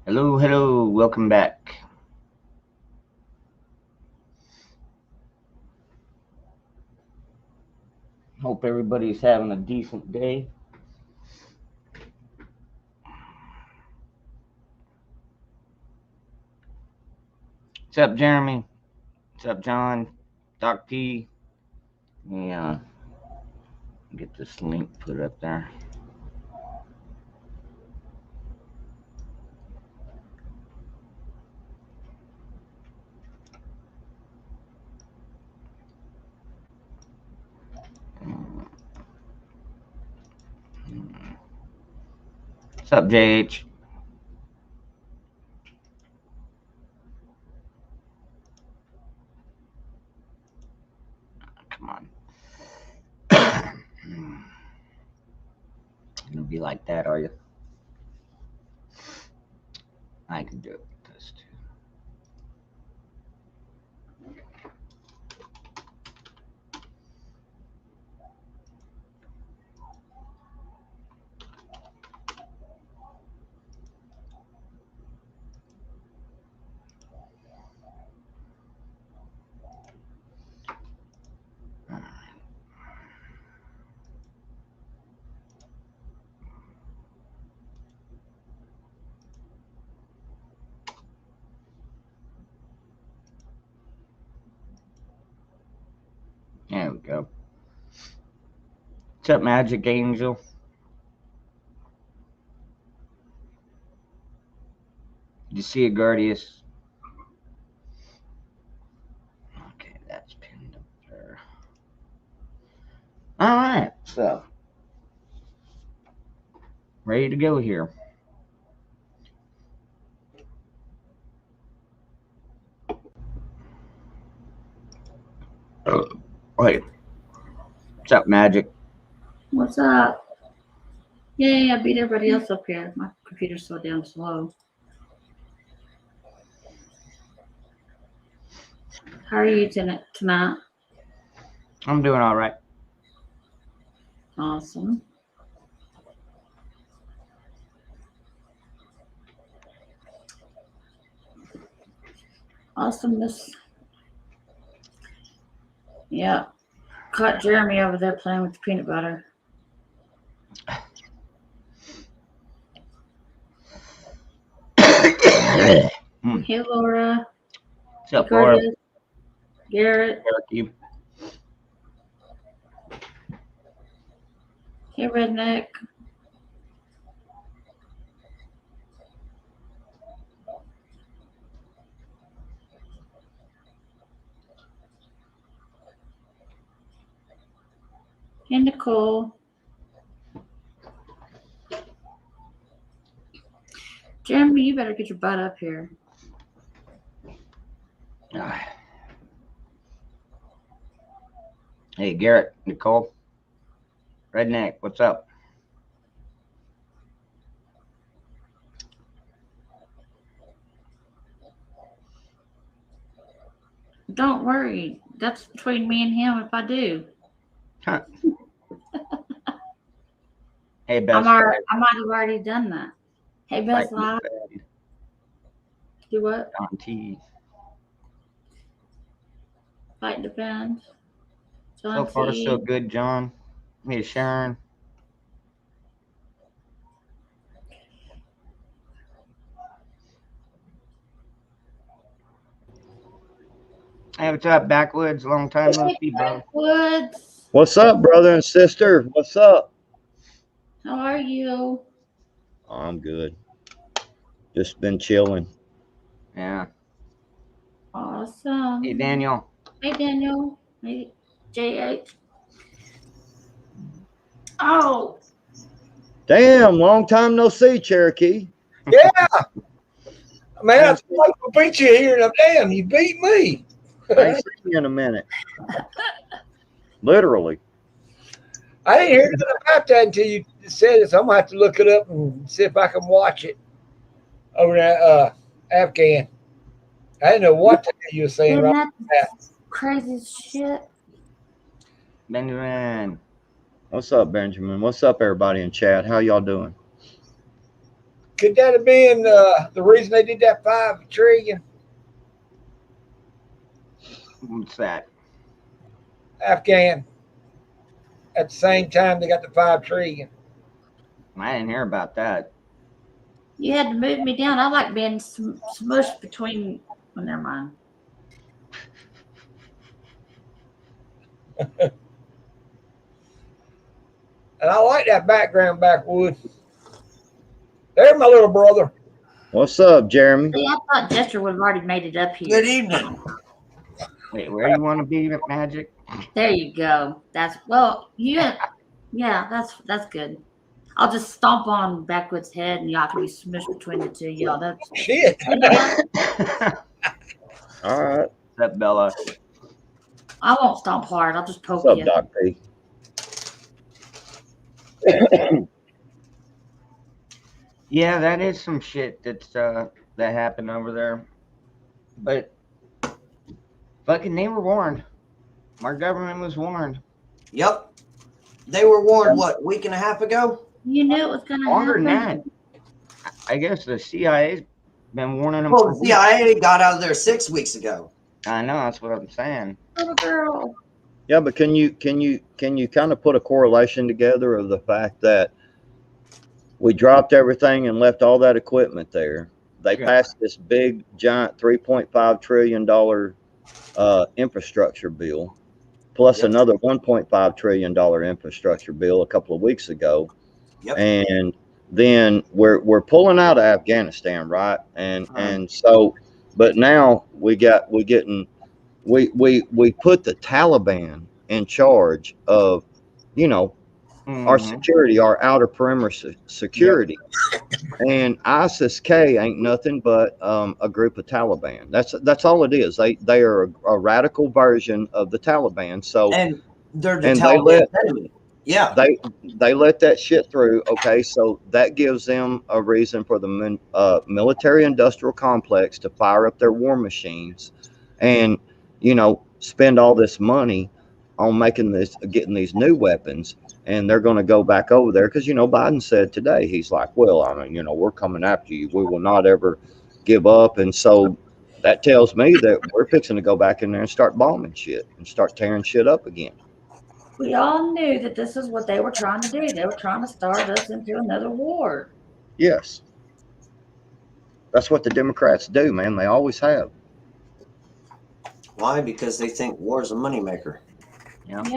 Hello, welcome back. Hope everybody's having a decent day. What's up, Jeremy? What's up, John? Doc P? Yeah, get this link put up there. What's up, JH? Come on. Gonna be like that, are you? I can do it with this too. There we go. What's up, Magic Angel? Did you see it, Guardius? Okay, that's pinned up there. All right, so ready to go here. Wait. What's up, Magic? What's up? Yay, I beat everybody else up here. My computer's so damn slow. How are you tonight? I'm doing all right. Awesome. Awesomeness. Yeah. Caught Jeremy over there playing with the peanut butter. Hey, Laura. What's up, Laura? Garrett. You. Hey, Redneck. Hey, Nicole. Jeremy, you better get your butt up here. Hey, Garrett, Nicole, Redneck, what's up? Don't worry. That's between me and him if I do. Huh. Hey, Best I might have already done that. Hey, Best Live. Do what? On T. Fight defend. So far, so good, John. Hey, Sharon. Hey, what's up, Backwoods? Long time no see, bro. Backwoods. What's up, brother and sister? What's up? How are you? Oh, I'm good. Just been chilling. Yeah. Awesome. Hey, Daniel. Hey, Daniel. Hey, JH. Oh. Damn, long time no see, Cherokee. Yeah. Man, I thought I beat you here, and damn, you beat me. I ain't seen you in a minute. Literally. I didn't hear nothing about that until you said it, so I'm going to have to look it up and see if I can watch it over that Afghan. I didn't know what the hell you were saying Isn't right that crazy shit? Benjamin. What's up, Benjamin? What's up, everybody in chat? How y'all doing? Could that have been the reason they did that $5 trillion? What's that? Afghan. At the same time, they got the $5 trillion. I didn't hear about that. You had to move me down. I like being smushed between. Oh, never mind. And I like that background backwood. There's my little brother. What's up, Jeremy? See, I thought Jester would have already made it up here. Good evening. Wait, where you want to be, Magic? There you go. That's well, yeah, that's good. I'll just stomp on Backwood's head, and y'all can be smushed between the two. Y'all, that's Shit. All right. What's up, Bella? I won't stomp hard. I'll just poke What's up, you. Doc P? Yeah, that is some shit that's that happened over there. But fucking they were warned. Our government was warned. Yep. They were warned, what, a week and a half ago? You knew it was gonna Longer than happen. that. I guess the CIA's been warning them. Well, the CIA got out of there 6 weeks ago. I know, that's what I'm saying. Little girl. Yeah, but can you kind of put a correlation together of the fact that we dropped everything and left all that equipment there? They Yeah. passed this big giant $3.5 trillion infrastructure bill, plus Yep. another $1.5 trillion infrastructure bill a couple of weeks ago. Yep. And then we're pulling out of Afghanistan, right? And so, but now we put the Taliban in charge of, our security, our outer perimeter security. And ISIS-K ain't nothing but a group of Taliban. That's all it is. They are a radical version of the Taliban. So And they're the And they Taliban enemy. Yeah. they let that shit through. Okay, so that gives them a reason for the military-industrial complex to fire up their war machines, and spend all this money on getting these new weapons. And they're going to go back over there because Biden said today, he's like, well, I mean, we're coming after you. We will not ever give up. And so that tells me that we're fixing to go back in there and start bombing shit and start tearing shit up again. We all knew that this is what they were trying to do. They were trying to start us into another war. Yes. That's what the Democrats do, man. They always have. Why? Because they think war is a moneymaker. Yep.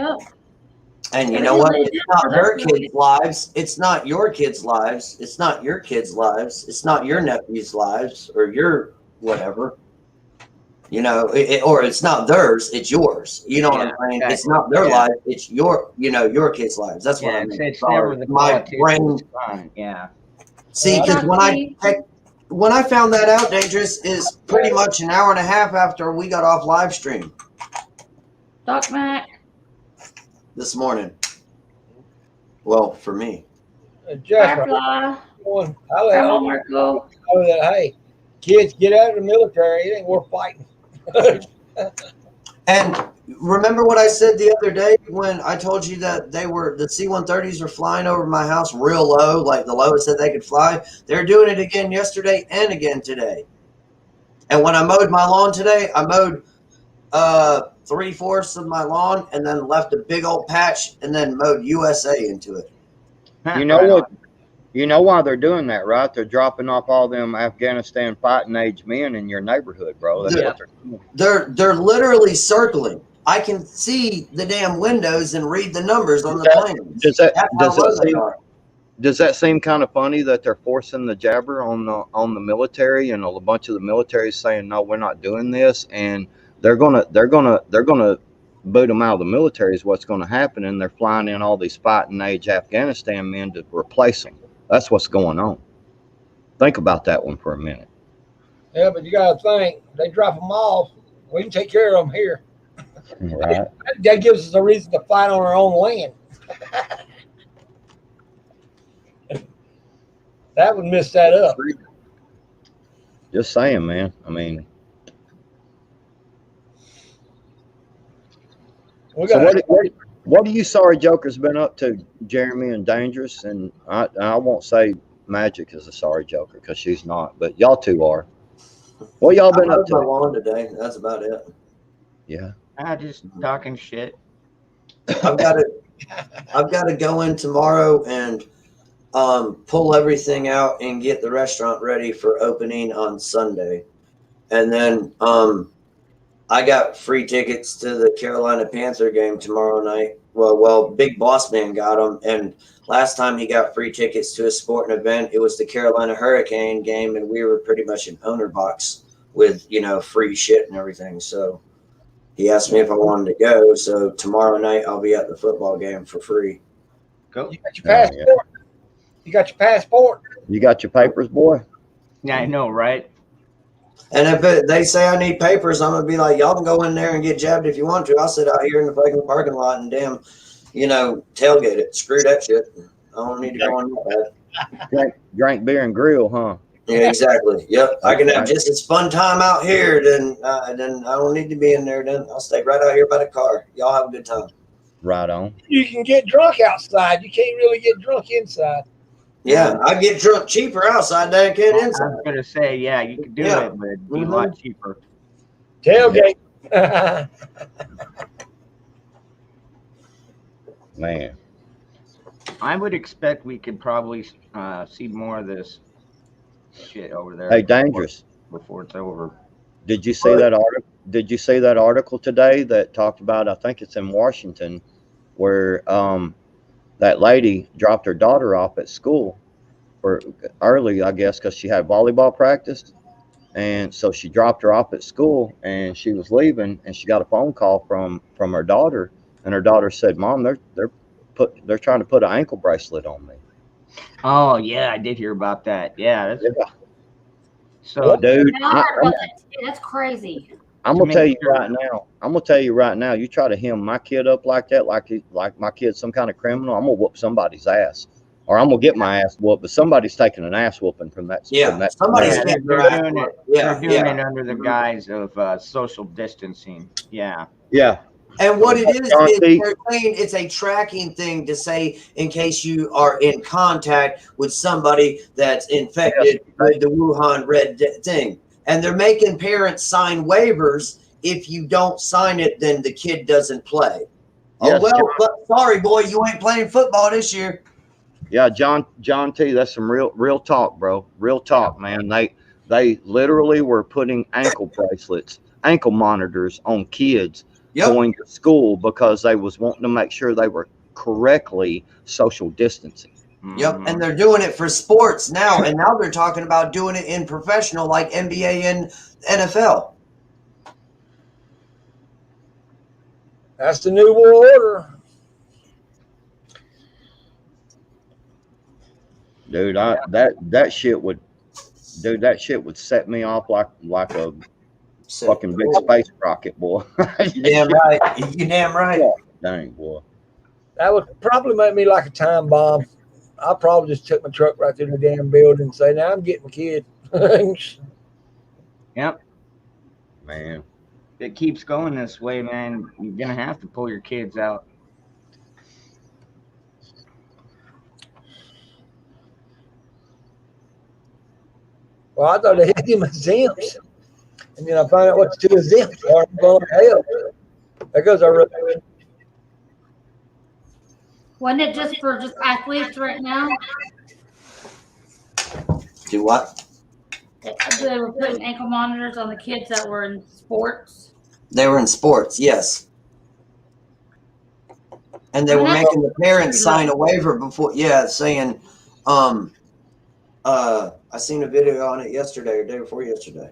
And you And know then what? they It's did not for their their kids' lives. It's not your kids' lives. It's not your kids' lives. It's not your nephew's lives or your whatever. Or it's not theirs. It's yours. You know what I'm saying? exactly. It's not their Yeah. life. It's your kids' lives. That's what Yeah, I it's, mean. it's never the My brain. politician's son. Yeah. See, because when I found that out, Dangerous, is pretty much an hour and a half after we got off live stream Doc Mac. this morning. Well, for me. Just Firefly. I Grandma Marco. that, hey, kids, get out of the military. It ain't worth fighting. And remember what I said the other day when I told you that the C-130s were flying over my house real low, like the lowest that they could fly? They're doing it again yesterday and again today. And when I mowed my lawn today, I mowed 3/4 of my lawn and then left a big old patch and then mowed USA into it. You know what? You know why they're doing that, right? They're dropping off all them Afghanistan fighting age men in your neighborhood, bro. That's what they're doing. They're literally circling. I can see the damn windows and read the numbers on the planes. Does That's how low they seem, are. does that seem kind of funny that they're forcing the jabber on the military, and a bunch of the military is saying no, we're not doing this, and they're gonna boot them out of the military is what's going to happen, and they're flying in all these fighting age Afghanistan men to replace them. That's what's going on. Think about that one for a minute. Yeah, but you got to think, they drop them off. We can take care of them here. Right. That gives us a reason to fight on our own land. That would mess that up. Just saying, man. I mean, We so got what are you sorry Joker's been up to, Jeremy and Dangerous? And I won't say Magic is a sorry joker because she's not, but y'all two are. What y'all been I up mowed my to? lawn today. That's about it. Yeah. Just talking shit. I've got to go in tomorrow and pull everything out and get the restaurant ready for opening on Sunday. And then I got free tickets to the Carolina Panther game tomorrow night. Well, Big Boss Man got them, and last time he got free tickets to a sporting event, it was the Carolina Hurricane game, and we were pretty much an owner box with free shit and everything. So he asked me if I wanted to go. So tomorrow night I'll be at the football game for free. Go. You got your passport. You got your passport. You got your papers, boy? Yeah, I know, right? And if they say I need papers, I'm gonna be like, y'all can go in there and get jabbed if you want to. I'll sit out here in the fucking parking lot and tailgate it. Screw that shit. I don't need to go on that. Drink beer and grill, huh? Yeah, exactly. Yep. I can have just as fun time out here. Then I don't need to be in there. Then I'll stay right out here by the car. Y'all have a good time. Right on. You can get drunk outside. You can't really get drunk inside. Yeah, I get drunk cheaper outside than I can I inside. was gonna say, yeah, you could do Yeah. it, but it'd be a lot cheaper. Tailgate. Man. I would expect we could probably see more of this shit over there. Hey, Dangerous. Before it's over. Did you see that article? Did you see that article today that talked about? I think it's in Washington, where that lady dropped her daughter off at school for early, I guess, because she had volleyball practice, and so she dropped her off at school, and she was leaving, and she got a phone call from her daughter, and her daughter said, "Mom, they're trying to put an ankle bracelet on me." Oh yeah, I did hear about that. Yeah, that's, Yeah. so Dude, And I heard about that too. That's crazy. I'm To gonna make tell you sure. right now. I'm gonna tell you right now. You try to hem my kid up like that, like my kid's some kind of criminal. I'm gonna whoop somebody's ass, or I'm gonna get my ass whooped. But somebody's taking an ass whooping from that. Yeah, from that, somebody's yeah, getting they're their ass doing it. whooped. Yeah, They're doing yeah. it under the guise of social distancing. Yeah. Yeah. And what it is John T. they're saying it's a tracking thing to say in case you are in contact with somebody that's infected with the Wuhan red thing. And they're making parents sign waivers. If you don't sign it, then the kid doesn't play. Yes, Oh, well, but sorry, boy, you ain't playing football this year. Yeah, John T. That's some real talk, bro. Real talk, man. They literally were putting ankle bracelets, ankle monitors on kids going to school because they was wanting to make sure they were correctly social distancing. Yep, Mhm. and they're doing it for sports now, and now they're talking about doing it in professional like NBA and NFL. That's the new world order. Dude, that shit would set me off like a So, fucking big space rocket, boy. you damn right. You damn right. Dang, boy. That would probably make me like a time bomb. I probably just took my truck right through the damn building and say, "Now I'm getting a kid." Yep. Man. If it keeps going this way, man, you're gonna have to pull your kids out. Well, I thought they had him exempt, and then I found out what to do exempt. Or I'm going to hell. There goes our road. Wasn't it just for athletes right now? Do what? They were putting ankle monitors on the kids that were in sports. They were in sports, yes. And they were making the parents sign a waiver before, saying, I seen a video on it yesterday or day before yesterday.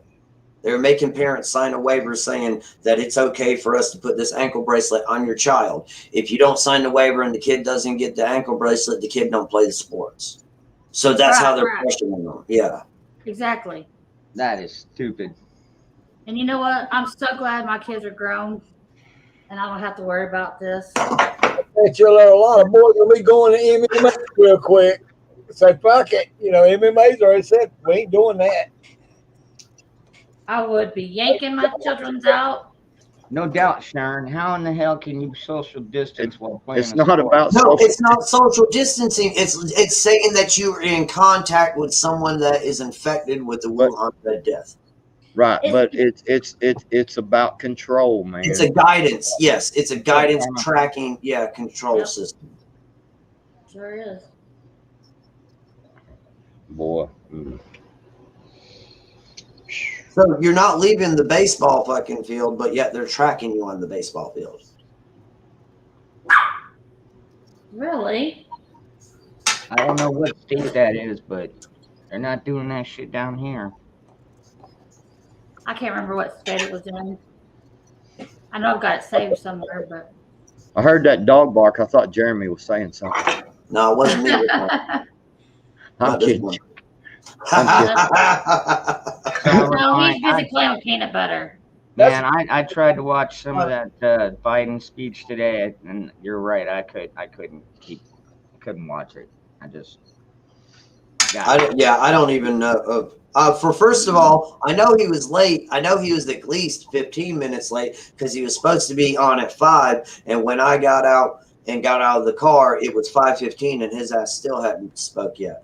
They were making parents sign a waiver saying that it's okay for us to put this ankle bracelet on your child. If you don't sign the waiver and the kid doesn't get the ankle bracelet, the kid don't play the sports. So that's how they're pressuring them. Yeah. Exactly. That is stupid. And you know what? I'm so glad my kids are grown and I don't have to worry about this. Bet you a lot of boys will be going to MMA real quick. Say, fuck it. MMA's already said we ain't doing that. I would be yanking my children's out No doubt, Sharon. How in the hell can you social distance while playing? It's a not sport? about No, social. it's not social distancing. It's saying that you are in contact with someone that is infected with the But- Wuhan Red Death. Right, but it's about control, man. It's a guidance. Yes, it's a guidance Emma. tracking. Yeah, control Yep. system. Sure is. Boy. So you're not leaving the baseball fucking field, but yet they're tracking you on the baseball field. Really? I don't know what state that is, but they're not doing that shit down here. I can't remember what state it was in. I know I've got it saved somewhere, but I heard that dog bark. I thought Jeremy was saying something. No, it wasn't me. I'm Not this kidding. one. no, he's busy playing with peanut butter. Man, I tried to watch some of that Biden speech today, and you're right. I couldn't watch it. I just got it. I don't even know. For first of all, I know he was late. I know he was at least 15 minutes late because he was supposed to be on at 5. And when I got out of the car, it was 5:15, and his ass still hadn't spoke yet.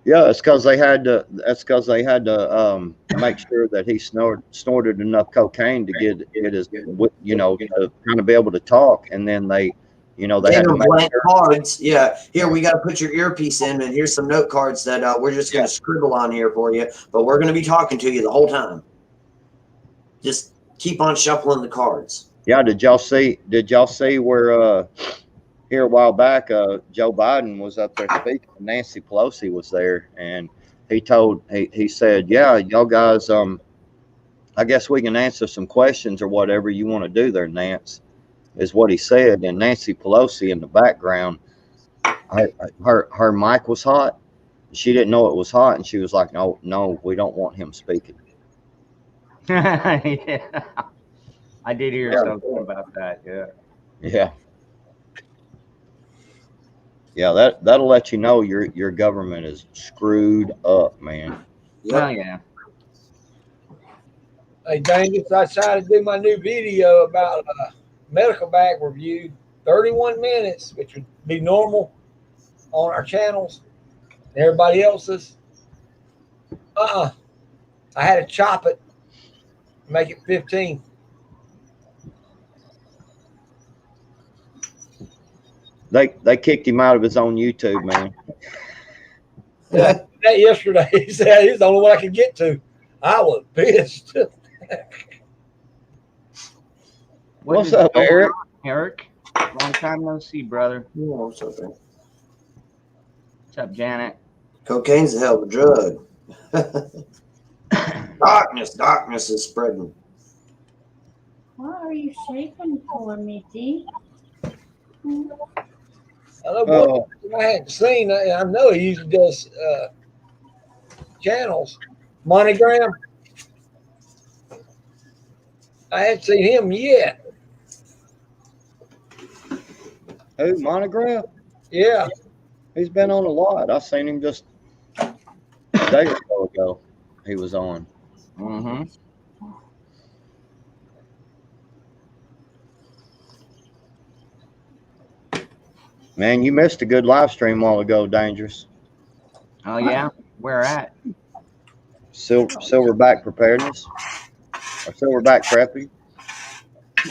Yeah, it's because they had to. That's because they had to make sure that he snorted enough cocaine to get his, to kind of be able to talk, and then they had Gave to him make blank sure. cards. Yeah, here we got to put your earpiece in, and here's some note cards that we're just going to scribble on here for you. But we're going to be talking to you the whole time. Just keep on shuffling the cards. Yeah, did y'all see where here a while back Joe Biden was up there speaking, Nancy Pelosi was there, and he said, yeah, y'all guys, I guess we can answer some questions or whatever you want to do there, Nance, is what he said. And Nancy Pelosi in the background, her mic was hot. She didn't know it was hot, and she was like, no, we don't want him speaking. Yeah. I did hear something about that. Yeah. Yeah, that'll let you know your government is screwed up, man. Well, yeah. Hey, Dangus, I decided to do my new video about medical bag review, 31 minutes, which would be normal on our channels and everybody else's. I had to chop it, make it 15. They kicked him out of his own YouTube, man. That yesterday, he said he's the only one I could get to. I was pissed. What's up, Eric? Eric, long time no see, brother. What's up, man? What's up, Janet? Cocaine's a hell of a drug. Darkness is spreading. What are you shaking for, Mitty? I know I hadn't seen. I know he usually does channels. Monogram. I hadn't seen him yet. Who, Monograph? Yeah. He's been on a lot. I seen him just a day or so ago. He was on. Mm-hmm. Man, you missed a good live stream a while ago, Dangerous. Oh yeah, where at? Silverback Preparedness or Silverback Prepping.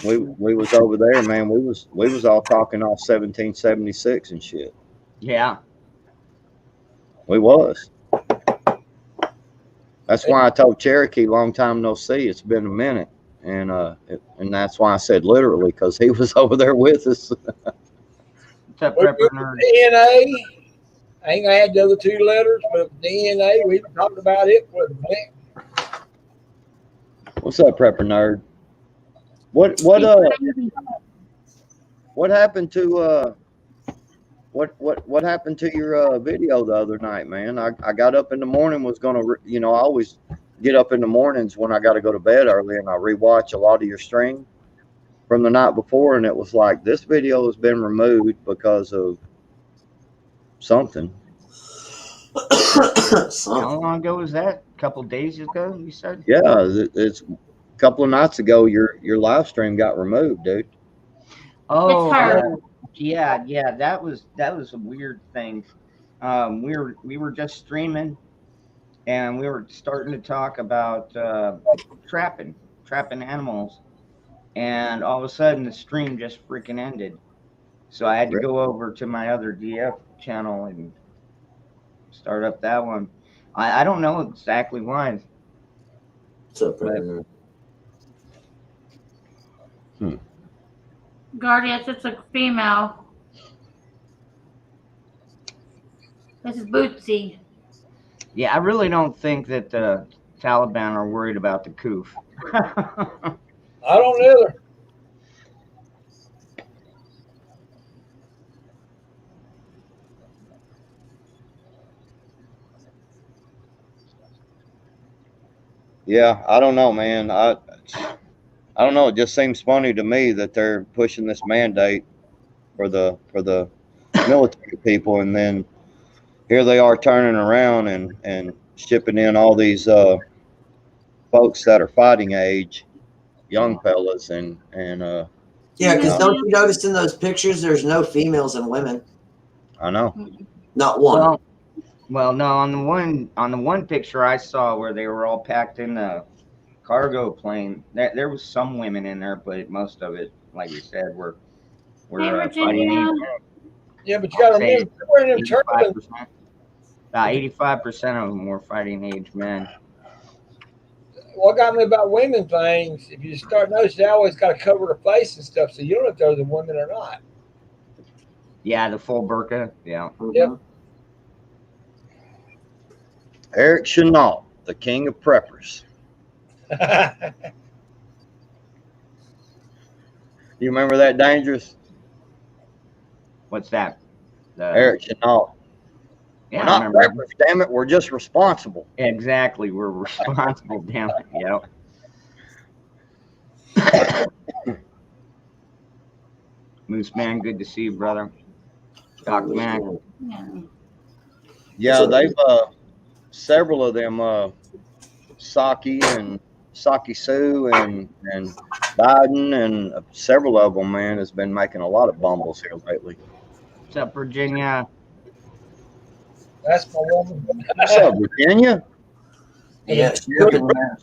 We was over there, man. We was all talking all 1776 and shit. Yeah. We was. That's why I told Cherokee, long time no see. It's been a minute, and that's why I said literally, because he was over there with us. What's up, Prepper Nerd? DNA. I ain't gonna add the other 2 letters, but DNA. We talked about it for the bank. What's up, Prepper Nerd? What happened to what happened to your video the other night, man? I got up in the morning, was gonna I always get up in the mornings when I got to go to bed early, and I rewatch a lot of your stream from the night before, and it was like, this video has been removed because of something. How long ago was that? A couple days ago, you said? Yeah, it's couple of nights ago, your live stream got removed, dude. Oh, her. yeah, that was a weird thing. We were just streaming, and we were starting to talk about trapping animals, and all of a sudden the stream just freaking ended. So I had to go over to my other DF channel and start up that one. I don't know exactly why. What's up, brother? Guardians, it's a female. This is Bootsy. Yeah, I really don't think that the Taliban are worried about the coof. I don't either. Yeah, I don't know, man. I don't know. It just seems funny to me that they're pushing this mandate for the military people, and then here they are turning around and shipping in all these folks that are fighting age, young fellas, and Yeah, because Yeah. don't you notice in those pictures there's no females and women? I know. Not one. Well, no. On the one picture I saw where they were all packed in the cargo plane, there was some women in there, but most of it, like you said, were Hey, fighting Virginia. age. Yeah, but you got to remember, they're wearing them turbans. 85% of them were fighting age men. What got me about women things, if you start noticing, they always got to cover their face and stuff, so you don't know if they're the women or not. Yeah, the full burqa. Yeah. Yep. Eric Chenault, the king of preppers. You remember that, Dangerous? What's that? Eric Chenault. Yeah, We're I not remember. preppers, damn it. We're just responsible. Exactly. We're responsible. Damn it. Yep. Moose man, good to see you, brother. Doc man. Yeah. Yeah, they've several of them, Saki and Saki Sue and Biden and several of them, man, has been making a lot of bumbles here lately. What's up, Virginia? That's my woman. What's up, Virginia? Yeah, she's up in there.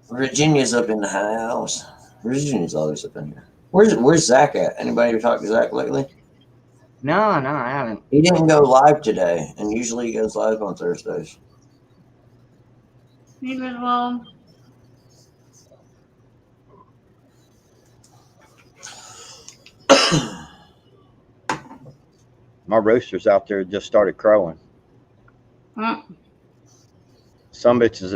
Virginia's up in the house. Virginia's always up in here. Where's Zach at? Anybody ever talked to Zach lately? No, I haven't. He didn't go live today, and usually he goes live on Thursdays. Maybe as well. My rooster's out there just started crowing. Mm. Some bitches,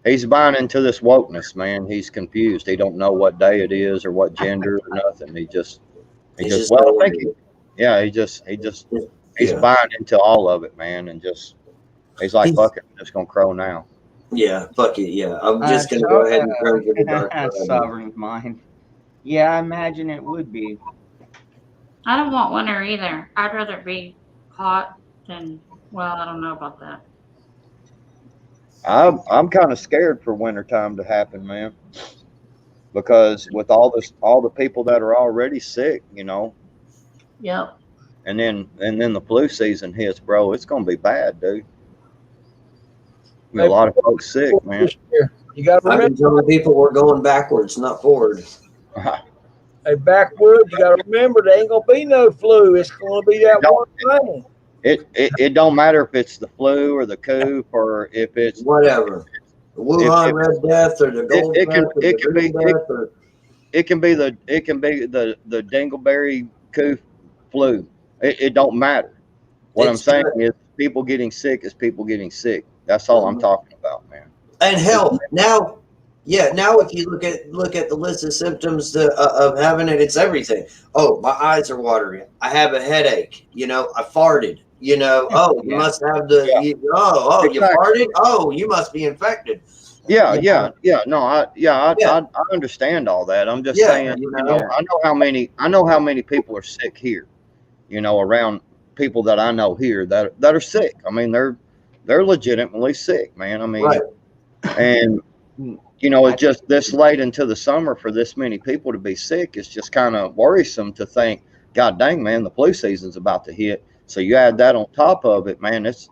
he's buying into this wokeness, man. He's confused. He don't know what day it is or what gender or nothing. He just well, I think he's buying into all of it, man, and he's like, fuck it, I'm just gonna crow now. Yeah, fuck it. Yeah, I'm just gonna go ahead and crow for the dark side. Sovereign mind. Yeah, I imagine it would be. I don't want winter either. I'd rather be hot than, well, I don't know about that. I'm kind of scared for wintertime to happen, man, because with all the people that are already sick, Yep. and then the flu season hits, bro, it's gonna be bad, dude. I mean, a lot of folks sick, man. You got to I've been remember, telling people we're going backwards, not forward. hey, backwoods, you got to remember, there ain't going to be no flu. It's going to be that one thing. It don't matter if it's the flu or the coof or if it's Whatever. The Wuhan Red Death or the Gold it can- Death or it the can be- Green Death or it can be the dingleberry coof flu. It don't matter. What I'm It's saying is people getting sick is people getting sick. That's all I'm talking about, man. and hell now if you look at the list of symptoms of having it, it's everything. Oh, my eyes are watering. I have a headache. I farted. Oh, you Yeah. must have the. Yeah. You Exactly. farted. Oh, you must be infected. Yeah. No, I understand all that. I'm just saying, I know how many people are sick here, around people that I know here that are sick. I mean, they're legitimately sick, man. I mean, Right. and you know, it's just this late into the summer for this many people to be sick. It's just kind of worrisome to think, God dang, man, the flu season's about to hit. So you add that on top of it, man, it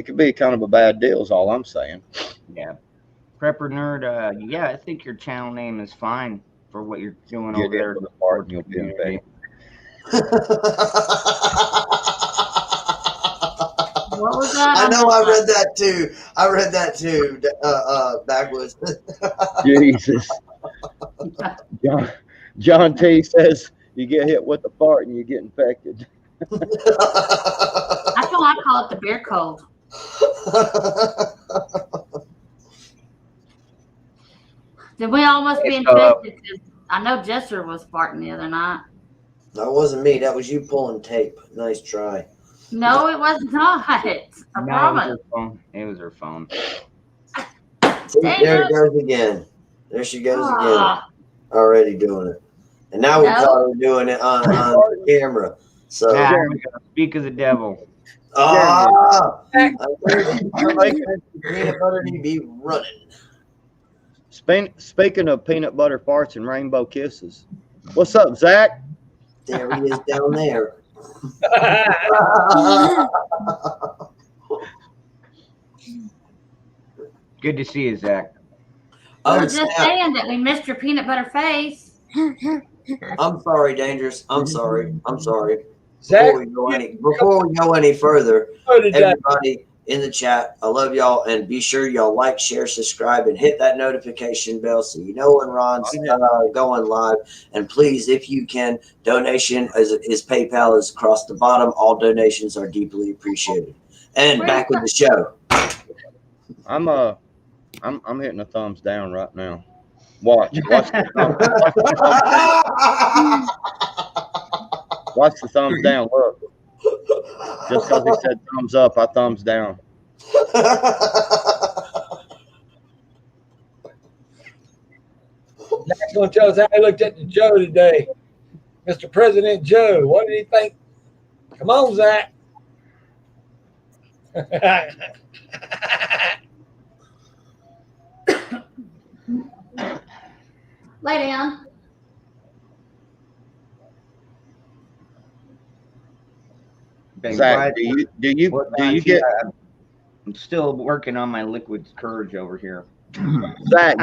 could be kind of a bad deal is all I'm saying. Yeah. Prepper Nerd, yeah, I think your channel name is fine for what you're doing Get over there. into the part and you'll be in bed. What was that? I know. I read that too. Backwoods. Jesus. John T says you get hit with the fart and you get infected. That's what I call it, the beer cold. Did we almost be infected? 'Cause I know Jester was farting the other night. That wasn't me. That was you pulling tape. Nice try. No, it was not. I promise. It was her phone. See, there it goes again. There she goes again. Already doing it. And now we caught her doing it on camera. So speak of the devil. Peanut butter need to be running. Speaking of peanut butter farts and rainbow kisses, what's up, Zach? There he is down there. Good to see you, Zach. I was just saying that we missed your peanut butter face. I'm sorry, Dangerous. I'm sorry. Zach, Before we go any further, everybody in the chat, I love y'all, and be sure y'all like, share, subscribe, and hit that notification bell so you know when Ron's going live. And please, if you can, donation is PayPal is across the bottom. All donations are deeply appreciated. And back with the show. I'm hitting a thumbs down right now. Watch the watch the thumbs down. Look, just because he said thumbs up, I thumbs down. Zach's going to tell us how he looked at the Joe today. Mr. President Joe, what did he think? Come on, Zach. Lay down. Zach, do you get? I'm still working on my liquid courage over here. Zach,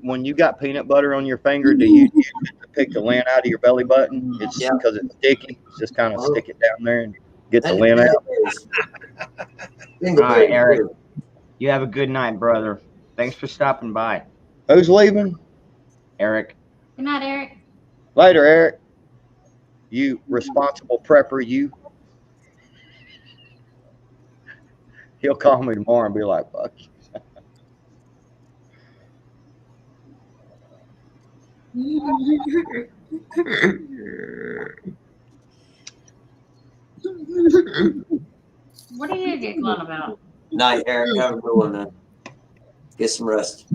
when you got peanut butter on your finger, do you use it to pick the lint out of your belly button? It's because it's sticky. It's just kind of stick it down there and get the lint out. All right, Eric. You have a good night, brother. Thanks for stopping by. Who's leaving? Eric. Good night, Eric. Later, Eric. You responsible prepper, you. He'll call me tomorrow and be like, fuck you. What are you giggling about? Night, Eric. Have a good one, man. Get some rest.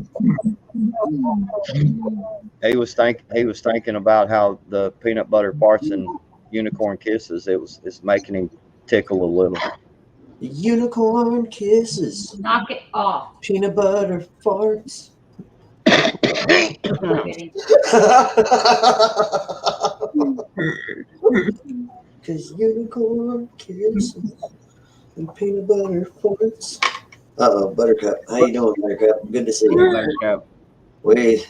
He was thinking about how the peanut butter farts and unicorn kisses, it's making him tickle a little. Unicorn kisses. Knock it off. Peanut butter farts. Cause unicorn kisses and peanut butter farts. Buttercup. How you doing, Buttercup? Good to see you. Buttercup. What's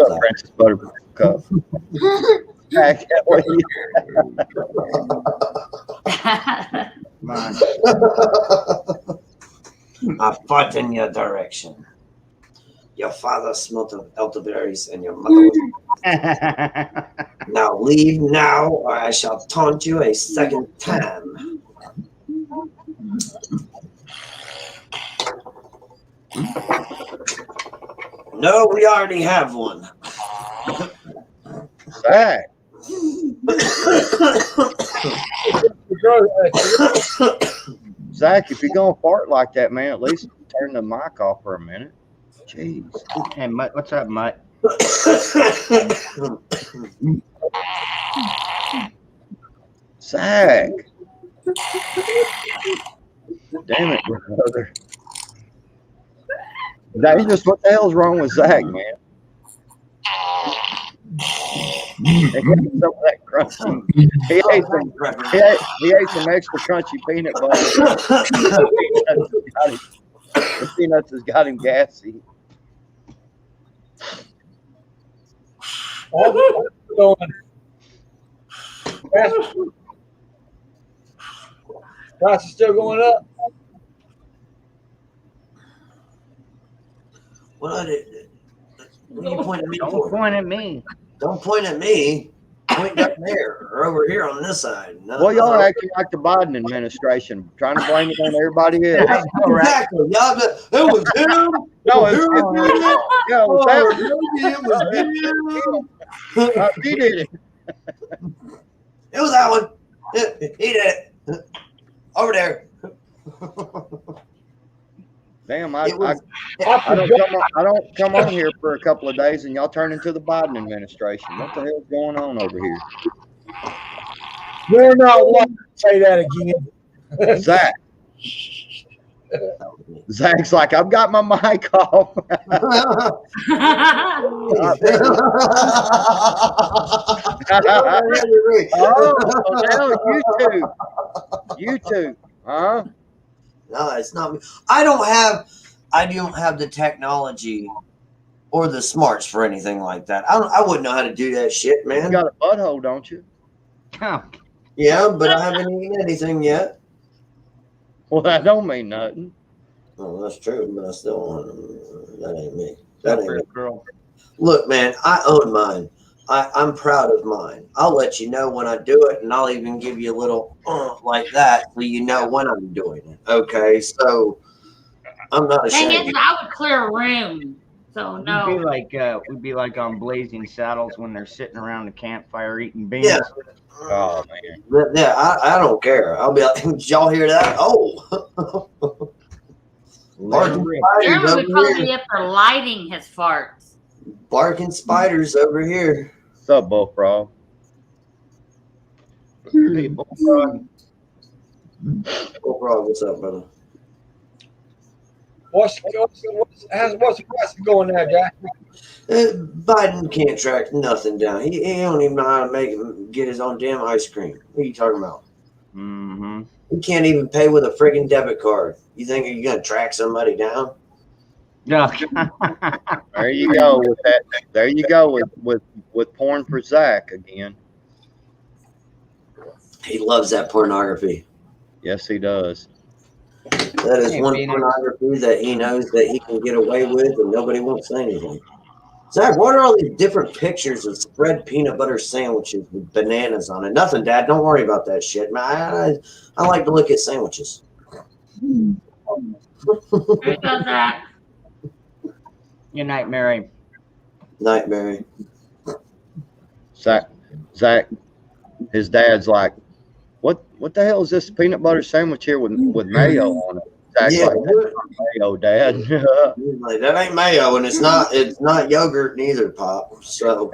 up, Francis Buttercup? I can't wait. Come on. I fought in your direction. Your father smelt of elderberries and your mother was... Now leave now, or I shall taunt you a second time. No, we already have one. Zach. Zach, if you're gonna fart like that, man, at least turn the mic off for a minute. Jeez. Hey, Mutt, what's up, Mutt? Zach. Damn it, brother. Dangerous, what the hell's wrong with Zach, man? He ate some of that crunchy. He ate some extra crunchy peanut butter. The peanuts has got him gassy. Price is still going up. What are you pointing at me Don't for? point at me. Don't point at me. Point down there or over here on this side. No, Well, y'all are acting like the Biden administration, trying to blame it on everybody else. Exactly. Y'all, it was him. No, it's Oh, it was him. He did it. It was that one. He did it. Over there. Damn, It was- I don't come on here for a couple of days and y'all turn into the Biden administration. What the hell's going on over here? You're not wanting to say that again. Zach. Zach's like, I've got my mic off. Oh, now you two, huh? No, it's not me. I don't have the technology or the smarts for anything like that. I wouldn't know how to do that shit, You man. got a butthole, don't you? Yeah, but I haven't eaten anything yet. Well, that don't mean nothing. Oh, that's true, but I still that ain't me. That ain't me. Girl. Look, man, I own mine. I'm proud of mine. I'll let you know when I do it, and I'll even give you a little like that so you know when I'm doing it. Okay, so I'm not Dang ashamed. it, I would clear a room. So no. We'd be like on Blazing Saddles when they're sitting around the campfire eating beans. Yeah. Oh man. But yeah, I don't care. I'll be like, did y'all hear that? Oh. Barking Jeremy spiders would over probably here. be up there lighting his farts. Barking spiders over here. What's up, Bullfrog? Hey, Bullfrog. Oh, bro, what's up, brother? What's the question going there, Jack? Biden can't track nothing down. He don't even know how to get his own damn ice cream. What are you talking about? Mm-hmm. He can't even pay with a friggin' debit card. You think you're gonna track somebody down? Yeah. There you go with that. There you go with porn for Zach again. He loves that pornography. Yes, he does. That is Hey, one Peter. pornography that he knows that he can get away with, and nobody won't say anything. Zach, what are all these different pictures of spread peanut butter sandwiches with bananas on it? Nothing, Dad. Don't worry about that shit, man. I like to look at sandwiches. Who does that? Good night, Mary. Night, Mary. Zach, his dad's like, what the hell is this peanut butter sandwich here with mayo on it? Zach's Yeah, like, that's not mayo, Dad. he's like, that ain't mayo, and it's not yogurt neither, Pop. So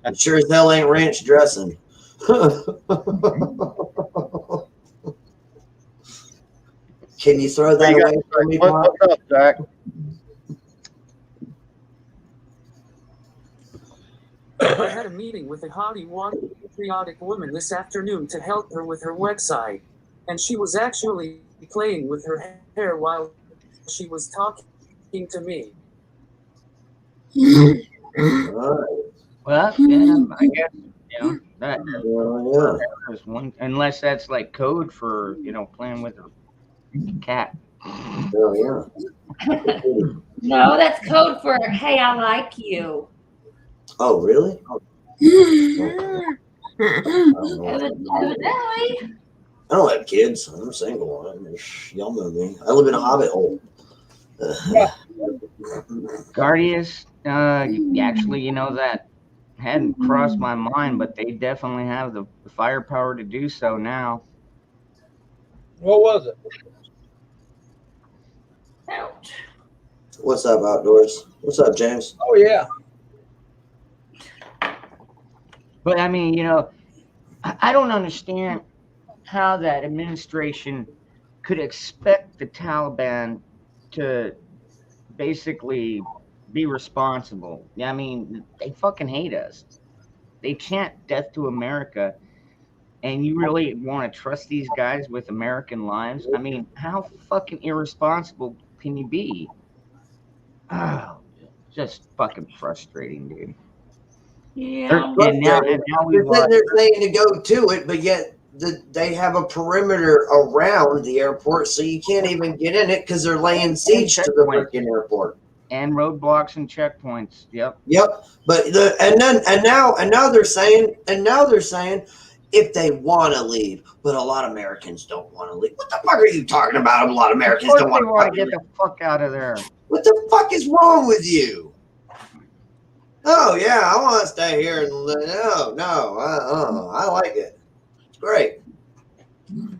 it sure as hell ain't ranch dressing. Can you throw that away for me, Pop? What's up, Zach? I had a meeting with a Hollywood patriotic woman this afternoon to help her with her website, and she was actually playing with her hair while she was talking to me. All right. Well, yeah, I guess that Well, is one, unless that's like code for playing with a cat. yeah. No, that's code for hey, I like you. Oh, really? Evidently. I don't have kids. I'm single. Y'all know me. I live in a hobbit hole. Guardius, actually, that hadn't crossed my mind, but they definitely have the firepower to do so now. What was it? Ouch. What's up, Outdoors? What's up, James? Oh yeah. But I mean, I don't understand how that administration could expect the Taliban to basically be responsible. I mean, they fucking hate us. They chant death to America, and you really want to trust these guys with American lives? I mean, how fucking irresponsible can you be? Oh, just fucking frustrating, dude. Yeah. And now we've They're sitting there saying to go to it, but yet they have a perimeter around the airport, so you can't even get in it because they're laying siege to the freaking airport. And roadblocks and checkpoints. Yep. Yep. But now they're saying if they want to leave, but a lot of Americans don't want to leave. What the fuck are you talking about? A lot of Americans don't want to get the fuck out of there. What the fuck is wrong with you? Oh yeah, I want to stay here and I like it. It's great.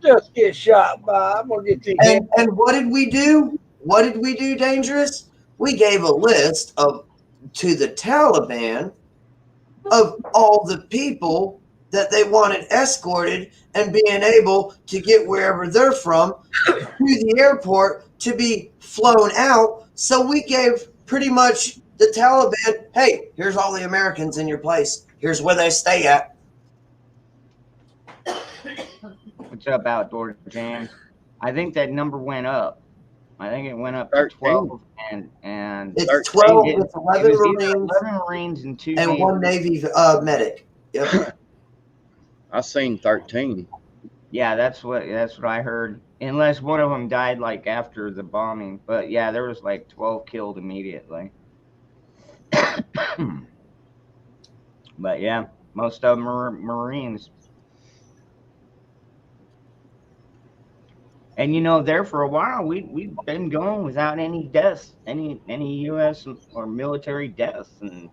Just get shot by. I'm gonna get you. And what did we do? What did we do, Dangerous? We gave a list to the Taliban of all the people that they wanted escorted and being able to get wherever they're from to the airport to be flown out. So we gave pretty much the Taliban, hey, here's all the Americans in your place. Here's where they stay at. What's up, Outdoor James? I think that number went up. I think it went up to 12 and it's 12 with 11 Marines, 11 Marines and 2 and Navy. 1 Navy medic. Yep. I seen 13. Yeah, that's what I heard. Unless one of them died like after the bombing, but yeah, there was like 12 killed immediately. But yeah, most of them are Marines. And there for a while we've been going without any deaths, any U.S. or military deaths, and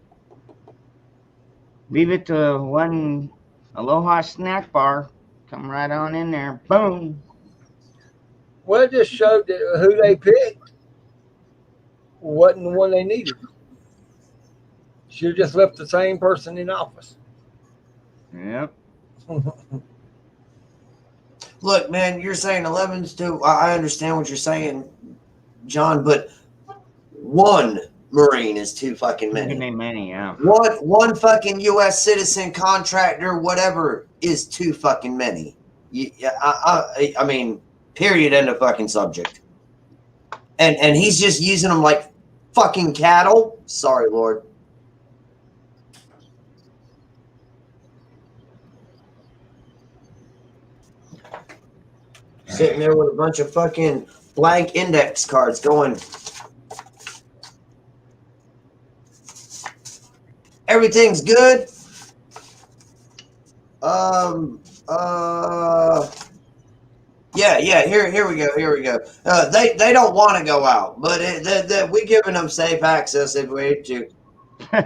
leave it to one Aloha snack bar, come right on in there, boom. Well, it just showed that who they picked wasn't the one they needed. Should have just left the same person in office. Yep. Look, man, you're saying 11's too. I understand what you're saying, John, but one Marine is too fucking many. Many, yeah. One fucking U.S. citizen, contractor, whatever, is too fucking many. I mean, period, end of fucking subject. And he's just using them like fucking cattle. Sorry, Lord. Sitting there with a bunch of fucking blank index cards going. Everything's good. Yeah. Here we go. They don't want to go out, but we giving them safe access if we need to.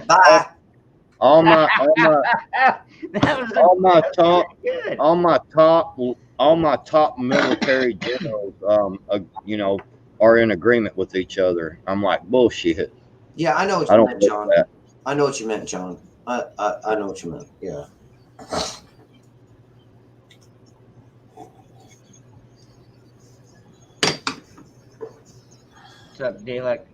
Bye. All my top military generals, are in agreement with each other. I'm like, bullshit. Yeah, I know what you meant, John. I know what you meant, John. I know what you meant. Yeah. What's up, Dalek?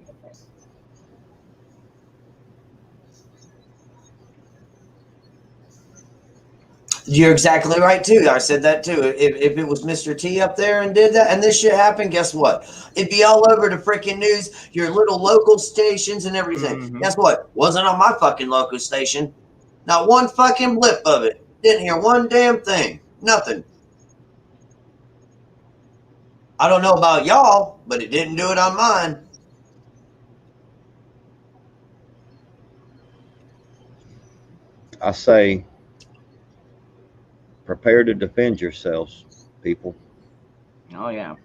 You're exactly right too. I said that too. If it was Mr. T up there and did that, and this shit happened, guess what? It'd be all over the freaking news, your little local stations and everything. Mm-hmm. Guess what? Wasn't on my fucking local station. Not one fucking blip of it. Didn't hear one damn thing. Nothing. I don't know about y'all, but it didn't do it on mine. I say, prepare to defend yourselves, people. Oh yeah.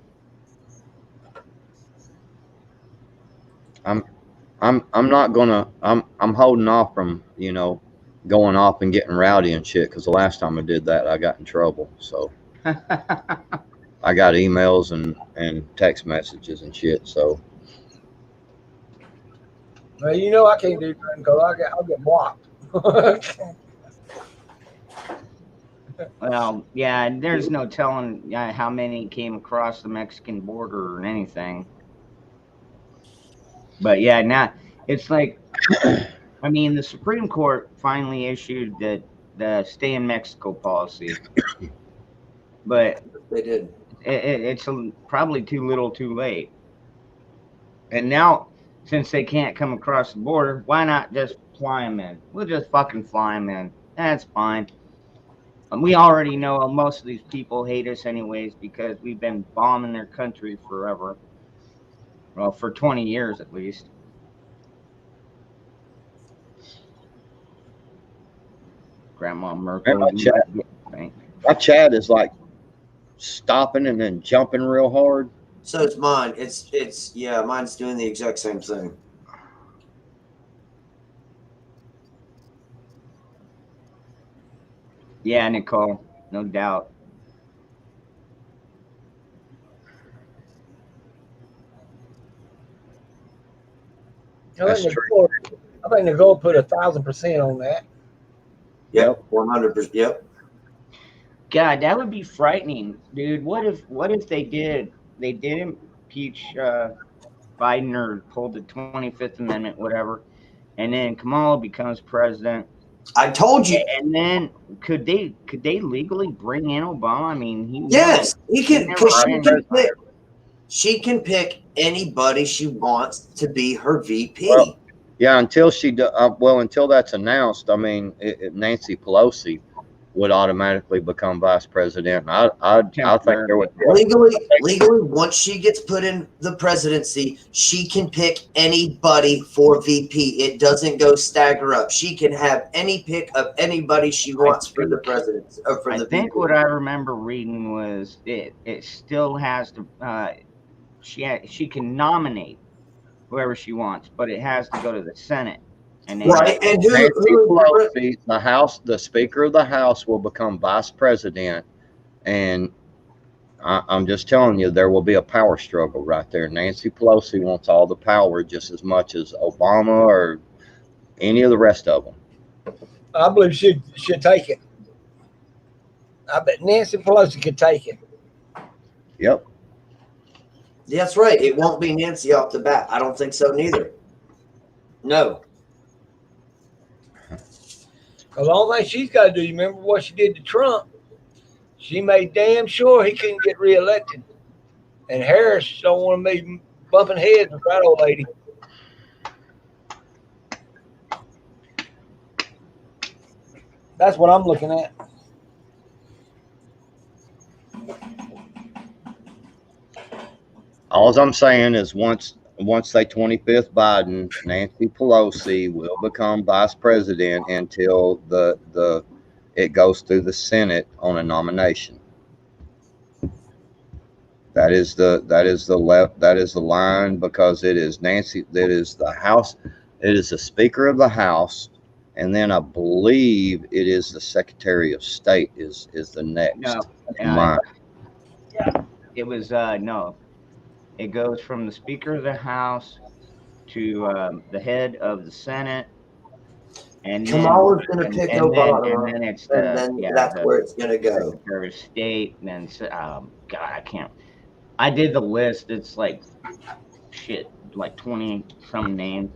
I'm holding off from, going off and getting rowdy and shit, because the last time I did that, I got in trouble. So I got emails and text messages and shit. So. Well, I can't do that because I'll get blocked. Well, yeah, there's no telling how many came across the Mexican border or anything. But yeah, now it's like, I mean, the Supreme Court finally issued the stay in Mexico policy, but They did. it's probably too little, too late. And now, since they can't come across the border, why not just fly them in? We'll just fucking fly them in. That's fine. And we already know most of these people hate us anyways because we've been bombing their country forever. Well, for 20 years at least. Grandma Merkel. My chat is like stopping and then jumping real hard. So it's mine. It's yeah, mine's doing the exact same thing. Yeah, Nicole, no doubt. That's I think Nicole put 1,000% on that. Yep, 100%. Yep. God, that would be frightening, dude. What if they did impeach Biden or pulled the 25th Amendment, whatever, and then Kamala becomes president? I told you. And then could they legally bring in Obama? I mean, yes, he can, because she can pick anybody she wants to be her VP. Well, yeah, until until that's announced, I mean, Nancy Pelosi would automatically become vice president. I think there would legally, once she gets put in the presidency, she can pick anybody for VP. It doesn't go stagger up. She can have any pick of anybody she wants for the president. I think what I remember reading was it still has to. She can nominate whoever she wants, but it has to go to the Senate. And right, and Pelosi, the Speaker of the House will become vice president, and I'm just telling you, there will be a power struggle right there. Nancy Pelosi wants all the power just as much as Obama or any of the rest of them. I believe she should take it. I bet Nancy Pelosi could take it. Yep. That's right. It won't be Nancy off the bat. I don't think so neither. No. The only thing she's got to do, you remember what she did to Trump? She made damn sure he couldn't get reelected. And Harris don't want to be bumping heads with that old lady. That's what I'm looking at. All I'm saying is once they 25th Biden, Nancy Pelosi will become vice president until it goes through the Senate on a nomination. That is the line, because it is Nancy. That is the House. It is the Speaker of the House, and then I believe it is the Secretary of State is the next. No, it was no. It goes from the Speaker of the House to the head of the Senate, and Kamala's going to pick Obama, and then it's that's where it's going to go. Secretary of State, and then God, I can't. I did the list. It's like shit, like 20 some names.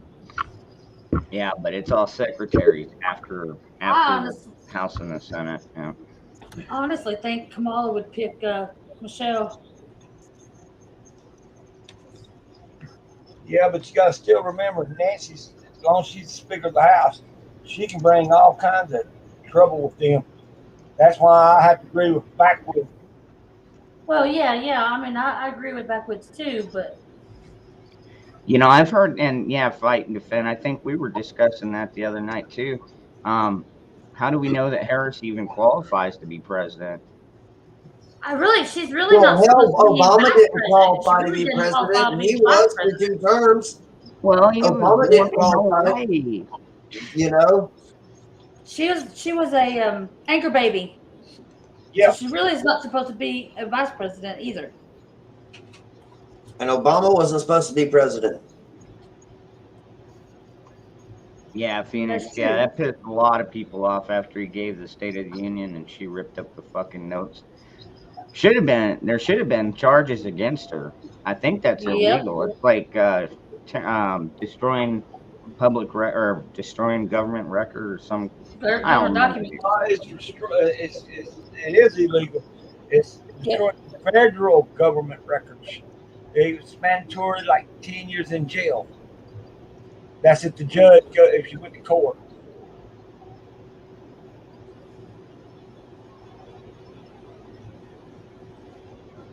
Yeah, but it's all secretaries after the House and the Senate. Yeah. I honestly think Kamala would pick Michelle. Yeah, but you got to still remember, Nancy's, as long as she's Speaker of the House, she can bring all kinds of trouble with them. That's why I have to agree with Backwoods. Well, yeah. I mean, I agree with Backwoods too, but. You know, I've heard, and yeah, fight and defend. I think we were discussing that the other night too. How do we know that Harris even qualifies to be president? She's really not. Obama didn't qualify to be president, and he was for 2 terms. Well, Obama didn't qualify. You know, she was a anchor baby. Yeah, so she really is not supposed to be a vice president either. And Obama wasn't supposed to be president. Yeah, Phoenix. Yeah, that pissed a lot of people off after he gave the State of the Union, and she ripped up the fucking notes. There should have been charges against her. I think that's illegal. It's like destroying or destroying government record or some. They're I don't know. documents. It is illegal. It's destroying federal government records. It's mandatory, like 10 years in jail. That's if the judge if you went to court.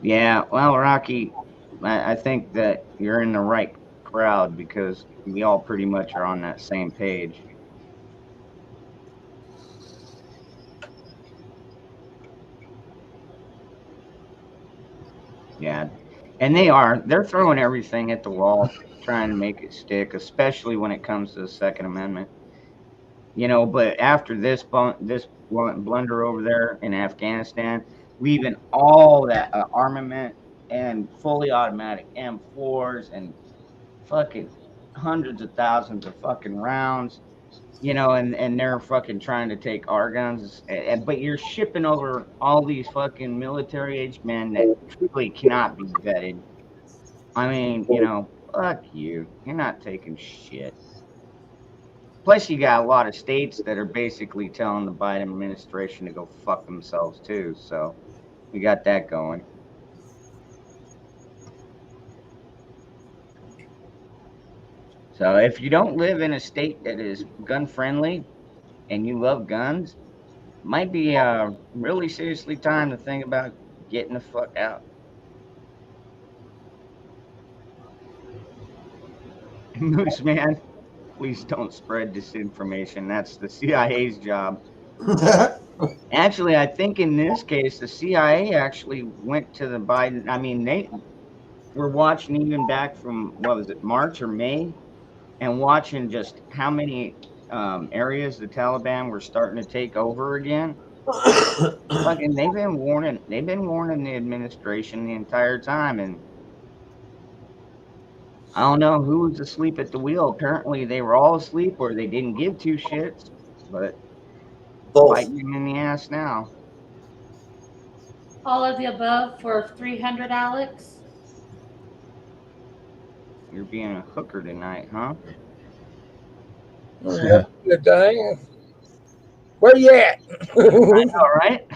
Yeah, well, Rocky, I think that you're in the right crowd because we all pretty much are on that same page. Yeah, and they're throwing everything at the wall, trying to make it stick, especially when it comes to the Second Amendment. But after this blunder over there in Afghanistan, leaving all that armament and fully automatic M4s and fucking hundreds of thousands of fucking rounds, and they're fucking trying to take our guns, but you're shipping over all these fucking military-aged men that truly cannot be vetted. I mean, fuck you. You're not taking shit. Plus, you got a lot of states that are basically telling the Biden administration to go fuck themselves too. So we got that going. So if you don't live in a state that is gun friendly and you love guns, might be really seriously time to think about getting the fuck out. Moose man, please don't spread disinformation. That's the CIA's job. Actually, I think in this case, the CIA actually went to the Biden. I mean, they were watching even back from, what was it, March or May, and watching just how many areas the Taliban were starting to take over again. Fucking, they've been warning the administration the entire time, and I don't know who was asleep at the wheel. Apparently, they were all asleep, or they didn't give two shits. But biting them in the ass now. All of the above for 300, Alex. You're being a hooker tonight, huh? Yeah. Good thing. Where you at? I know, right?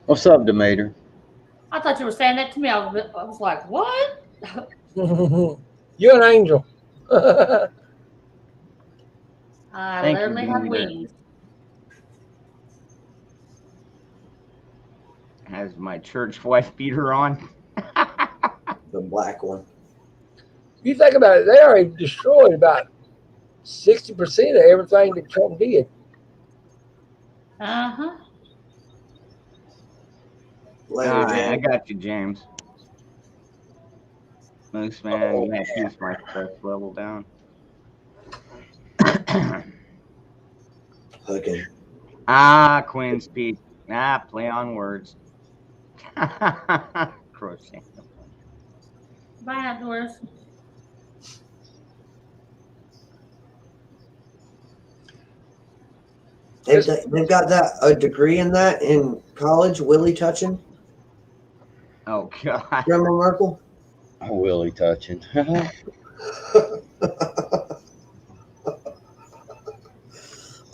What's up, Demeter? I thought you were saying that to me. I was like, what? You're an angel. I Thank you, literally have Demeter. wings. Has my church wife beater on? The black one. You think about it, they already destroyed about 60% of everything that Trump did. Uh-huh. Later, All right, I James. got you, James. Moose man, you have to keep my stress level down. Hooking. Quinn's Pete. Play on words. Crochet. Bye, outdoors. They've got a degree in that in college, Willie touching. Oh God. Grandma Merkel. Oh, Willie touching.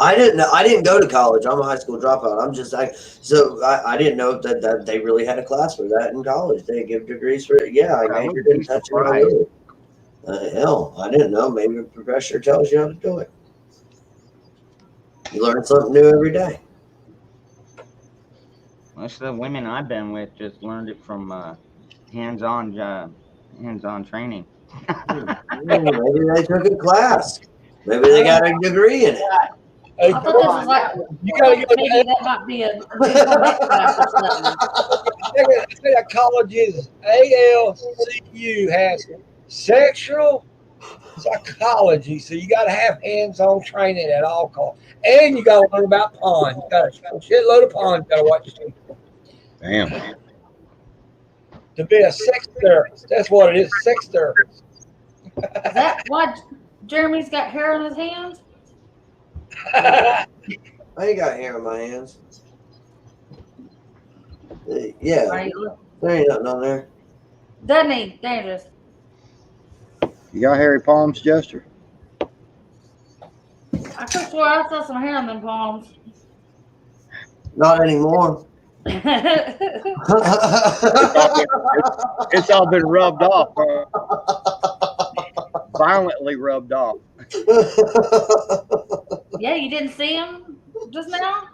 I didn't go to college. I'm a high school dropout. I didn't know that they really had a class for that in college. They give degrees for it. Yeah, I majored in touching my Willie. Hell, I didn't know. Maybe a professor tells you how to do it. You learn something new every day. Most of the women I've been with just learned it from hands-on training. Maybe they took a class. Maybe they got a degree in it. Hey, I thought this was like, you gotta go maybe to that might be a class or something. colleges. ALCU has sexual psychology, so you got to have hands-on training at all costs, and you got to learn about ponds. You got a shitload of ponds. You got to watch too. Damn. To be a sex therapist, that's what it is. Sex therapist. Is that why Jeremy's got hair on his hands? I ain't got hair on my hands. Yeah, Are you- there ain't nothing on there. Doesn't he? Dangerous. You got hairy palms, Jester? I could swear I saw some hair on them palms. Not anymore. It's all been rubbed off, bro. Violently rubbed off. Yeah, you didn't see him just now?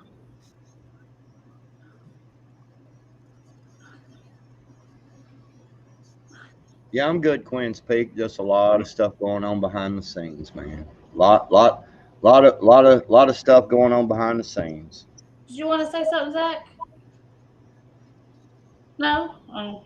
Yeah, I'm good, Quinn's Peak. Just a lot of stuff going on behind the scenes, man. Lot of stuff going on behind the scenes. Did you want to say something, Zach? No? Oh.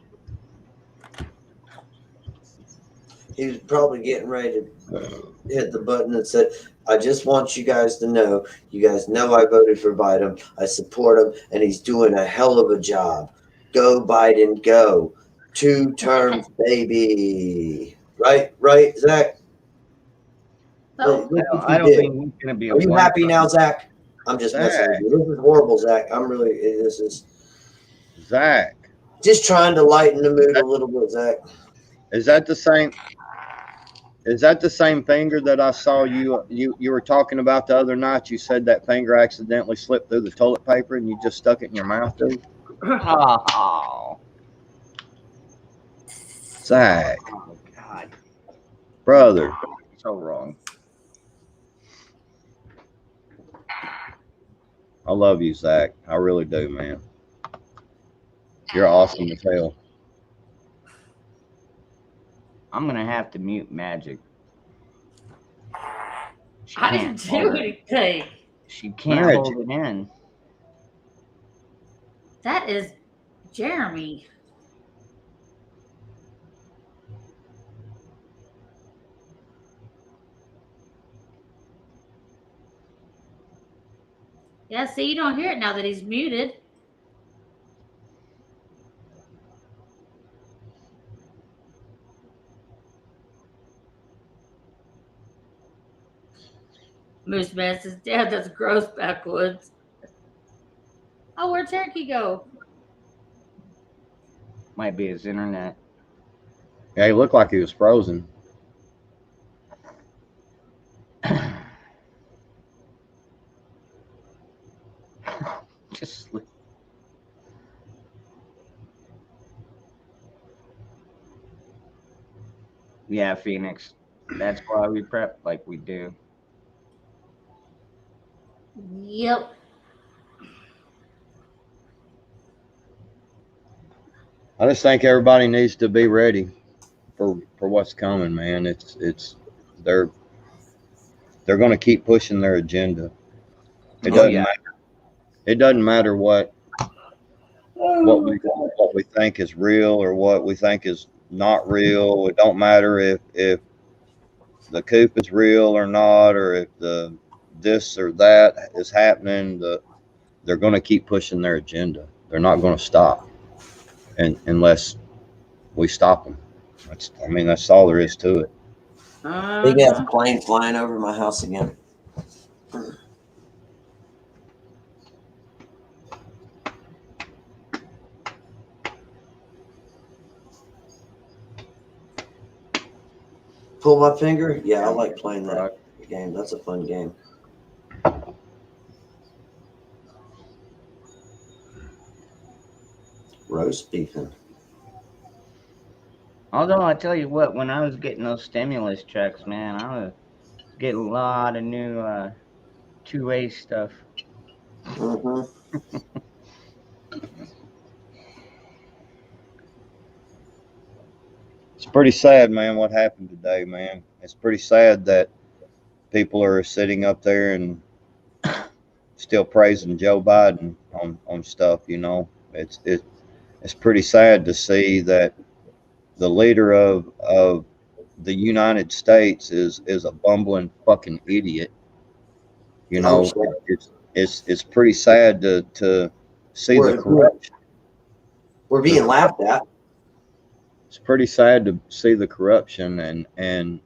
He was probably getting ready to hit the button and said, I just want you guys to know, you guys know I voted for Biden. I support him, and he's doing a hell of a job. Go, Biden, go. 2 terms, baby. Right, Zach? So, I don't think he's going to be. Are you happy now, Zach? I'm just messing with you. This is horrible, Zach. This is Zach, just trying to lighten the mood a little bit, Zach. is that the same? Is that the same finger that I saw you were talking about the other night? You said that finger accidentally slipped through the toilet paper and you just stuck it in your mouth, dude. Oh, Zach, oh God, brother. so wrong. I love you, Zach. I really do, man. You're awesome as hell. I'm gonna have to mute Magic. She I didn't can't do hold it. anything. She can't Magic. hold it in. That is Jeremy. Yeah, see, you don't hear it now that he's muted. Moose Man says, Dad, that's gross backwoods. Oh, where'd Cherokee go? Might be his internet. Yeah, he looked like he was frozen. Just yeah, Phoenix. That's why we prep like we do. Yep. I just think everybody needs to be ready for what's coming, man. It's they're going to keep pushing their agenda. It doesn't matter. It doesn't matter what we think is real or what we think is not real. It don't matter if the coup is real or not, or if the this or that is happening. They're going to keep pushing their agenda. They're not going to stop, unless we stop them. That's all there is to it. Big ass plane flying over my house again. Pull my finger? Yeah, I like playing that game. That's a fun game. Roast beefing. Although I tell you what, when I was getting those stimulus checks, man, I was getting a lot of new 2A stuff. Mm-hmm. It's pretty sad, man, what happened today, man. It's pretty sad that people are sitting up there and still praising Joe Biden on stuff, you know. It's pretty sad to see that the leader of the United States is a bumbling fucking idiot. You know, it's pretty sad to see the corruption. We're being laughed at. It's pretty sad to see the corruption and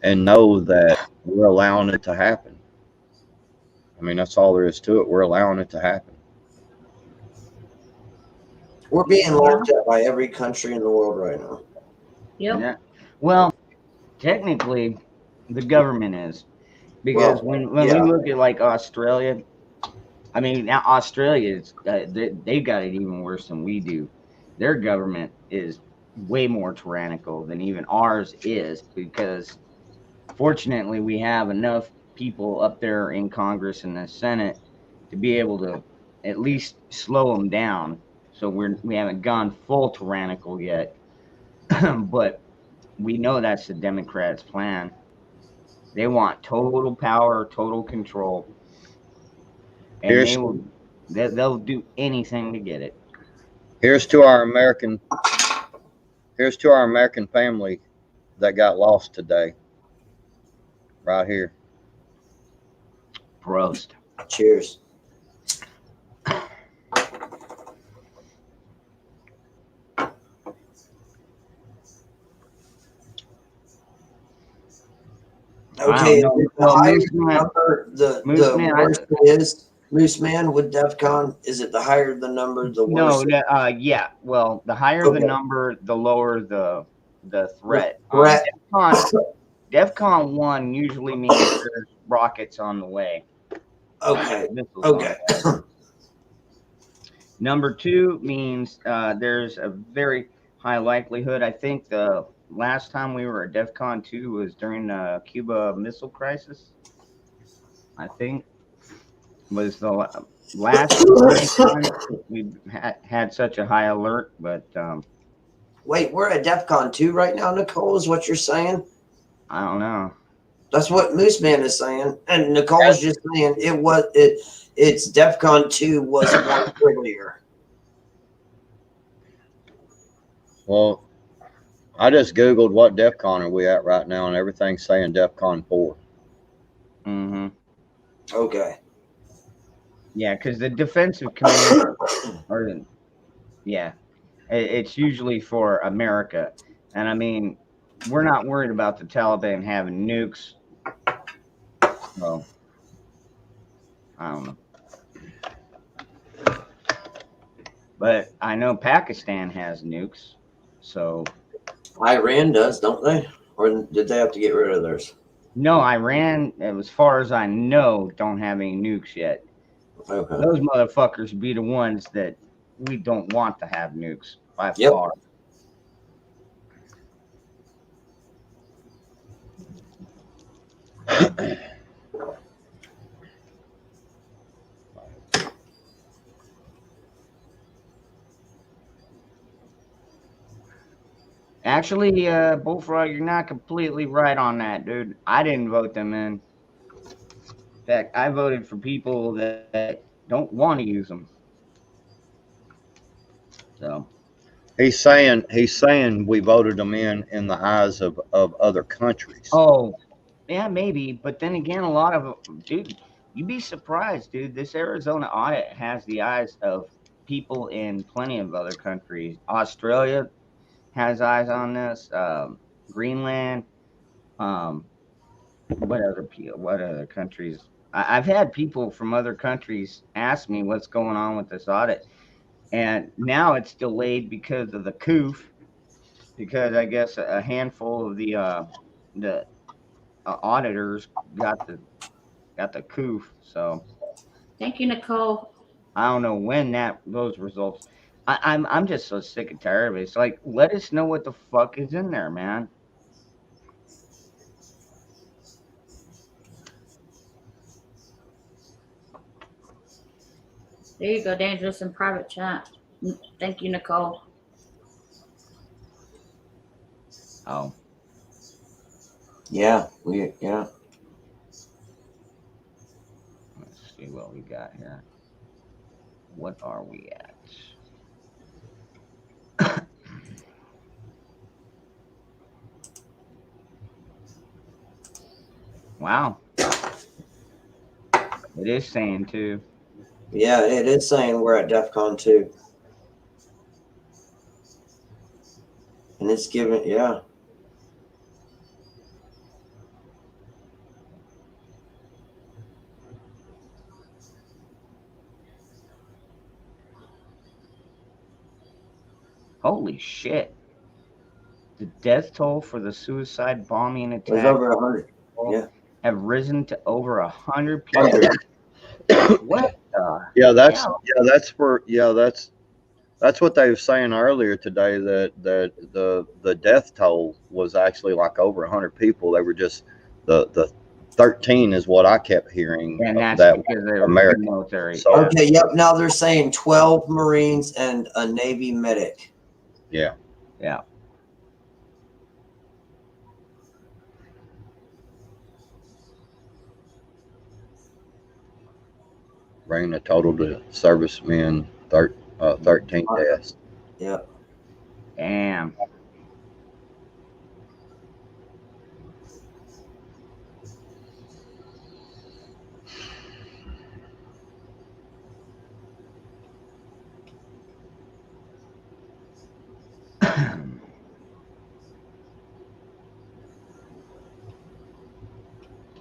know that we're allowing it to happen. I mean, that's all there is to it. We're allowing it to happen. We're being laughed at by every country in the world right now. Yep. Yeah. Well, technically, the government is, because Well, when we yeah. look at like Australia, I mean, now Australia is they've got it even worse than we do. Their government is way more tyrannical than even ours is, because fortunately we have enough people up there in Congress and the Senate to be able to at least slow them down. So we haven't gone full tyrannical yet, but we know that's the Democrats' plan. They want total power, total control, and Here's they'll do anything to get it. here's to our American here's to our American family that got lost today. Right here. Prost. Cheers. Okay, No, the well, higher Moose Man, number, the Man, worse it is. Moose Man with DEF CON, is it the higher the number, the worse? yeah. Well, the higher the Okay. number, the lower the threat. Threat. DEFCON 1 usually means there's rockets on the way. Okay. Missiles on Okay. the way. Number 2 means there's a very high likelihood. I think the last time we were at DEFCON 2 was during the Cuba Missile Crisis. I think was the last time we had such a high alert. But Wait, we're at DEF CON 2 right now, Nicole, is what you're saying? I don't know. That's what Moose Man is saying. And Nicole's just saying it's DEF CON 2 was more earlier. Well, I just Googled what DEF CON are we at right now, and everything's saying DEF CON 4. Mm-hmm. Okay. Yeah, because the defensive command, it's usually for America. And I mean, we're not worried about the Taliban having nukes. Well, I don't know. But I know Pakistan has nukes. So. Iran does, don't they? Or did they have to get rid of theirs? No, Iran, as far as I know, don't have any nukes yet. Okay. Those motherfuckers be the ones that we don't want to have nukes by Yep. far. Actually, Bullfrog, you're not completely right on that, dude. I didn't vote them in. In fact, I voted for people that don't want to use them. So He's saying we voted them in the eyes of other countries. oh, yeah, maybe. But then again, a lot of dude, you'd be surprised, dude. This Arizona audit has the eyes of people in plenty of other countries. Australia has eyes on this. Greenland. What other countries? I've had people from other countries ask me what's going on with this audit, and now it's delayed because of the COOF. Because I guess a handful of the auditors got the COOF. So Thank you, Nicole. I don't know when those results. I'm just so sick and tired of it. It's like, let us know what the fuck is in there, man. There you go, Dangerous in private chat. Thank you, Nicole. Oh. Yeah. Let's see what we got here. What are we at? Wow. It is saying too. Yeah, it is saying we're at DEF CON 2. And it's giving, yeah. Holy shit. The death toll for the suicide bombing It was attack over 100. Yeah. have risen to over 100 people. What the hell? That's what they were saying earlier today, that the death toll was actually like over 100 people. They were just the 13 is what I kept hearing. And that's that because they're American. military. So- yeah. Okay, yep. Now they're saying 12 Marines and a Navy medic. Yeah. Yeah. Bringing the total to servicemen 13 deaths. Yep. Damn.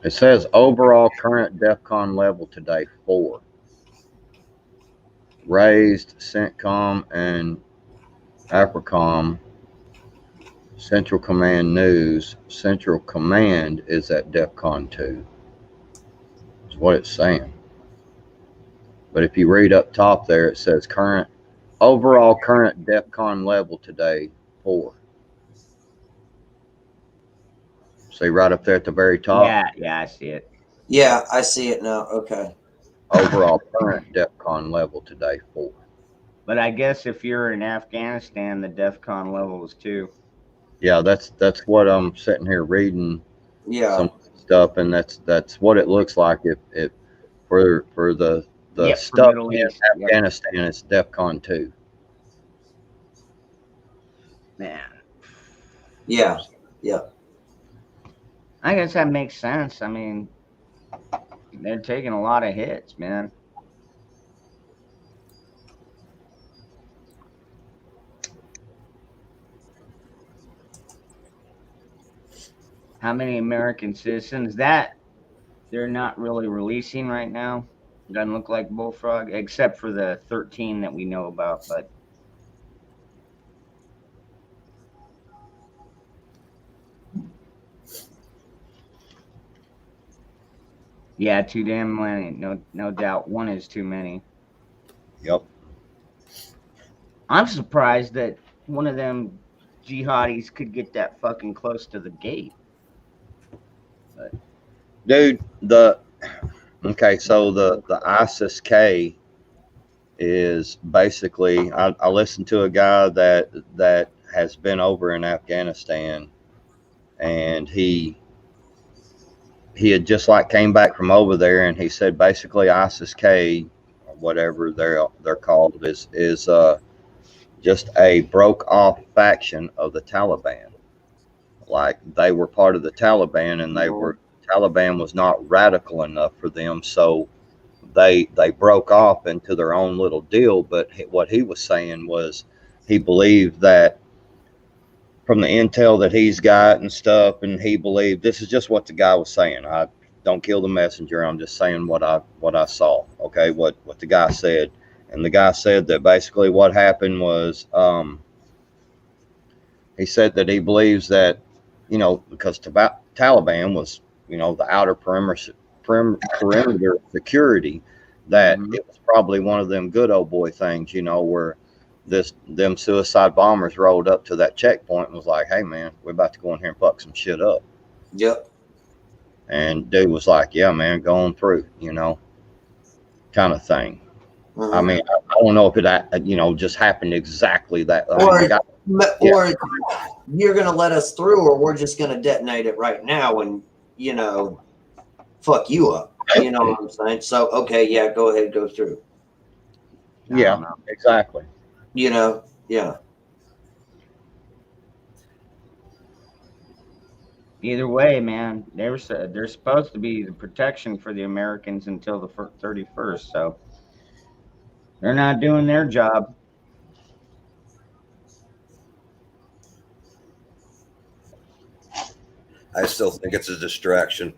It says overall current DEFCON level today 4. Raised CENTCOM and AFRICOM. Central Command News. Central Command is at DEFCON 2. That's what it's saying. But if you read up top there, it says overall current DEFCON level today 4. See right up there at the very top. Yeah, I see it. Yeah, I see it now. Okay. Overall current DEFCON level today 4. But I guess if you're in Afghanistan, the DEFCON level is 2. Yeah, that's what I'm sitting here reading. Yeah. Some stuff, and that's what it looks like. If for the Yep, for stuff Middle in East, yep. Afghanistan, it's DEFCON 2. Man. Yeah. Yeah. I guess that makes sense. I mean, they're taking a lot of hits, man. How many American citizens that they're not really releasing right now? Doesn't look like Bullfrog, except for the 13 that we know about, but yeah, too damn many. No doubt. One is too many. Yep. I'm surprised that one of them jihadis could get that fucking close to the gate. Dude, so the ISIS-K is basically, I listened to a guy that has been over in Afghanistan, and he had just like came back from over there, and he said basically ISIS-K, or whatever they're called, is just a broke off faction of the Taliban. Like they were part of the Taliban, and Taliban was not radical enough for them, so they broke off into their own little deal. But what he was saying was he believed that from the intel that he's got and stuff, and he believed, this is just what the guy was saying. I don't kill the messenger. I'm just saying what I saw. Okay, what the guy said, and the guy said that basically what happened was he said that he believes that, because Taliban was, the outer perimeter security, that it was probably one of them good old boy things, where them suicide bombers rolled up to that checkpoint and was like, hey man, we're about to go in here and fuck some shit up. Yep. And dude was like, yeah man, going through, kind of thing. Mm-hmm. I mean, I don't know if it just happened exactly that. Or you're gonna let us through, or we're just gonna detonate it right now and fuck you up. You know what I'm saying? So okay, yeah, go ahead, go through. Yeah, exactly. Yeah. Either way, man, they're supposed to be the protection for the Americans until the 31st, so they're not doing their job. I still think it's a distraction.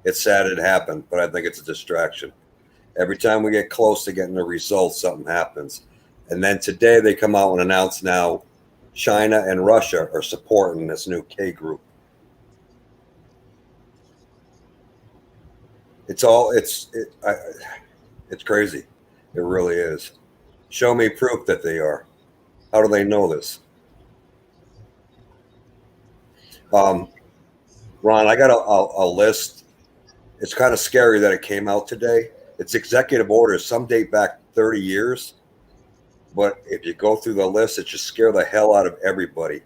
It's sad it happened, but I think it's a distraction. Every time we get close to getting the results, something happens. And then today they come out and announce now China and Russia are supporting this new K group. It's crazy. It really is. Show me proof that they are. How do they know this? Ron, I got a list. It's kind of scary that it came out today. It's executive orders. Some date back 30 years. But if you go through the list, it just scare the hell out of everybody.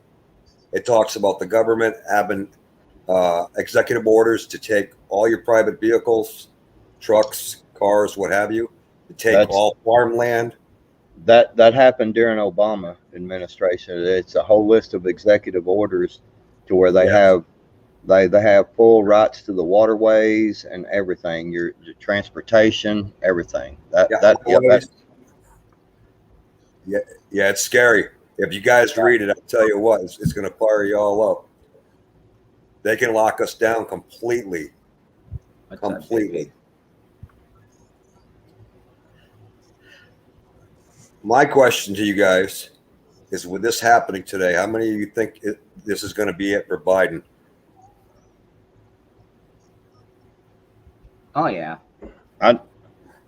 It talks about the government having executive orders to take all your private vehicles, trucks, cars, what have you, to take all farmland. That happened during Obama administration. It's a whole list of executive orders to where they have full rights to the waterways and everything, your transportation, everything. Yeah, it's scary. If you guys read it, I'll tell you what, it's going to fire you all up. They can lock us down completely. Completely. My question to you guys is, with this happening today, how many of you think this is going to be it for Biden? Oh yeah. I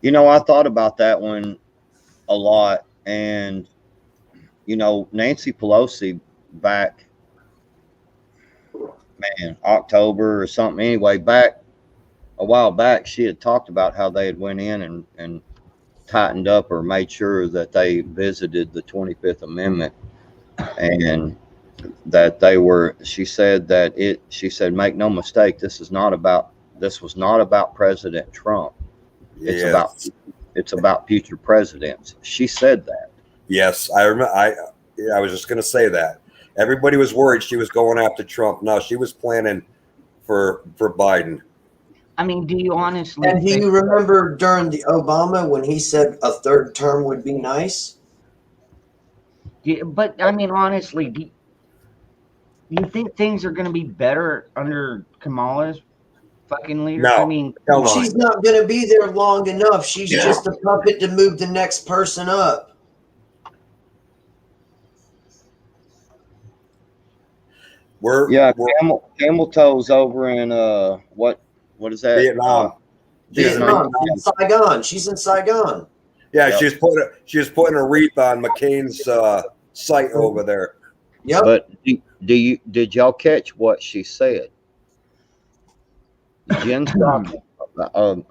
thought about that one a lot, and Nancy Pelosi back, October or something. Anyway, back a while back, she had talked about how they had went in and tightened up or made sure that they visited the 25th Amendment, and that she said, make no mistake, this was not about President Trump. It's about future presidents. She said that. Yes, I remember. I was just going to say that. Everybody was worried she was going after Trump. No, she was planning for Biden. I mean, do you honestly? And do you remember during the Obama when he said a third term would be nice? But I mean, honestly, do you think things are going to be better under Kamala's fucking leader? No, I mean, she's not going to be there long enough. She's just a puppet to move the next person up. Camel Toe's over in what is that? Vietnam. Vietnam. She's in Saigon. She's in Saigon. Yeah, yep. She was putting a wreath on McCain's site over there. Yep. But did y'all catch what she said? Jen Psaki.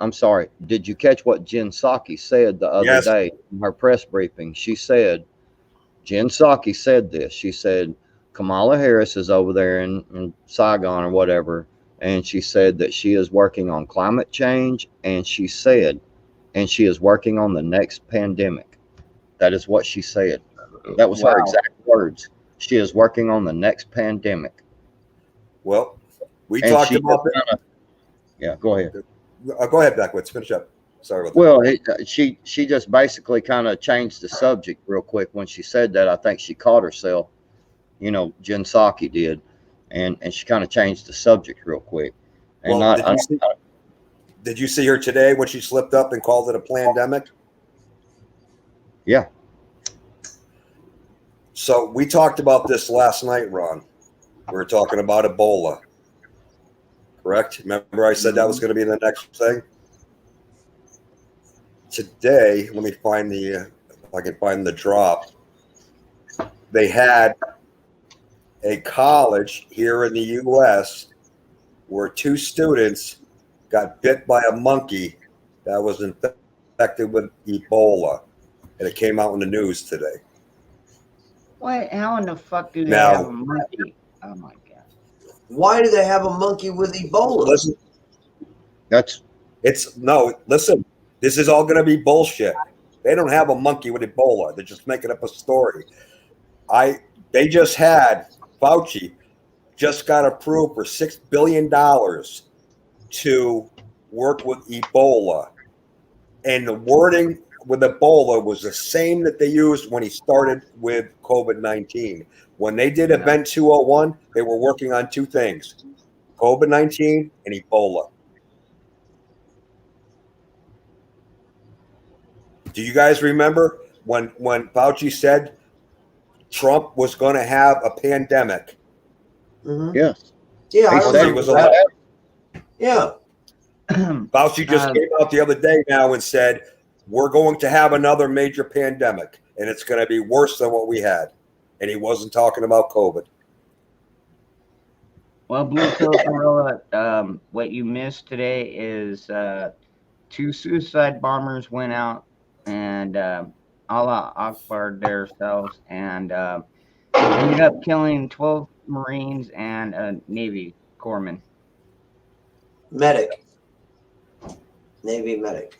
I'm sorry. Did you catch what Jen Psaki said the other day in her press briefing? She said, Jen Psaki said this. She said, Kamala Harris is over there in Saigon or whatever, and she said that she is working on climate change, and she is working on the next pandemic. That is what she said. That was her exact words. She is working on the next pandemic. Well, we talked about that. Yeah, go ahead. Go ahead, Backwoods. Finish up. Sorry about that. Well, she just basically kind of changed the subject real quick when she said that. I think she caught herself. Jen Psaki did, and she kind of changed the subject real quick. And did you see her today when she slipped up and called it a pandemic? Yeah. So we talked about this last night, Ron. We were talking about Ebola. Correct? Remember I said that was going to be the next thing? Today, let me find if I can find the drop. They had a college here in the U.S. where 2 students got bit by a monkey that was infected with Ebola, and it came out in the news today. What? How in the fuck do they have a monkey? Oh my god! Why do they have a monkey with Ebola? Listen, listen. This is all going to be bullshit. They don't have a monkey with Ebola. They're just making up a story. They just had Fauci just got approved for $6 billion to work with Ebola. And the wording with Ebola was the same that they used when he started with COVID-19. When they did Event 201, they were working on 2 things, COVID-19 and Ebola. Do you guys remember when Fauci said Trump was going to have a pandemic. Mhm. Yes. Yeah, I He said He remember was that. allowed. Yeah. Fauci just came out the other day now and said, we're going to have another major pandemic, and it's going to be worse than what we had. And he wasn't talking about COVID. Well, Blue Pill Gorilla, what you missed today is 2 suicide bombers went out and Allah Akbar themselves and ended up killing 12 Marines and a Navy corpsman. Medic. Navy medic.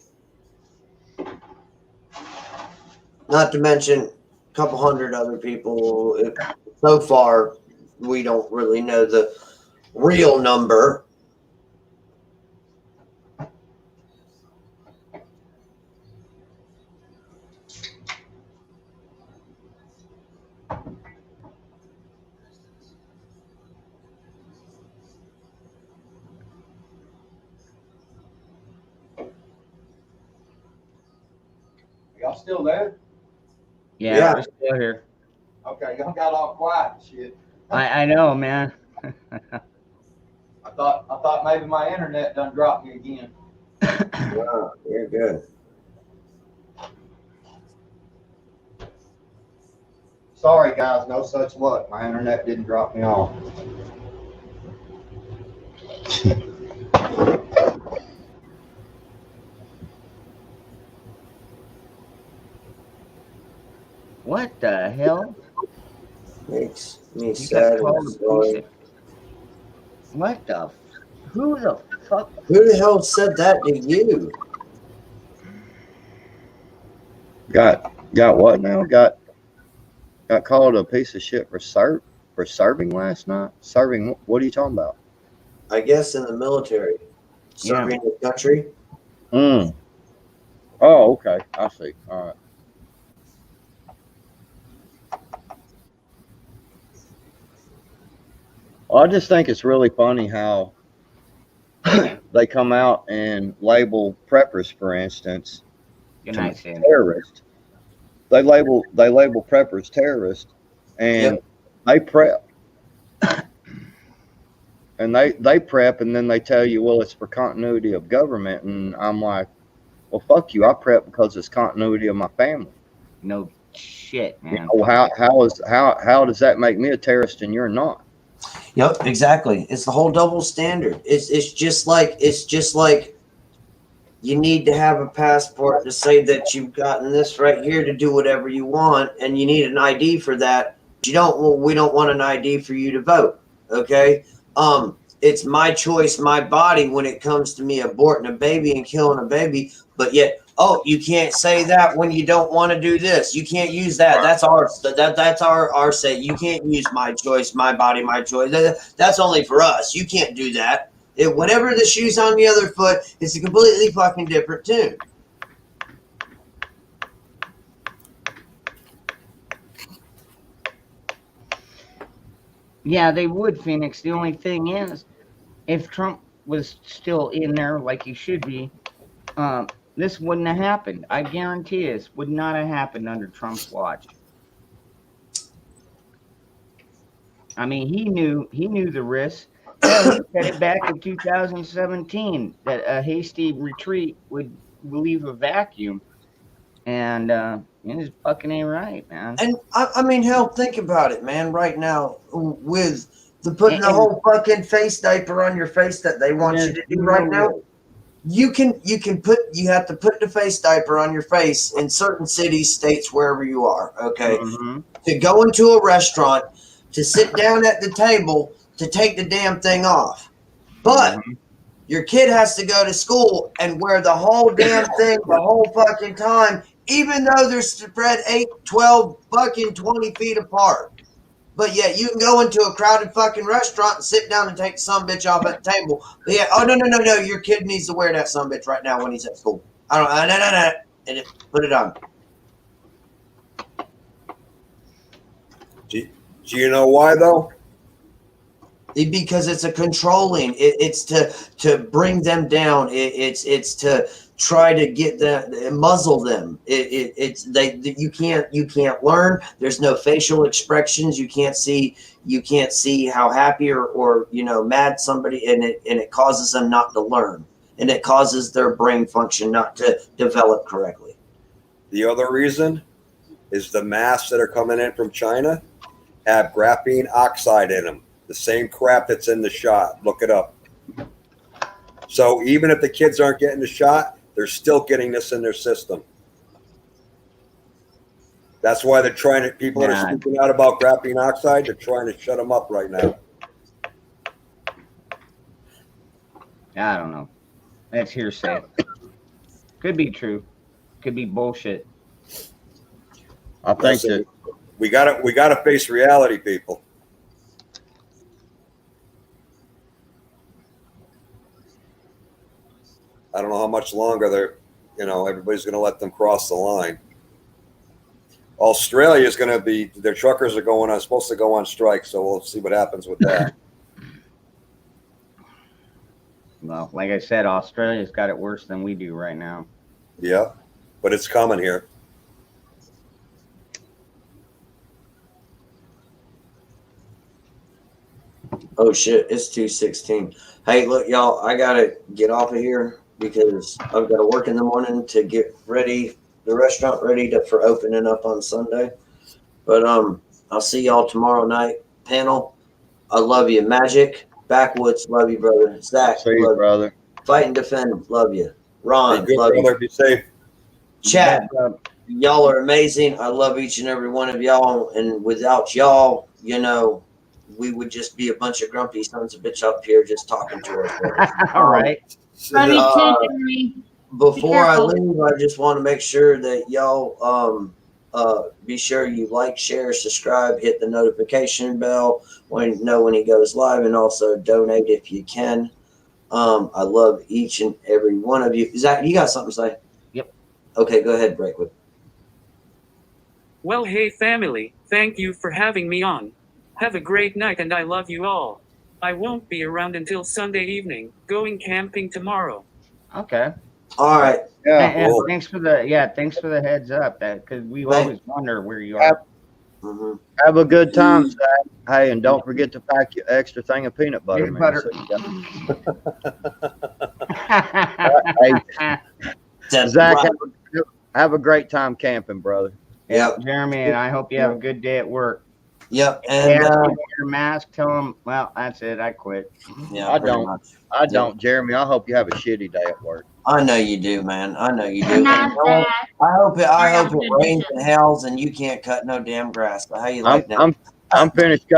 Not to mention a couple hundred other people. So far, we don't really know the real number. Y'all still there? Yeah, Yeah. we're still here. Okay, y'all got all quiet and shit. I know, man. I thought maybe my internet done dropped me again. Wow, you're good. Sorry guys, no such luck. My internet didn't drop me off. What the hell? Makes me You got sad. called and a sorry. piece of- What the? Who the fuck? Who the hell said that to you? Got what now? Got called a piece of shit for serving last night. Serving? What are you talking about? I guess in the military, serving the country. Oh, okay. I see. All right. Well, I just think it's really funny how they come out and label preppers, for instance, Good night, Sam. terrorists. They label preppers terrorists, and Yep. they prep, and they prep, and then they tell you, well, it's for continuity of government, and I'm like, well, fuck you. I prep because it's continuity of my family. No shit, You man. know, how does that make me a terrorist and you're not? Yep, exactly. It's the whole double standard. It's just like you need to have a passport to say that you've gotten this right here to do whatever you want, and you need an ID for that. You don't. Well, we don't want an ID for you to vote. Okay. It's my choice, my body when it comes to me aborting a baby and killing a baby. But yet, oh, you can't say that when you don't want to do this. You can't use that. That's our say. You can't use my choice, my body, my choice. That's only for us. You can't do that. Whatever the shoe's on the other foot, it's a completely fucking different tune. Yeah, they would, Phoenix. The only thing is, if Trump was still in there like he should be, this wouldn't have happened. I guarantee this would not have happened under Trump's watch. I mean, he knew the risks. Yeah, he said it back in 2017 that a hasty retreat would leave a vacuum, and it just fucking ain't right, man. And I mean, hell, think about it, man. Right now, with the putting the whole fucking face diaper on your face that they want you to do right now, you have to put the face diaper on your face in certain cities, states, wherever you are. Okay, to go into a restaurant, to sit down at the table, to take the damn thing off, but your kid has to go to school and wear the whole damn thing the whole fucking time, even though they're spread 8, 12, fucking 20 feet apart. But yet you can go into a crowded fucking restaurant and sit down and take the sumbitch off at the table. But yeah, oh no, your kid needs to wear that sumbitch right now when he's at school. I don't no. And put it on. Do you know why though? Because it's a controlling. It's to bring them down. It's to try to get them, muzzle them. You can't learn. There's no facial expressions. You can't see how happy or mad somebody, and it causes them not to learn, and it causes their brain function not to develop correctly. The other reason is the masks that are coming in from China have graphene oxide in them, the same crap that's in the shot. Look it up. So even if the kids aren't getting the shot, they're still getting this in their system. That's why they're trying to, people that are speaking out about graphene oxide, they're trying to shut them up right now. I don't know. That's hearsay. Could be true. Could be bullshit. I think that We gotta face reality, people. I don't know how much longer everybody's going to let them cross the line. Australia is going to be, their truckers are supposed to go on strike, so we'll see what happens with that. Well, like I said, Australia's got it worse than we do right now. Yeah, but it's coming here. Oh shit, it's 2:16. Hey, look, y'all, I gotta get off of here because I've got to work in the morning to get ready, the restaurant ready for opening up on Sunday. But I'll see y'all tomorrow night. Panel, I love you. Magic, Backwoods, love you, brother. Zach, see you, brother. Fight and Defend, love you. Ron, Be good, love brother. you. Be safe. Chad, y'all are amazing. I love each and every one of y'all. And without y'all, we would just be a bunch of grumpy sons of bitch up here just talking to us. All right. Love you too, Jeremy. Before I leave, I just want to make sure that y'all be sure you like, share, subscribe, hit the notification bell when he goes live, and also donate if you can. I love each and every one of you. Zach, you got something to say? Yep. Okay, go ahead, Breakwood. Well, hey family, thank you for having me on. Have a great night and I love you all. I won't be around until Sunday evening, going camping tomorrow. Okay. All right. Yeah. And thanks for the heads up, because we always wonder where you are. Mm-hmm. Have a good time, Zach. Hey, and don't forget to pack your extra thing of peanut butter, Peanut man. butter. Hey, Zach, have a great time camping, brother. Yep. Jeremy, and I hope you have a good day at work. Yep. And And wear your mask. Tell them, well, that's it. I quit. yeah, I pretty don't. much. I don't, Jeremy. I hope you have a shitty day at work. I know you do, man. I know you do. Good night, Zach. I hope it rains and hells and you can't cut no damn grass. But how you like that? I'm finished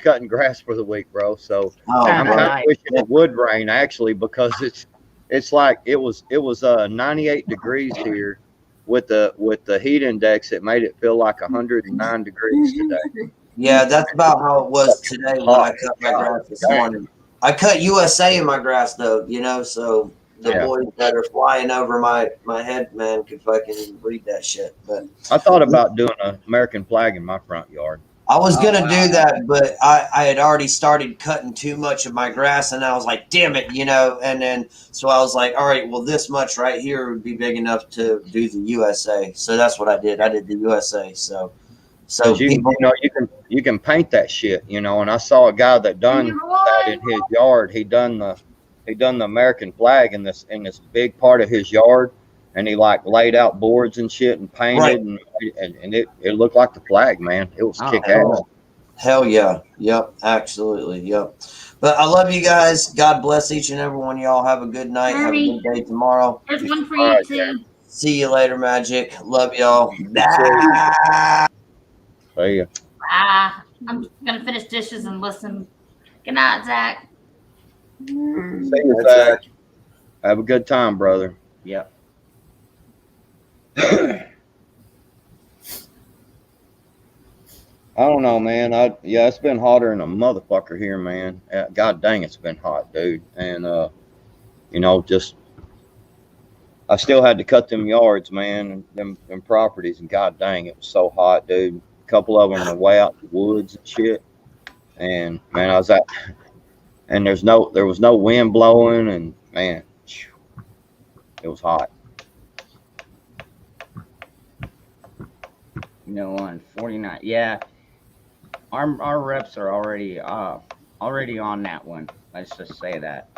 cutting grass for the week, bro. So Oh, I'm bro. kind of wishing it would rain actually, because it's like it was 98 degrees here with the heat index. It made it feel like 109 degrees today. Yeah, that's about how it was today when I cut my grass this morning. I cut USA in my grass though, so the boys that are flying over my head, man, could fucking read that shit. But I thought about doing an American flag in my front yard. I was gonna do that, but I had already started cutting too much of my grass, and I was like, damn it, And then so I was like, all right, well, this much right here would be big enough to do the USA. So that's what I did. I did the USA. So you can paint that shit, and I saw a guy that done that in his yard. He done the American flag in this big part of his yard, and he like laid out boards and shit and painted, and it looked like the flag, man. It was kick ass. Hell yeah. Yep. Absolutely. Yep. But I love you guys. God bless each and every one of y'all. Have a good night. Have a good day tomorrow. There's one for you too. See you later, Magic. Love y'all. Bye. See ya. I'm gonna finish dishes and listen. Good night, Zach. See you, Zach. Have a good time, brother. Yep. I don't know, man. It's been hotter than a motherfucker here, man. God dang, it's been hot, dude. And just I still had to cut them yards, man, and them properties, and god dang, it was so hot, dude. A couple of them are way out in the woods and shit. And man, I was out, and there was no wind blowing, and man, It was hot. No, on 49. Yeah, our reps are already on that one. Let's just say that.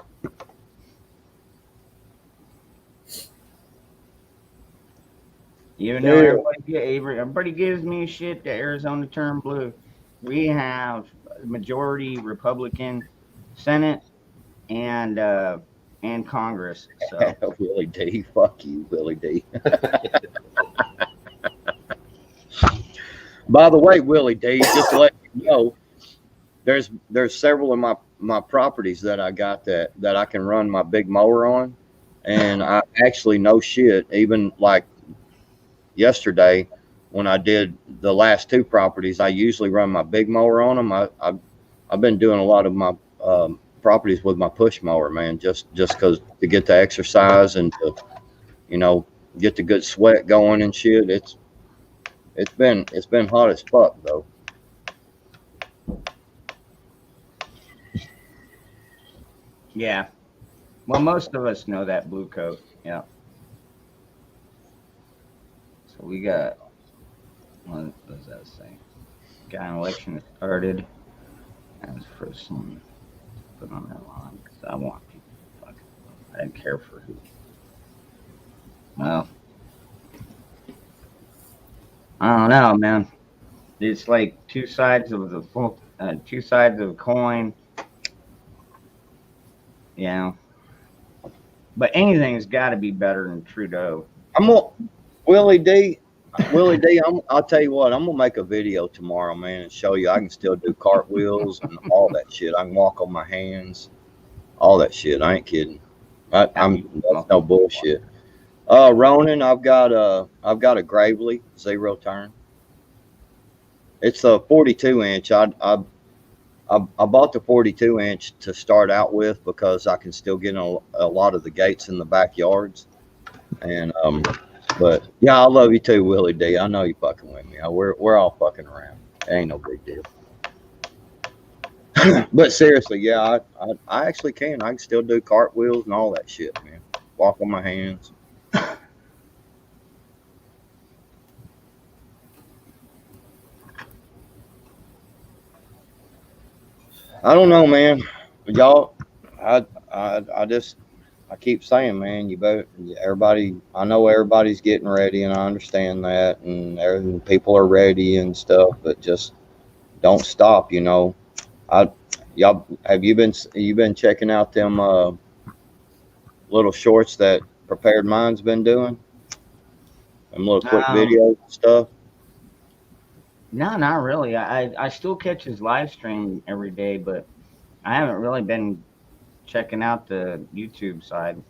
Even though everybody gives me shit that Arizona turned blue, we have majority Republican Senate and Congress. So Willie D, fuck you, Willie D. By the way, Willie D, just to let you know, there's several of my properties that I got that I can run my big mower on, and I actually, no shit, even like yesterday when I did the last two properties, I usually run my big mower on them. I've been doing a lot of my properties with my push mower, man, just because to get the exercise and to, you know, get the good sweat going and shit. It's been hot as fuck though. yeah, well, most of us know that blue coat. Yeah. So we got, what does that say? Got an election that started. That was the first one put on that line because I want people to fucking vote. I didn't care for who. Well, I don't know, man. It's like two sides of the coin. You know. But anything's got to be better than Trudeau. Willie D, I'll tell you what, I'm gonna make a video tomorrow, man, and show you I can still do cartwheels and all that shit. I can walk on my hands, all that shit. I ain't kidding. That's no bullshit. Ronan, I've got a Gravely 0 turn. It's a 42 inch. I bought the 42 inch to start out with because I can still get in a lot of the gates in the backyards. And but yeah, I love you too, Willie D. I know you fucking with me. We're all fucking around. It ain't no big deal. But seriously, yeah, I actually can. I can still do cartwheels and all that shit, man. Walk on my hands. I don't know, man. Y'all, I keep saying, man, everybody, I know everybody's getting ready and I understand that and people are ready and stuff, but just don't stop, you know. Y'all, have you been checking out them little shorts that Prepared Mind's been doing? Them little quick videos and stuff? No, not really. I still catch his live stream every day, but I haven't really been checking out the YouTube side.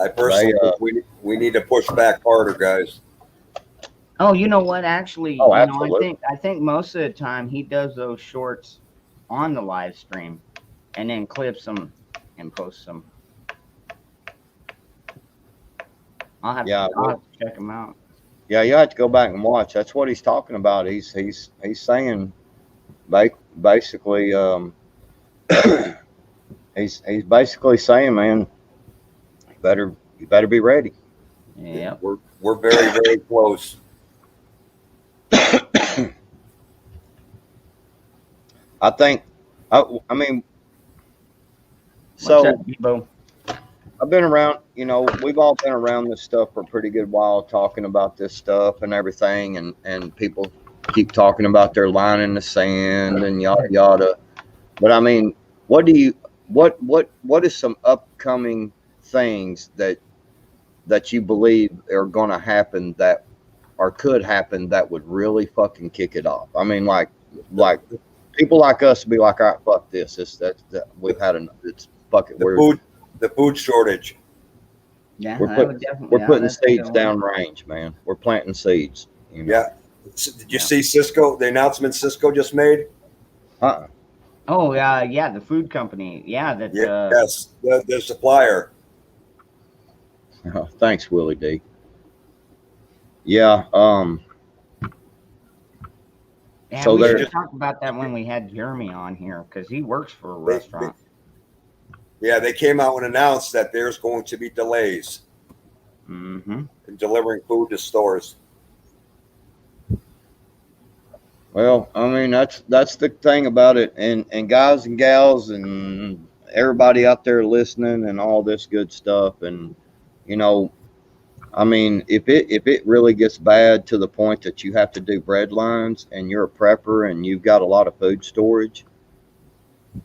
I personally think we need to push back harder, guys. Oh, you know what? Actually, absolutely. I think most of the time he does those shorts on the live stream, and then clips them and posts them. I'll have to check him out. Yeah, you have to go back and watch. That's what he's talking about. He's saying basically he's basically saying, man, you better be ready. Yeah, we're very, very close. I think I mean, so what's up, Debo? I've been around, you know, we've all been around this stuff for a pretty good while, talking about this stuff and everything, and people keep talking about their line in the sand and yada yada. But I mean, what is some upcoming things that you believe are going to happen that or could happen that would really fucking kick it off? I mean, like people like us be like, all right, fuck this. We've had enough. It's fuck it. The food shortage. Yeah, we're putting seeds down range, man. We're planting seeds. You know? Yeah. Did you see Cisco? The announcement Cisco just made? Oh yeah, the food company. Yeah, that. Yes, the supplier. Oh, thanks, Willie D. Yeah. So we should talk about that when we had Jeremy on here because he works for a restaurant. Yeah, they came out and announced that there's going to be delays Mm-hmm. in delivering food to stores. Well, I mean, that's the thing about it, and guys and gals and everybody out there listening and all this good stuff, and you know, I mean, if it really gets bad to the point that you have to do bread lines and you're a prepper and you've got a lot of food storage,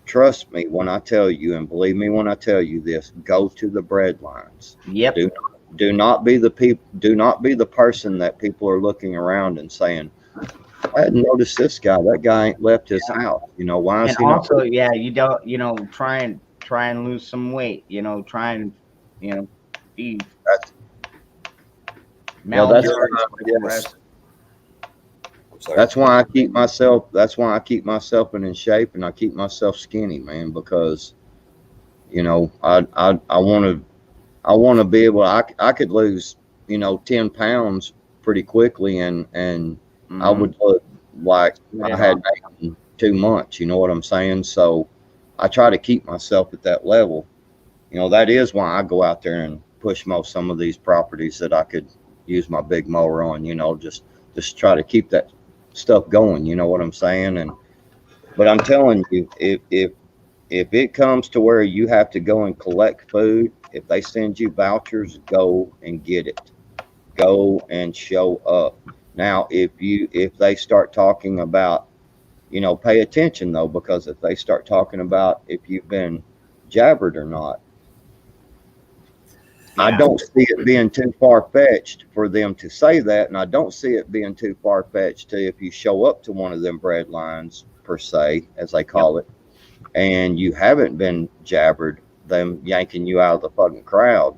trust me when I tell you, and believe me when I tell you this, go to the bread lines. Yep. Do not be the person that people are looking around and saying, I hadn't noticed this guy. That guy ain't left his house. You know, why is And he not? also, yeah, you don't, try and lose some weight. Try and, be That's- Well, that's malnourished like the yes. rest. I'm sorry. That's why I keep myself in shape and I keep myself skinny, man, because I want to be able, I could lose 10 pounds pretty quickly and I Mhm. would look like Yeah. I had eaten too much, you know what I'm saying? So I try to keep myself at that level. That is why I go out there and push mow some of these properties that I could use my big mower on, just try to keep that stuff going, you know what I'm saying? But I'm telling you, if it comes to where you have to go and collect food, if they send you vouchers, go and get it. Go and show up. Now, if they start talking about, pay attention though, because if they start talking about if you've been jabbered or not, I Yeah. don't see it being too far-fetched for them to say that, and I don't see it being too far-fetched to, if you show up to one of them bread lines, per se, as they call it, and you haven't been jabbered, them yanking you out of the fucking crowd,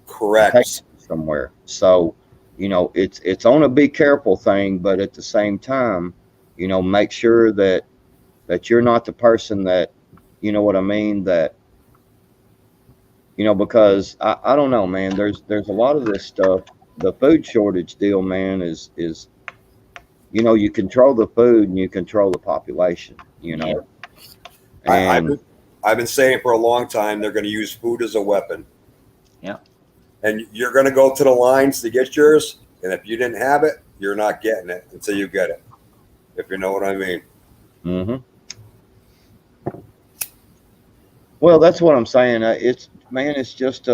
Correct. take you somewhere. So, it's on a be careful thing, but at the same time, make sure that you're not the person that, you know what I mean, that, because I don't know, man, there's a lot of this stuff. The food shortage deal, man, is you control the food and you control the population, Yeah. and I've been saying for a long time they're going to use food as a weapon. Yeah. And you're going to go to the lines to get yours, and if you didn't have it, you're not getting it until you get it. If you know what I mean. mm-hmm. Well, that's what I'm saying. It's just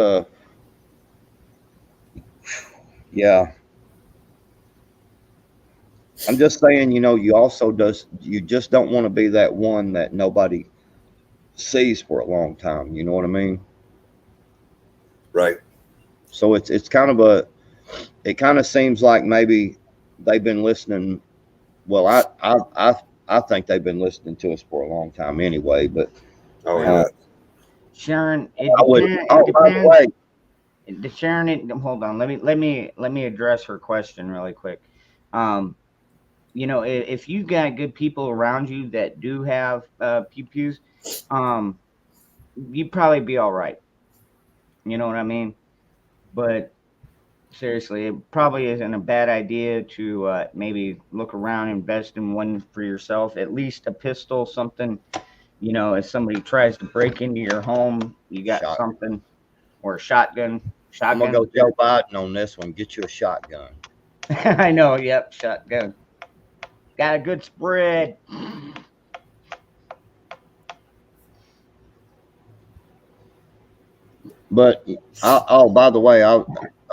yeah. I'm just saying, you just don't want to be that one that nobody sees for a long time. You know what I mean? Right. So it's kind of it kind of seems like maybe they've been listening. Well, I think they've been listening to us for a long time anyway, but Oh yeah. Sharon, it I would. depends. Oh, by the way, Sharon, hold on. Let me address her question really quick. If you got good people around you that do have pew-pews, you'd probably be all right. You know what I mean? But seriously, it probably isn't a bad idea to maybe look around, invest in one for yourself, at least a pistol, something. If somebody tries to break into your home, you got something, or a shotgun. I'm gonna go Joe Biden on this one. Get you a shotgun. I know. Yep, shotgun. Got a good spread. But by the way, a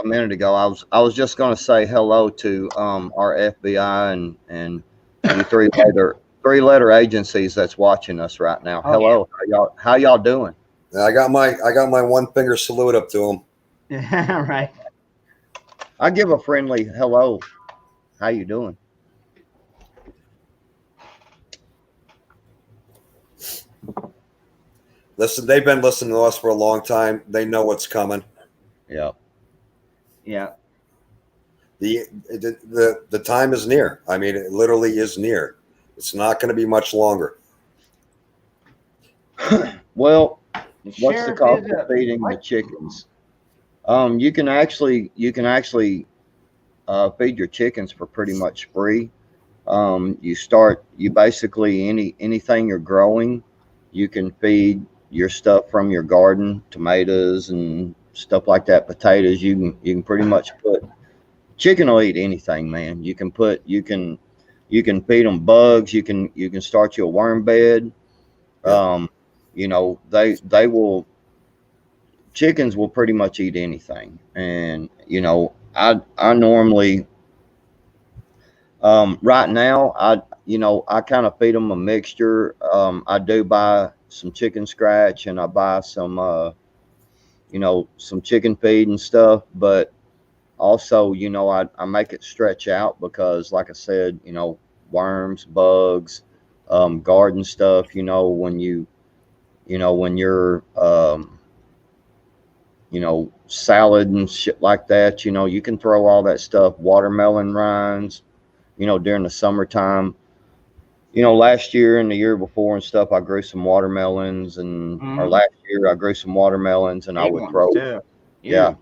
minute ago I was just going to say hello to our FBI and you three letter agencies that's watching us right now. Oh, hello, how y'all doing? I got my one finger salute up to them. Yeah, right. I give a friendly hello. How you doing? Listen, they've been listening to us for a long time. They know what's coming. Yeah. Yeah. The time is near. I mean, it literally is near. It's not going to be much longer. Well, what's the Sheriff cost is of feeding the chickens? You can actually feed your chickens for pretty much free. You basically anything you're growing, you can feed your stuff from your garden, tomatoes and stuff like that, potatoes, you can pretty much put. Chicken will eat anything, man. You can feed them bugs. You can start you a worm bed. You know, they will. Chickens will pretty much eat anything, and you know, I normally right now I kind of feed them a mixture. I do buy some chicken scratch, and I buy some some chicken feed and stuff, but also, you know, I make it stretch out because, like I said, you know, worms, bugs, garden stuff, you know, when you're, you know, salad and shit like that, you know, you can throw all that stuff, watermelon rinds, you know, during the summertime. You know, last year and the year before and stuff, I grew some watermelons, and or last year I grew some watermelons, and I Big would ones, throw, too. yeah.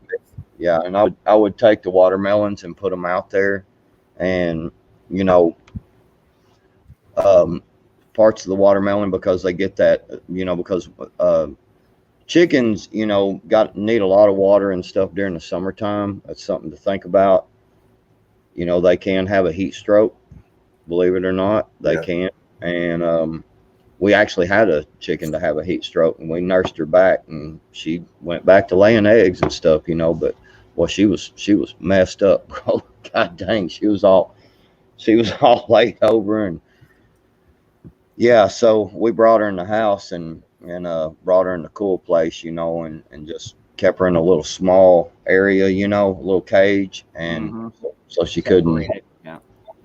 Yeah, and I would take the watermelons and put them out there, and you know, parts of the watermelon, because they get that, you know, because chickens, you know, need a lot of water and stuff during the summertime. That's something to think about. You know, they can have a heat stroke, believe it or not, they can. And we actually had a chicken to have a heat stroke, and we nursed her back, and she went back to laying eggs and stuff, you know, but well, she was messed up, bro. God dang, she was all laid over, and yeah, so we brought her in the house and brought her in the cool place, you know, and just kept her in a little small area, you know, a little cage, and so she couldn't.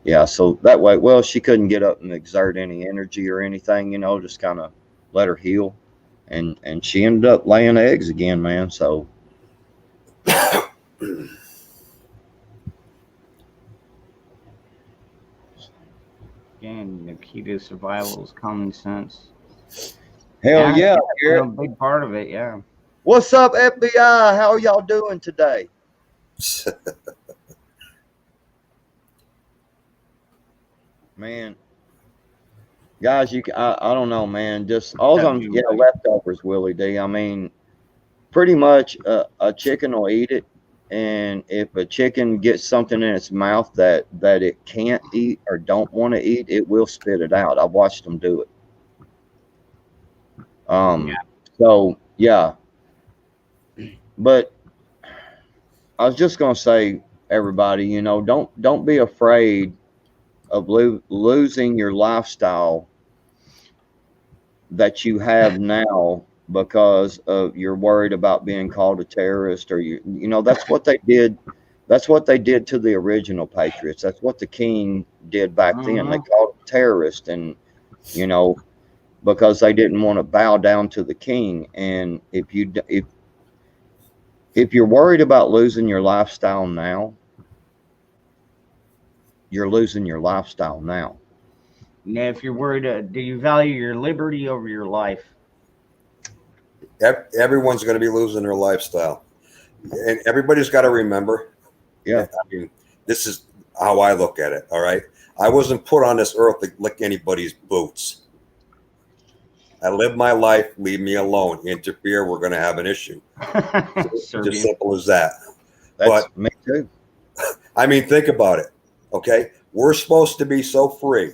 Yeah, so that way, well, she couldn't get up and exert any energy or anything, you know, just kind of let her heal, and she ended up laying eggs again, man. So. Again, the key to survival is common sense. Hell yeah, a big part of it. Yeah. What's up, FBI? How are y'all doing today? Man, guys, I don't know, man. Just all leftovers, Willie D. I mean, pretty much a chicken will eat it, and if a chicken gets something in its mouth that it can't eat or don't want to eat, it will spit it out. I've watched them do it. So yeah, but I was just gonna say, everybody, you know, don't be afraid of losing your lifestyle that you have now because of you're worried about being called a terrorist, or you know, that's what they did. That's what they did to the original patriots. That's what the king did back then. They called them terrorists, and you know, because they didn't want to bow down to the king. And if you're worried about losing your lifestyle now, you're losing your lifestyle now. Now, if you're worried, do you value your liberty over your life? Everyone's going to be losing their lifestyle, and everybody's got to remember. Yeah, I mean, this is how I look at it. All right, I wasn't put on this earth to lick anybody's boots. I live my life. Leave me alone. Interfere, we're going to have an issue. Just simple as that. But me too. I mean, think about it. Okay, we're supposed to be so free,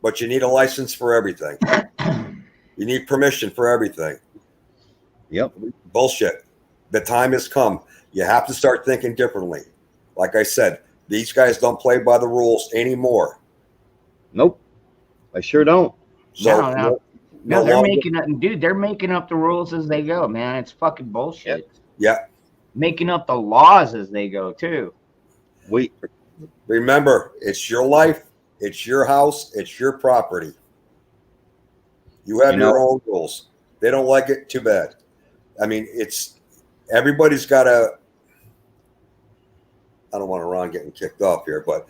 but you need a license for everything. You need permission for everything. Yep. Bullshit. The time has come. You have to start thinking differently. Like I said, these guys don't play by the rules anymore. Nope. They sure don't. So no, they're making up, dude. They're making up the rules as they go, man. It's fucking bullshit. Yeah. Making up the laws as they go too. We remember, it's your life, it's your house, it's your property. You have your own rules. They don't like it, too bad. I mean, everybody's got to. I don't want Ron getting kicked off here, but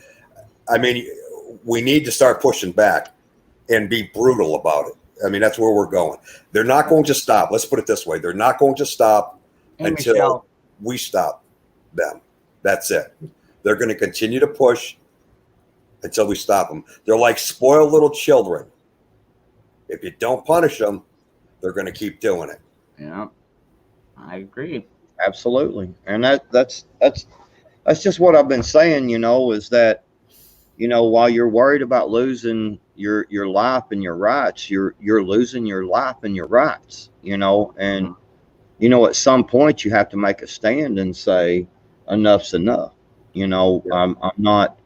I mean, we need to start pushing back and be brutal about it. I mean, that's where we're going. They're not going to stop. Let's put it this way. They're not going to stop until we stop them. That's it. They're going to continue to push until we stop them. They're like spoiled little children. If you don't punish them, they're going to keep doing it. Yeah, I agree. Absolutely. And that's just what I've been saying, is that, while you're worried about losing your life and your rights, you're losing your life and your rights, and at some point you have to make a stand and say enough's enough. I'm not,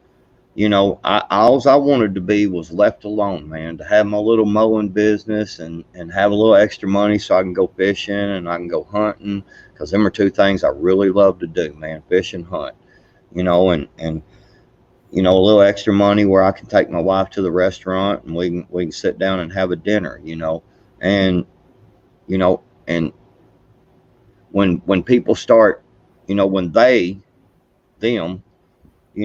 all I wanted to be was left alone, man, to have my little mowing business and have a little extra money so I can go fishing and I can go hunting, because them are two things I really love to do, man, fish and hunt, and a little extra money where I can take my wife to the restaurant and we can sit down and have a dinner, and when people start, when them,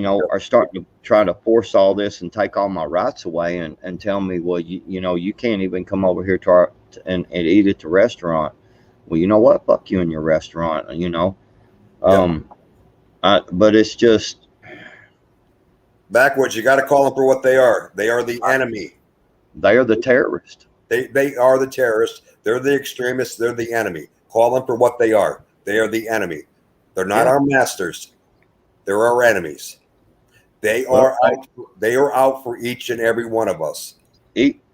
are starting to try to force all this and take all my rights away and tell me, well, you can't even come over here to and eat at the restaurant. Well, you know what? Fuck you in your restaurant, but it's just Backwoods, you got to call them for what they are. They are the enemy. They are the terrorists. They are the terrorists. They're the extremists. They're the enemy. Call them for what they are. They are the enemy. They're not our masters. They're our enemies. They are out for each and every one of us.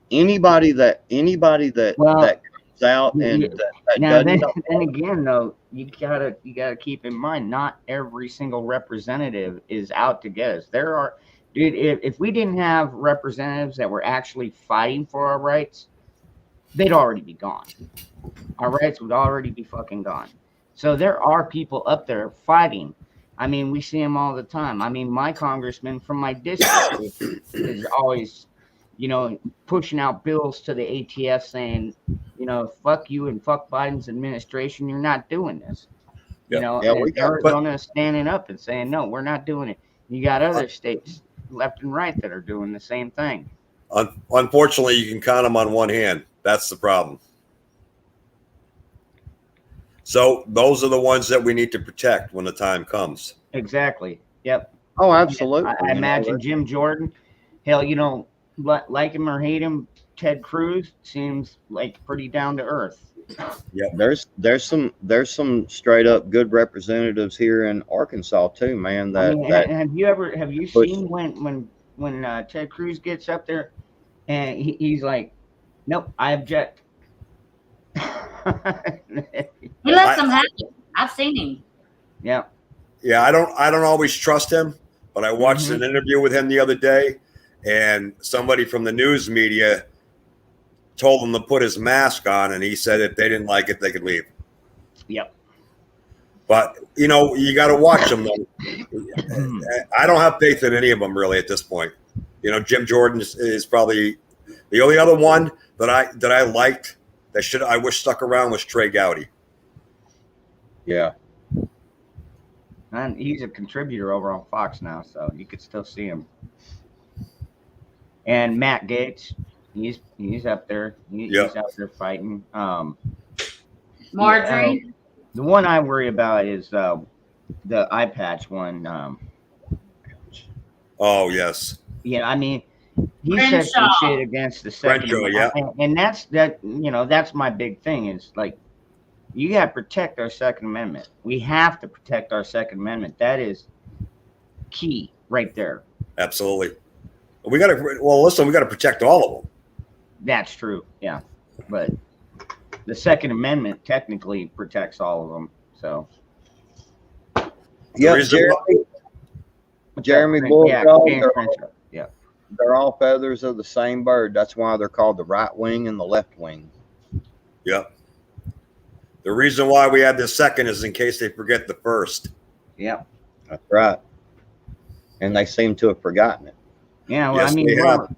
Anybody that comes out and that now doesn't then again though, you gotta keep in mind, not every single representative is out to get us. There are, dude, if we didn't have representatives that were actually fighting for our rights, they'd already be gone. Our rights would already be fucking gone. So there are people up there fighting. I mean, we see them all the time. I mean, my congressman from my district is always, pushing out bills to the ATF saying, fuck you and fuck Biden's administration. You're not doing this. we got Arizona standing up and saying, no, we're not doing it. You got other states left and right that are doing the same thing. Unfortunately, you can count them on one hand. That's the problem. So those are the ones that we need to protect when the time comes. Exactly. Yep. Oh, absolutely. I imagine Jim Jordan. Hell, like him or hate him, Ted Cruz seems like pretty down to earth. Yeah, there's some straight up good representatives here in Arkansas too, man. Have you seen when Ted Cruz gets up there and he's like, nope, I object. He lets them have it. I've seen him. Yeah. Yeah, I don't always trust him, but I watched an interview with him the other day, and somebody from the news media told him to put his mask on, and he said if they didn't like it, they could leave. Yep. But you got to watch them though. I don't have faith in any of them really at this point. Jim Jordan is probably the only other one that I liked. I wish stuck around was Trey Gowdy. Yeah. And he's a contributor over on Fox now, so you could still see him. And Matt Gaetz, he's up there. He's out there fighting. Marjorie. The one I worry about is the eye patch one. Oh yes. Yeah, I mean, he said some shit against the Second Amendment, and that's my big thing is like, you got to protect our Second Amendment. We have to protect our Second Amendment. That is key right there. Absolutely. We got to protect all of them. That's true. Yeah. But the Second Amendment technically protects all of them. So. Yeah. Jeremy Bullshaw. Yeah. They're all feathers of the same bird. That's why they're called the right wing and the left wing. Yep. The reason why we had the second is in case they forget the first. Yeah. That's right. And they seem to have forgotten it. Yeah. Well, Yes, I mean, they have.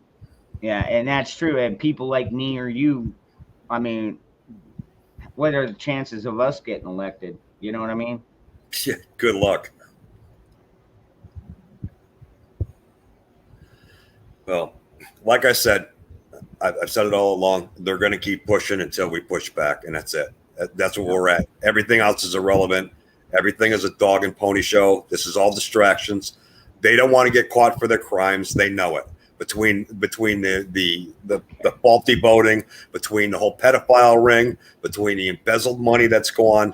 yeah, and that's true. And people like me or you, I mean, what are the chances of us getting elected? You know what I mean? Yeah, good luck. Well, like I said, I've said it all along. They're going to keep pushing until we push back, and that's it. That's where we're at. Everything else is irrelevant. Everything is a dog and pony show. This is all distractions. They don't want to get caught for their crimes. They know it. between the faulty voting, between the whole pedophile ring, between the embezzled money that's gone.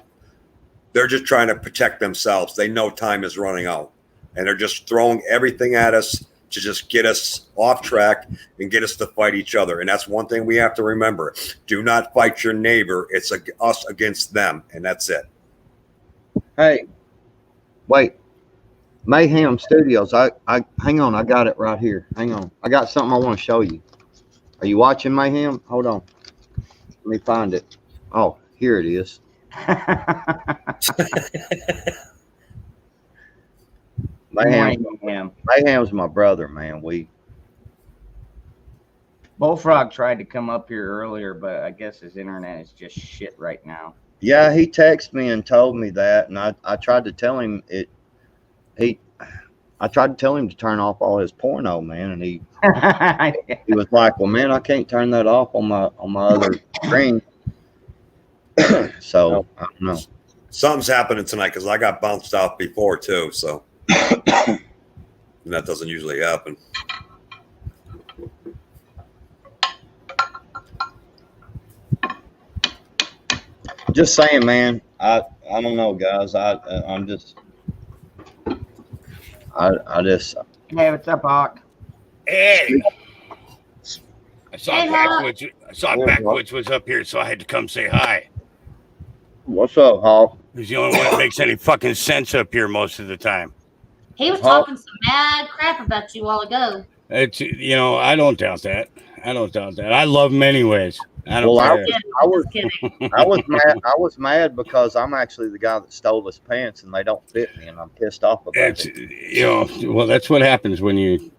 They're just trying to protect themselves. They know time is running out, and they're just throwing everything at us to just get us off track and get us to fight each other. And that's one thing we have to remember. Do not fight your neighbor. It's us against them, and that's it. Hey, wait. Mayhem Studios. I hang on. I got it right here. Hang on. I got something I want to show you. Are you watching Mayhem? Hold on. Let me find it. Oh, here it is. Mayhem's my brother, man. Bullfrog tried to come up here earlier, but I guess his internet is just shit right now. Yeah, he texted me and told me that, and I tried to tell him I tried to tell him to turn off all his porno, man, and he was like, "Well, man, I can't turn that off on my other screen." So I don't know. Something's happening tonight because I got bounced off before too. So that doesn't usually happen. Just saying, man. I don't know, guys. I'm just. I just. Hey, what's up, Hawk? Hey, I saw Hey, Hawk. Backwoods was up here, so I had to come say hi. What's up, Hawk? He's the only one that makes any fucking sense up here most of the time. He was talking some mad crap about you a while ago. It's I don't doubt that. I love him anyways. I don't Well, care. I was mad. I was mad because I'm actually the guy that stole his pants and they don't fit me, and I'm pissed off about it. Well, that's what happens when you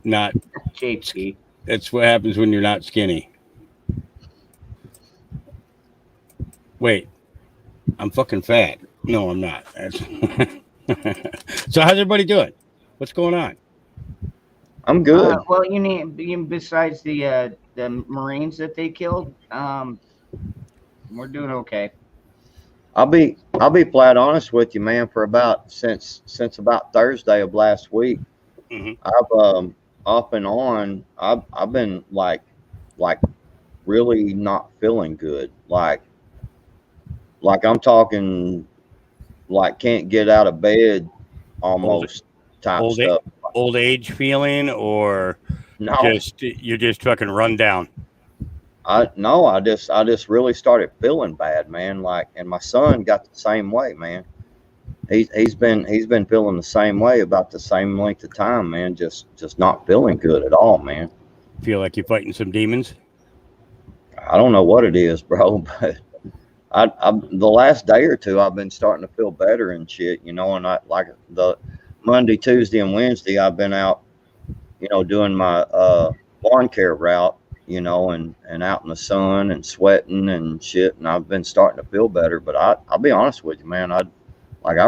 not. JP. That's what happens when you're not skinny. Wait, I'm fucking fat. No, I'm not. So how's everybody doing? What's going on? I'm good. Well, besides the Marines that they killed, we're doing okay. I'll be flat honest with you, man. For about since about Thursday of last week, I've off and on. I've been like really not feeling good. Like I'm talking like can't get out of bed almost type stuff. Old age feeling, or No, you're just fucking run down. I just really started feeling bad, man. Like, and my son got the same way, man. He's been feeling the same way about the same length of time, man. Just not feeling good at all, man. Feel like you're fighting some demons? I don't know what it is, bro, but I the last day or two I've been starting to feel better and shit, and I like the Monday, Tuesday, and Wednesday I've been out, doing my lawn care route, and out in the sun and sweating and shit, and I've been starting to feel better. But I'll be honest with you, man, I've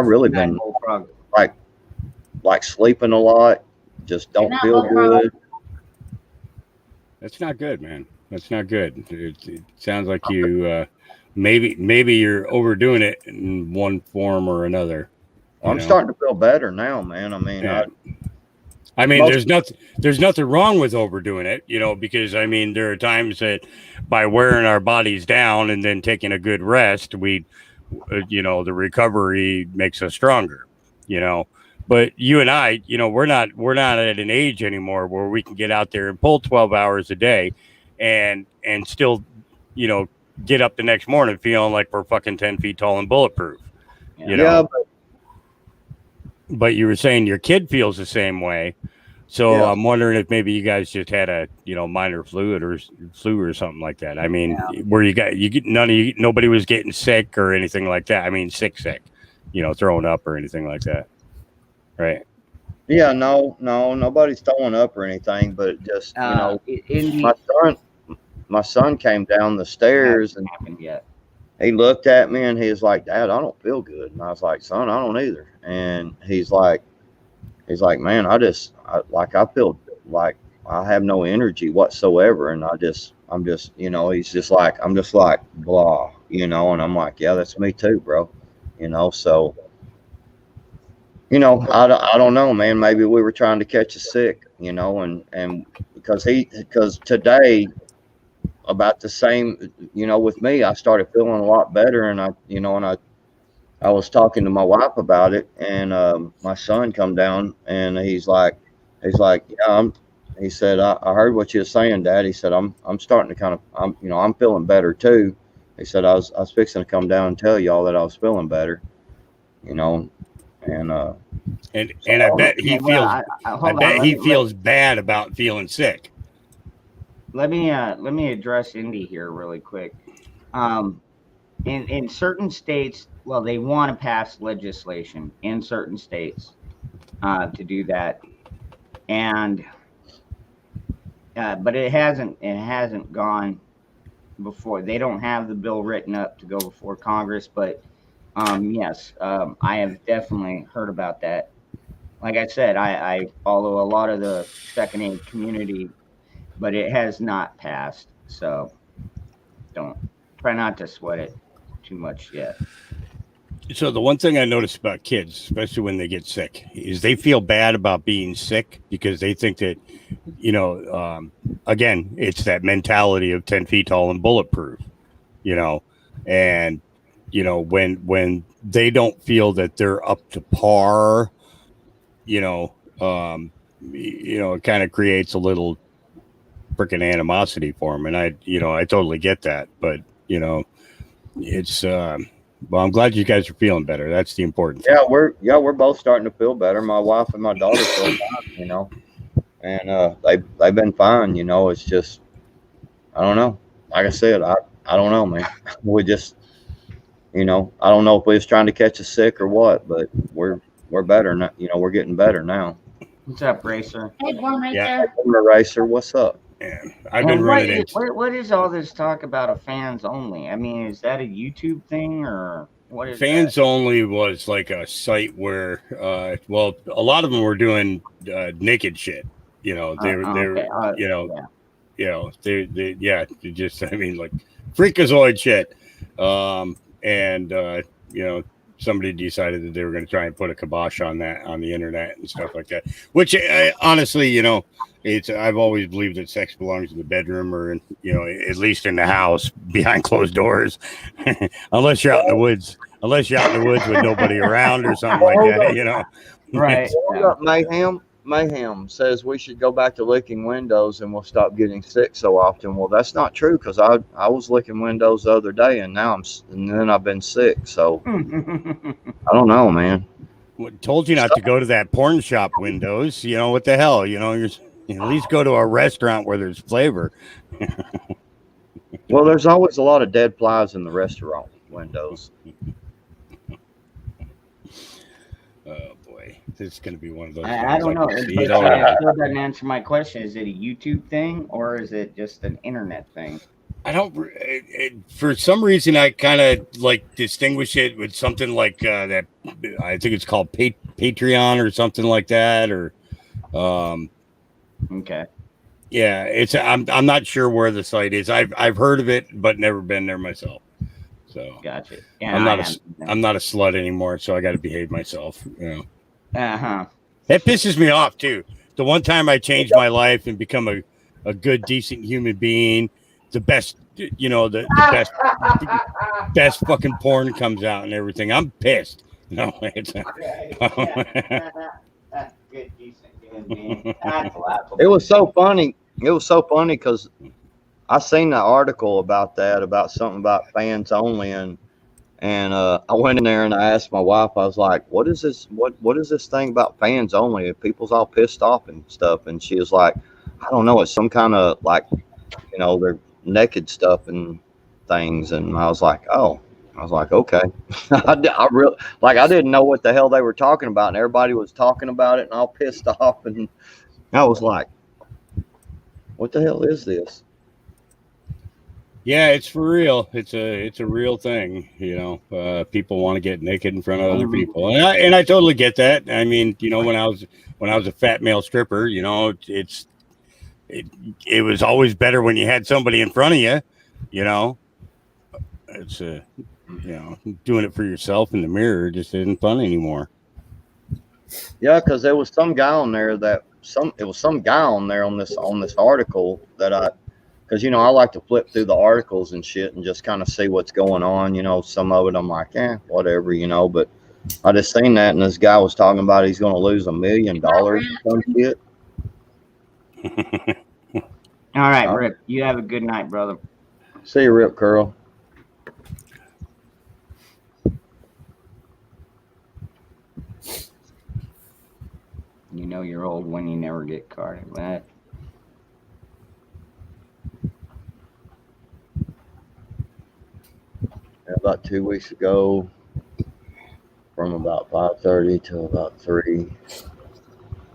really been like sleeping a lot, just don't feel good. That's not good, man. That's not good. It sounds like you maybe you're overdoing it in one form or another. I'm starting to feel better now, man. I mean, yeah. There's nothing wrong with overdoing it, because there are times that by wearing our bodies down and then taking a good rest, the recovery makes us stronger, But you and I, we're not at an age anymore where we can get out there and pull 12 hours a day and still, get up the next morning feeling like we're fucking 10 feet tall and bulletproof. But you were saying your kid feels the same way. So I'm wondering if maybe you guys just had a, minor flu or something like that. Where nobody was getting sick or anything like that. Sick, throwing up or anything like that. Right. Yeah, no, nobody's throwing up or anything, but just, my son came down the stairs and he looked at me and he's like, "Dad, I don't feel good." And I was like, "Son, I don't either." And he's like, "Man, I feel like I have no energy whatsoever." And I'm just, he's just like, I'm just like, blah, and I'm like, "Yeah, that's me too, bro." So you know, I don't know, man. Maybe we were trying to catch us sick, you know, and because today about the same, you know, with me, I started feeling a lot better, and I was talking to my wife about it, and my son come down, and yeah, he said, I heard what you were saying, Dad. He said, I'm starting to I'm feeling better too. He said, I was fixing to come down and tell y'all that I was feeling better, you know, and and I bet he Well, feels I hold bet on. he feels bad about feeling sick. Let me address Indy here really quick. In certain states, well, they want to pass legislation in certain states to do that, and but it hasn't gone before. They don't have the bill written up to go before Congress, but yes, I have definitely heard about that. Like I said, I follow a lot of the second aid community, but it has not passed. So don't try not to sweat it too much yet. So the one thing I notice about kids, especially when they get sick, is they feel bad about being sick because they think that, you know, again, it's that mentality of 10 feet tall and bulletproof, you know, and, you know, when they don't feel that they're up to par, you know, it kind of creates a little freaking animosity for them. And I totally get that, but, you know, it's, well, I'm glad you guys are feeling better. That's the important thing. we're both starting to feel better. My wife and my daughter feel fine, you know, and they've been fine. You know, it's just I don't know. Like I said, I don't know, man. We just, you know, I don't know if we was trying to catch us sick or what, but we're better now. You know, we're getting better now. What's up, Racer? Hey, one right Yeah. there. Racer, what's up? Yeah, I've been running into. What is all this talk about a fans only? I mean, is that a YouTube thing or what is Fans that? Only was like a site where, well, a lot of them were doing naked shit. You know, they were, Okay. you know, Yeah. you know, they just, I mean, like freakazoid shit. And you know, somebody decided that they were going to try and put a kibosh on that on the internet and stuff like that. Which honestly, you know, I've always believed that sex belongs in the bedroom or in, you know, at least in the house behind closed doors, unless you're out in the woods. Unless you're out in the woods with nobody around or something like that, you know. Right. Mayhem says we should go back to licking windows and we'll stop getting sick so often. Well, that's not true because I was licking windows the other day and then I've been sick. So I don't know, man. Told you not to go to that porn shop windows. You know what the hell? You know, you at least go to a restaurant where there's flavor. Well, there's always a lot of dead flies in the restaurant windows. Oh boy, this is going to be one of those. I don't know. It still doesn't answer my question. Is it a YouTube thing or is it just an internet thing? I don't. For some reason, I kind of like distinguish it with something like that. I think it's called Patreon or something like that. Or, okay. Yeah, I'm not sure where the site is. I've heard of it, but never been there myself. So gotcha. Yeah, I'm not a slut anymore, so I got to behave myself. You know. Uh-huh. That pisses me off too. The one time I changed my life and become a good, decent human being, the best, you know, the best fucking porn comes out and everything. I'm pissed. No, it's good, decent human being. That's laughable. It was so funny. It was so funny because I seen the article about that, about something about fans only, and I went in there and I asked my wife. I was like, "What is this? What is this thing about fans only? People's all pissed off and stuff." And she was like, "I don't know. It's some kind of like, you know, they're naked stuff and things." And I was like, "Oh." I was like, "Okay." I really I didn't know what the hell they were talking about, and everybody was talking about it and all pissed off, and I was like, "What the hell is this?" Yeah, it's for real. It's a real thing. You know, people want to get naked in front of other people, and I totally get that. I mean, you know, when I was a fat male stripper, you know, it was always better when you had somebody in front of you. You know, it's you know, doing it for yourself in the mirror just isn't fun anymore. Yeah, because there was some guy on there on this article that because I like to flip through the articles and shit and just kind of see what's going on. Some of it I'm like, whatever, but I just seen that, and this guy was talking about he's going to lose $1 million or some shit. All right, Rip. You have a good night, brother. See you, Rip Curl. You know you're old when you never get carded. That. About 2 weeks ago, from about 5:30 till about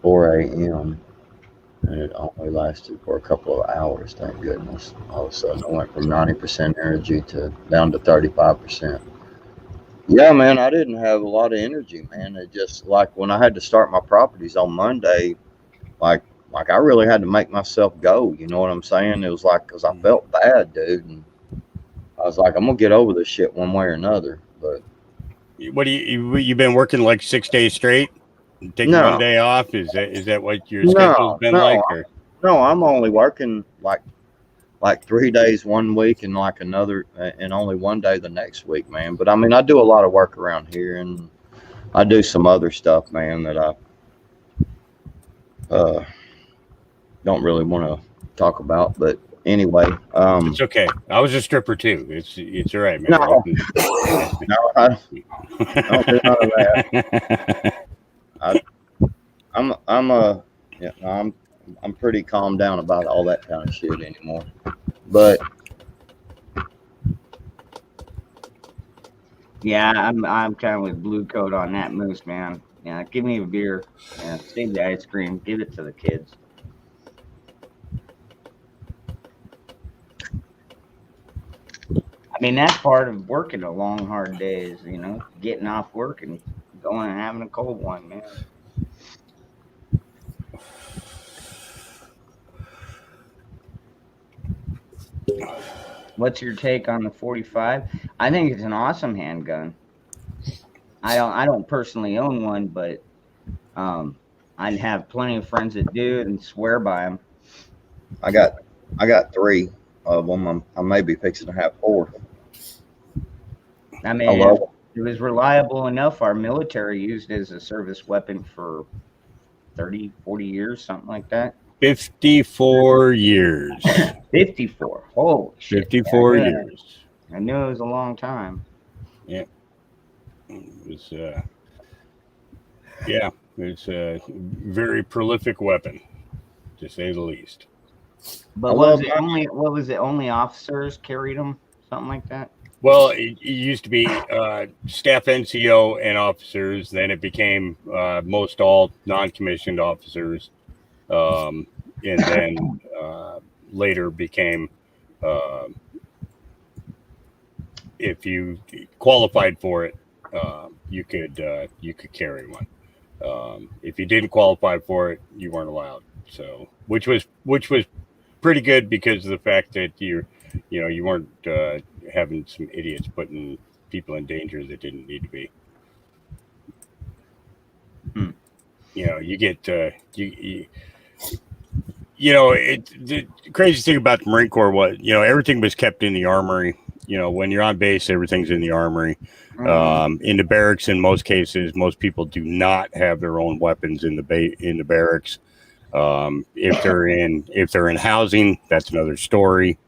4 a.m. And it only lasted for a couple of hours, thank goodness. All of a sudden, I went from 90% energy down to 35%. Yeah, man, I didn't have a lot of energy, man. It just like when I had to start my properties on Monday, like I really had to make myself go. You know what I'm saying? It was like because I felt bad, dude, and I was like, I'm gonna get over this shit one way or another. But what do you've been working like 6 days straight? Taking one day off? Is that what your schedule's been like? Or? No, I'm only working like 3 days one week and like another and only one day the next week, man. But I mean, I do a lot of work around here, and I do some other stuff, man, that I don't really want to talk about. But anyway, it's okay. I was a stripper too. It's all right, man. No, I don't do none of that. I'm pretty calmed down about all that kind of shit anymore. But yeah, I'm kind of with Blue Coat on that, Moose, man. Yeah, give me a beer. Yeah, save the ice cream. Give it to the kids. I mean, that's part of working a long, hard day is, getting off work and going and having a cold one, man. What's your take on the 45? I think it's an awesome handgun. I don't personally own one, but I have plenty of friends that do and swear by them. I got 3 of them. I may be fixing to have 4. I mean, it was reliable enough. Our military used it as a service weapon for 30, 40 years, something like that. 54 years. 54. Holy shit. 54 years. I knew it was a long time. Yeah. It's a very prolific weapon, to say the least. But what was it? Only officers carried them? Something like that? Well, it used to be staff NCO and officers. Then it became most all non-commissioned officers. And then later became, if you qualified for it, you could carry one. If you didn't qualify for it, you weren't allowed. So, which was pretty good because of the fact that you weren't having some idiots putting people in danger that didn't need to be. You get the crazy thing about the Marine Corps was, everything was kept in the armory. When you're on base, everything's in the armory. In the barracks, in most cases, most people do not have their own weapons in the barracks. If they're in housing, that's another story.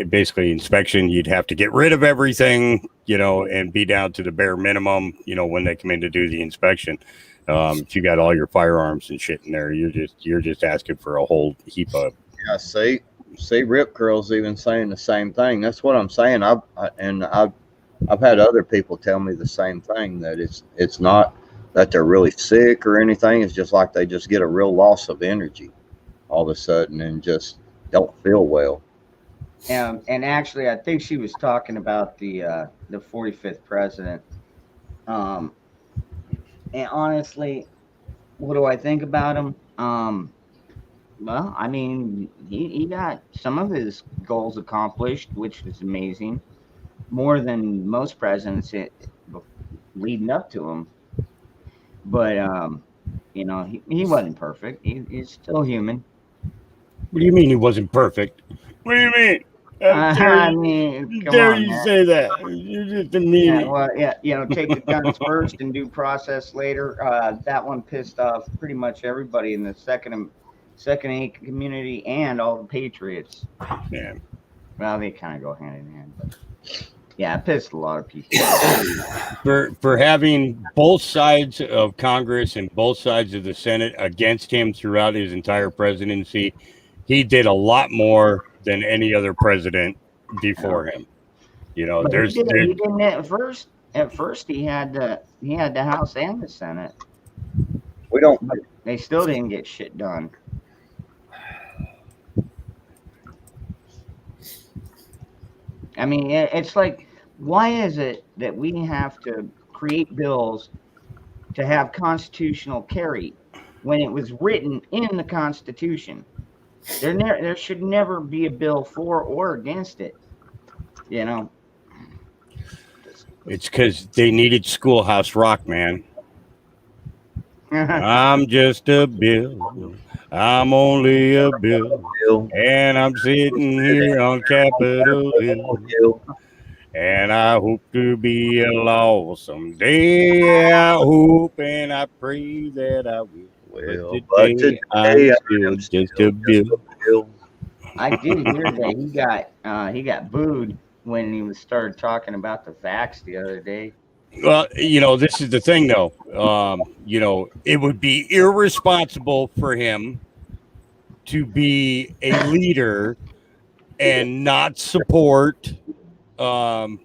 Basically inspection, you'd have to get rid of everything, and be down to the bare minimum, when they come in to do the inspection. If you got all your firearms and shit in there, you're just asking for a whole heap of. Yeah, see, Rip Curl's even saying the same thing. That's what I'm saying. I've had other people tell me the same thing, that it's not that they're really sick or anything. It's just like they just get a real loss of energy all of a sudden and just don't feel well. And actually, I think she was talking about the 45th president. And honestly, what do I think about him? Well, I mean, he got some of his goals accomplished, which was amazing. More than most presidents leading up to him. But you know, he wasn't perfect. He's still human. What do you mean he wasn't perfect? What do you mean? I mean, come dare on, you man. say that? You're just a meanie. Yeah, well, yeah, you know, take the guns first and due process later. That one pissed off pretty much everybody in the Second A community and all the patriots. Yeah. Well, they kind of go hand in hand, but yeah, it pissed a lot of people off. For having both sides of Congress and both sides of the Senate against him throughout his entire presidency, he did a lot more than any other president before him. You know, But there's he didn't at first. At first, he had the House and the Senate. We don't. But they still didn't get shit done. I mean, it's like, why is it that we have to create bills to have constitutional carry when it was written in the Constitution? There should never be a bill for or against it. You know, it's because they needed Schoolhouse Rock, man. I'm just a bill. I'm only a bill. And I'm sitting here on Capitol Hill. And I hope to be a law someday. I hope and I pray that I will. But today I'm still just a bill. I did hear that he got booed when he started talking about the vax the other day. Well, you know, this is the thing, though. You know, it would be irresponsible for him to be a leader and not support, the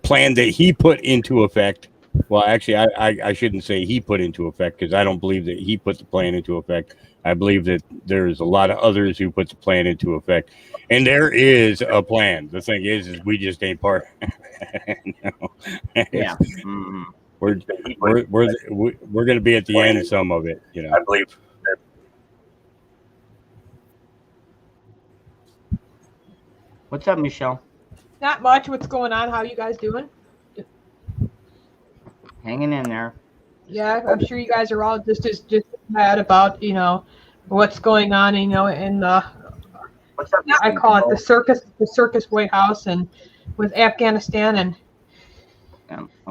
plan that he put into effect. Well, actually, I shouldn't say he put into effect, because I don't believe that he put the plan into effect. I believe that there's a lot of others who put the plan into effect, and there is a plan. The thing is we just ain't part. Yeah, we're going to be at the end of some of it. You know, I believe. What's up, Michelle? Not much. What's going on? How you guys doing? Hanging in there. Yeah, I'm sure you guys are all just mad about, you know, what's going on, you know, in the, I call it the circus White House and with Afghanistan, and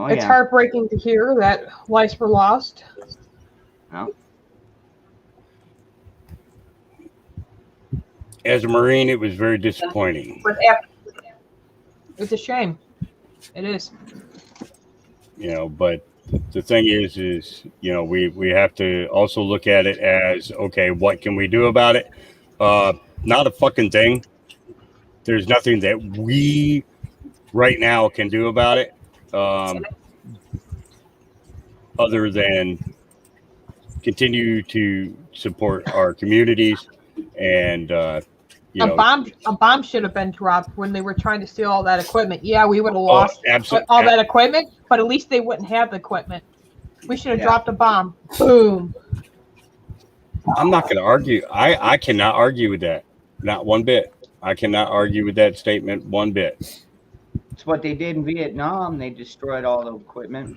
it's heartbreaking to hear that lives were lost. Oh. As a Marine, it was very disappointing. It's a shame. It is. You know, but the thing is, you know, we have to also look at it as, okay, what can we do about it? Not a fucking thing. There's nothing that we right now can do about it, other than continue to support our communities. And you know, a bomb should have been dropped when they were trying to steal all that equipment. Yeah, we would have lost all that equipment, but at least they wouldn't have the equipment. We should have dropped a bomb. Boom. I'm not going to argue. I cannot argue with that. Not one bit. I cannot argue with that statement one bit. It's what they did in Vietnam. They destroyed all the equipment.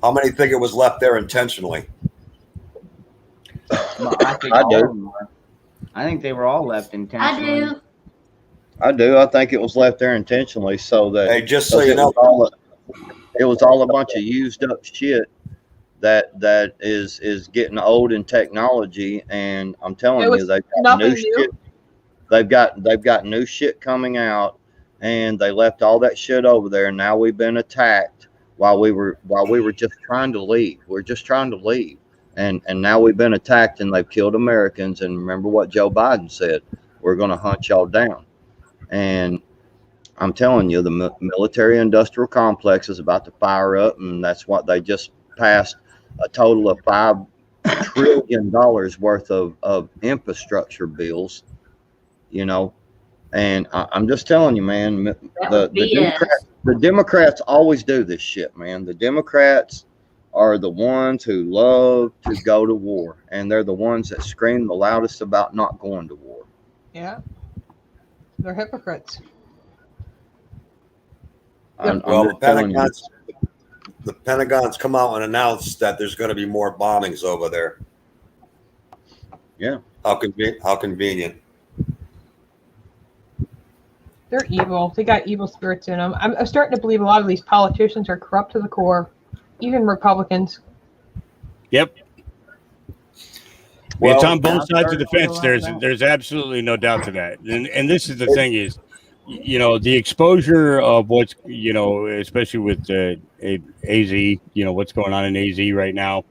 How many think it was left there intentionally? Well, I think they were all left intentionally. I do. I think it was left there intentionally so that. Hey, just so you know, it was all a bunch of used up shit that is getting old in technology, and I'm telling you, they've got new shit. They've got new shit coming out, and they left all that shit over there. And now we've been attacked while we were just trying to leave. We're just trying to leave. And now we've been attacked, and they've killed Americans. And remember what Joe Biden said: we're going to hunt y'all down. And I'm telling you, the military-industrial complex is about to fire up, and that's what they just passed a total of $5 trillion worth of infrastructure bills. You know, and I'm just telling you, man, the Democrats always do this shit, man. The Democrats are the ones who love to go to war, and they're the ones that scream the loudest about not going to war. Yeah. They're hypocrites. I'm Well, just telling you. the Pentagon's come out and announced that there's going to be more bombings over there. Yeah. How convenient. They're evil. They got evil spirits in them. I'm starting to believe a lot of these politicians are corrupt to the core, even Republicans. Yep. Well, it's on both sides of the there's fence. a lot of There's absolutely no doubt to that. And this is the thing is, you know, the exposure of what's, you know, especially with AZ, you know, what's going on in AZ right now.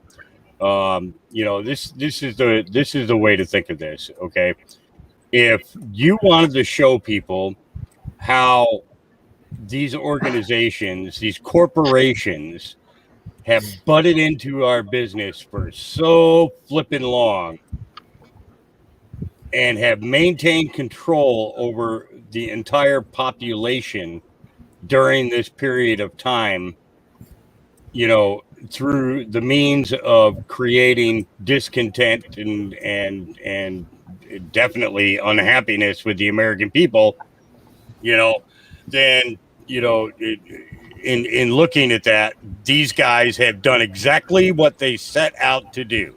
You know, this is the way to think of this. Okay. If you wanted to show people how these organizations, these corporations have butted into our business for so flippin' long and have maintained control over the entire population during this period of time, you know, through the means of creating discontent and definitely unhappiness with the American people, you know, then, you know, in looking at that, these guys have done exactly what they set out to do.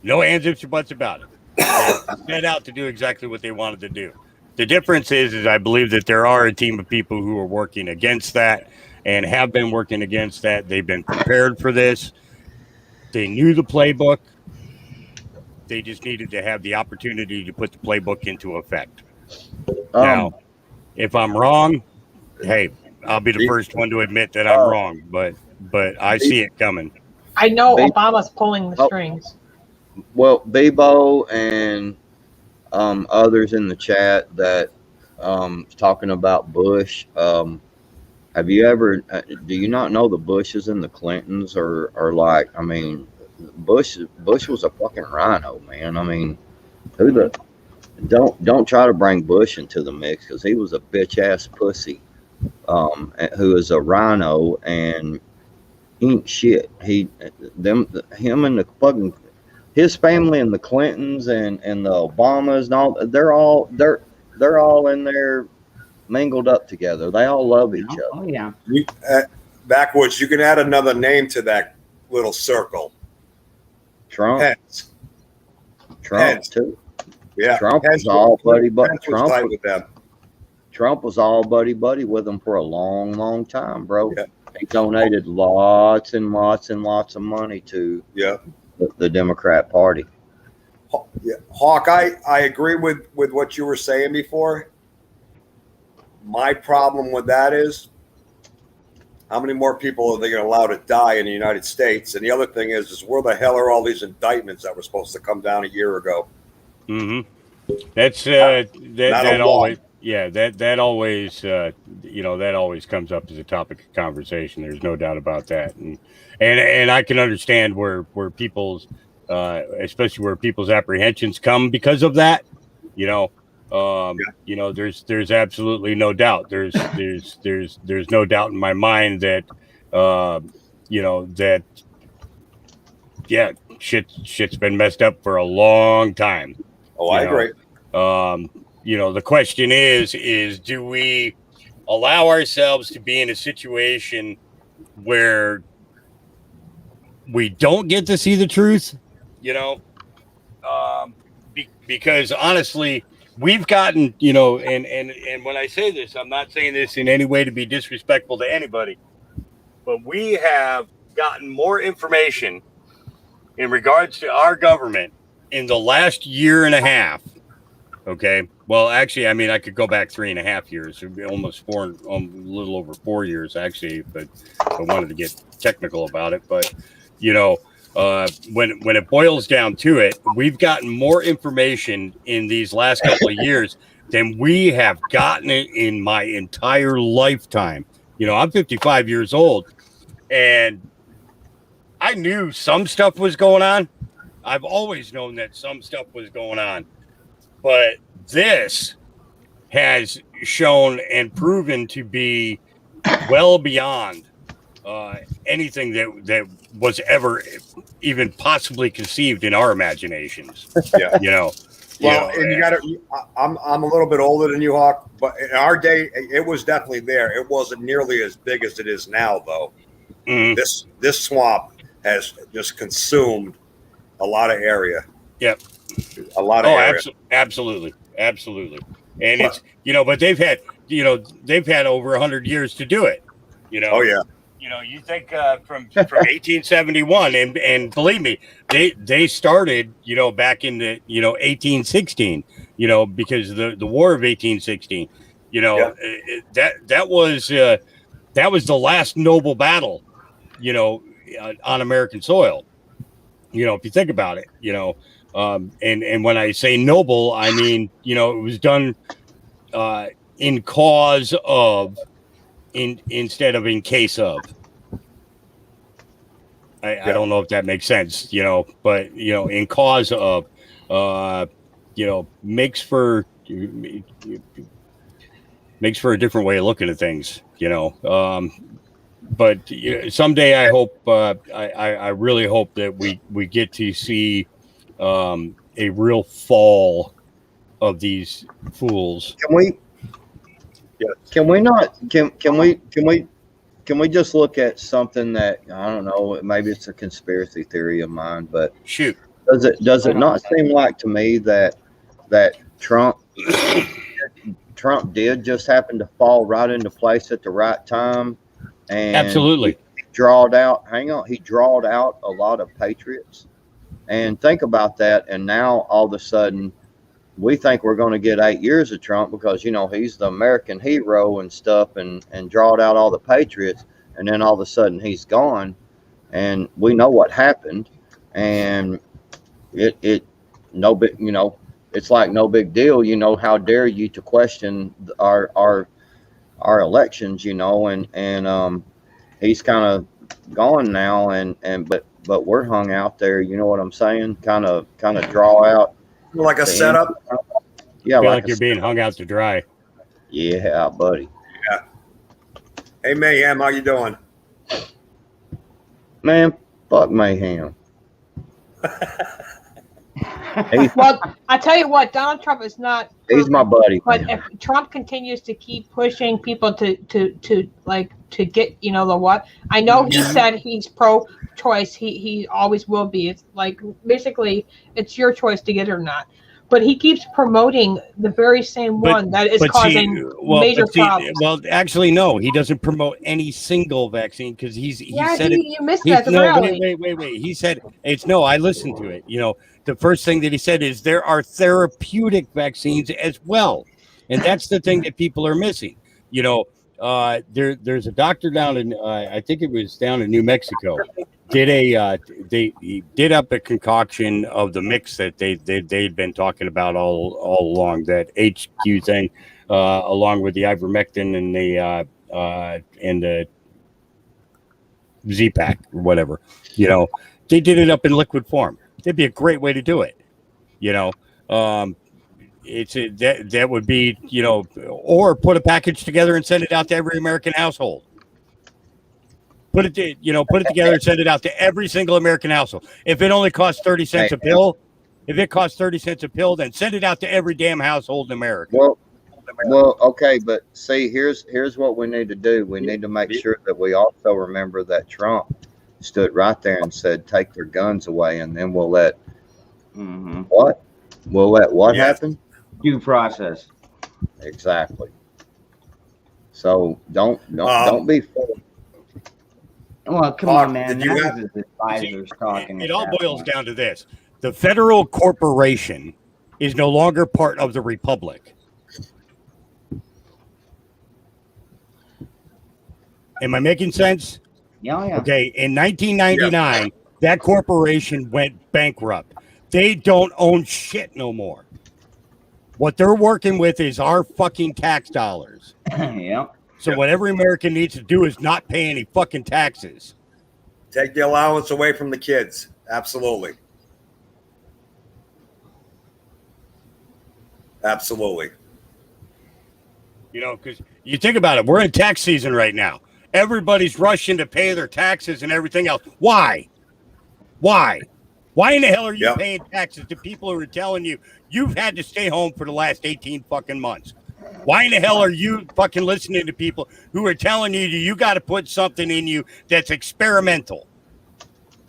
No ands, ifs, or buts about it. They set out to do exactly what they wanted to do. The difference is I believe that there are a team of people who are working against that and have been working against that. They've been prepared for this. They knew the playbook. They just needed to have the opportunity to put the playbook into effect. Now, if I'm wrong, hey, I'll be the first one to admit that I'm wrong, but I see it coming. I know Obama's pulling the strings. Well, Bebo and others in the chat that talking about Bush. Have you ever? Do you not know the Bushes and the Clintons are like? I mean, Bush was a fucking rhino, man. I mean, don't try to bring Bush into the mix because he was a bitch ass pussy, who is a rhino and he ain't shit. Him and the fucking his family and the Clintons and the Obamas and all they're all in there mingled up together. They all love each other. Oh yeah. Backwoods, you can add another name to that little circle. Trump. Pence. Trump too. Yeah. Trump was all buddy buddy. Trump was all buddy buddy with them for a long, long time, bro. Yeah. He donated lots and lots and lots of money to the Democrat Party. Yeah. Hawk, I agree with what you were saying before. My problem with that is how many more people are they going to allow to die in the United States? And the other thing is where the hell are all these indictments that were supposed to come down a year ago? Mm-hmm. That's that always, yeah, that always, you know, that always comes up as a topic of conversation. There's no doubt about that, and I can understand where people's, especially where people's apprehensions come because of that. You know, you know, there's absolutely no doubt. There's no doubt in my mind that, you know, that, yeah, shit's been messed up for a long time. Oh, I agree. You know, the question is do we allow ourselves to be in a situation where we don't get to see the truth, you know? Because honestly, we've gotten, you know, and when I say this, I'm not saying this in any way to be disrespectful to anybody, but we have gotten more information in regards to our government in the last year and a half. Okay. Well, actually, I mean, I could go back 3.5 years, almost a little over 4 years, actually, but I wanted to get technical about it. But, you know, when it boils down to it, we've gotten more information in these last couple of years than we have gotten it in my entire lifetime. You know, I'm 55 years old and I knew some stuff was going on. I've always known that some stuff was going on, but this has shown and proven to be well beyond anything that was ever even possibly conceived in our imaginations. Yeah. You know, Well, and you got to. I'm a little bit older than you, Hawk, but in our day, it was definitely there. It wasn't nearly as big as it is now, though. Mhm. This swamp has just consumed a lot of area. Yep. A lot of area. Absolutely. And it's but they've had over 100 years to do it. Oh yeah. You think from 1871, and believe me, they started back in the 1816, because the War of 1816, that was the last noble battle, on American soil. If you think about it, and when I say noble, I mean it was done in cause of, instead of in case of. I don't know if that makes sense, but in cause of, makes for a different way of looking at things, but someday I hope, I really hope that we get to see a real fall of these fools. Can we just look at something that, I don't know, maybe it's a conspiracy theory of mine, but shoot, does it not seem like to me that Trump did just happen to fall right into place at the right time? And absolutely, he drawed out a lot of patriots. And think about that, and now all of a sudden we think we're going to get 8 years of Trump because, he's the American hero and stuff, and drawed out all the patriots. And then all of a sudden he's gone, and we know what happened. And it's like no big deal. How dare you to question our elections, and he's kind of gone now, but we're hung out there. You know what I'm saying? Kind of draw out. Like a setup? Yeah, like you're being hung out to dry. Yeah, buddy. Yeah. Hey, Mayhem, how you doing? Man, fuck Mayhem. Well, I tell you what, Donald Trump is not. He's my buddy. But if Trump continues to keep pushing people to get, the what? I know he said he's pro-choice. He always will be. It's like basically it's your choice to get it or not. But he keeps promoting the very same one that is causing major problems. Well, actually, no, he doesn't promote any single vaccine because he said it. You missed that. Wait. He said it's no. I listened to it. The first thing that he said is there are therapeutic vaccines as well, and that's the thing that people are missing. There's a doctor down in I think it was down in New Mexico. They did up a concoction of the mix that they'd been talking about all along, that HQ thing, along with the ivermectin and the Z-Pack or whatever. They did it up in liquid form. That'd be a great way to do it. That would be, or put a package together and send it out to every American household. Put it together and send it out to every single American household. If it only costs 30 cents a pill, then send it out to every damn household in America. Well, okay, but see, here's what we need to do. We need to make sure that we also remember that Trump stood right there and said, "Take their guns away," and then we'll let what? We'll let what happen? Due process. Exactly. So don't be fooled. Well, come on, man. That was his advisors talking. It all boils down to this: the federal corporation is no longer part of the republic. Am I making sense? Yeah. Okay. In 1999, that corporation went bankrupt. They don't own shit no more. What they're working with is our fucking tax dollars. Yeah. So what every American needs to do is not pay any fucking taxes. Take the allowance away from the kids. Absolutely. Absolutely. Because you think about it, we're in tax season right now. Everybody's rushing to pay their taxes and everything else. Why? Why in the hell are you Yep. paying taxes to people who are telling you you've had to stay home for the last 18 fucking months? Why in the hell are you fucking listening to people who are telling you got to put something in you that's experimental?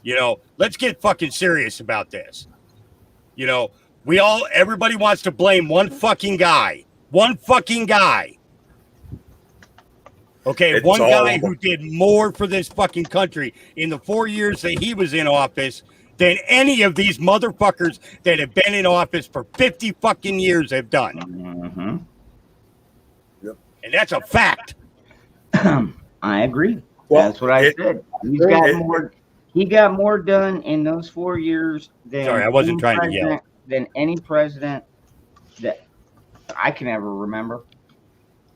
You know, let's get fucking serious about this. You know, everybody wants to blame one fucking guy. One fucking guy. Okay, It's one all- guy who did more for this fucking country in the 4 years that he was in office than any of these motherfuckers that have been in office for 50 fucking years have done. Mm-hmm. And that's a fact. I agree. Well, That's what I said. He got more done in those 4 years than Sorry, I wasn't any trying to yell. president- than any president that I can ever remember.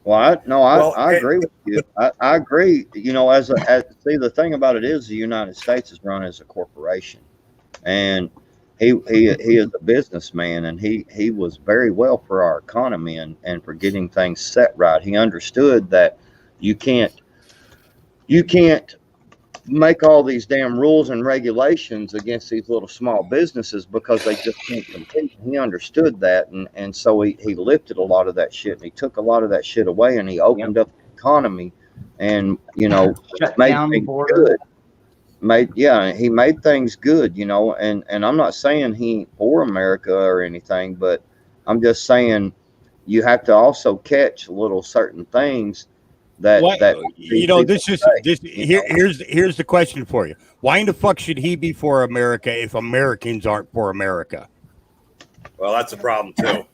Well, Well, I agree with you. I agree. You know, see, the thing about it is the United States is run as a corporation, and he is a businessman, and he was very well for our economy and for getting things set right. He understood that you can't make all these damn rules and regulations against these little small businesses because they just can't compete. He understood that, and so he lifted a lot of that shit, and he took a lot of that shit away, and he opened up the economy, and you know, Shut made down the things border. good. He made things good, you know, and I'm not saying he ain't for America or anything, but I'm just saying you have to also catch little certain things that you know, here's the question for you. Why in the fuck should he be for America if Americans aren't for America? Well, that's a problem too.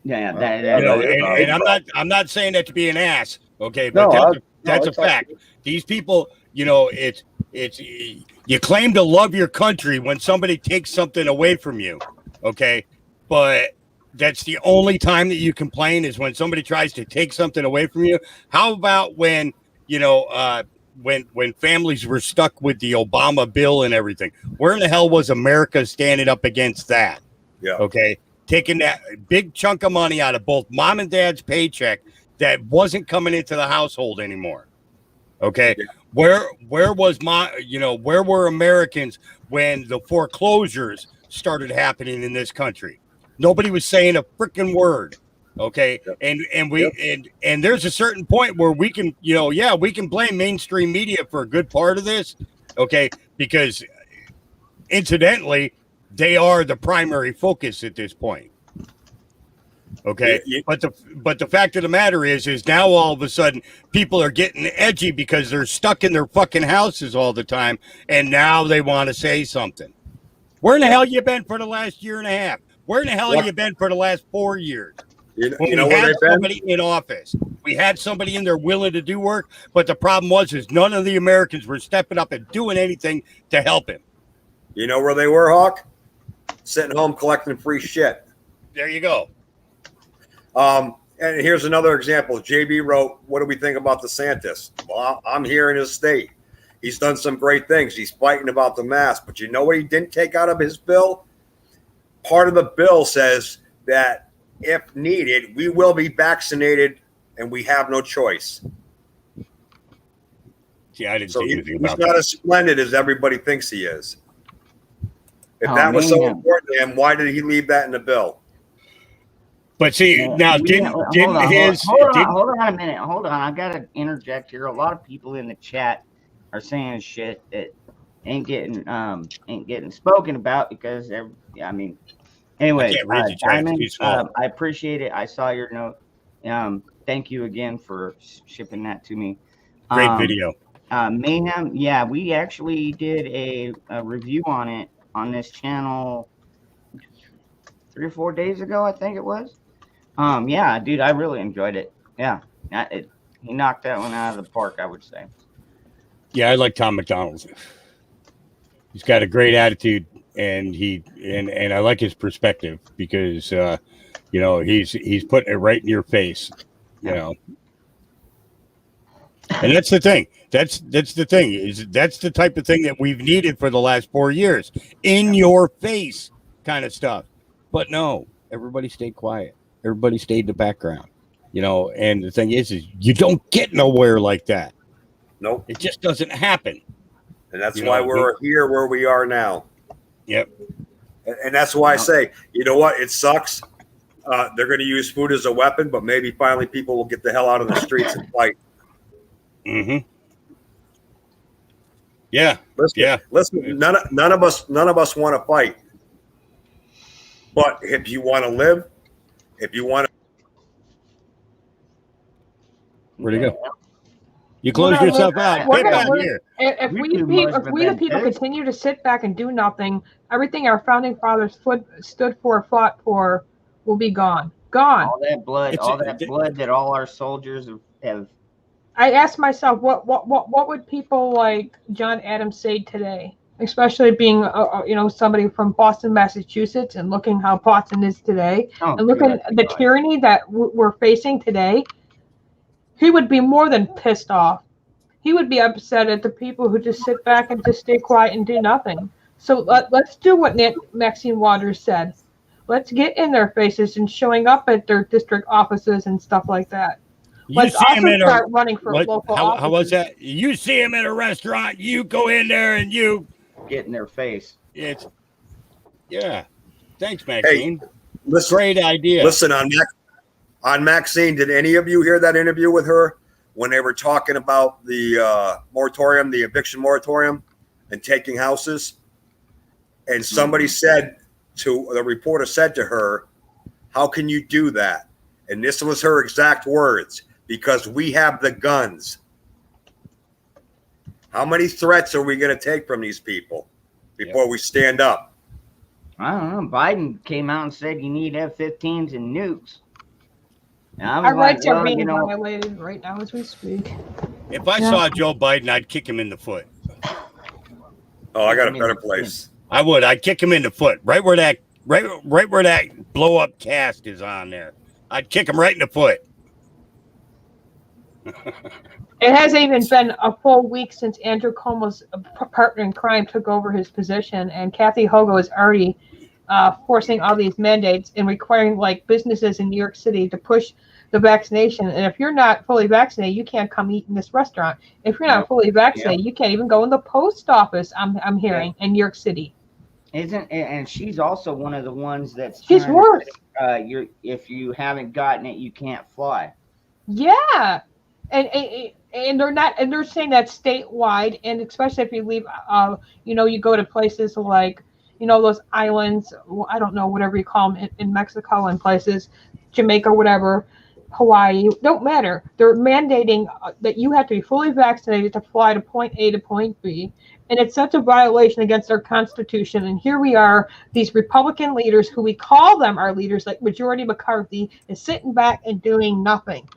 Yeah, You know, and I'm not saying that to be an ass, okay, but that's a fact. These people, you know, it's you claim to love your country when somebody takes something away from you, okay, but that's the only time that you complain is when somebody tries to take something away from you. How about when, you know, when families were stuck with the Obama bill and everything? Where in the hell was America standing up against that? Yeah. Okay. Taking that big chunk of money out of both mom and dad's paycheck that wasn't coming into the household anymore. Okay. Yeah. Where were Americans when the foreclosures started happening in this country? Nobody was saying a freaking word. Okay. Yep. And there's a certain point where we can, you know, we can blame mainstream media for a good part of this. Okay. Because incidentally, they are the primary focus at this point. Okay. Yeah. But the fact of the matter is now all of a sudden people are getting edgy because they're stuck in their fucking houses all the time. And now they want to say something. Where in the hell you been for the last year and a half? Where in the hell have you been for the last 4 years? You know we where had they've somebody in office. We had somebody in there willing to do work, but the problem is none of the Americans were stepping up and doing anything to help him. You know where they were, Hawk? Sitting home collecting free shit. There you go. And here's another example. JB wrote, what do we think about DeSantis? Well, I'm here in his state. He's done some great things. He's fighting about the mask. But you know what he didn't take out of his bill? Part of the bill says that if needed, we will be vaccinated and we have no choice. Yeah, I didn't see anything about that. He's not as splendid as everybody thinks he is. If that was so important to him, why did he leave that in the bill? But see, now hold on a minute. Hold on. I gotta interject here. A lot of people in the chat are saying shit that ain't getting spoken about because anyway, Diamond, I appreciate it. I saw your note. Thank you again for shipping that to me. Great video. Mayhem, yeah, we actually did a review on it on this channel 3 or 4 days ago, I think it was. Yeah, dude, I really enjoyed it. Yeah, he knocked that one out of the park, I would say. Yeah, I like Tom McDonald. He's got a great attitude, and and I like his perspective because you know, he's putting it right in your face, you know. And that's the thing. That's the thing. That's the type of thing that we've needed for the last 4 years. In your face kind of stuff. But no, everybody stayed quiet. Everybody stayed in the background. You know, and the thing is you don't get nowhere like that. Nope. It just doesn't happen. And that's why we're here where we are now. Yep. And that's why I say, you know what? It sucks. They're going to use food as a weapon, but maybe finally people will get the hell out of the streets and fight. Mm-hmm. Yeah. Listen. None of us want to fight. But if you want to live, if you want to, where'd he go? You closed yourself out. Get back here. If we the people continue to sit back and do nothing, everything our founding fathers stood for, fought for, will be gone. Gone. All that blood, blood that all our soldiers have. I asked myself, what would people like John Adams say today? Especially being, somebody from Boston, Massachusetts, and looking how Boston is today, and looking at the tyranny that we're facing today. He would be more than pissed off. He would be upset at the people who just sit back and just stay quiet and do nothing. So let's do what Maxine Waters said. Let's get in their faces and showing up at their district offices and stuff like that. Let's also start running for local offices. How was that? You see him at a restaurant, you go in there and you get in their face. Yeah. Thanks, Maxine. Hey, listen, great idea. Listen, on Maxine, did any of you hear that interview with her when they were talking about the moratorium, the eviction moratorium, and taking houses? And somebody the reporter said to her, "How can you do that?" And this was her exact words, "Because we have the guns." How many threats are we going to take from these people before we stand up? I don't know. Biden came out and said you need F-15s and nukes. Our rights are being violated right now as we speak. If I saw Joe Biden, I'd kick him in the foot. Oh, I got a better place. I would. I'd kick him in the foot, right where that blow up cast is on there. I'd kick him right in the foot. It hasn't even been a full week since Andrew Cuomo's partner in crime took over his position, and Kathy Hochul is already forcing all these mandates and requiring like businesses in New York City to push the vaccination. And if you're not fully vaccinated, you can't come eat in this restaurant. If you're not fully vaccinated, you can't even go in the post office. I'm hearing in New York City. And she's also one of the ones that's she's worse. If you haven't gotten it, you can't fly. Yeah, and they're not, and they're saying that statewide, and especially if you leave, you go to places like, those islands, I don't know, whatever you call them in Mexico and places, Jamaica, whatever, Hawaii, don't matter. They're mandating that you have to be fully vaccinated to fly to point A to point B. And it's such a violation against our Constitution. And here we are, these Republican leaders who we call them our leaders, like Majority McCarthy, is sitting back and doing nothing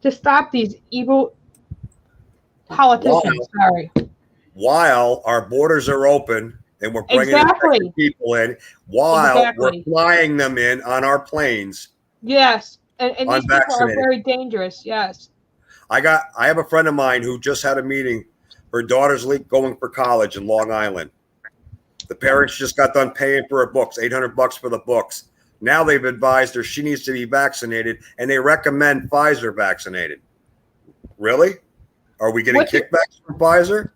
to stop these evil politicians. While our borders are open and we're bringing people in, while we're flying them in on our planes. Yes, and these people are very dangerous. Yes. I have a friend of mine who just had a meeting. Her daughter's going for college in Long Island. The parents just got done paying for her books, $800 for the books. Now they've advised her she needs to be vaccinated, and they recommend Pfizer vaccinated. Really? Are we getting kickbacks from Pfizer?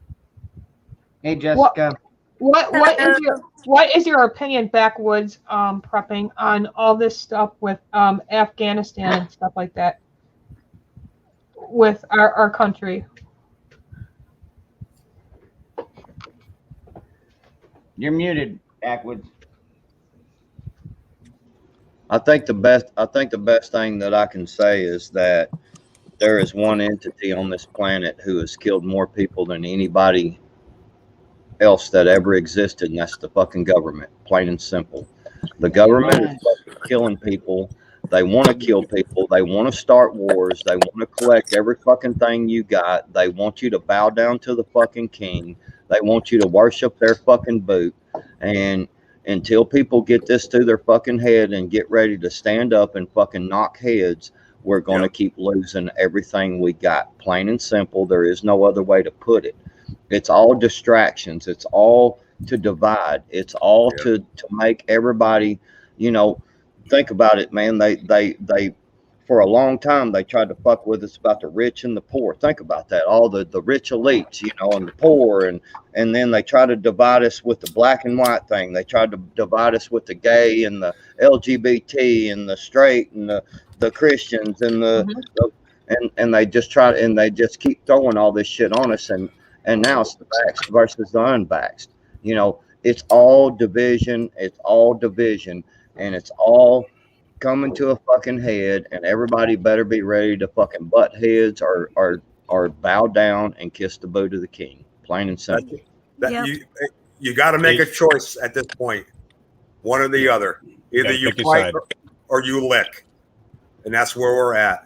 Hey, Jessica. What is your opinion, Backwoods, prepping on all this stuff with Afghanistan and stuff like that with our country? You're muted, Backwoods. I think the best thing that I can say is that there is one entity on this planet who has killed more people than anybody else that ever existed, and that's the fucking government, plain and simple. The government is fucking killing people. They want to kill people. They want to start wars. They want to collect every fucking thing you got. They want you to bow down to the fucking king. They want you to worship their fucking boot. And until people get this through their fucking head and get ready to stand up and fucking knock heads, we're going to keep losing everything we got. Plain and simple. There is no other way to put it. It's all distractions. It's all to divide. It's all to make everybody, think about it, man. They for a long time, they tried to fuck with us about the rich and the poor. Think about that. All the rich elites, you know, and the poor. And then they tried to divide us with the black and white thing. They tried to divide us with the gay and the LGBT and the straight and the Christians and and they just try and they just keep throwing all this shit on us. And now it's the vaxxed versus the unvaxxed. You know, it's all division. It's all division. And it's all coming to a fucking head, and everybody better be ready to fucking butt heads or bow down and kiss the boot of the king. Plain and simple. You got to make a choice at this point, one or the other. Either you fight or you lick, and that's where we're at.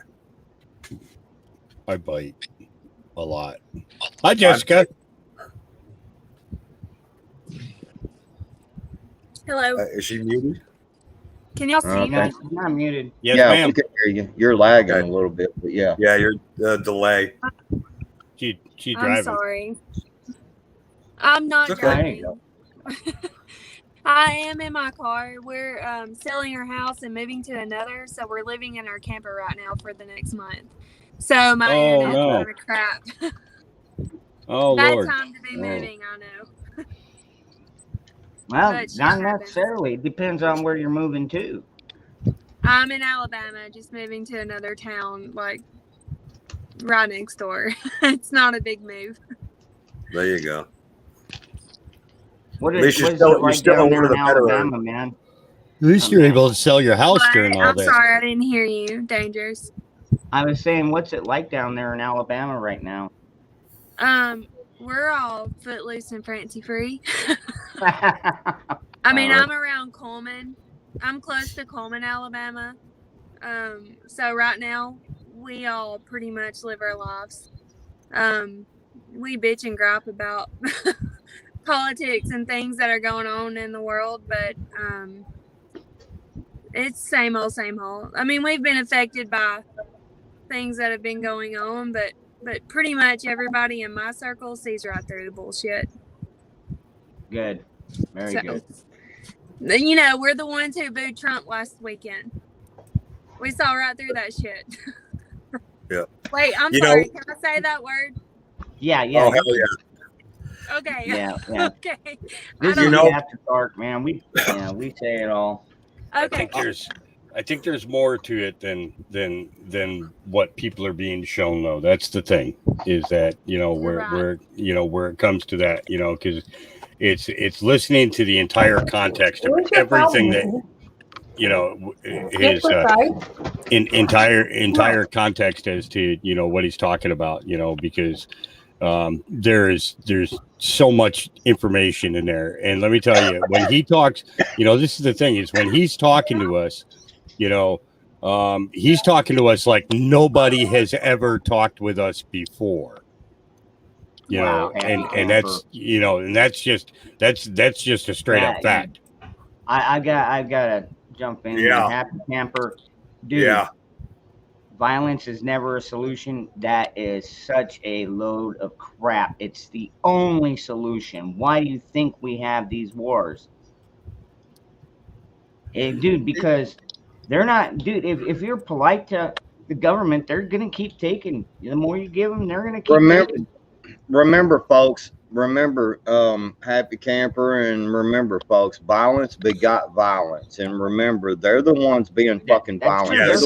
I bite a lot. Hi, Jessica. Hello. Is she muted? Can y'all see me? I'm not muted. Yes, yeah, ma'am. we can hear you. You're lagging a little bit, but yeah. Yeah, you're delay. She driving. I'm sorry. I'm not Okay. driving. I am in my car. We're selling our house and moving to another, so we're living in our camper right now for the next month. So my internet's kind of crap. Oh, Bad Lord. time to be moving, I know. Well, But not shit happens. necessarily. It depends on where you're moving to. I'm in Alabama, just moving to another town, like right next door. It's not a big move. There you go. What At is, least you're what is still- it you're like still down in there one of in the better Alabama, man? At least you're able to sell your house during all I'm that. sorry, I didn't hear you. Dangerous. I was saying, what's it like down there in Alabama right now? We're all footloose and fancy free. I mean, I'm around Coleman. I'm close to Coleman, Alabama. So right now, we all pretty much live our lives. We bitch and gripe about politics and things that are going on in the world, but it's same old, same old. I mean, we've been affected by things that have been going on, but pretty much everybody in my circle sees right through the bullshit. Good. Very So, good. you know, we're the ones who booed Trump last weekend. We saw right through that shit. Yeah. Wait, I'm You sorry. know- Can I say that word? Yeah, yeah. Oh, hell yeah. Okay. Yeah, yeah. Okay. This I is don't- after dark, man. We say it all. Okay. I think there's more to it than what people are being shown, though. That's the thing, is that, you know, where it comes to that, you know, because it's listening to the entire context of everything that, you know, his entire context as to, you know, what he's talking about, you know, because there's so much information in there. And let me tell you, when he talks, you know, this is the thing, is when he's talking to us, you know, he's talking to us like nobody has ever talked with us before. You know, and that's, you know, and that's just a straight up fact. I gotta jump in. Yeah. Happy Camper, dude. Yeah. Violence is never a solution. That is such a load of crap. It's the only solution. Why do you think we have these wars? Dude, because they're not, dude, if you're polite to the government, they're going to keep taking. The more you give them, they're going to keep taking. Remember, folks, Happy Camper, and remember, folks, violence begot violence. And remember, they're the ones being fucking violent. True. They're They're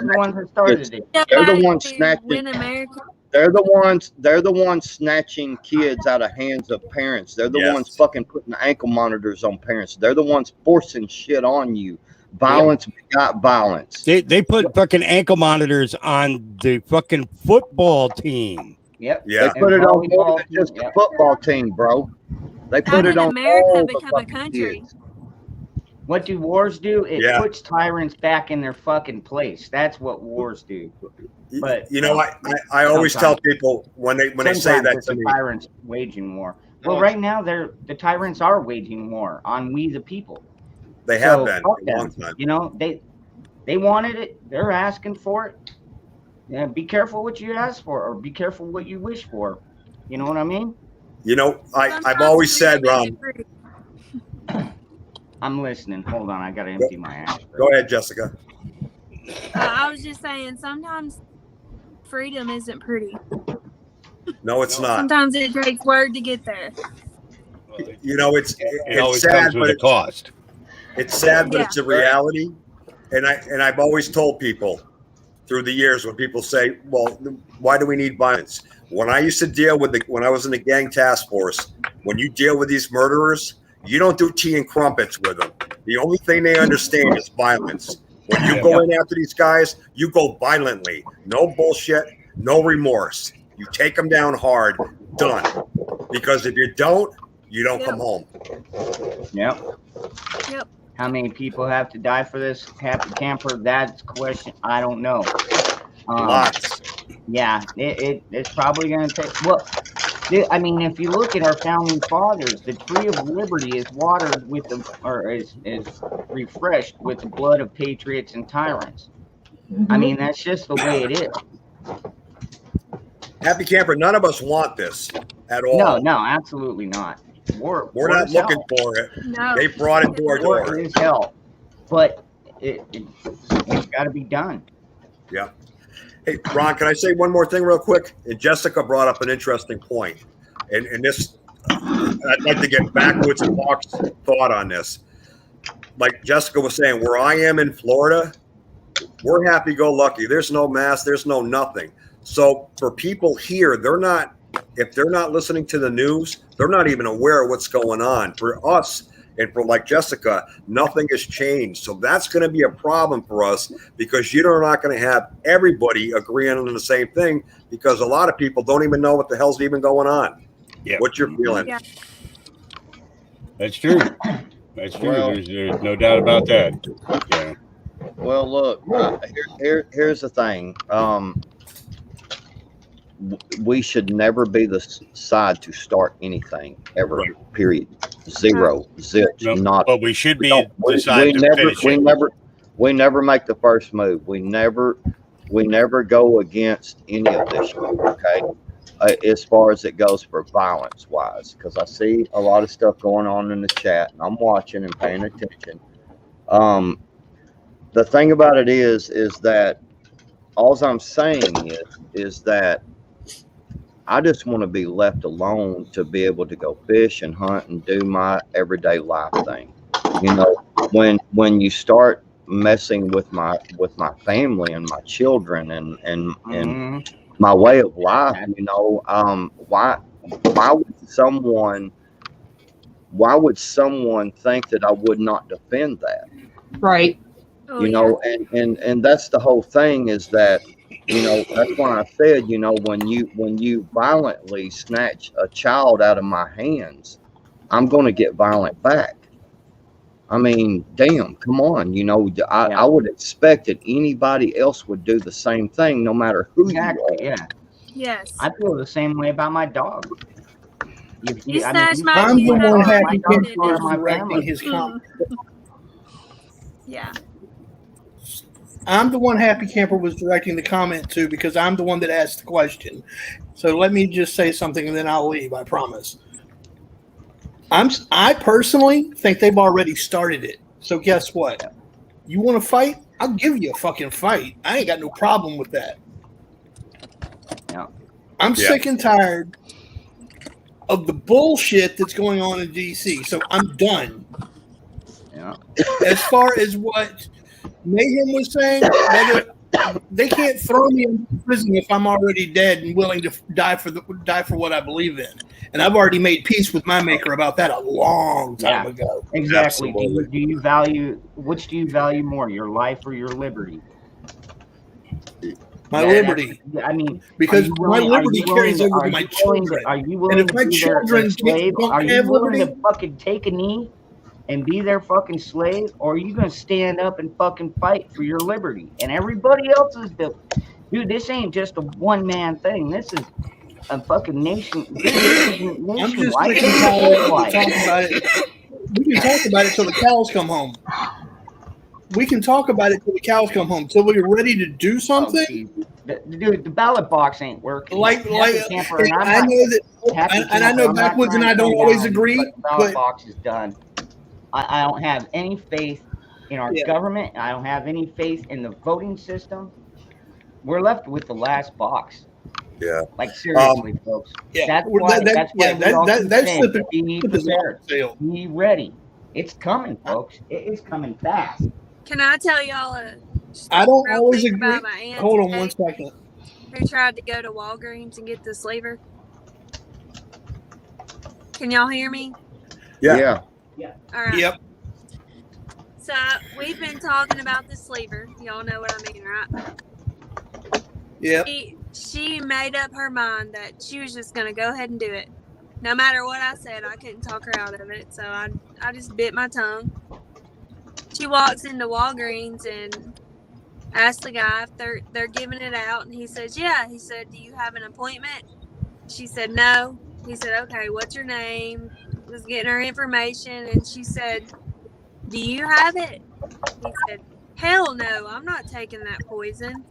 the ones that started it. They're the ones snatching. Win America. They're the ones snatching kids out of hands of parents. They're the ones fucking putting ankle monitors on parents. They're the ones forcing shit on you. Violence begot violence. They put fucking ankle monitors on the fucking football team. Yep. Yeah. They put it on more than just the football team, bro. They How put it did on America all the become a fucking country? kids. What do wars do? It Yeah. puts tyrants back in their fucking place. That's what wars do. But You know, I always tell people when they say sometimes that it's to the me, tyrants waging war. Well, right now the tyrants are waging war on we the people. they have So, been fuck for a long them. time. You know, they wanted it. They're asking for it. Yeah, be careful what you ask for, or be careful what you wish for. You know what I mean? You know, I've Sometimes always we said, make it through. I'm listening. Hold on, I gotta empty my ash. Go ahead, Jessica. I was just saying, sometimes freedom isn't pretty. No, it's not. Sometimes it takes work to get there. You know, it's always sad, comes but with a it's, cost. it's sad, but Yeah. it's a reality. And I've always told people through the years when people say, "Well, why do we need violence?" When I used to deal with when I was in the gang task force, when you deal with these murderers, you don't do tea and crumpets with them. The only thing they understand is violence. When you go in after these guys, you go violently. No bullshit, no remorse. You take them down hard, done. Because if you don't come home. Yep. Yep. How many people have to die for this? Happy Camper? That's a question. I don't know. Lots. Yeah, it's probably going to take. Well, I mean, if you look at our founding fathers, the tree of liberty is watered with is refreshed with the blood of patriots and tyrants. I mean, that's just the way it is. Happy Camper, none of us want this at all. No, absolutely not. We're not looking for it. No. They brought it to our War door. is hell, but it's got to be done. Yeah. Hey, Ron, can I say one more thing real quick? And Jessica brought up an interesting point. And this, I'd like to get backwards and Mark's thought on this. Like Jessica was saying, where I am in Florida, we're happy-go-lucky. There's no mask. There's no nothing. So for people here, if they're not listening to the news, they're not even aware of what's going on. For us, and for like Jessica, nothing has changed. So that's going to be a problem for us because you're not going to have everybody agreeing on the same thing because a lot of people don't even know what the hell's even going on. Yeah. What you're feeling. Yeah. That's true. That's true. Well- There's no doubt about that. Yeah. Well, look, here's the thing. We should never be the side to start anything ever. Right. Period. Zero. Zips. No, Not. but we should be We the side to finish it. we never make the first move. We never go against any of this shit, okay? As far as it goes for violence wise, because I see a lot of stuff going on in the chat and I'm watching and paying attention. The thing about it is that all I'm saying is that I just want to be left alone to be able to go fish and hunt and do my everyday life thing. You know, when you start messing with my family and my children and my way of life, you know, why would someone think that I would not defend that? Right. Oh, You know, and that's the whole thing is that, you know, that's why I said, you know, when you violently snatch a child out of my hands, I'm going to get violent back. I mean, damn, come on. You know, I would expect that anybody else would do the same thing, no matter who Exactly. you are. Yeah. Yes. I feel the same way about my dog. You snatched my I'm the kid one out. happy my Camper dog's part of my was directing family. his comment. Yeah. I'm the one Happy Camper was directing the comment to because I'm the one that asked the question. So let me just say something and then I'll leave, I promise. I personally think they've already started it. So guess what? You want to fight? I'll give you a fucking fight. I ain't got no problem with that. Yeah. I'm sick and tired of the bullshit that's going on in DC. So I'm done. Yeah. As far as what Mayhem was saying, they can't throw me in prison if I'm already dead and willing to die for what I believe in. And I've already made peace with my maker about that a long time ago. Exactly. Do you value which do you value more, your life or your liberty? My liberty. I mean, because my liberty carries over to my children. Are you willing And if to my be children their slave? don't Are you have willing liberty, to fucking take a knee and be their fucking slave, or are you gonna stand up and fucking fight for your liberty? And everybody else is dude. This ain't just a one man thing. This is a fucking nation. I'm just sick and tired of talking about it. We can talk about it till the cows come home. We can talk about it till the cows come home. Till we're ready to do something. Dude, the ballot box ain't working. Like Camper, and I know that, and I know Backwoods and I don't always agree, but the ballot but box is done. I don't have any faith in our Yeah. government. I don't have any faith in the voting system. We're left with the last box. Yeah. Like seriously, folks. Yeah, That's why. That's why we all keep that's saying, slipping. be prepared, be ready. It's coming, folks. It is coming fast. Can I tell y'all a I don't real always quick agree. about my aunt Hold on today one second. who tried to go to Walgreens and get the sleever? Can y'all hear me? Yeah. All right. Yep. So we've been talking about the sleever. Y'all know what I mean, right? Yep. She made up her mind that she was just gonna go ahead and do it. No matter what I said, I couldn't talk her out of it. So I just bit my tongue. She walks into Walgreens and asks the guy if they're giving it out, and he says, yeah. He said, do you have an appointment? She said, no. He said, okay, what's your name? Was getting her information, and she said, do you have it? He said, hell no, I'm not taking that poison.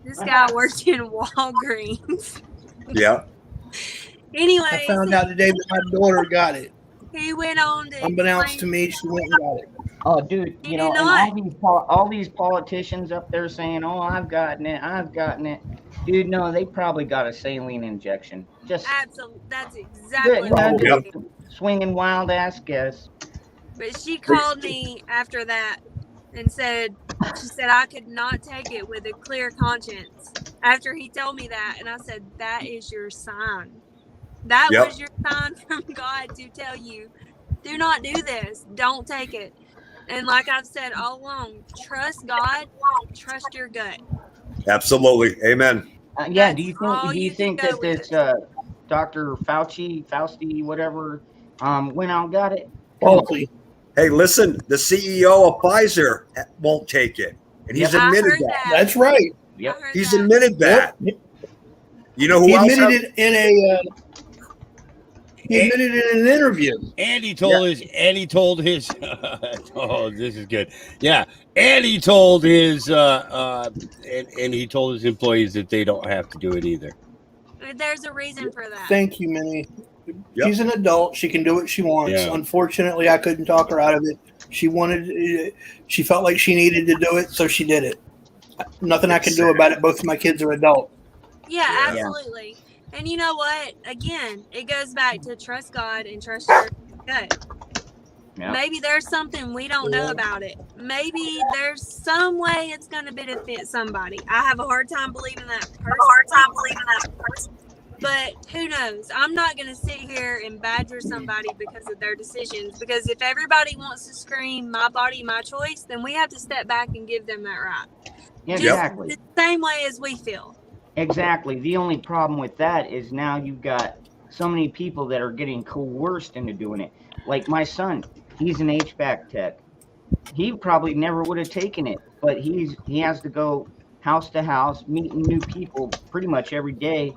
This guy worked in Walgreens. Yeah. Anyway, I found out today that my daughter got it. he went on to Unbeknownst to me, she went and got it. Oh, dude, He you know, did and not. all these politicians up there saying, "Oh, I've gotten it." Dude, no, they probably got a saline injection. Just Absolutely, that's exactly good, what no, it just is. swinging wild ass guess. But she called me after that and said, she said I could not take it with a clear conscience after he told me that. And I said, that is your sign. That Yep. was your sign from God to tell you, do not do this. Don't take it. And like I've said all along, trust God, trust your gut. Absolutely. Amen. Yeah, do you think all do you you think can that go with this Dr. Fauci, whatever, went out and got it? Falsely. Hey, listen, the CEO of Pfizer won't take it. And he's I admitted heard that. That's right. Yep. He's admitted that. You know who He else? admitted it in a. He admitted it in an interview. And he told his oh, this is good. Yeah. And he told his and he told his employees that they don't have to do it either. There's a reason for that. Thank you, Minnie. Yep. She's an adult. She can do what she wants. Yeah. Unfortunately, I couldn't talk her out of it. She felt like she needed to do it, so she did it. Nothing I can do about it. Both of my kids are adult. Yeah, absolutely. And you know what? Again, it goes back to trust God and trust your gut. Yeah. Maybe there's something we don't know about it. Maybe there's some way it's going to benefit somebody. I have a hard time believing that person. But who knows? I'm not going to sit here and badger somebody because of their decisions. Because if everybody wants to scream, my body, my choice, then we have to step back and give them that right. Yeah, Just exactly. the same way as we feel. Exactly. The only problem with that is now you've got so many people that are getting coerced into doing it. Like my son, he's an HVAC tech. He probably never would have taken it, but he has to go house to house, meeting new people pretty much every day.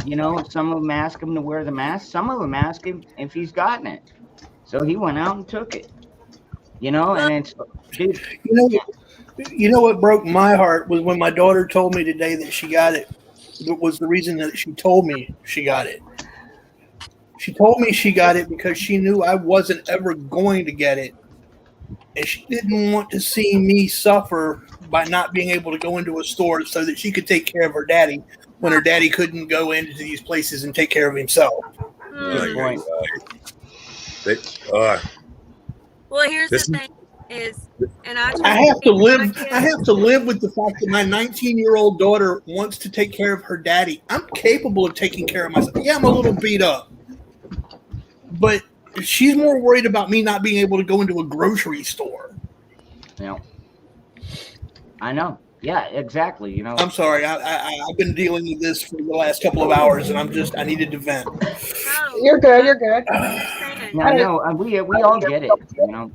You know, some of them ask him to wear the mask. Some of them ask him if he's gotten it. So he went out and took it. You know, and it's, dude. You know what broke my heart was when my daughter told me today that she got it. It was the reason that she told me she got it. She told me she got it because she knew I wasn't ever going to get it. And she didn't want to see me suffer by not being able to go into a store so that she could take care of her daddy when her daddy couldn't go into these places and take care of himself. Good point. Well, here's the thing is, and I have to live with the fact that my 19-year-old daughter wants to take care of her daddy. I'm capable of taking care of myself. Yeah, I'm a little beat up, but she's more worried about me not being able to go into a grocery store. Yeah, I know. Yeah, exactly. You know, I'm sorry. I've been dealing with this for the last couple of hours, and I needed to vent. You're good. You're good. No, we all get it. You know.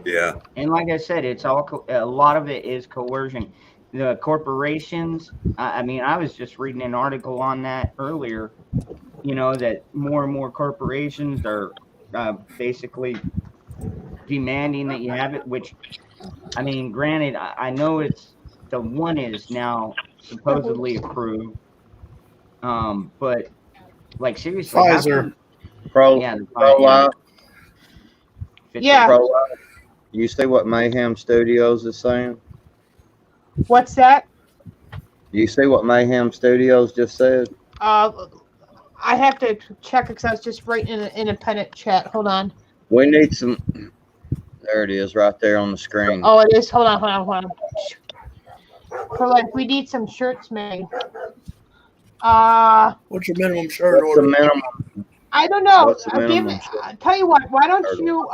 Yeah. And like I said, it's all a lot of it is coercion. The corporations. I mean, I was just reading an article on that earlier. You know that more and more corporations are basically demanding that you have it. Which, I mean, granted, I know it's the one is now supposedly approved. But like seriously, Pfizer, Pro, yeah, Pro Life. Yeah. You see what Mayhem Studios is saying? What's that? You see what Mayhem Studios just said? I have to check because I was just writing in an independent chat. Hold on. We need some. There it is, right there on the screen. Oh, it is. Hold on. For like, we need some shirts made. What's your minimum shirt What's the order? minimum? I don't know. What's the minimum Tell you what. Why don't you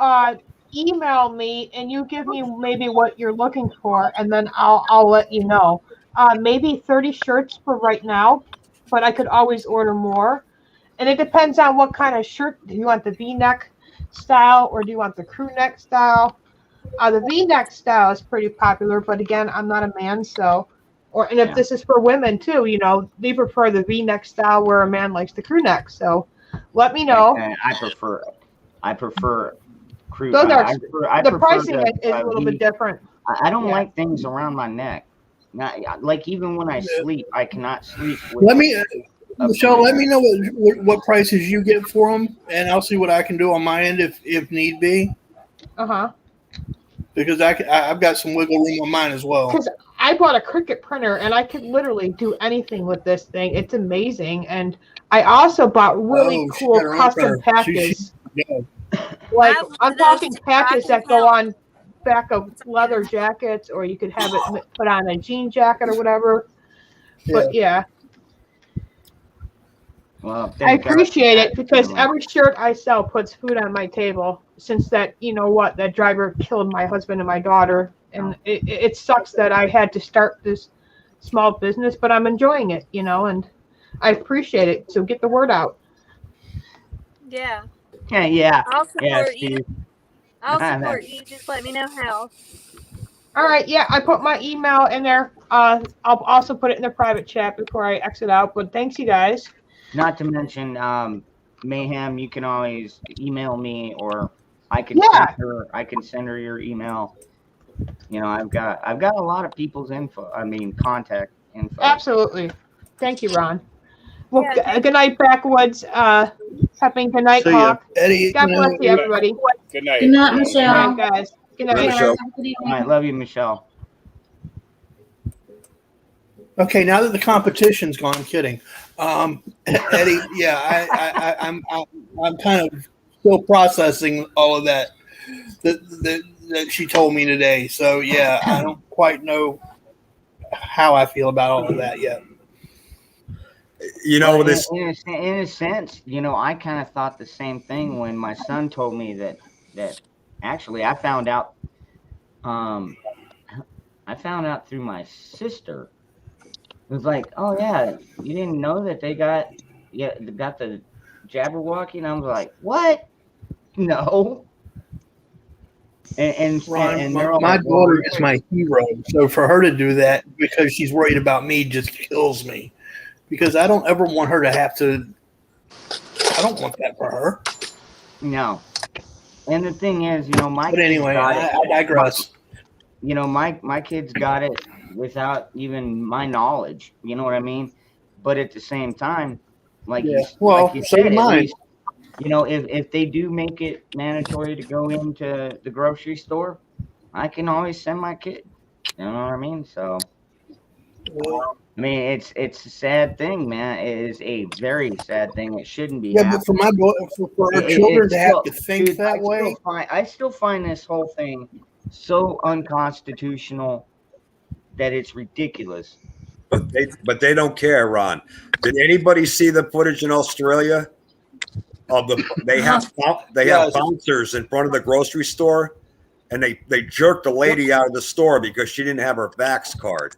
email me and you give me maybe what you're looking for, and then I'll let you know. Maybe 30 shirts for right now, but I could always order more. And it depends on what kind of shirt. Do you want the V-neck style or do you want the crew neck style? The V-neck style is pretty popular, but again, I'm not a man, so. And if this is for women too, you know, they prefer the V-neck style where a man likes the crew neck. So, let me know. I prefer crew. Those are I the prefer pricing is a little bit different. I don't like things around my neck. Not like even when I sleep, I cannot sleep. Michelle, let me know what prices you get for them, and I'll see what I can do on my end if need be. Because I've got some wiggle room on mine as well. Because I bought a Cricut printer, and I could literally do anything with this thing. It's amazing, and I also bought really cool custom patches. Like I'm talking patches that go on back of leather jackets, or you could have it put on a jean jacket or whatever. But yeah. Well, I appreciate it because every shirt I sell puts food on my table. Since that, you know what, that driver killed my husband and my daughter, and it sucks that I had to start this small business, but I'm enjoying it, you know, and I appreciate it. So get the word out. Yeah. Yeah. I'll support you. Steve. I'll support you. Just let me know how. All right, yeah, I put my email in there. I'll also put it in the private chat before I exit out. But thanks, you guys. Not to mention, Mayhem, you can always email me, or I can send her your email. You know, I've got a lot of people's info. I mean, contact info. Absolutely. Thank you, Ron. Well, good night, Backwoods. Having good night, Hawk. Eddie, God bless you, everybody. Good night. Good night, Michelle. Good night, guys. Good night, Michelle. Good evening. I love you, Michelle. Okay, now that the competition's gone, I'm kidding. Eddie, yeah, I'm kind of still processing all of that she told me today. So yeah, I don't quite know how I feel about all of that yet. You know, Well, this in a sense, you know, I kind of thought the same thing when my son told me that actually I found out through my sister. It was like, oh yeah, you didn't know that they got the Jabberwocky, and I was like, what? No. And they're all my like, well, daughter is my hero, so for her to do that because she's worried about me just kills me. Because I don't ever want her to have to. I don't want that for her. No. And the thing is, you know, But anyway, I digress. You know, my kids got it without even my knowledge. You know what I mean? But at the same time, like you so said, did at mine. least, you know, if they do make it mandatory to go into the grocery store, I can always send my kid. You know what I mean? So, I mean, it's a sad thing, man. It is a very sad thing. It shouldn't be. Yeah, but for my for our children to have to think that way, I still find this whole thing so unconstitutional that it's ridiculous. But they don't care, Ron. Did anybody see the footage in Australia of they have bouncers in front of the grocery store, and they jerked the lady out of the store because she didn't have her Vax card.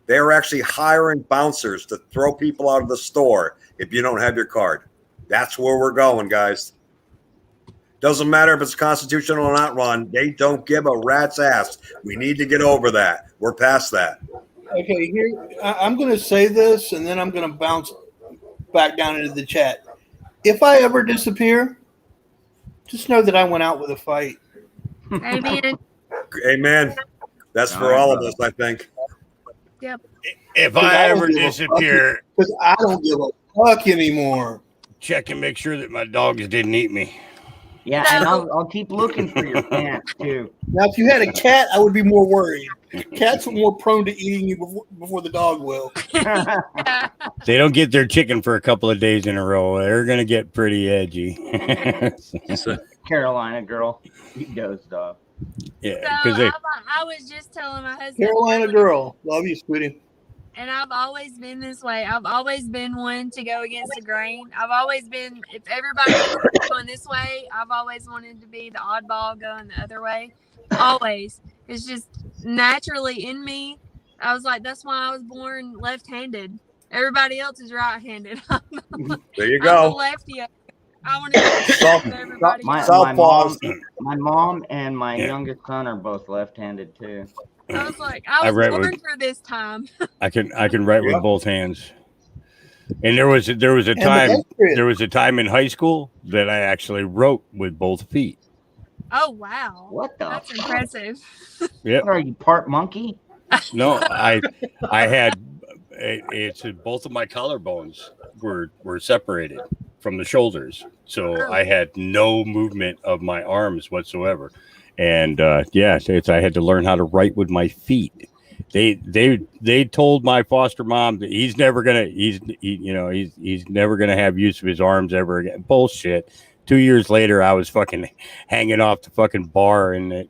They were actually hiring bouncers to throw people out of the store if you don't have your card. That's where we're going, guys. Doesn't matter if it's constitutional or not, Ron. They don't give a rat's ass. We need to get over that. We're past that. Okay, here I'm going to say this, and then I'm going to bounce back down into the chat. If I ever disappear, just know that I went out with a fight. Amen. Amen. That's for all of us, I think. Yep. If I ever disappear, because I don't give a fuck anymore. Check and make sure that my dogs didn't eat me. Yeah, and I'll keep looking for your pants too. Now, if you had a cat, I would be more worried. Cats are more prone to eating you before the dog will. They don't get their chicken for a couple of days in a row. They're gonna get pretty edgy. Carolina girl, he dozed off. Yeah, So because I was just telling my husband. Carolina girl, love you, sweetie. And I've always been this way. I've always been one to go against the grain. I've always been, if everybody's going this way, I've always wanted to be the oddball going the other way. Always. It's just naturally in me. I was like, that's why I was born left-handed. Everybody else is right-handed. There you I'm a go. lefty. I want to go with everybody else. My mom and my youngest son are both left-handed too. I was like, I was born for this time. I can write with both hands. And there was a time in high school that I actually wrote with both feet. Oh wow! What the? That's impressive. Yeah. Are you part monkey? No, I had it's both of my collarbones were separated from the shoulders, so I had no movement of my arms whatsoever. And I had to learn how to write with my feet. They told my foster mom that he's never gonna have use of his arms ever again. Bullshit. 2 years later, I was fucking hanging off the fucking bar in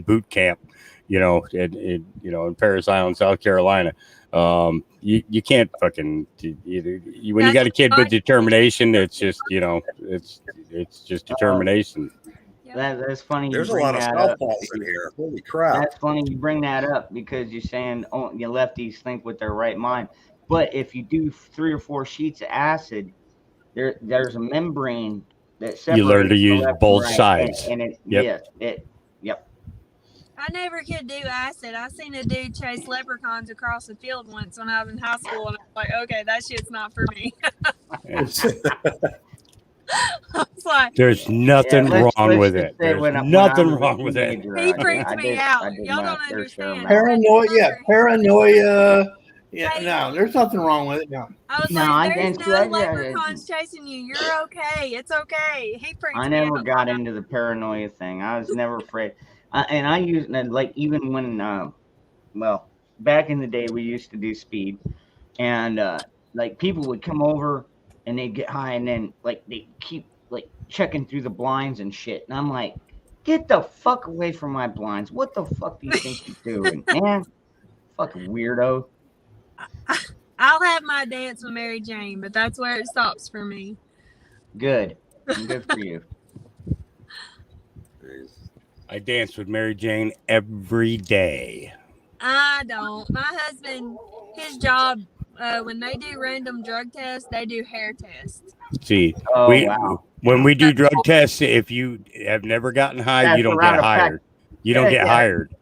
boot camp, in Parris Island, South Carolina. You can't fucking when you got a kid with determination, it's just it's just determination. That's funny. There's a lot of southpaws in here. Holy crap! That's funny you bring that up because you're saying you lefties think with their right mind, but if you do 3 or 4 sheets of acid, there's a membrane that separates. You learn to use both sides. Yep. I never could do acid. I seen a dude chase leprechauns across the field once when I was in high school, and I was like, okay, that shit's not for me. I was like, there's nothing wrong with it. There's nothing wrong with it. He freaked me out. Y'all don't understand. Paranoia. Yeah, no, there's nothing wrong with it. No. I was like, there's no leprechauns chasing you. You're okay. It's okay. He freaked me out. I never got into the paranoia thing. I was never afraid. And I used, like, even when, back in the day, we used to do speed. And, like, people would come over and they'd get high and then, like, they keep, like, checking through the blinds and shit. And I'm like, get the fuck away from my blinds. What the fuck do you think you're doing, man? Fucking weirdo. I'll have my dance with Mary Jane, but that's where it stops for me. Good. Good for you. I dance with Mary Jane every day. I don't. My husband, his job, when they do random drug tests, they do hair tests. See, when we do drug tests, if you have never gotten high, you don't get hired. You don't get hired.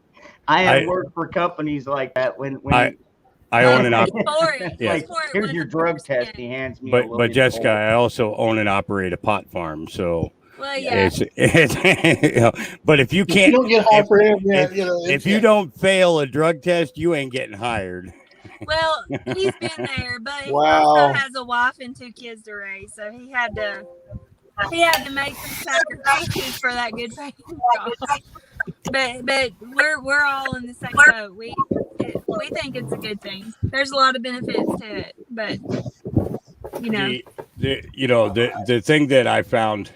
I have worked for companies like that when I own an operate. Here's your drug test. He hands me. But Jessica, I also own and operate a pot farm. So, it's but if you can't, you don't get high for him. If you don't fail a drug test, you ain't getting hired. Well, he's been there, but he also has a wife and 2 kids to raise, so he had to make some sacrifices for that good paying job. But we're all in the same boat. We think it's a good thing. There's a lot of benefits to it, but the thing that I found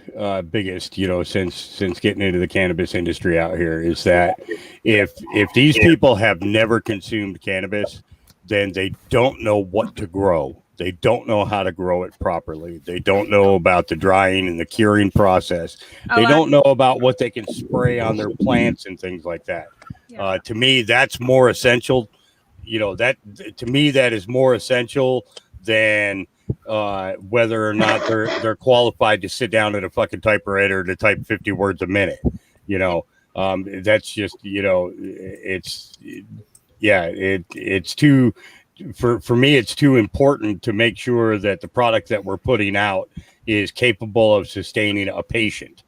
biggest, since getting into the cannabis industry out here is that if these people have never consumed cannabis, then they don't know what to grow. They don't know how to grow it properly. They don't know about the drying and the curing process. They don't know about what they can spray on their plants and things like that. Yeah. To me, that's more essential. That is more essential than whether or not they're qualified to sit down at a fucking typewriter to type 50 words a minute. That's just it's too. For me, it's too important to make sure that the product that we're putting out is capable of sustaining a patient.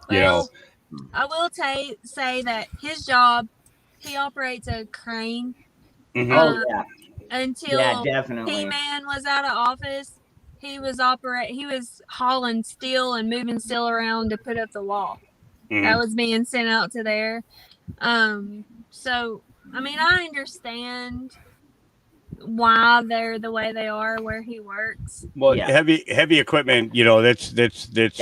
I will say that his job, he operates a crane. Mm-hmm. Until definitely. He-Man was out of office, he was hauling steel and moving steel around to put up the wall. That was being sent out to there. So I mean, I understand why they're the way they are where he works. Well, heavy equipment, that's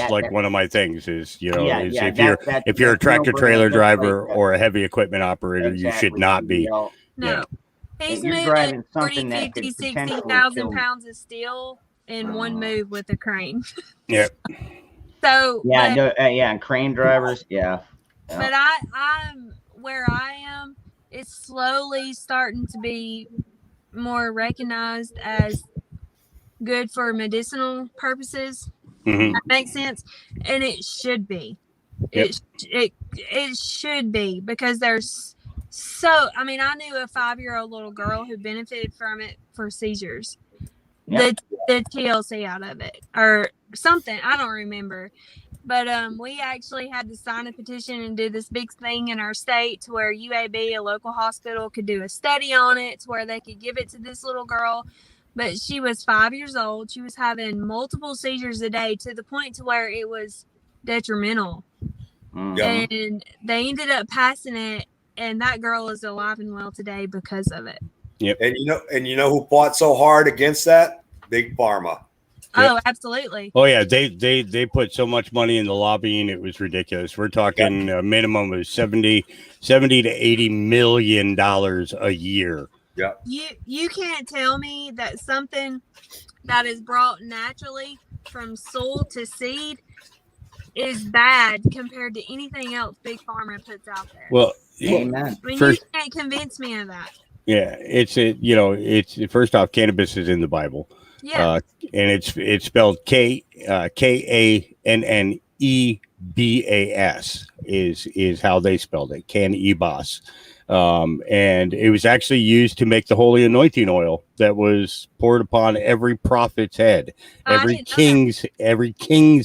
like one of my things is, if you're a tractor trailer driver or a heavy equipment operator, you should not be. No. He's moving 40, 50, 60,000 pounds of steel in one move with a crane. Yep. So and crane drivers, But I'm where I am, it's slowly starting to be more recognized as good for medicinal purposes. That makes sense, and it should be. It should be, because there's I mean, I knew a 5-year-old little girl who benefited from it for seizures. The TLC out of it or something, I don't remember. But we actually had to sign a petition and do this big thing in our state to where UAB, a local hospital, could do a study on it to where they could give it to this little girl. But she was 5 years old. She was having multiple seizures a day to the point to where it was detrimental. And they ended up passing it, and that girl is alive and well today because of it. Yep. And you know who fought so hard against that? Big Pharma. Oh, absolutely. Oh yeah, they put so much money in the lobbying, it was ridiculous. We're talking a minimum of 70 to $80 million a year. Yeah. You can't tell me that something that is brought naturally from soil to seed is bad compared to anything else Big Pharma puts out there. Well, amen. I mean, you can't convince me of that. Yeah, it's first off, cannabis is in the Bible. Yeah. And it's spelled KANNEBAS is how they spelled it. Cannabis. And it was actually used to make the holy anointing oil that was poured upon every prophet's head, every king's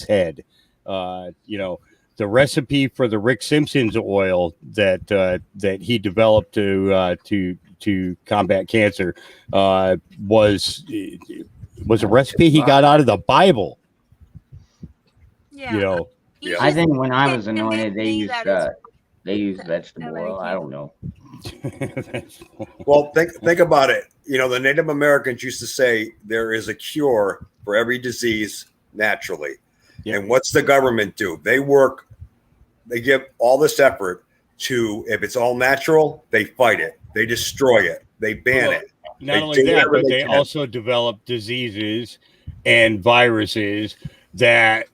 head. The recipe for the Rick Simpson's oil that he developed to combat cancer was a recipe he got out of the Bible. Yeah. I think when I was anointed, they used vegetable oil. I don't know. Well, think about it. The Native Americans used to say there is a cure for every disease naturally. Yep. And what's the government do? They give all this effort to, if it's all natural, they fight it. They destroy it. They ban it. Not only that, but they also develop diseases and viruses that,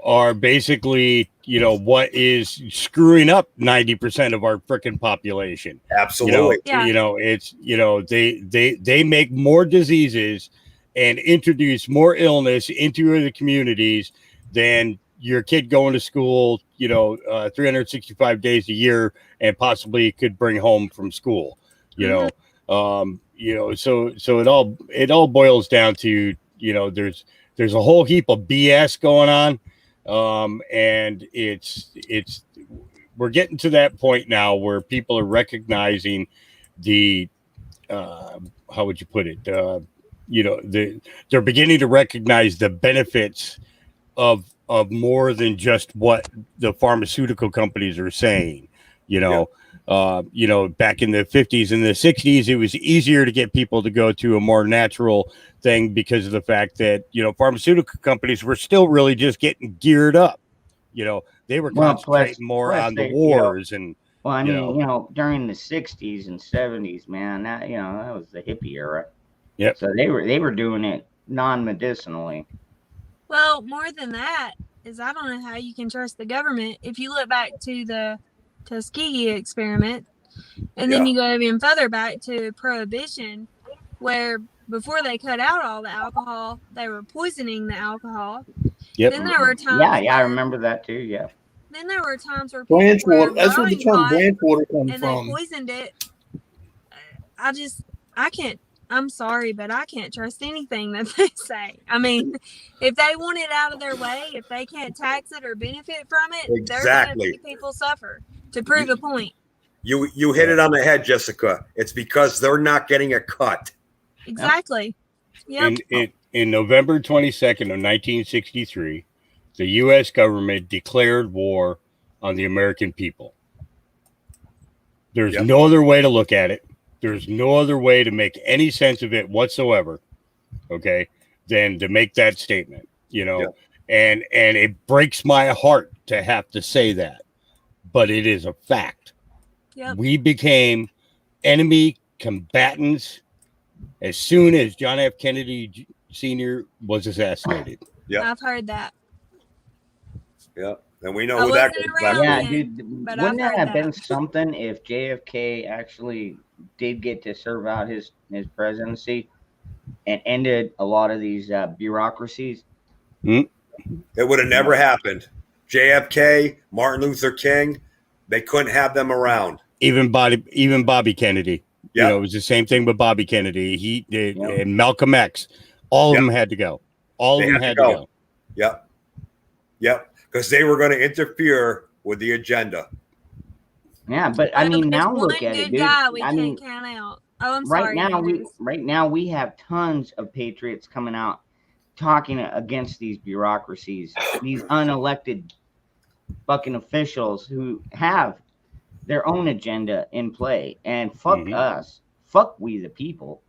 are basically, what is screwing up 90% of our freaking population. Absolutely. They make more diseases and introduce more illness into the communities than your kid going to school, 365 days a year and possibly could bring home from school, so it all boils down to, there's a whole heap of BS going on. And we're getting to that point now where people are recognizing the, how would you put it? They're beginning to recognize the benefits of more than just what the pharmaceutical companies are saying, back in the 50s and the 60s, it was easier to get people to go to a more natural thing because of the fact that, pharmaceutical companies were still really just getting geared up. They were concentrating more on the wars during the 60s and 70s, man, that was the hippie era. Yeah. So they were doing it non-medicinally. Well, more than that is I don't know how you can trust the government. If you look back to the Tuskegee experiment, and then you go even further back to Prohibition, where before they cut out all the alcohol, they were poisoning the alcohol. Yep. Then there were times. Yeah, I remember that too. Yeah. Then there were times where people branch were water. That's where the term branch water comes and from. they poisoned it. I can't. I'm sorry, but I can't trust anything that they say. I mean, if they want it out of their way, if they can't tax it or benefit from it, they're going to make people suffer to prove a point. You hit it on the head, Jessica. It's because they're not getting a cut. Exactly. Yeah. in November 22nd of 1963, the U.S. government declared war on the American people. There's no other way to look at it. There's no other way to make any sense of it whatsoever, okay, than to make that statement, you know. And it breaks my heart to have to say that, but it is a fact. We became enemy combatants as soon as John F. Kennedy Sr. was assassinated. I've heard that. Yeah. And we know who that goes back to. Yeah, dude, wouldn't that have been something if JFK actually did get to serve out his presidency and ended a lot of these bureaucracies? It would have never happened. JFK, Martin Luther King, they couldn't have them around. Even Bobby Kennedy. You know, it was the same thing with Bobby Kennedy. He did, and Malcolm X. All of them had to go. All of them had to go. Yep. Because they were going to interfere with the agenda. Yeah, but I mean, now look at it, dude. We I can't mean, count out. Oh, I'm right sorry. now we have tons of patriots coming out talking against these bureaucracies, these unelected fucking officials who have their own agenda in play. And fuck us, fuck we the people.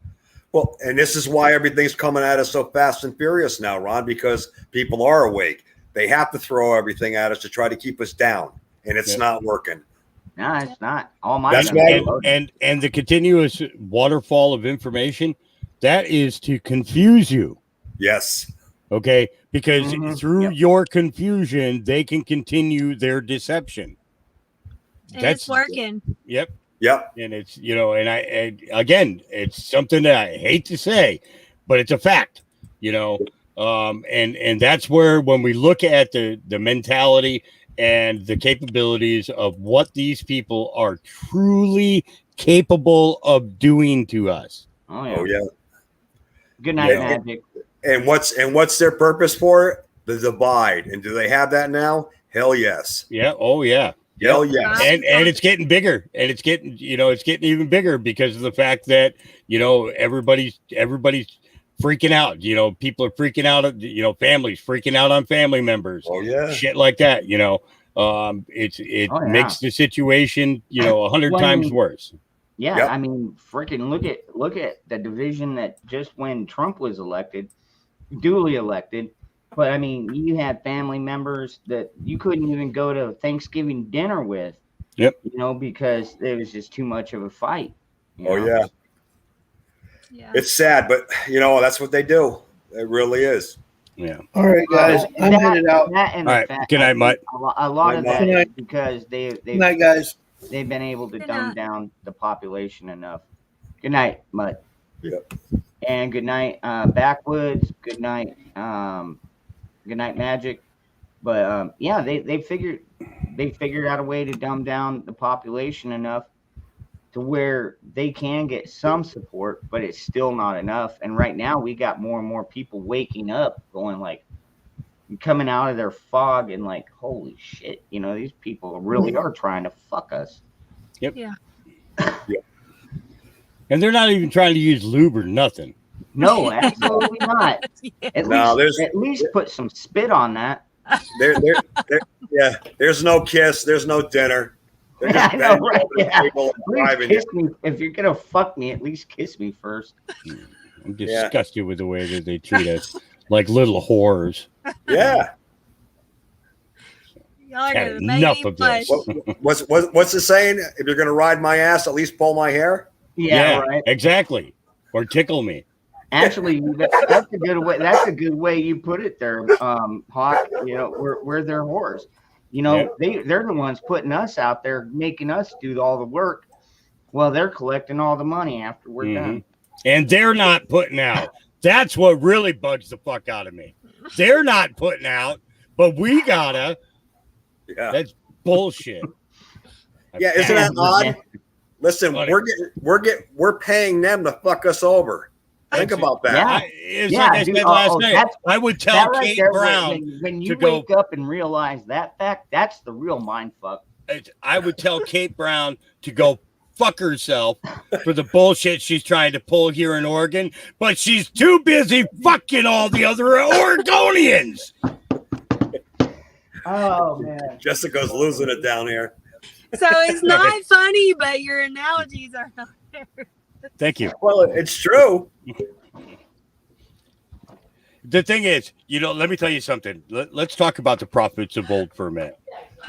Well, and this is why everything's coming at us so fast and furious now, Ron, because people are awake. They have to throw everything at us to try to keep us down, and it's not working. No, it's not. All my That's and the continuous waterfall of information, that is to confuse you. Yes. Okay, because through your confusion, they can continue their deception. And it's working. Yep. And it's, you know, and again, it's something that I hate to say, but it's a fact, you know. And that's where, when we look at the mentality and the capabilities of what these people are truly capable of doing to us. Oh yeah. Good night, Magic. And what's their purpose for it? The divide. And do they have that now? Hell yes. Yeah. Oh yeah. Hell yes. And it's getting bigger, and it's getting even bigger because of the fact that, you know, everybody's freaking out. You know, people are freaking out. You know, families freaking out on family members. Oh yeah, shit like that. You know, it makes the situation, you know, 100 times worse. Yeah, I mean, freaking look at the division that just when Trump was duly elected. But I mean, you had family members that you couldn't even go to Thanksgiving dinner with. Yep. You know, because there was just too much of a fight. Oh yeah. It's sad, but you know, that's what they do. It really is. Yeah. All right, guys. I'm headed out. All right. Good night, Mutt. A lot of that is because they've been able to dumb down the population enough. Good night, Mutt. Yep. And good night, Backwoods. Good night, Magic. But yeah, they figured out a way to dumb down the population enough to where they can get some support, but it's still not enough. And right now we got more and more people waking up, going like, coming out of their fog and like, holy shit, you know, these people really are trying to fuck us. Yep. Yeah. And they're not even trying to use lube or nothing. No, absolutely not. At least put some spit on that. There's no kiss. There's no dinner. I know, right? Kiss me. If you're gonna fuck me, at least kiss me first. I'm disgusted with the way that they treat us like little whores. Yeah. Had enough of this. What's the saying? If you're gonna ride my ass, at least pull my hair. Yeah, right. Exactly. Or tickle me. Actually, that's a good way. That's a good way you put it there, Hawk. You know, we're their whores. You know, they're the ones putting us out there, making us do all the work. Well, they're collecting all the money after we're done. And they're not putting out. That's what really bugs the fuck out of me. They're not putting out, but we gotta. Yeah, that's bullshit. Yeah, isn't that odd? Listen, we're paying them to fuck us over. Think about that. It's like I said last night. I would tell Kate Brown when you wake up and realize that fact, that's the real mind fuck. I would tell Kate Brown to go fuck herself for the bullshit she's trying to pull here in Oregon, but she's too busy fucking all the other Oregonians. Oh man, Jessica's losing it down here. So it's not funny, but your analogies are hilarious. Thank you. Well, it's true. The thing is, let me tell you something. Let's talk about the prophets of old for a minute.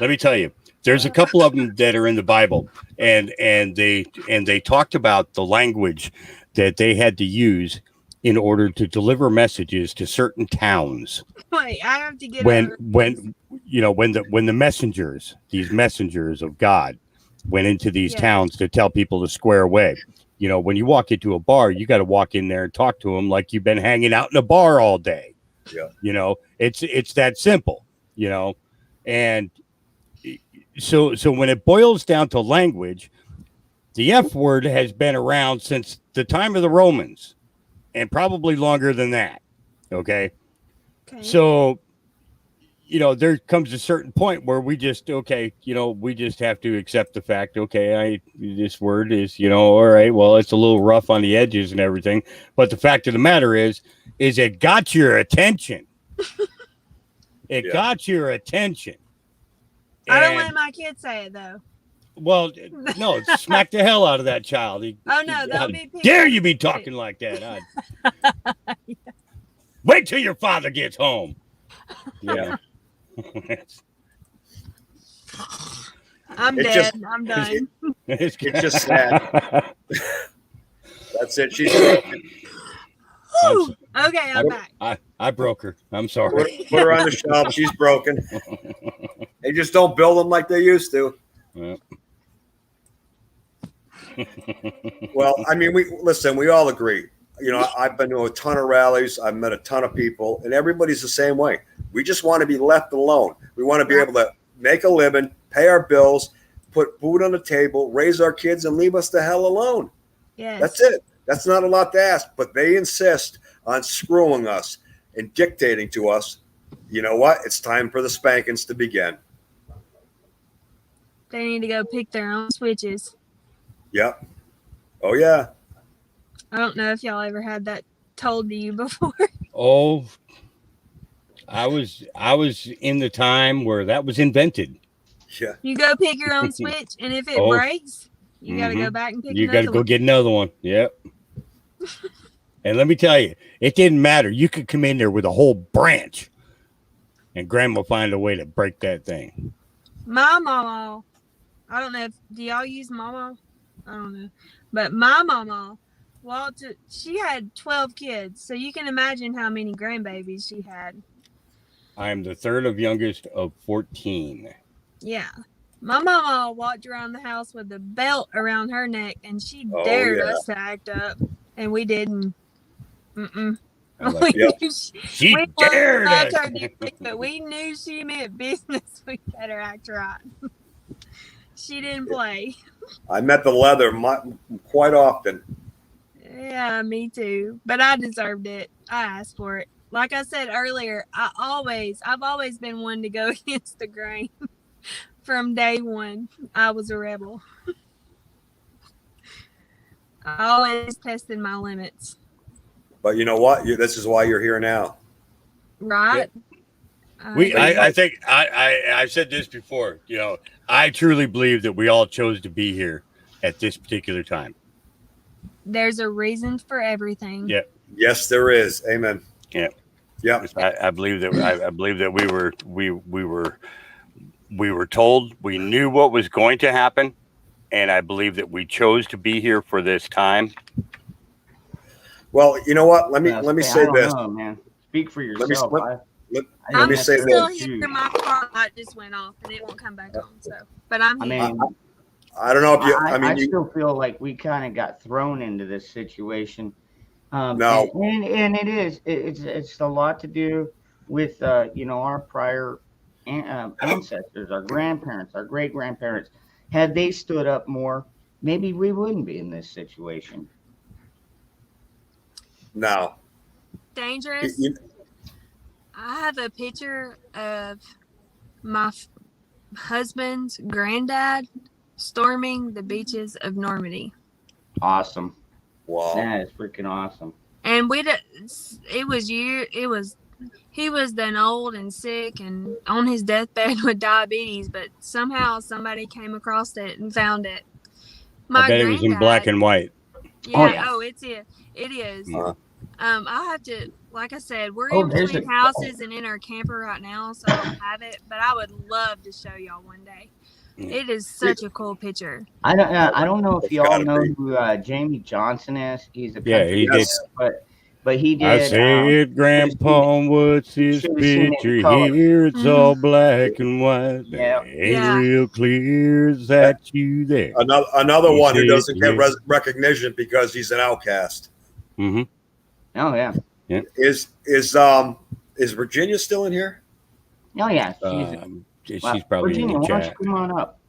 Let me tell you, there's a couple of them that are in the Bible, and they talked about the language that they had to use in order to deliver messages to certain towns. Wait, I have to get when the messengers, these messengers of God, went into these towns to tell people to square away. When you walk into a bar, you got to walk in there and talk to them like you've been hanging out in a bar all day. Yeah. It's that simple. And so when it boils down to language, the F word has been around since the time of the Romans, and probably longer than that. Okay. So, there comes a certain point where we just we just have to accept the fact, this word is, all right, well, it's a little rough on the edges and everything. But the fact of the matter is it got your attention. It got your attention. I don't let my kids say it though. Well, no, smack the hell out of that child. Oh no, they'll be. Dare you be talking like that? Wait till your father gets home. Yeah. I'm dead. I'm done. It's just sad. That's it. She's broken. Okay, I'm back. I broke her. I'm sorry. Put her on the shelf. She's broken. They just don't build them like they used to. Yeah. Well, I mean, we all agree. I've been to a ton of rallies. I've met a ton of people, and everybody's the same way. We just want to be left alone. We want to be able to make a living, pay our bills, put food on the table, raise our kids, and leave us the hell alone. Yes. That's it. That's not a lot to ask, but they insist on screwing us and dictating to us. You know what? It's time for the spankings to begin. They need to go pick their own switches. Yep. Oh, yeah. I don't know if y'all ever had that told to you before. Oh, I was in the time where that was invented. Yeah. You go pick your own switch, and if it breaks, you got to go back and pick You another got to go one. get another one. Yep. And let me tell you, it didn't matter. You could come in there with a whole branch, and Grandma find a way to break that thing. My mama, I don't know do y'all use mama? I don't know. But my mama, she had 12 kids, so you can imagine how many grandbabies she had. I am the third of youngest of 14. Yeah. My mama walked around the house with a belt around her neck, and she dared us to act up, and we didn't. She dared us. But we knew she meant business. We better act right. She didn't play. I met the leather quite often. Yeah, me too. But I deserved it. I asked for it. Like I said earlier, I've always been one to go against the grain. From day one, I was a rebel. I always tested my limits. But you know what? This is why you're here now. Right? I think I've said this before. I truly believe that we all chose to be here at this particular time. There's a reason for everything. Yeah. Yes, there is. Amen. Yeah. Yeah. I believe that we were told, we knew what was going to happen, and I believe that we chose to be here for this time. Well, you know what? Let me say this. Know, man. Speak for yourself. Let me say still this. here. My car light just went off, and it won't come back on. So, but I'm here. I don't know if you. I still feel like we kind of got thrown into this situation. No, and it's a lot to do with our prior ancestors, our grandparents, our great grandparents. Had they stood up more, maybe we wouldn't be in this situation. No. Dangerous. I have a picture of my husband's granddad storming the beaches of Normandy. Awesome. Wow. That is freaking awesome. And he was then old and sick and on his deathbed with diabetes, but somehow somebody came across it and found it. I bet it was in black and white. Yeah. It is. I'll have to, like I said, we're in between houses and in our camper right now, so I don't have it. But I would love to show y'all one day. It is such a cool picture. I don't know if y'all know who Jamie Johnson is. He's a he did. But he did. I say it, Grandpa. What's his picture here? It's all black and white. Yeah. Ain't real clear. Is that you there? Another one who doesn't get recognition because he's an outcast. Mm-hmm. Oh yeah. Yeah. Is Virginia still in here? Oh yeah. She's probably Virginia, in the why don't chat. you come on up?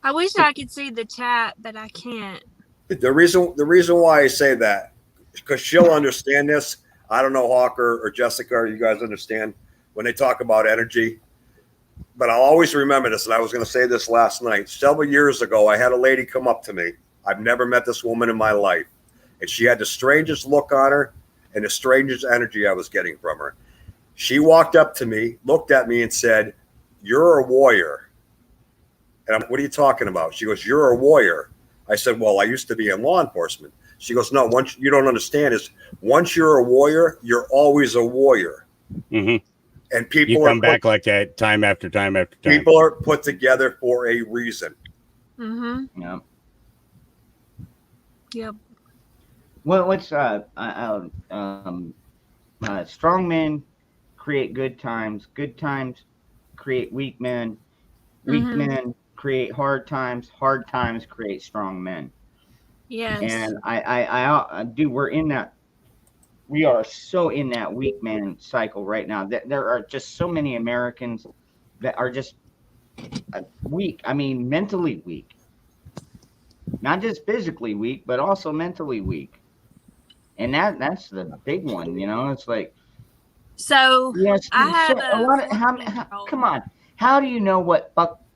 I wish I could see the chat, but I can't. The reason why I say that is because she'll understand this. I don't know, Hawker or Jessica, you guys understand when they talk about energy. But I'll always remember this, and I was going to say this last night. Several years ago, I had a lady come up to me. I've never met this woman in my life. And she had the strangest look on her and the strangest energy I was getting from her. She walked up to me, looked at me, and said, "You're a warrior." And what are you talking about? She goes, "You're a warrior." I said, "Well, I used to be in law enforcement." She goes, "No, once you don't understand is once you're a warrior, you're always a warrior." Mm-hmm. And people come back like that time after time after time. People are put together for a reason. Mm-hmm. Yeah. Yep. Well, what's strong men create good times create weak men, weak men create hard times create strong men. Yes. And I do. We are so in that weak man cycle right now. That there are just so many Americans that are just weak. I mean, mentally weak, not just physically weak, but also mentally weak. And that's the big one, you know. It's like, so yes, I have come on. How do you know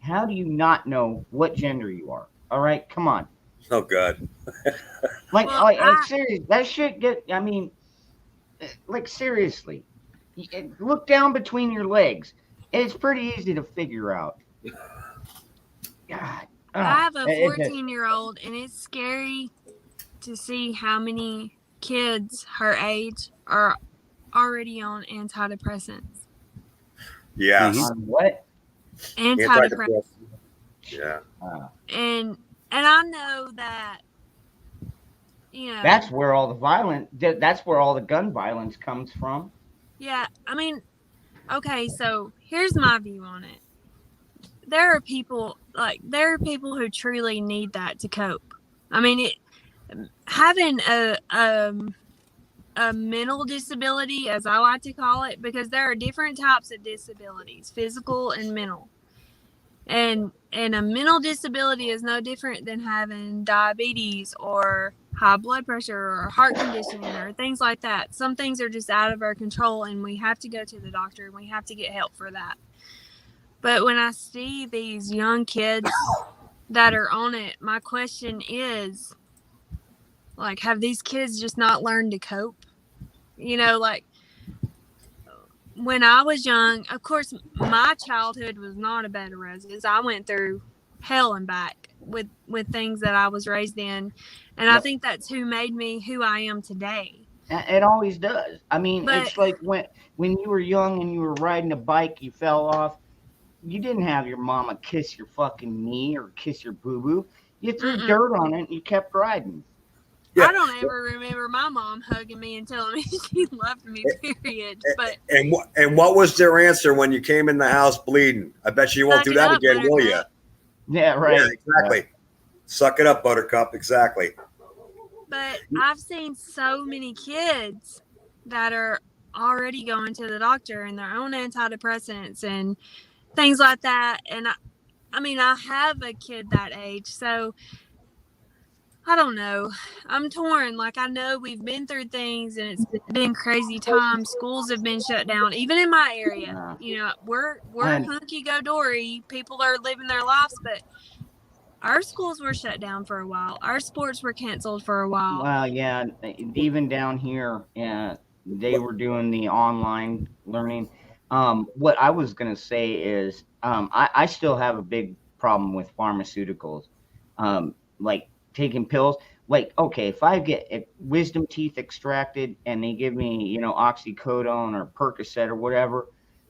how do you not know what gender you are? All right, come on. Oh God. Like serious. That shit get. I mean, like seriously, look down between your legs. It's pretty easy to figure out. God. I have a 14-year-old, and it's scary to see how many kids her age are already on antidepressants. Yes. On what? Antidepressants. Yeah. And I know that, you know, that's where all the gun violence comes from. Yeah, I mean, okay, so here's my view on it. There are people who truly need that to cope. I mean, having a mental disability, as I like to call it, because there are different types of disabilities, physical and mental. And a mental disability is no different than having diabetes or high blood pressure or heart condition or things like that. Some things are just out of our control, and we have to go to the doctor and we have to get help for that. But when I see these young kids that are on it, my question is, like, have these kids just not learned to cope? You know, like, when I was young, of course, my childhood was not a bed of roses. I went through hell and back with things that I was raised in. And I think that's who made me who I am today. It always does. I mean, it's like when you were young and you were riding a bike, you fell off. You didn't have your mama kiss your fucking knee or kiss your boo-boo. You threw dirt on it and you kept riding. Yeah. I don't ever remember my mom hugging me and telling me she loved me, period. But and what was their answer when you came in the house bleeding? I bet you won't do that again, will you? Yeah, right. Yeah, exactly. Yeah. Suck it up, Buttercup. Exactly. But I've seen so many kids that are already going to the doctor and their own antidepressants and things like that. And I mean, I have a kid that age, so I don't know. I'm torn. Like, I know we've been through things and it's been crazy times. Schools have been shut down, even in my area. You know, we're hunky-dory. People are living their lives, but Our schools were shut down for a while. Our sports were canceled for a while. Well, yeah, even down here, they were doing the online learning. What I was gonna say is, I still have a big problem with pharmaceuticals, like taking pills. Like, okay, if I get wisdom teeth extracted and they give me, oxycodone or Percocet or whatever,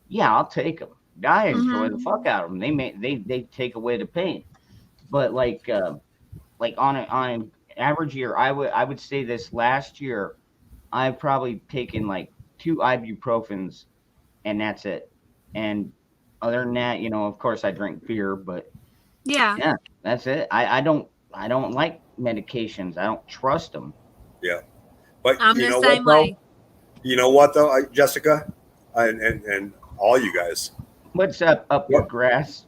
yeah, I'll take them. I enjoy the fuck out of them. They take away the pain. But like on an average year, I would say this last year, I've probably taken like 2 ibuprofens, and that's it. And other than that, of course I drink beer, but Yeah. that's it. I don't like medications. I don't trust them. Yeah, but I'm you the know same what though? way. You know what though, Jessica, and all you guys. What's up your grass?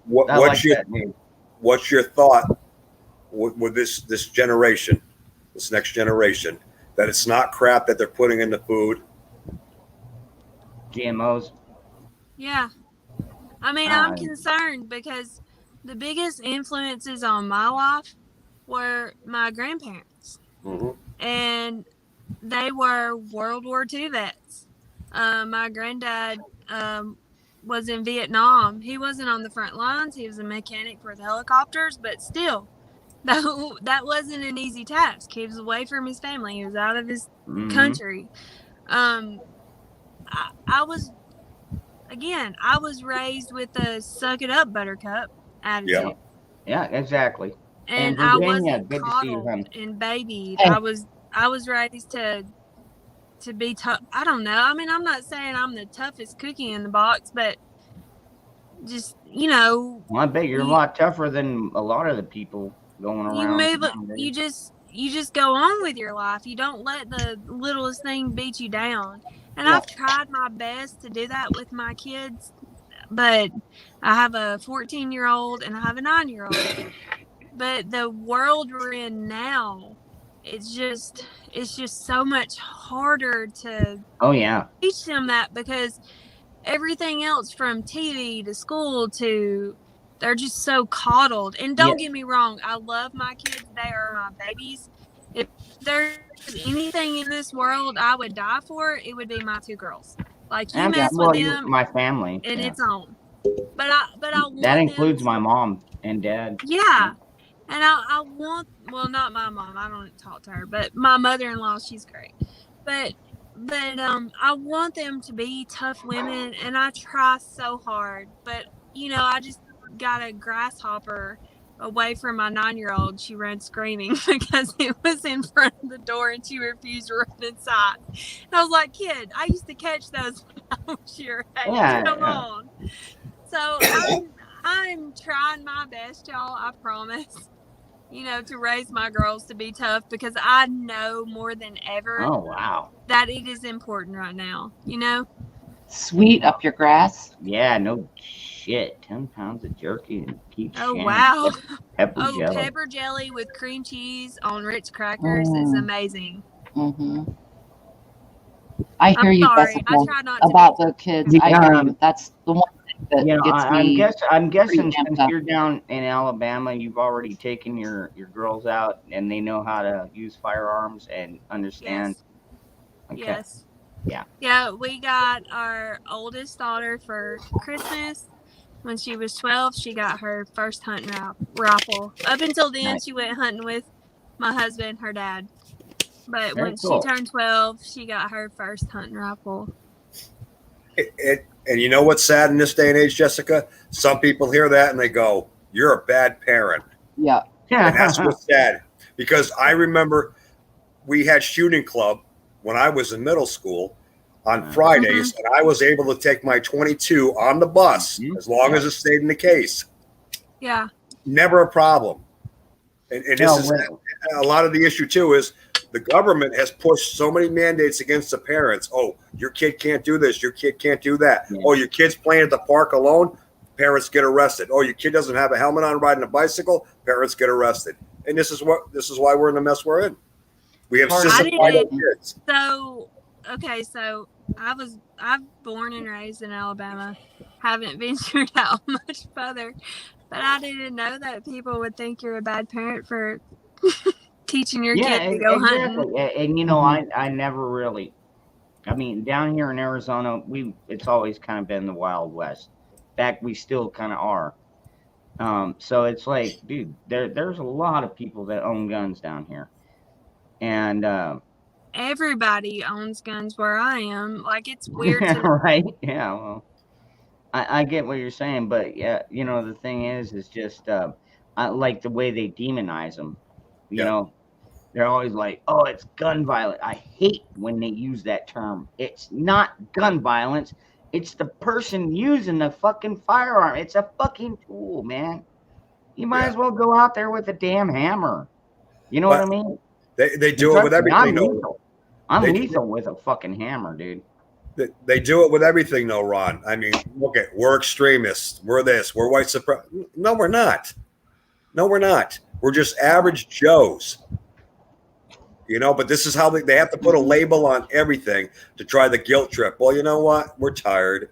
What's your thought with this generation, this next generation, that it's not crap that they're putting in the food? GMOs. Yeah. I mean, I'm concerned because the biggest influences on my life were my grandparents. Mm-hmm. And they were World War II vets. My granddad was in Vietnam. He wasn't on the front lines. He was a mechanic for the helicopters, but still, that wasn't an easy task. He was away from his family. He was out of his country. I was raised with a suck it up, buttercup attitude. Yeah, exactly. And Virginia, I wasn't good to see you, coddled and babied. Hey. I was raised to be tough. I don't know. I mean, I'm not saying I'm the toughest cookie in the box, but just, Well, I bet you're a lot tougher than a lot of the people going around. you just go on with your life. You don't let the littlest thing beat you down. And I've tried my best to do that with my kids, but I have a 14-year-old and I have a 9-year-old. But the world we're in now, it's just so much harder to teach them that, because everything else from TV to school to, they're just so coddled. And don't get me wrong, I love my kids. They are my babies. If there's anything in this world I would die for, it would be my 2 girls. Like, you mess with them, my family, and it's on. But I want that includes them my mom and dad. Yeah. And I want, well, not my mom, I don't talk to her, but my mother-in-law, she's great. But I want them to be tough women, and I try so hard. But, I just got a grasshopper away from my 9-year-old. She ran screaming because it was in front of the door and she refused to run inside. And I was like, kid, I used to catch those when I was your age. Come on. So I'm trying my best, y'all, I promise, to raise my girls to be tough, because I know more than ever that it is important right now, Sweet up your grass. Yeah, no shit. 10 pounds of jerky and peach Oh, jam. wow. Pepper jelly. Pepper jelly with cream cheese on Ritz crackers is amazing. Mm-hmm. I hear I'm you, sorry. Jessica, I try not to about the kids. I hear you. That's the one thing that gets me. I'm guessing pretty since amped up. you're down in Alabama, you've already taken your girls out and they know how to use firearms and understand. Okay. Yes. Yeah. Yeah, we got our oldest daughter for Christmas. When she was 12, she got her first hunting rifle. Up until then, she went hunting with my husband, her dad. But Very when cool. she turned 12, she got her first hunting rifle. And you know what's sad in this day and age, Jessica? Some people hear that and they go, "You're a bad parent." Yeah. And that's what's sad. Because I remember we had shooting club when I was in middle school on Fridays, and I was able to take my 22 on the bus as long as it stayed in the case. Yeah. Never a problem. And this is a lot of the issue too, is the government has pushed so many mandates against the parents. Oh, your kid can't do this. Your kid can't do that. Oh, your kid's playing at the park alone. Parents get arrested. Oh, your kid doesn't have a helmet on riding a bicycle. Parents get arrested. And this is why we're in the mess we're in. We have sissified kids. So, okay, so I'm born and raised in Alabama. haven't ventured out much further. But I didn't know that people would think you're a bad parent for teaching your kid to go hunting. Exactly. And you know, I never really. I mean, down here in Arizona, it's always kind of been the Wild West. In fact, we still kind of are. So it's like, dude, there's a lot of people that own guns down here, and everybody owns guns where I am. Like, it's weird to right? Yeah. Well, I get what you're saying, but yeah, you know, the thing is just I like the way they demonize them. You know, they're always like, oh, it's gun violence. I hate when they use that term. It's not gun violence. It's the person using the fucking firearm. It's a fucking tool, man. You might as well go out there with a damn hammer. You know what I mean? They do it with everything. I'm lethal with a fucking hammer, dude. They do it with everything, though, Ron. I mean, look at, we're extremists. We're this. We're white supremacists. No, we're not. No, we're not. We're just average Joes. You know, but this is how they have to put a label on everything to try the guilt trip. Well, you know what? We're tired.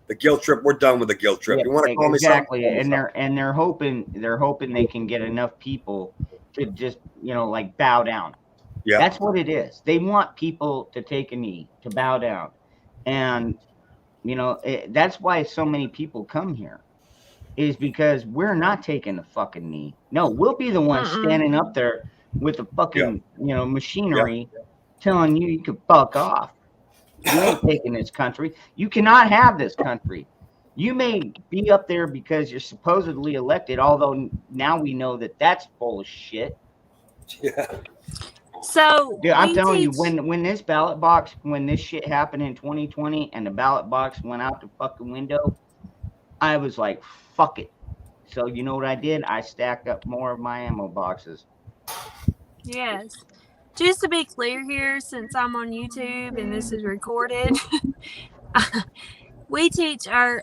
The guilt trip. We're done with the guilt trip. You want to call me something? And they're hoping they can get enough people to just, you know, like bow down. Yeah, that's what it is. They want people to take a knee, to bow down, and you know that's why so many people come here, is because we're not taking the fucking knee. No, we'll be the ones standing up there with the fucking you know machinery, telling you can fuck off. You ain't taking this country. You cannot have this country. You may be up there because you're supposedly elected, although now we know that that's full of shit. Yeah. So dude, I'm telling you, when this ballot box, when this shit happened in 2020 and the ballot box went out the fucking window, I was like, fuck it. So you know what I did? I stacked up more of my ammo boxes. Yes. Just to be clear here, since I'm on YouTube and this is recorded, we teach our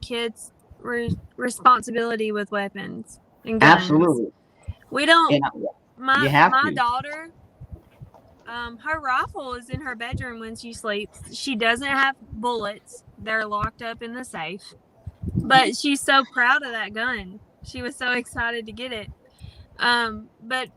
kids responsibility with weapons and guns. Absolutely. We don't. My to. daughter, her rifle is in her bedroom when she sleeps. She doesn't have bullets. They're locked up in the safe. But she's so proud of that gun. She was so excited to get it. But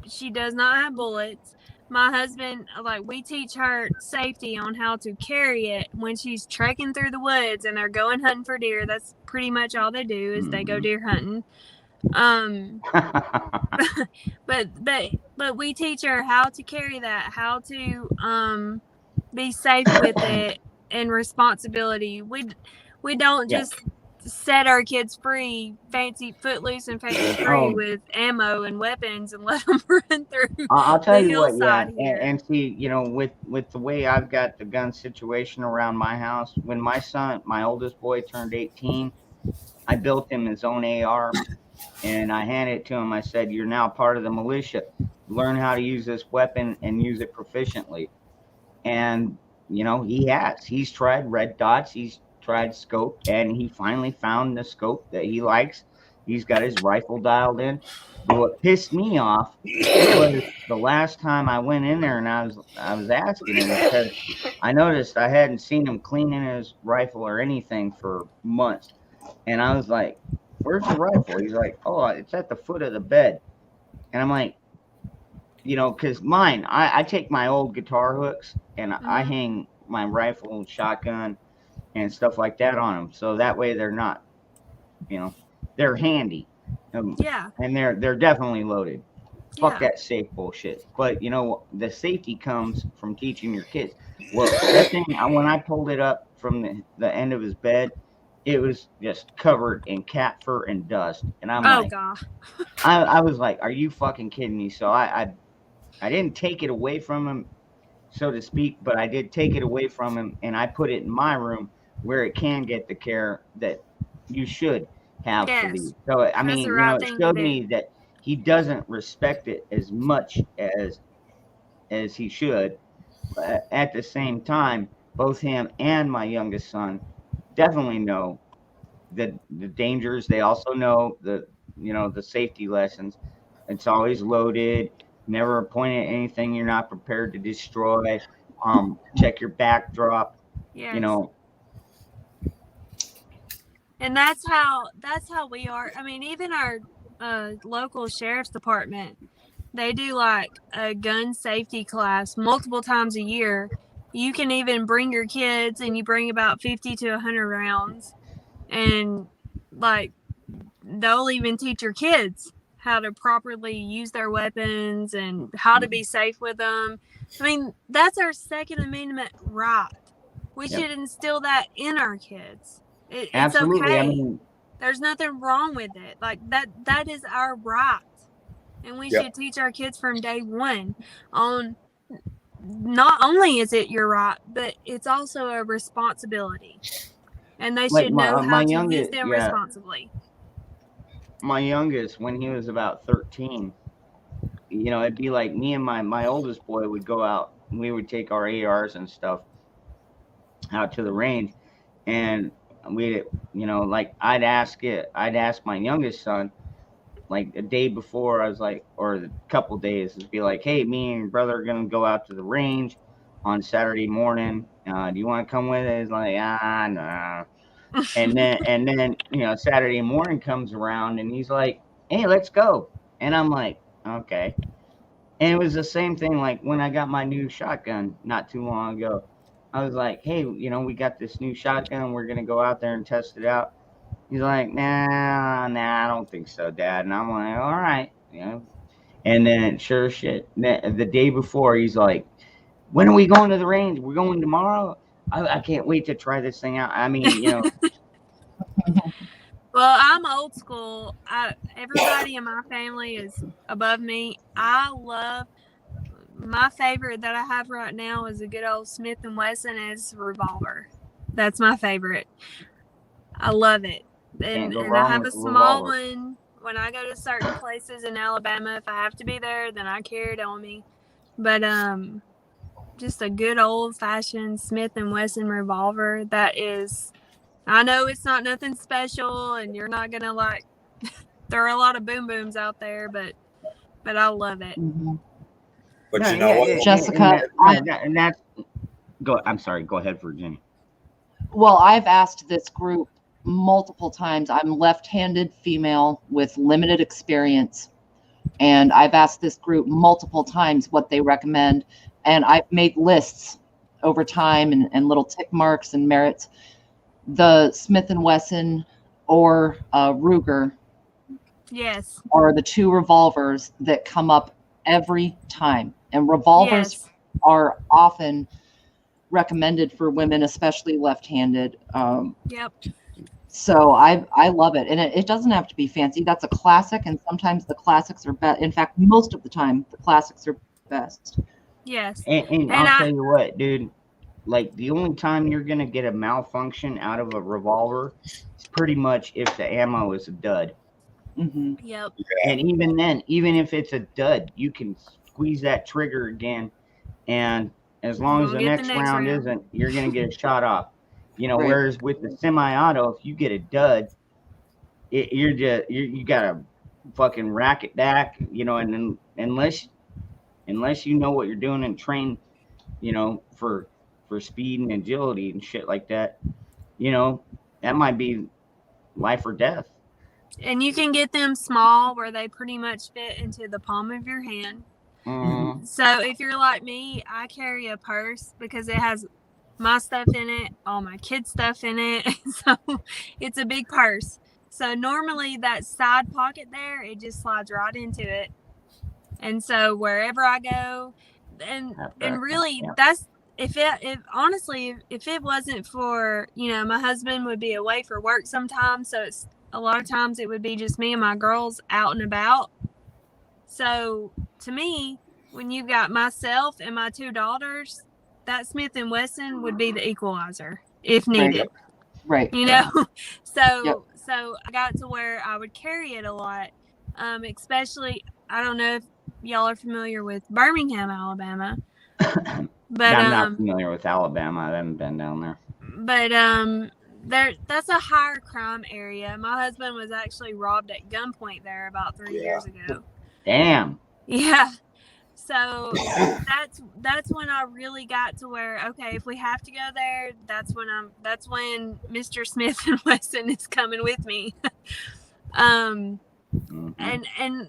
she does not have bullets. My husband, like, we teach her safety on how to carry it when she's trekking through the woods and they're going hunting for deer. That's pretty much all they do is they go deer hunting. But we teach her how to carry that, how to be safe with it, and responsibility. We don't just set our kids free, footloose and fancy free with ammo and weapons and let them run through. I'll tell you what, and see, you know, with the way I've got the gun situation around my house, when my oldest boy turned 18, I built him his own AR. And I handed it to him. I said, you're now part of the militia. Learn how to use this weapon and use it proficiently. And, you know, he's tried red dots. He's tried scope. And he finally found the scope that he likes. He's got his rifle dialed in. But what pissed me off was the last time I went in there and I was asking him, because I noticed I hadn't seen him cleaning his rifle or anything for months. And I was like, where's the rifle? He's like, oh, it's at the foot of the bed. And I'm like, you know, because mine, I take my old guitar hooks and I hang my rifle and shotgun and stuff like that on them. So that way they're not, you know, they're handy. And they're definitely loaded. Fuck that safe bullshit. But, you know, the safety comes from teaching your kids. Well, that thing, when I pulled it up from the end of his bed, it was just covered in cat fur and dust. And I'm like, God. I was like, are you fucking kidding me? So I didn't take it away from him, so to speak, but I did take it away from him and I put it in my room where it can get the care that you should have for these. So, I mean, you know, it showed me that he doesn't respect it as much as he should. But at the same time, both him and my youngest son definitely know the dangers. They also know the safety lessons. It's always loaded. Never point at anything you're not prepared to destroy. Check your backdrop. You know. And that's how we are. I mean, even our local sheriff's department, they do like a gun safety class multiple times a year. You can even bring your kids, and you bring about 50 to 100 rounds, and like they'll even teach your kids how to properly use their weapons and how to be safe with them. I mean, that's our Second Amendment right. We Yep. should instill that in our kids. It's Absolutely. okay. I mean, There's nothing wrong with it. Like that is our right. And we Yep. should teach our kids from day one on not only is it your right, but it's also a responsibility. And they like should know how my to use youngest, them yeah, responsibly. my youngest, when he was about 13, you know, it'd be like me and my oldest boy would go out and we would take our ARs and stuff out to the range, and we, you know, like I'd ask my youngest son, like a day before, I was like, or a couple days, it'd be like, hey, me and your brother are gonna go out to the range on Saturday morning. Do you want to come with us? He's like, nah. And then you know, Saturday morning comes around and he's like, hey, let's go. And I'm like, okay. And it was the same thing like when I got my new shotgun not too long ago. I was like, hey, you know, we got this new shotgun, we're gonna go out there and test it out. He's like, nah, I don't think so, Dad. And I'm like, all right, you know. And then sure shit, the day before, he's like, when are we going to the range? We're going tomorrow. I can't wait to try this thing out. I mean, you know. Well, I'm old school. Everybody in my family is above me. I love my favorite that I have right now is a good old Smith & Wesson as revolver. That's my favorite. I love it. And I have a small one when I go to certain places in Alabama. If I have to be there, then I carry it on me. But just a good old fashioned Smith & Wesson revolver. That is, I know it's not nothing special, and you're not gonna like. There are a lot of boom booms out there, but I love it. Mhm. But No, you know what? Jessica, and that's go. I'm sorry. Go ahead, Virginia. Well, I've asked this group multiple times. I'm left-handed female with limited experience, and I've asked this group multiple times what they recommend, and I've made lists over time and little tick marks and merits. The Smith & Wesson or Ruger Yes. are the two revolvers that come up every time, and revolvers Yes. are often recommended for women, especially left-handed. Yep. So I love it, and it doesn't have to be fancy. That's a classic, and sometimes the classics are best. In fact, most of the time, the classics are best. Yes. And I'll tell you what, dude. Like the only time you're gonna get a malfunction out of a revolver is pretty much if the ammo is a dud. Mm-hmm. Yep. And even then, even if it's a dud, you can squeeze that trigger again, and as long as the next round isn't, you're gonna get a shot off. You know, Right. whereas with the semi-auto, if you get a dud, you gotta fucking rack it back. You know, and then unless you know what you're doing and train, you know, for speed and agility and shit like that, you know, that might be life or death. And you can get them small where they pretty much fit into the palm of your hand. So if you're like me, I carry a purse because it has my stuff in it, all my kids' stuff in it. So it's a big purse. So normally that side pocket there, it just slides right into it. And so wherever I go, and really that's if honestly if it wasn't for, you know, my husband would be away for work sometimes, so it's a lot of times it would be just me and my girls out and about. So to me, when you got myself and my two daughters, that Smith & Wesson would be the equalizer if needed. Right. You know, so Yep. so I got to where I would carry it a lot, especially I don't know if y'all are familiar with Birmingham, Alabama, but I'm not familiar with Alabama. I haven't been down there. But that's a higher crime area. My husband was actually robbed at gunpoint there about 3 years ago. Damn. Yeah. So that's when I really got to where, okay, if we have to go there, that's when Mr. Smith and Wesson is coming with me. And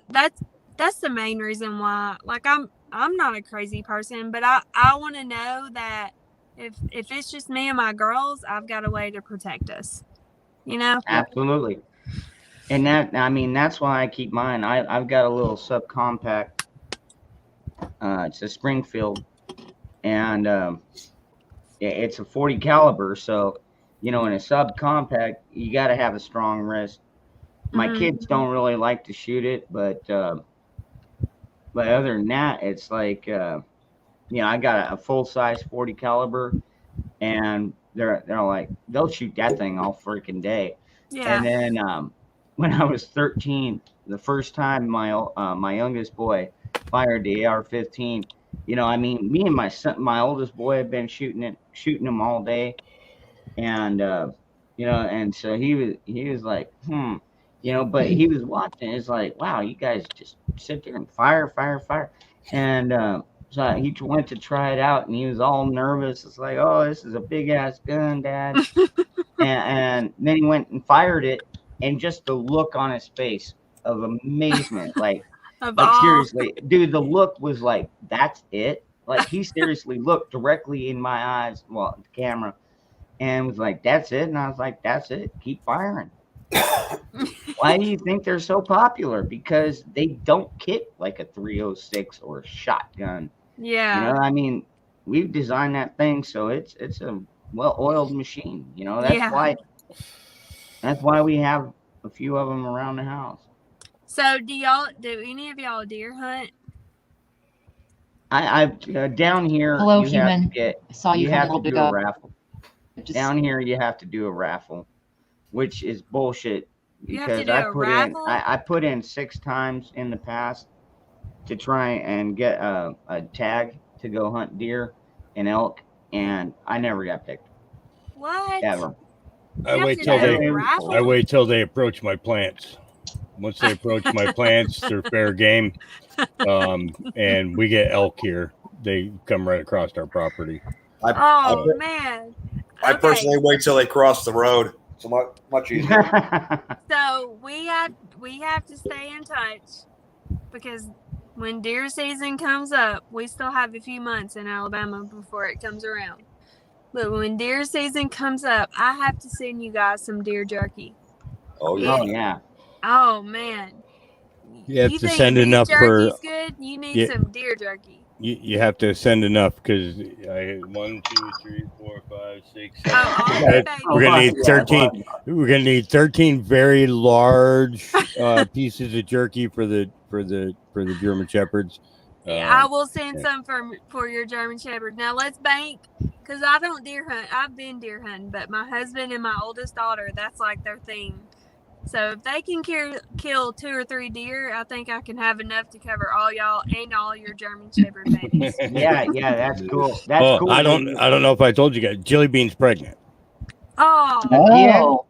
that's the main reason why, like, I'm not a crazy person, but I want to know that if it's just me and my girls, I've got a way to protect us, you know? Absolutely. And that's why I keep mine. I've got a little subcompact. It's a Springfield, and it's a 40 caliber. So, in a subcompact, you got to have a strong wrist. My kids don't really like to shoot it, but other than that, it's like, I got a full size 40 caliber, and they're like, they'll shoot that thing all freaking day. Yeah. And then when I was 13, the first time my youngest boy fired the AR-15, me and my son, my oldest boy, had been shooting them all day, and and so he was like, but he was watching. It's like, wow, you guys just sit there and fire, and so he went to try it out, and he was all nervous. It's like, oh, this is a big ass gun, Dad. and then he went and fired it, and just the look on his face of amazement, like seriously, dude, the look was like, that's it. Like, he seriously looked directly in my eyes, the camera, and was like, that's it. And I was like, that's it. Keep firing. Why do you think they're so popular? Because they don't kick like a 306 or a shotgun. Yeah. We've designed that thing so it's a well-oiled machine. That's why we have a few of them around the house. So do any of y'all deer hunt? I down here. Hello, you human. have to get, I saw you, have from to a do little a bit ago. raffle. Down here, you have to do a raffle, which is bullshit. You have to Because do a raffle? I put in 6 times in the past to try and get a tag to go hunt deer and elk, and I never got picked. What? Ever. I wait till they approach my plants. Once they approach my plants, they're fair game. And we get elk here. They come right across our property. Man. I personally wait till they cross the road. It's much easier. So we have to stay in touch, because when deer season comes up, we still have a few months in Alabama before it comes around. But when deer season comes up, I have to send you guys some deer jerky. Oh yeah. Oh yeah. Oh man. You have to think send beef enough for. jerky's good? You need some deer jerky. You have to send enough, because 1, 2, 3, 4, 5, 6, 7. We're gonna need 13. We're gonna need 13 very large pieces of jerky for the German Shepherds. I will send some for your German Shepherd. Now let's bank, because I don't deer hunt. I've been deer hunting, but my husband and my oldest daughter, that's like their thing. So if they can kill 2 or 3 deer, I think I can have enough to cover all y'all and all your German Shepherd babies. Yeah, that's cool. That's cool. I don't know if I told you guys. Jilly Bean's pregnant. Oh.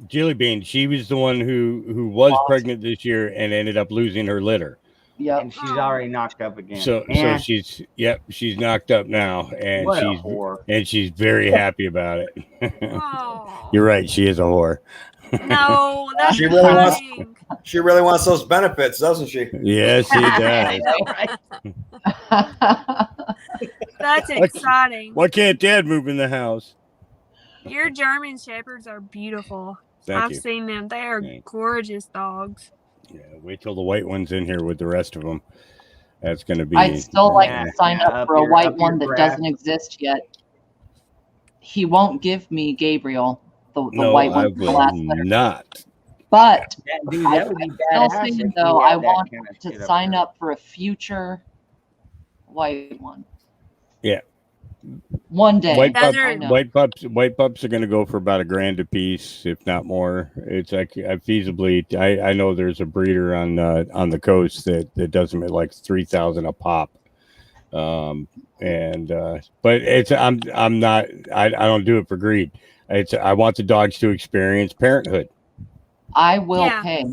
Jilly Bean, she was the one who was pregnant this year and ended up losing her litter. Yeah, and she's already knocked up again. So she's knocked up now, and she's very happy about it. You're right, she is a whore. No, that's she really wants those benefits, doesn't she? Yes, she does. That's exciting. Why can't Dad move in the house? Your German Shepherds are beautiful. Thank I've you. seen them. They are gorgeous dogs. Yeah, wait till the white one's in here with the rest of them. That's going to be. I'd still like to sign up for a white one that doesn't exist yet. He won't give me Gabriel, the white one. I will not. But Dude, I that would be still badass saying, if though, we had I that want kind of to shit up sign there. up for a future white one. Yeah. One day. White Those are- pups are going to go for about $1,000 a piece, if not more. It's like feasibly. I know there's a breeder on the coast that does them at like $3,000 a pop. But it's I'm not. I don't do it for greed. I want the dogs to experience parenthood. I will pay.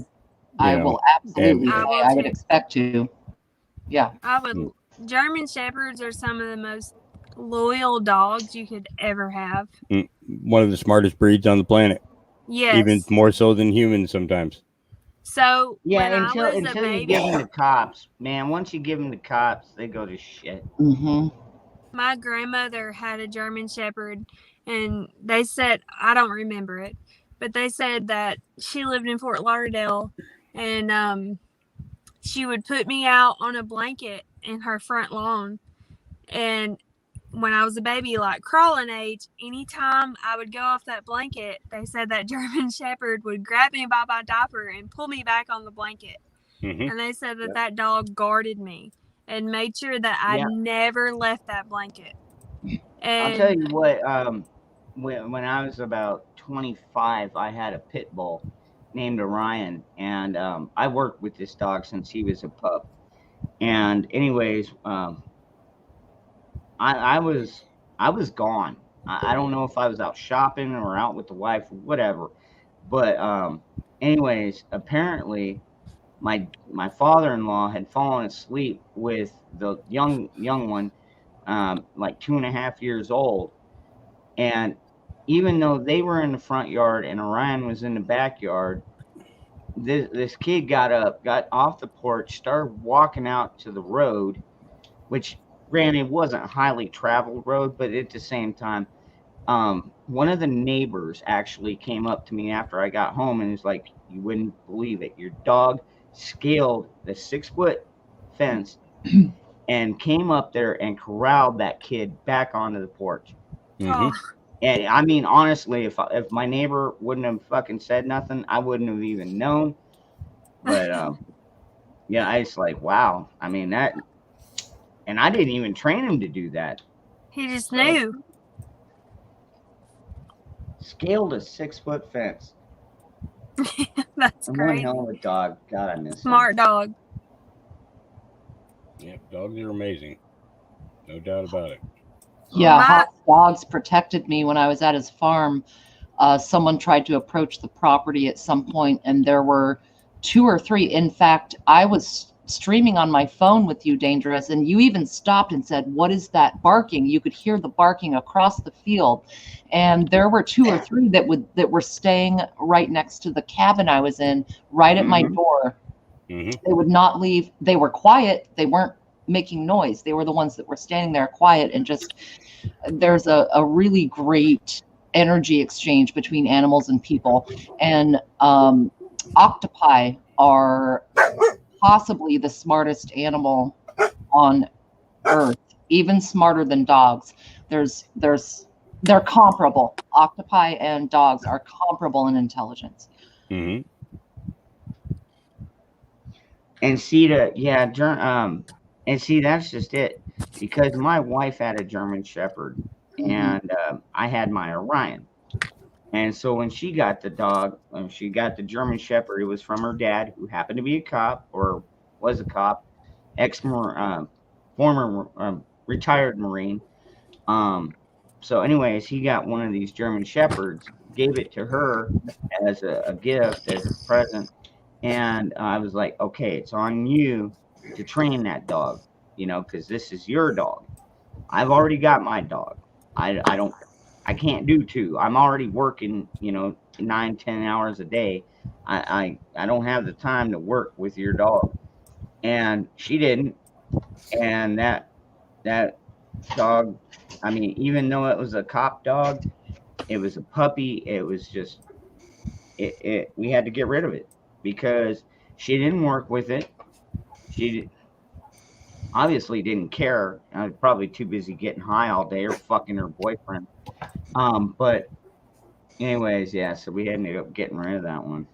I will absolutely and- pay. I would expect to. Yeah. I would German Shepherds are some of the most loyal dogs you could ever have. One of the smartest breeds on the planet. Yes. Even more so than humans sometimes. So Yeah, when until I was a until you baby, give them the cops, man. Once you give them the cops, they go to shit. Mm-hmm. my grandmother had a German Shepherd, and they said, I don't remember it, but they said that she lived in Fort Lauderdale, and she would put me out on a blanket in her front lawn. And when I was a baby, like crawling age, anytime I would go off that blanket, they said that German Shepherd would grab me by my diaper and pull me back on the blanket. Mm-hmm. And they said that that dog guarded me and made sure that I never left that blanket. I'll tell And you what. When I was about 25, I had a pit bull named Orion, and I worked with this dog since he was a pup. And anyways, I was gone. I don't know if I was out shopping or out with the wife or whatever. But anyways, apparently my father-in-law had fallen asleep with the young one, like 2.5 years old. And even though they were in the front yard and Orion was in the backyard, this kid got up, got off the porch, started walking out to the road, which granted wasn't a highly traveled road, but at the same time, one of the neighbors actually came up to me after I got home and was like, "You wouldn't believe it. Your dog scaled the 6-foot fence and came up there and corralled that kid back onto the porch." Mm-hmm. And I mean, honestly, if my neighbor wouldn't have fucking said nothing, I wouldn't have even known. But yeah, I was like, wow. I mean that, and I didn't even train him to do that. he just knew. Scaled a 6-foot fence. That's And one crazy. hell of a dog. God, I miss him. Smart dog. Yep, dogs are amazing. No doubt about it. Yeah, Hot's dogs protected me when I was at his farm. Someone tried to approach the property at some point, and there were 2 or 3. In fact, I was streaming on my phone with you, Dangerous, and you even stopped and said, "What is that barking?" You could hear the barking across the field, and there were 2 or 3 that were staying right next to the cabin I was in, right at my door. Mm-hmm. They would not leave. They were quiet. They weren't making noise. They were the ones that were standing there quiet, and just there's a really great energy exchange between animals and people. And octopi are possibly the smartest animal on earth, even smarter than dogs. They're comparable. Octopi and dogs are comparable in intelligence. Mm-hmm. And see and see, that's just it. Because my wife had a German Shepherd, and I had my Orion. And so when she got the dog, when she got the German Shepherd, it was from her dad, who happened to be a cop, or was a cop, former retired Marine. So anyways, he got one of these German Shepherds, gave it to her as a gift, as a present. And I was like, okay, it's on you to train that dog, because this is your dog. I've already got my dog. I can't do 2. I'm already working, 9-10 hours a day. I don't have the time to work with your dog. And she didn't. And that dog, I mean, even though it was a cop dog, it was a puppy. It was just, we had to get rid of it because she didn't work with it. She obviously didn't care. I was probably too busy getting high all day or fucking her boyfriend. But anyways, yeah, so we ended up getting rid of that one.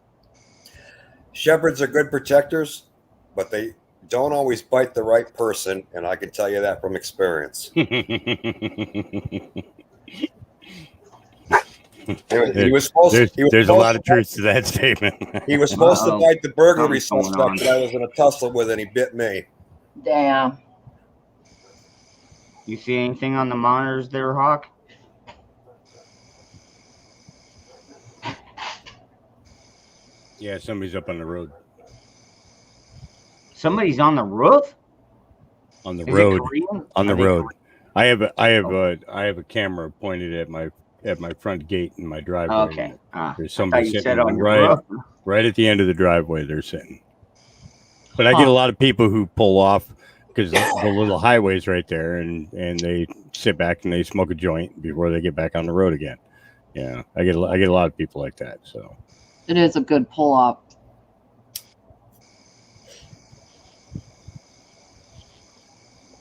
Shepherds are good protectors, but they don't always bite the right person, and I can tell you that from experience. There's a lot of truth to that statement. He was supposed to bite the burglary suspect that I was in a tussle with, and he bit me. Damn. You see anything on the monitors there, Hawk? Yeah, somebody's up on the road. Somebody's on the roof? on the Is it road. Korean? On the Are they road. I have Oh. a camera pointed at my front gate in my driveway. Okay. There's I somebody thought you sitting said on your right roof. at the end of the driveway. They're sitting. But I get a lot of people who pull off because the little highway's right there, and they sit back and they smoke a joint before they get back on the road again. Yeah, I get a lot of people like that. So It is a good pull off.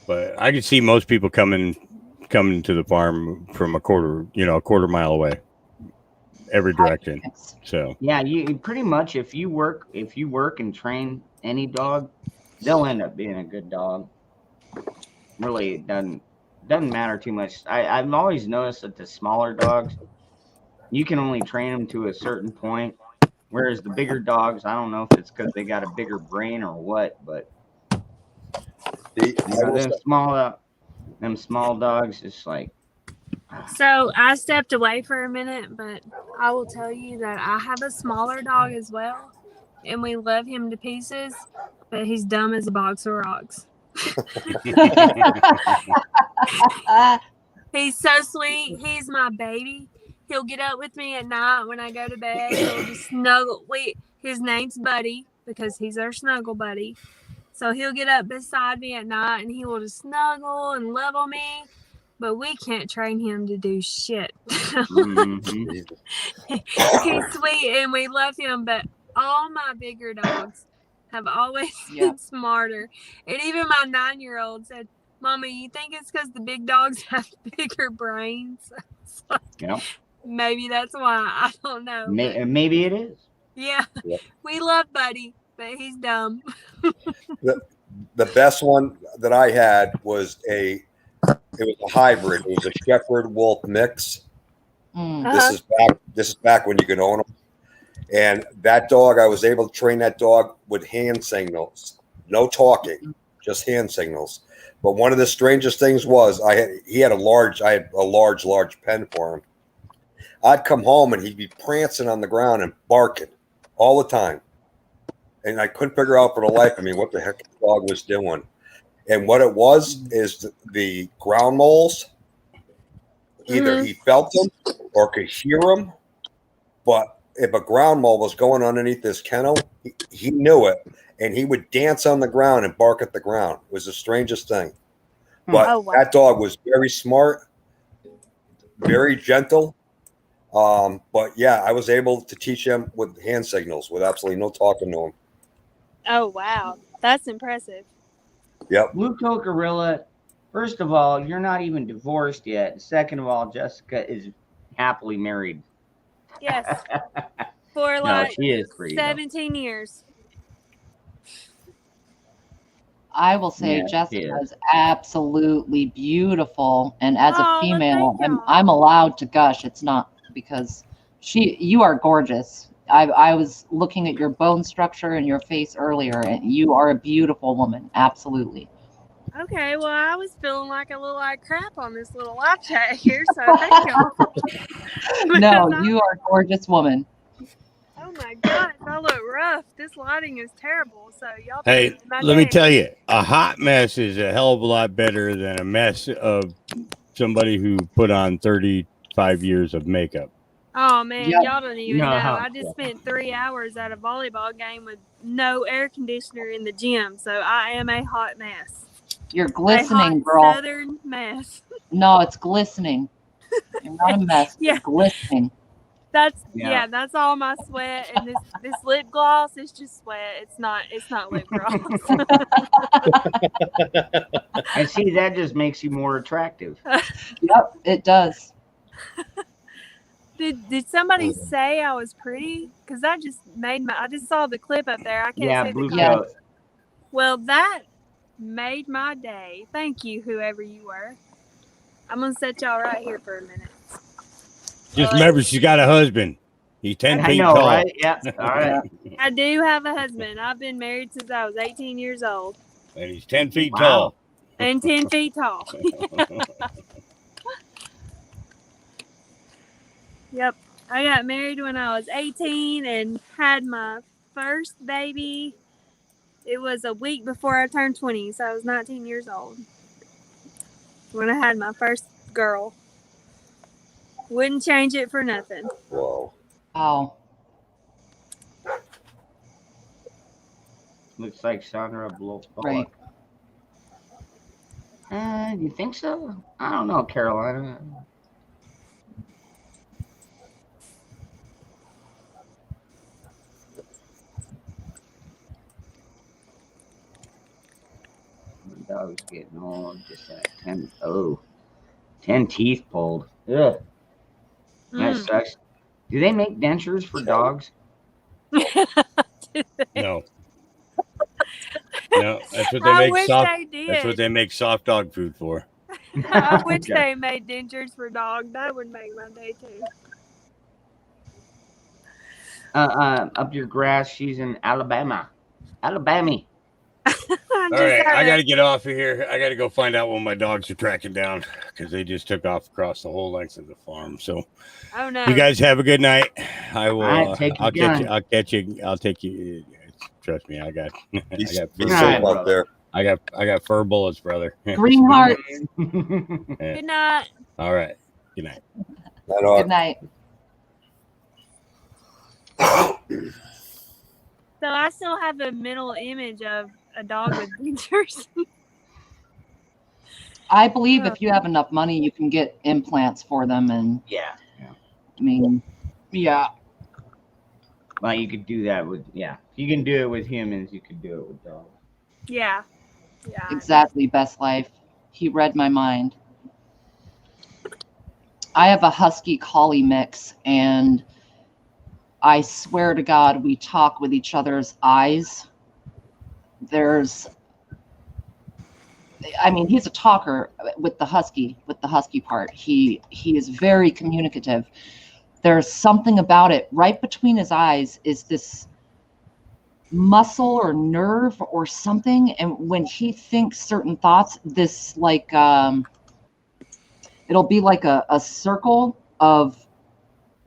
but I could see most people coming to the farm from a quarter mile away, every direction. So Yeah, you pretty much if you work and train any dog, they'll end up being a good dog. Really, it doesn't matter too much. I've always noticed that the smaller dogs, you can only train them to a certain point, whereas the bigger dogs, I don't know if it's because they got a bigger brain or what, but them small dogs, it's like. So I stepped away for a minute, but I will tell you that I have a smaller dog as well, and we love him to pieces, but he's dumb as a box of rocks. He's so sweet. He's my baby. He'll get up with me at night when I go to bed. He'll just snuggle. His name's Buddy because he's our snuggle buddy. So he'll get up beside me at night and he will just snuggle and love on me. But we can't train him to do shit. Mm-hmm. He's sweet and we love him, but all my bigger dogs have always been smarter. And even my 9-year-old said, "Mama, you think it's because the big dogs have bigger brains?" So Yeah. maybe that's why. I don't know. Maybe it is. Yeah. We love Buddy, but he's dumb. The best one that I had was a hybrid. It was a Shepherd Wolf mix. This is back when you could own them. And that dog, I was able to train that dog with hand signals, no talking, just hand signals. But one of the strangest things was I had a large pen for him. I'd come home and he'd be prancing on the ground and barking all the time. And I couldn't figure out for the life of me what the heck the dog was doing. And what it was is the ground moles. Either he felt them or could hear them. But if a ground mole was going underneath this kennel, he knew it. And he would dance on the ground and bark at the ground. It was the strangest thing. But that dog was very smart, very gentle. But yeah, I was able to teach him with hand signals with absolutely no talking to him. Oh, wow. That's impressive. Yep. Blue Coat Gorilla, first of all, you're not even divorced yet. Second of all, Jessica is happily married. Yes. For she is pretty, 17 years. I will say Jessica is absolutely beautiful, and as a female, I'm allowed to gush. It's not because you are gorgeous. I was looking at your bone structure and your face earlier, and you are a beautiful woman. Absolutely. Okay, well, I was feeling like I look like crap on this little live chat here, so thank you. No, you are a gorgeous woman. Oh my gosh, I look rough. This lighting is terrible. So y'all. Hey, let me tell you, a hot mess is a hell of a lot better than a mess of somebody who put on 35 years of makeup. Oh man, y'all don't even know. I just spent 3 hours at a volleyball game with no air conditioner in the gym, so I am a hot mess. You're glistening, a hot girl. Southern mess. No, it's glistening. You're not a mess. Yeah. It's glistening. That's that's all my sweat, and this lip gloss is just sweat. It's not lip gloss. I see that just makes you more attractive. Yep, it does. Did somebody say I was pretty? Because that just I just saw the clip up there. I can't say Blue the Coat. Well, that made my day. Thank you, whoever you were. I'm gonna set y'all right here for a minute. Just remember, she's got a husband. He's 10 feet tall. Right? Yeah. All right. I do have a husband. I've been married since I was 18 years old. And he's 10 feet tall. And 10 feet tall. Yep. I got married when I was 18 and had my first baby It was a week before I turned 20, so I was 19 years old when I had my first girl. Wouldn't change it for nothing. Whoa. Wow. Looks like Sandra Bullock. Right. You think so? I don't know, Carolina. My dog's getting old. Just at 10. Oh, 10 teeth pulled. Ugh. That sucks. Do they make dentures for dogs? No. No, that's what they I make wish soft. they did. That's what they make soft dog food for. I wish Okay. they made dentures for dogs. That would make my day too. Up your grass. She's in Alabama. Alabama. All right, I got to get off of here. I got to go find out what my dogs are tracking down because they just took off across the whole length of the farm. So, Oh no. you guys have a good night. I will. All right, take your I'll catch you. gun. I'll catch you. I'll take you. Trust me, I got. I Be got. safe Alright, out there. I got fur bullets, brother. Green hearts. Yeah. Good night. All right. Good night. Good night. So I still have a mental image of a dog with dentures. I believe if you have enough money, you can get implants for them. And Yeah. I mean, yeah. Well, you could do that with, yeah. If you can do it with humans, you could do it with dogs. Yeah. Yeah. Exactly, Best Life. He read my mind. I have a husky collie mix, and I swear to God, we talk with each other's eyes. I mean, he's a talker with the husky part. He is very communicative. There's something about it. Right between his eyes is this muscle or nerve or something, and when he thinks certain thoughts, this like it'll be like a circle of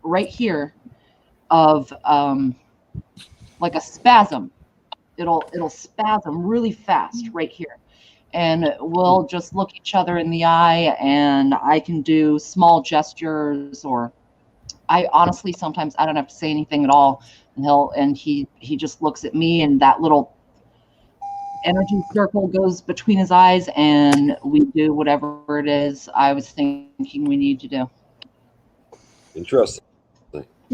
right here of like a spasm. It'll spasm really fast right here, and we'll just look each other in the eye, and I can do small gestures, or I honestly sometimes I don't have to say anything at all. And he just looks at me, and that little energy circle goes between his eyes, and we do whatever it is I was thinking we need to do. Interesting.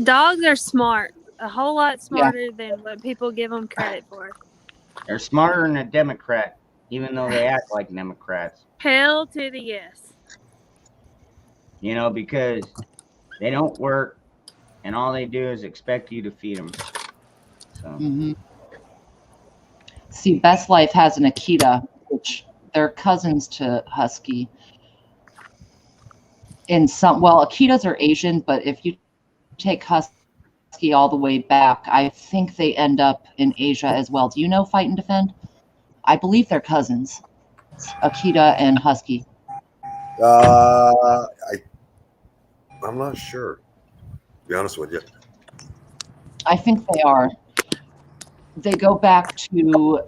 Dogs are smart. A whole lot smarter than what people give them credit for. They're smarter than a Democrat, even though they act like Democrats. Hell to the yes. You know, because they don't work, and all they do is expect you to feed them. So. Mm-hmm. See, Best Life has an Akita, which they're cousins to Husky. Akitas are Asian, but if you take Husky all the way back, I think they end up in Asia as well. Do you know Fight and Defend? I believe they're cousins, Akita and Husky. I'm not sure, to be honest with you. I think they are. They go back to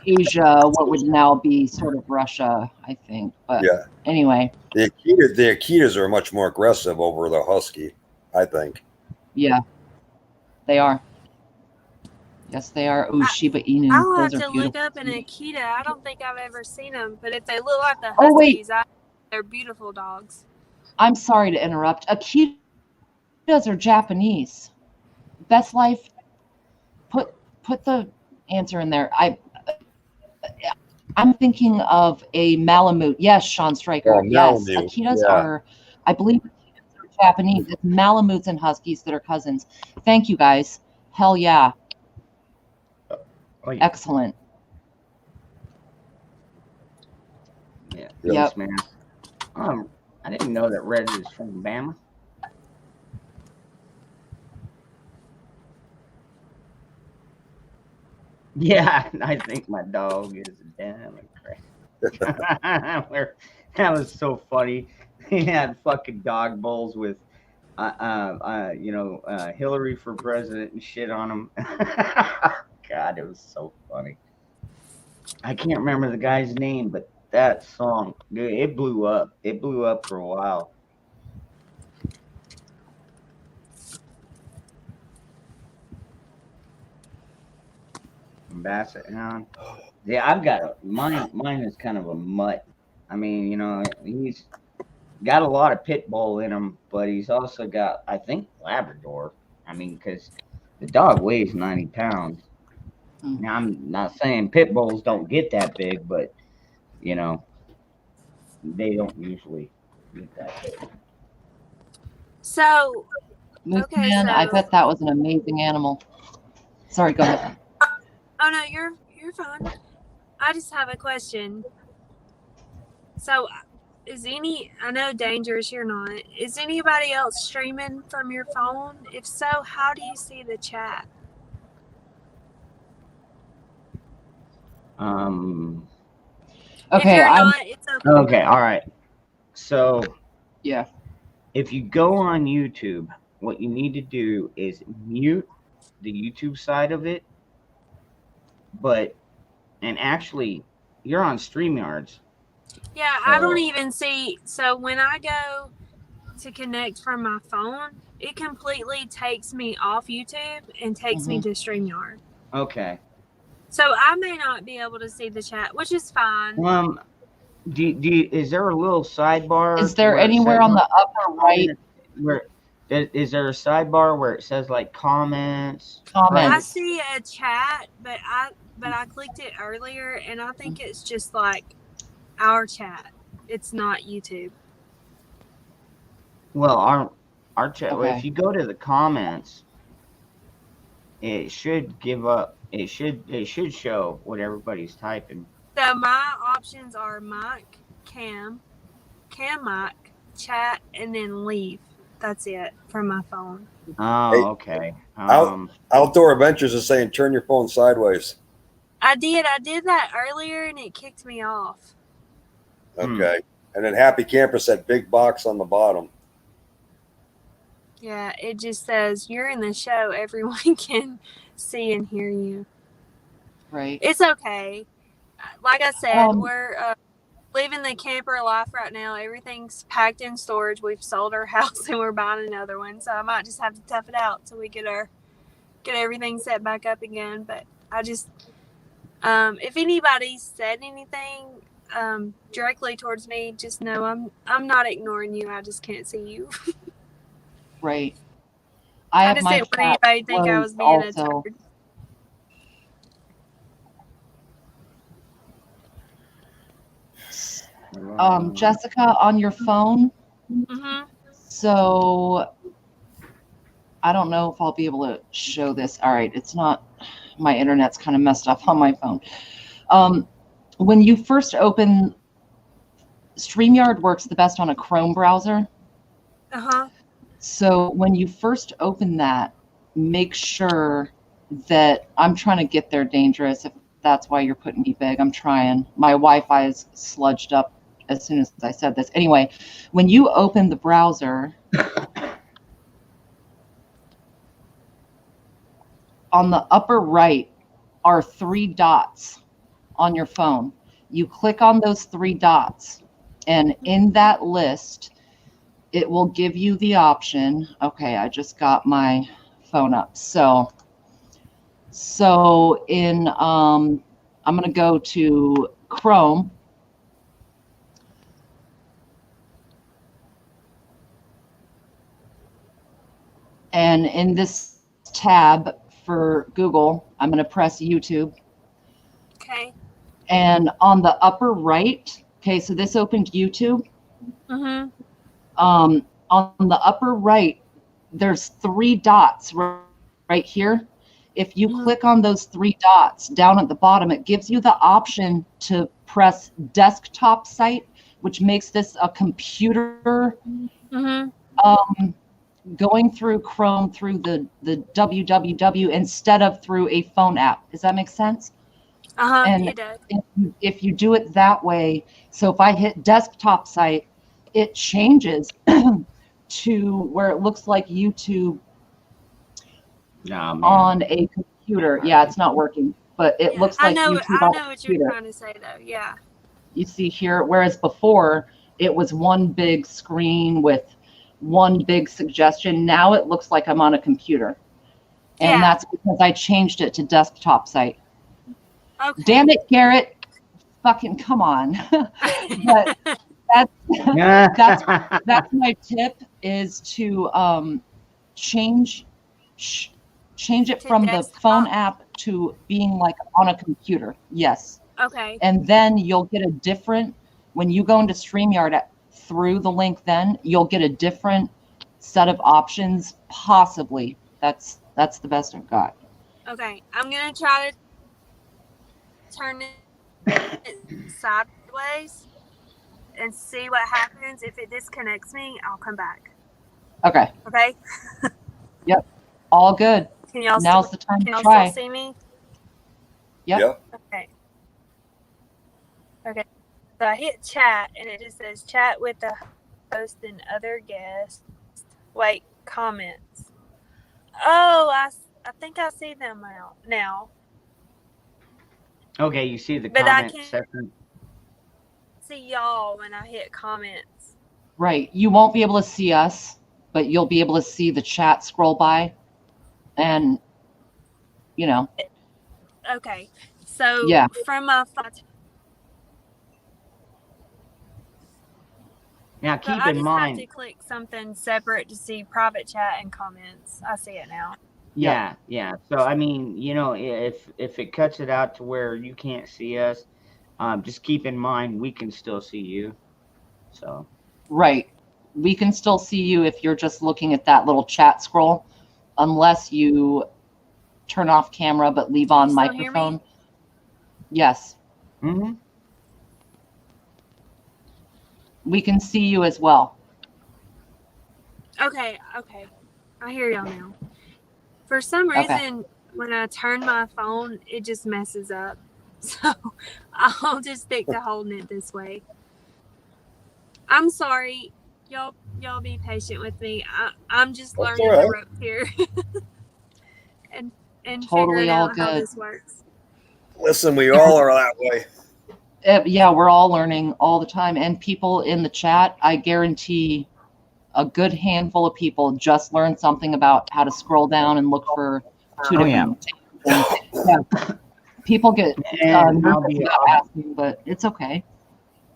Asia, what would now be sort of Russia, I think. But Yeah. anyway, The Akitas are much more aggressive over the Husky, I think. yeah, they are. Yes, they are. Ooh, Shiba Inu. I'll have Those to are look beautiful. up an Akita. I don't think I've ever seen them, but if they look like the Oh, wait. Huskies, they're beautiful dogs. I'm sorry to interrupt. Akitas are Japanese. Best Life, put the answer in there. I'm thinking of a Malamute. Yes, Sean Stryker. Oh, Yes, Malamute. Akitas Yeah. are, I believe, Akitas are Japanese. It's Malamutes and Huskies that are cousins. Thank you, guys. Hell yeah. Oh, yeah. Excellent. Yeah. Yep. Thanks, man. I didn't know that Red is from Bama. Yeah, I think my dog is a Democrat. That was so funny. He had fucking dog bowls with, Hillary for president and shit on them. God, it was so funny. I can't remember the guy's name, but that song, dude, it blew up. It blew up for a while. Basset Hound. Yeah, I've got mine. Mine is kind of a mutt. I mean, he's got a lot of pit bull in him, but he's also got, I think, Labrador. I mean, because the dog weighs 90 pounds. Now, I'm not saying pit bulls don't get that big, but they don't usually get that big. So, Moose okay, Man, I so bet that was an amazing animal. Sorry, go ahead. oh no, you're fine. I just have a question. So, I know Dangerous, you're not. Is anybody else streaming from your phone? If so, how do you see the chat? Okay, Okay, all right. So yeah, if you go on YouTube, what you need to do is mute the YouTube side of it. And actually, you're on StreamYards. Yeah, I don't even see. So when I go to connect from my phone, it completely takes me off YouTube and takes me to StreamYard. Okay. So I may not be able to see the chat, which is fine. Is there a little sidebar? Is there anywhere on the upper right? Is there a sidebar where it says like comments? I see a chat, but I clicked it earlier, and I think it's just like our chat. It's not YouTube. Well, our chat. Okay. If you go to the comments, it should give up. It should show what everybody's typing. So my options are mic, cam mic, chat, and then leave. That's it from my phone. Oh, okay. Outdoor Adventures is saying turn your phone sideways. I did that earlier, and it kicked me off. Okay. And then Happy Camper said big box on the bottom. Yeah, it just says you're in the show. Everyone can see and hear you. Right. It's okay. Like I said, we're living the camper life right now. Everything's packed in storage. We've sold our house and we're buying another one. So I might just have to tough it out till we get everything set back up again. But I just, if anybody said anything directly towards me, just know I'm not ignoring you. I just can't see you. Right. I just didn't want anybody to think I was being a turd. Jessica, on your phone. So I don't know if I'll be able to show this. All right, it's not. My internet's kind of messed up on my phone. When you first open, StreamYard works the best on a Chrome browser. So when you first open that, make sure that I'm trying to get there, Dangerous. If that's why you're putting me big, I'm trying. My Wi-Fi is sludged up as soon as I said this. Anyway, when you open the browser, on the upper right are 3 dots on your phone. You click on those 3 dots, and in that list, it will give you the option. Okay, I just got my phone up. So in, I'm going to go to Chrome. And in this tab for Google, I'm going to press YouTube. Okay. And on the upper right, okay, so this opened YouTube. On the upper right, there's 3 dots right here. If you click on those 3 dots down at the bottom, it gives you the option to press desktop site, which makes this a computer going through Chrome through the www instead of through a phone app. Does that make sense? And it does. If you do it that way, so if I hit desktop site, it changes to where it looks like YouTube on a computer. Yeah, it's not working, but it Yeah, looks I like know. YouTube I on know a what you're computer. trying to say, though. Yeah. You see here, whereas before it was one big screen with one big suggestion. Now it looks like I'm on a computer. And Yeah. that's because I changed it to desktop site. Okay. Damn it, Garrett. Fucking come on. But that's my tip, is to change it To from the desktop. phone app to being like on a computer. Yes. Okay. And then you'll get a different, when you go into StreamYard through the link, then you'll get a different set of options, possibly. That's the best I've got. Okay. I'm gonna try to turn it sideways and see what happens. If it disconnects me, I'll come back. Okay. Okay. Yep. All good. Can y'all Now's still, the time can to y'all try. still see me? Yep. Yeah. Okay. Okay. So I hit chat and it just says chat with the host and other guests. Wait, comments. Oh, I think I see them now. Okay, you see the But I comment can't section. see y'all when I hit comments. Right. You won't be able to see us, but you'll be able to see the chat scroll by. And, you know. Okay. So Yeah. from my phone. Now So keep I in just have to mind. click something separate to see private chat and comments. I see it now. Yeah, yeah. So I mean, you know, if it cuts it out to where you can't see us, just keep in mind we can still see you. So. Right. We can still see you if you're just looking at that little chat scroll, unless you turn off camera but leave on Can you still hear me? microphone. Yes. Mm-hmm. We can see you as well. Okay. I hear y'all now. For some Okay. reason, when I turn my phone, it just messes up. So I'll just stick to holding it this way. I'm sorry. Y'all be patient with me. I'm just That's learning all right. the ropes here. and Totally figuring all out how good. this works. Listen, we all are that way. Yeah, we're all learning all the time. And people in the chat, I guarantee a good handful of people just learned something about how to scroll down and look for two Oh, yeah. different things. Yeah. People get And nervous about asking, but it's okay.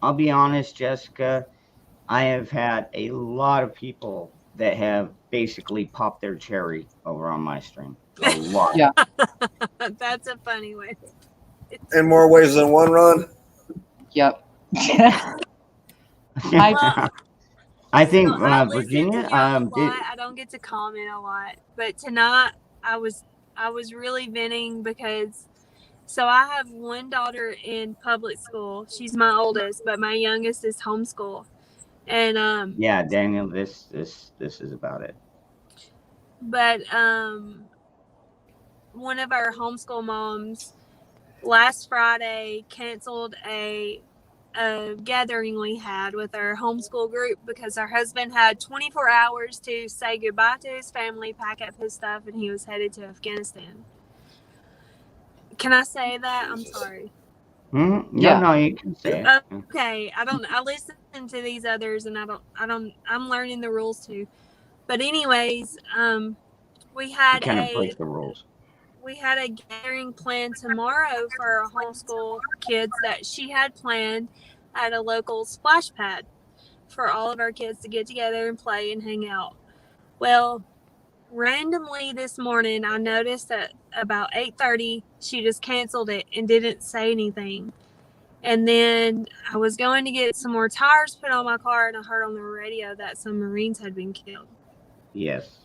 I'll be honest, Jessica, I have had a lot of people that have basically popped their cherry over on my stream. A lot. Yeah. That's a funny way. In more ways than one, Ron. Yep. I think So I listen Virginia, to y'all a lot. I don't get to comment a lot, but tonight I was really venting because I have one daughter in public school. She's my oldest, but my youngest is homeschool. And yeah, Daniel, this is about it. but one of our homeschool moms last Friday canceled a gathering we had with our homeschool group because our husband had 24 hours to say goodbye to his family, pack up his stuff, and he was headed to Afghanistan. Can I say that? I'm sorry. Yeah. No, you can say it. Okay. I listen to these others and I'm learning the rules too. But anyways, we had You kind of break the rules. We had a gathering planned tomorrow for our homeschool kids that she had planned at a local splash pad for all of our kids to get together and play and hang out. Well, randomly this morning, I noticed that about 8:30, she just canceled it and didn't say anything. And then I was going to get some more tires put on my car, and I heard on the radio that some Marines had been killed. Yes.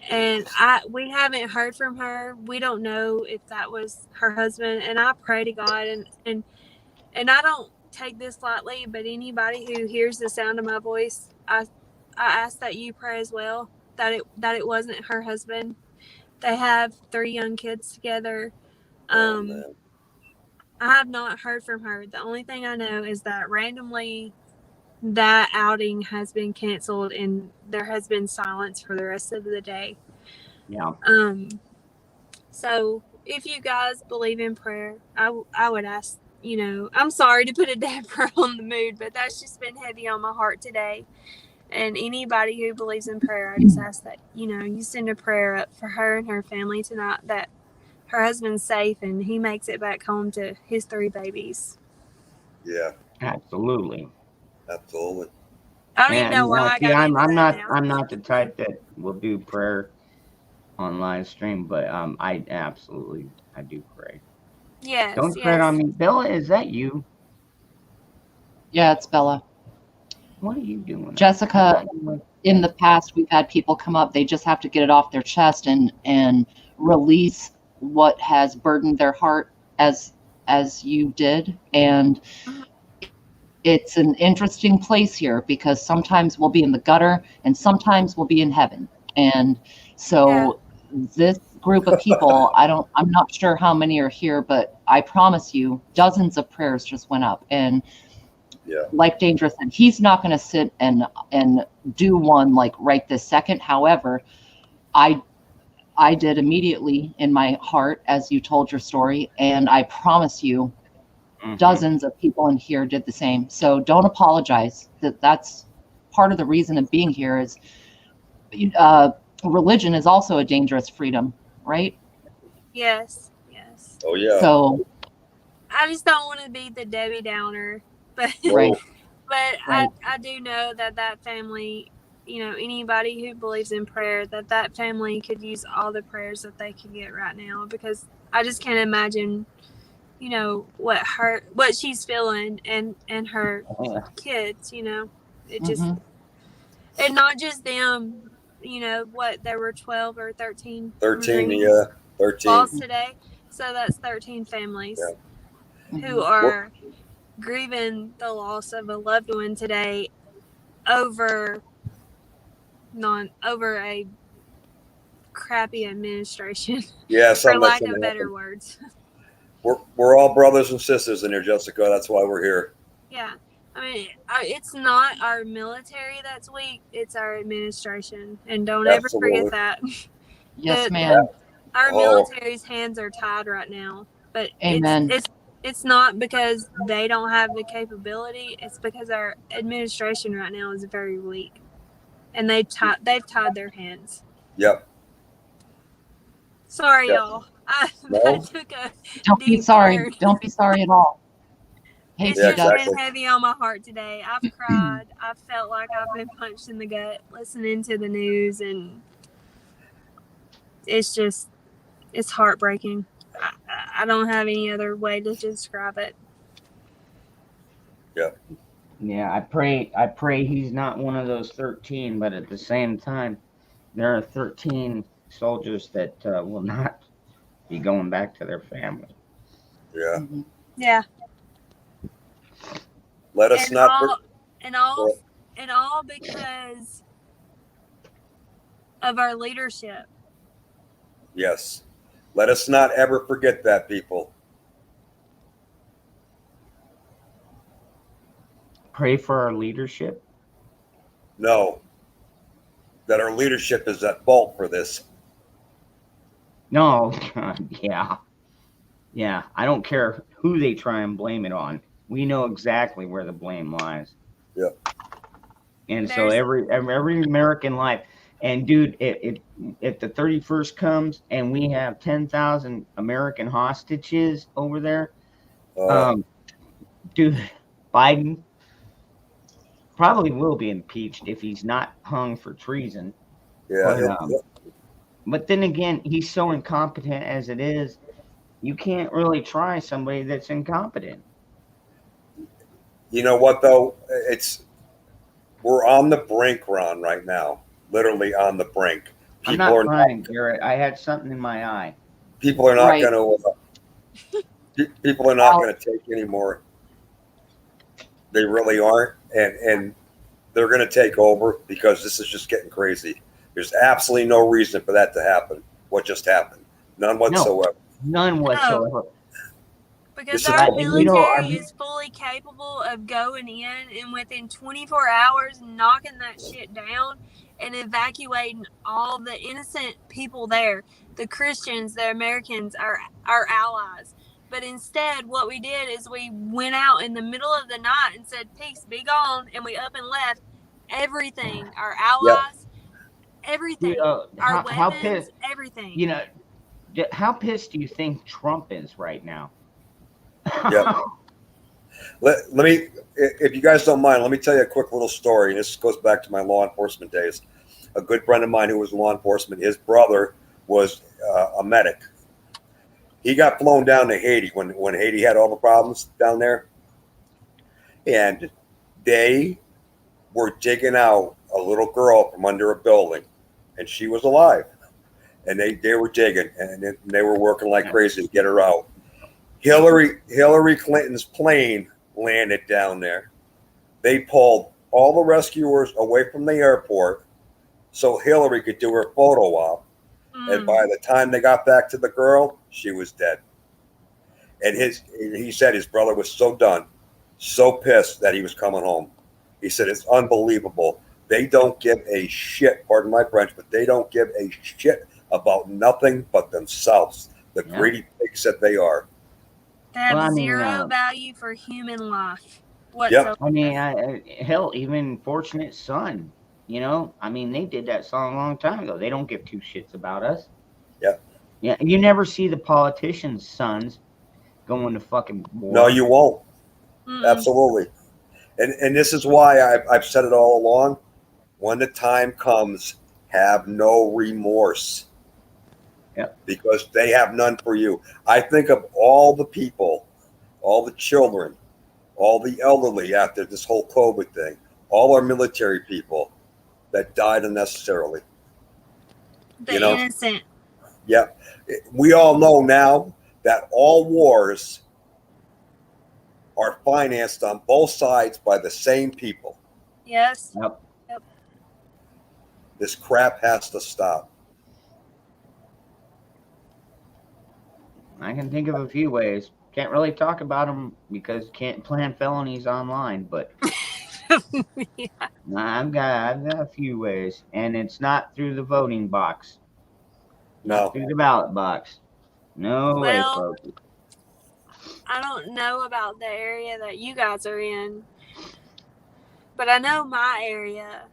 And we haven't heard from her. We don't know if that was her husband. And I pray to God, and I don't take this lightly, but anybody who hears the sound of my voice, I ask that you pray as well that it wasn't her husband. They have 3 young kids together. I have not heard from her. The only thing I know is that randomly that outing has been canceled and there has been silence for the rest of the day. Yeah. So if you guys believe in prayer, I would ask, I'm sorry to put a damper on the mood, but that's just been heavy on my heart today. And anybody who believes in prayer, I just ask that, you send a prayer up for her and her family tonight, that her husband's safe and he makes it back home to his 3 babies. Yeah, Absolutely. absolutely. I don't even know why I got into I'm that not now. I'm not the type that will do prayer on live stream, but I do pray. Yes, Don't yes. tread on me. Bella, is that you? Yeah, it's Bella. What are you doing? Jessica, in the past, we've had people come up. They just have to get it off their chest and release what has burdened their heart as you did. And it's an interesting place here because sometimes we'll be in the gutter and sometimes we'll be in heaven. And so this group of people, I'm not sure how many are here, but I promise you dozens of prayers just went up. And like Dangerous said, he's not going to sit and do one like right this second. However, I did immediately in my heart as you told your story, and I promise you dozens of people in here did the same. So don't apologize. That's part of the reason of being here is religion is also a dangerous freedom, right? Yes. Oh yeah. So I just don't want to be the Debbie Downer, but right. But Right. I do know that family, anybody who believes in prayer, that family could use all the prayers that they could get right now, because I just can't imagine, what she's feeling and her kids, it just, and not just them, there were 12 or 13. 13, 13. Lost today. So that's 13 families who are grieving the loss of a loved one today over a crappy administration. Yeah, for lack of better words. We're all brothers and sisters in here, Jessica. That's why we're here. Yeah. I mean, it's not our military that's weak, it's our administration. And don't ever forget that. Yes, ma'am. Our military's hands are tied right now. But Amen. It's not because they don't have the capability. It's because our administration right now is very weak, and they've tied their hands. Yep. Sorry, y'all. I took a Don't be sorry. Turn. Don't be sorry at all. Hey, it's just been heavy on my heart today. I've cried. I felt like I've been punched in the gut listening to the news, and it's heartbreaking. I don't have any other way to describe it. Yeah. Yeah, I pray he's not one of those 13, but at the same time, there are 13 soldiers that will not be going back to their family. Yeah. Yeah. Let us not. And all because of our leadership. Yes. Let us not ever forget that, people. Pray for our leadership? No. That our leadership is at fault for this. No. Yeah. Yeah. I don't care who they try and blame it on. We know exactly where the blame lies. Yeah. And so every American life. And dude, if the 31st comes and we have 10,000 American hostages over there, dude, Biden probably will be impeached if he's not hung for treason. Yeah. But then again, he's so incompetent as it is. You can't really try somebody that's incompetent. You know what though? We're on the brink, Ron, right now. Literally on the brink. I'm not crying, Garrett. I had something in my eye. People are not going to. People are not going to take anymore. They really aren't, and they're going to take over because this is just getting crazy. There's absolutely no reason for that to happen. What just happened? None whatsoever. None whatsoever. No. Because our military is fully capable of going in and within 24 hours knocking that shit down and evacuating all the innocent people there, the Christians, the Americans, our allies. But instead, what we did is we went out in the middle of the night and said, peace, be gone. And we up and left everything, our allies, everything, our weapons, how pissed, everything. you know, how pissed do you think Trump is right now? Yeah. Let me, if you guys don't mind, let me tell you a quick little story. And this goes back to my law enforcement days. A good friend of mine who was law enforcement, his brother was a medic. He got flown down to Haiti when Haiti had all the problems down there. And they were digging out a little girl from under a building, and she was alive. And they were digging, and they were working like crazy to get her out. Hillary Clinton's plane landed down there. They pulled all the rescuers away from the airport so Hillary could do her photo op. And by the time they got back to the girl, she was dead. And he said his brother was so done, so pissed that he was coming home. He said, it's unbelievable. They don't give a shit, pardon my French, but they don't give a shit about nothing but themselves. The greedy pigs that they are. They have zero value for human life whatsoever. I mean, hell, even Fortunate Son, you know, I mean, they did that song a long time ago. They don't give two shits about us. Yeah. You never see the politicians' sons going to fucking war. No, you won't. Absolutely. And this is why I've said it all along. When the time comes, have no remorse. Because they have none for you. I think of all the people, all the children, all the elderly after this whole COVID thing, all our military people that died unnecessarily. The innocent. Yeah. We all know now that all wars are financed on both sides by the same people. Yes. Yep. This crap has to stop. I can think of a few ways. Can't really talk about them because can't plan felonies online, but I've got a few ways, and it's not through the voting box. No. Through the ballot box. No way, folks. I don't know about the area that you guys are in, but I know my area.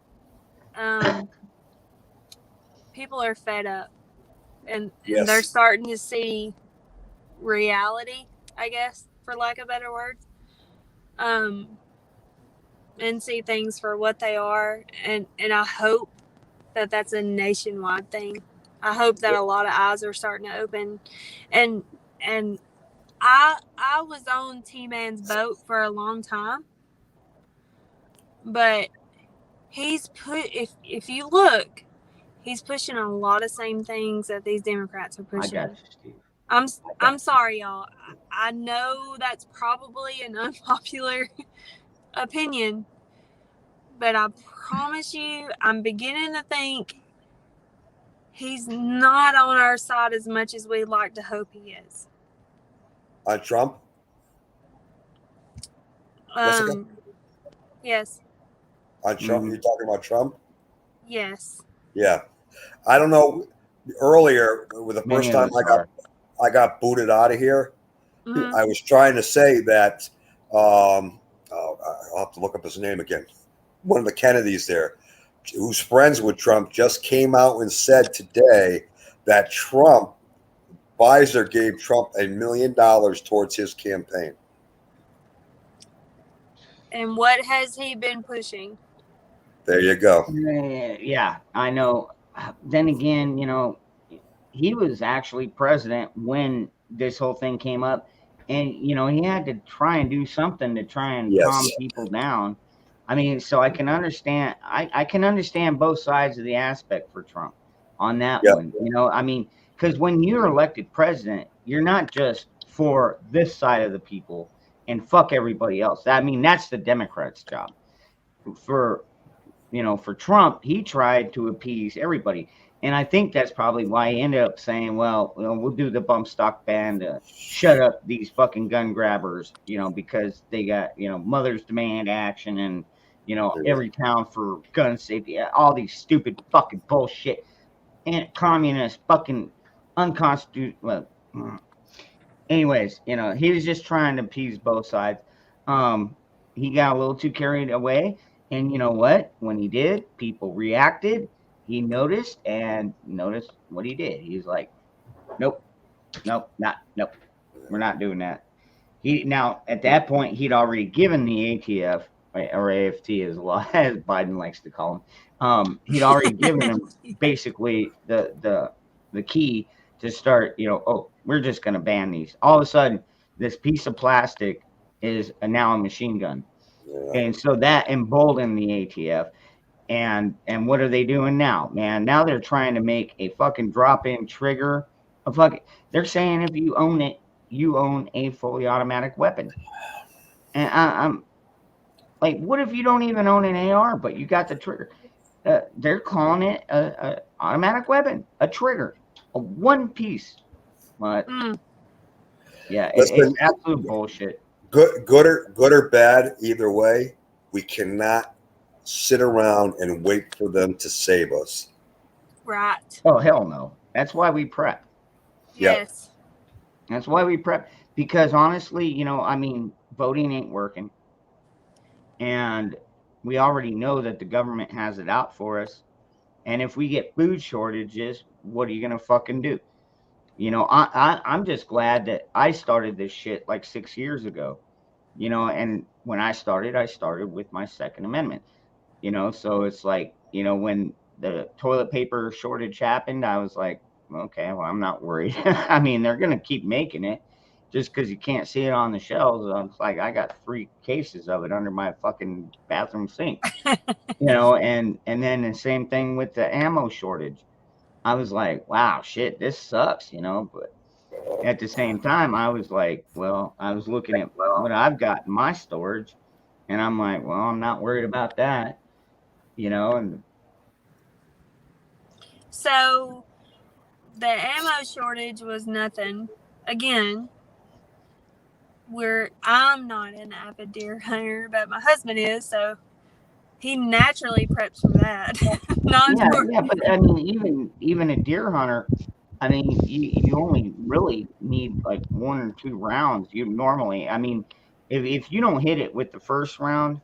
People are fed up, and they're starting to see reality, I guess, for lack of better words, and see things for what they are, and I hope that that's a nationwide thing. I hope that a lot of eyes are starting to open, and I was on T-Man's boat for a long time, but he's if you look, he's pushing a lot of same things that these Democrats are pushing. I got you, Steve. I'm sorry, y'all. I know that's probably an unpopular opinion, but I promise you, I'm beginning to think he's not on our side as much as we'd like to hope he is. On Trump? Yes. On Trump? You're talking about Trump? Yes. Yeah. I don't know. Earlier, with the first time I got booted out of here, I was trying to say that I'll have to look up his name again. One of the Kennedys there, who's friends with Trump, just came out and said today that Pfizer gave Trump $1 million towards his campaign. And what has he been pushing? There you go. Yeah, I know. Then again, you know, he was actually president when this whole thing came up, and you know, he had to try and do something to try and calm people down. I mean, so I can understand. I can understand both sides of the aspect for Trump on that one. You know, I mean, because when you're elected president, you're not just for this side of the people and fuck everybody else. I mean, that's the Democrats' job. For Trump, he tried to appease everybody. And I think that's probably why he ended up saying, well, we'll do the bump stock ban to shut up these fucking gun grabbers, you know, because they got, you know, Mothers Demand Action and, every town for gun safety, all these stupid fucking bullshit and communist fucking unconstitutional. Well, anyways, he was just trying to appease both sides. He got a little too carried away, and you know what? When he did, people reacted. He noticed what he did. He's like, nope, we're not doing that. Now at that point he'd already given the ATF or AFT as Biden likes to call him. He'd already given him basically the key to start. We're just going to ban these. All of a sudden, this piece of plastic is now a machine gun, and so that emboldened the ATF. And what are they doing now, man? Now they're trying to make a fucking drop-in trigger. They're saying if you own it, you own a fully automatic weapon. And I'm like, what if you don't even own an AR, but you got the trigger? They're calling it a automatic weapon, a trigger, a one piece. But yeah, it's absolute bullshit. Good or bad, either way, we cannot sit around and wait for them to save us. Right. Oh, hell no. That's why we prep. Yes. That's why we prep. Because honestly, voting ain't working. And we already know that the government has it out for us. And if we get food shortages, what are you going to fucking do? I'm just glad that I started this shit like 6 years ago. And when I started with my Second Amendment. So it's like, when the toilet paper shortage happened, I was like, okay, well, I'm not worried. I mean, they're going to keep making it just because you can't see it on the shelves. It's like, I got 3 cases of it under my fucking bathroom sink, and then the same thing with the ammo shortage. I was like, wow, shit, this sucks, but at the same time, I was like, well, I was looking at what I've got in my storage, and I'm like, well, I'm not worried about that, and so the ammo shortage was nothing. Again, I'm not an avid deer hunter, but my husband is, so he naturally preps for that. But I mean, even a deer hunter, I mean, you only really need like 1 or 2 rounds. You normally, I mean, if you don't hit it with the first round,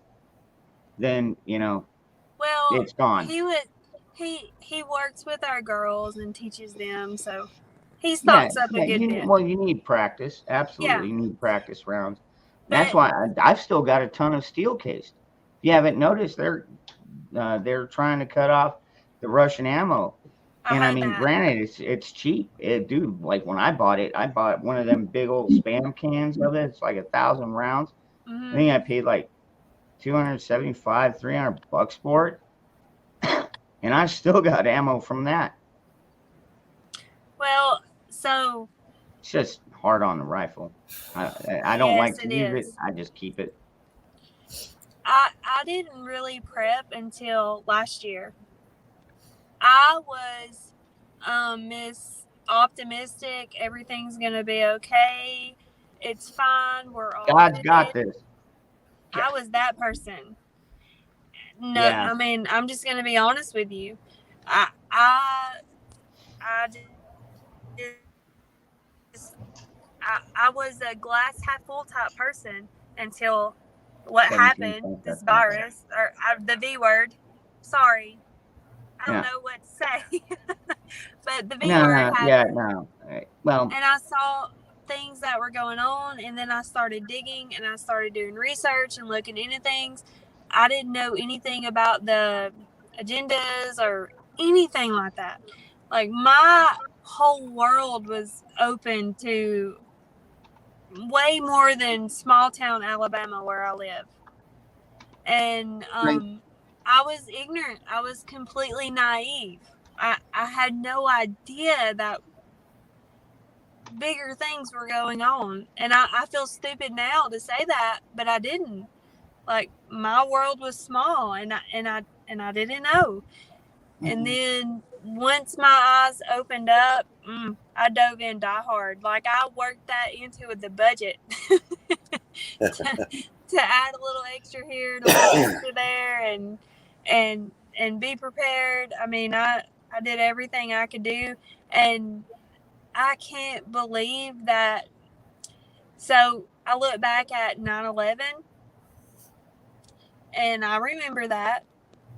then it's gone. He works with our girls and teaches them, so he stocks up a good bit. Well, you need practice. Absolutely, Yeah. You need practice rounds. That's why I've still got a ton of steel cased. If you haven't noticed, they're trying to cut off the Russian ammo. And I mean, granted, it's cheap. Dude, like when I bought one of them big old Spam cans of it. It's like 1,000 rounds. I think I paid like $275, $300 for it. And I still got ammo from that. Well, so it's just hard on the rifle. I don't like to use it. I just keep it. I didn't really prep until last year. I was Miss Optimistic. Everything's gonna be okay. It's fine. We're all. God's got this. I was that person. No, I mean, I'm just gonna be honest with you. I was a glass half full type person until what happened, this virus, or the V word. Sorry. I don't know what to say. But the V word happened. No. Right. Well. And I saw things that were going on, and then I started digging, and I started doing research and looking into things. I didn't know anything about the agendas or anything like that. Like, my whole world was open to way more than small town Alabama where I live. And I was ignorant. I was completely naive. I had no idea that bigger things were going on. And I feel stupid now to say that, but I didn't. Like, my world was small, and I didn't know. And then once my eyes opened up, I dove in die hard. Like, I worked that into the budget to add a little extra here and a little extra there, and be prepared. I mean, I did everything I could do, and I can't believe that. So I look back at 9/11, and I remember that